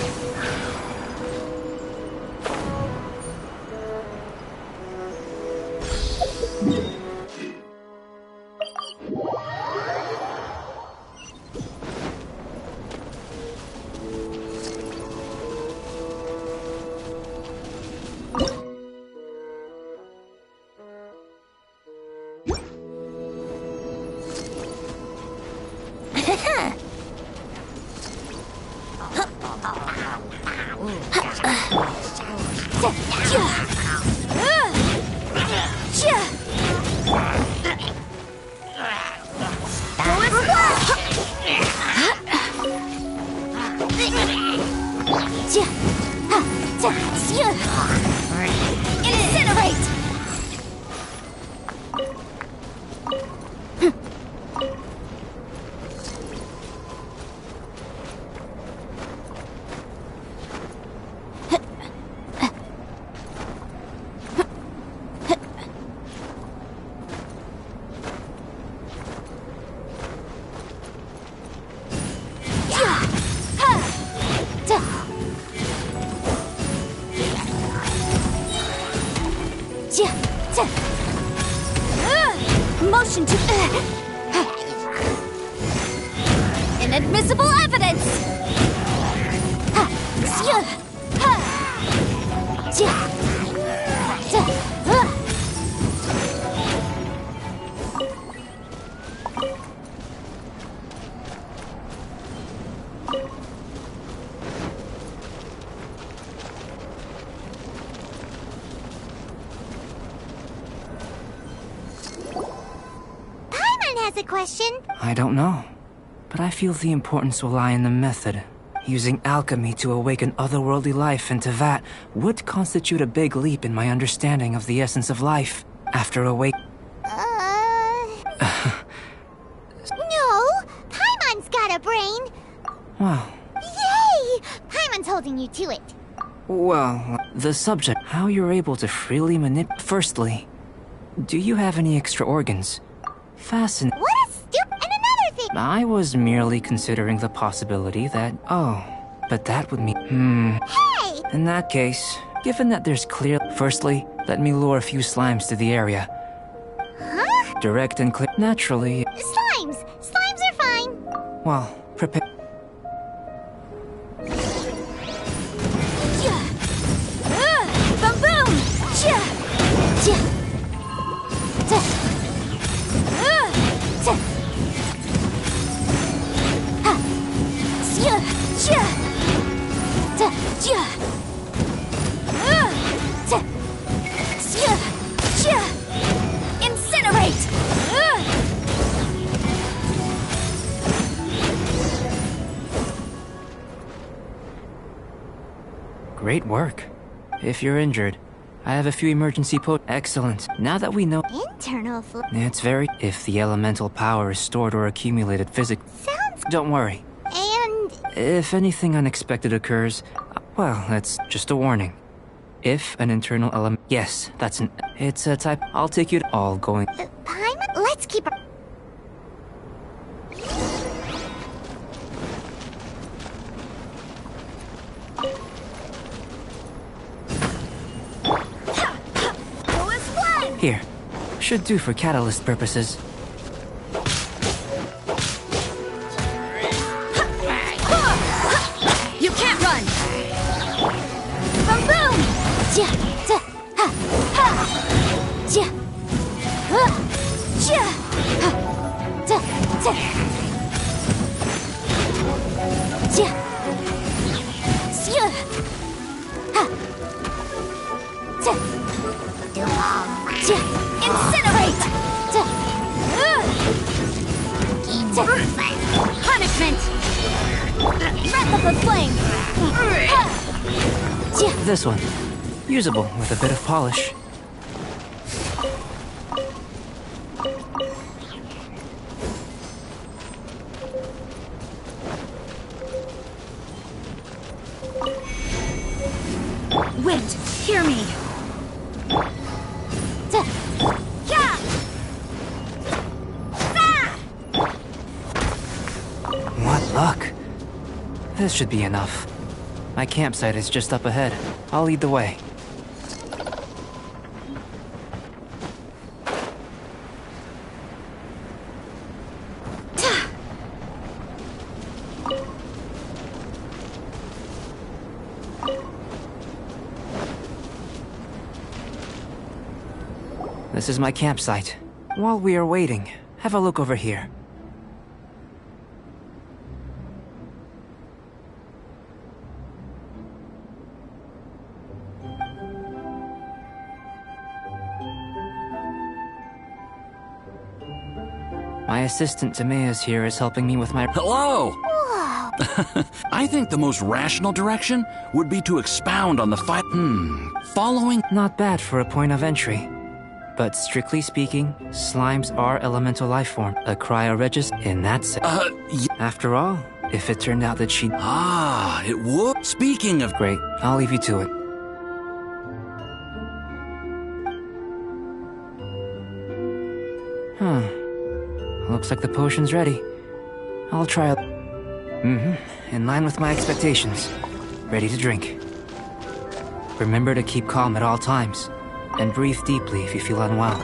S1: Incinerate! Motion to... Inadmissible evidence!
S5: Has a question.
S16: I don't know, but I feel the importance will lie in the method. Using alchemy to awaken otherworldly life into that would constitute a big leap in my understanding of the essence of life. After awake...
S5: No! Paimon's got a brain!
S16: Well...
S5: Yay! Paimon's holding you to it.
S16: Well, the subject, how you're able to freely Firstly, do you have any extra organs? Fascinating.
S5: What a stupid... And another thing...
S16: I was merely considering the possibility that... Oh, but that would mean...
S5: Hey!
S16: In that case, given that there's clear... Firstly, let me lure a few slimes to the area.
S5: Huh?
S16: Direct and clear... Naturally...
S5: Slimes! Slimes are fine!
S16: Well, prepare...
S1: Boom boom! Incinerate!
S16: Great work. If you're injured, I have a few emergency Excellent. Now that we know...
S5: Internal flow...
S16: It's very... If the elemental power is stored or accumulated
S5: Sounds...
S16: Don't worry.
S5: And...
S16: If anything unexpected occurs, well, that's just a warning. If an internal element... Yes, that's an... It's a type... I'll take you to... All going...
S5: Paimon? Let's keep...
S16: Here. Should do for catalyst purposes.
S1: You can't run! Boom boom! Incinerate! Punishment! Wrap up the flame!
S16: This one. Usable with a bit of polish.
S1: Wind, hear me!
S16: What luck. This should be enough. My campsite is just up ahead. I'll lead the way. This is my campsite. While we are waiting, have a look over here. My assistant Timaeus here is helping me with my—
S11: Hello! I think the most rational direction would be to expound on the fight. Following—
S16: Not bad for a point of entry. But strictly speaking, slimes are elemental life form, a cryoregis in that sense. After all, if it turned out that she—
S11: it would. Speaking of—
S16: Great, I'll leave you to it. Looks like the potion's ready. I'll try a— in line with my expectations. Ready to drink. Remember to keep calm at all times, and breathe deeply if you feel unwell.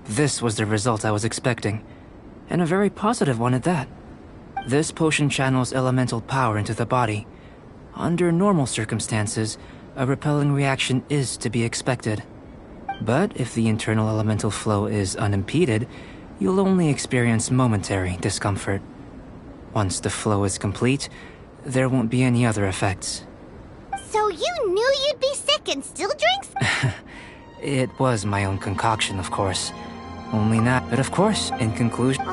S16: This was the result I was expecting, and a very positive one at that. This potion channels elemental power into the body. Under normal circumstances, a repelling reaction is to be expected. But if the internal elemental flow is unimpeded, you'll only experience momentary discomfort. Once the flow is complete, there won't be any other effects.
S5: So you knew you'd be sick and still drinks?
S16: It was my own concoction, of course. Only not, but of course, in conclusion...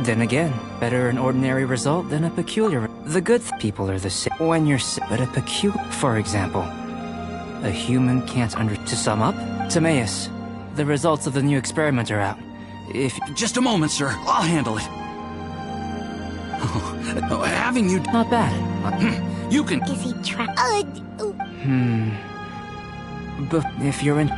S16: Then again, better an ordinary result than a peculiar... The good people are the same when you're sick, but a peculiar... For example, a human can't To sum up, Timaeus, the results of the new experiment are out. If...
S11: Just a moment, sir. I'll handle it. Having you...
S16: Not bad.
S11: You can...
S5: Is he trying...
S16: But if you're in...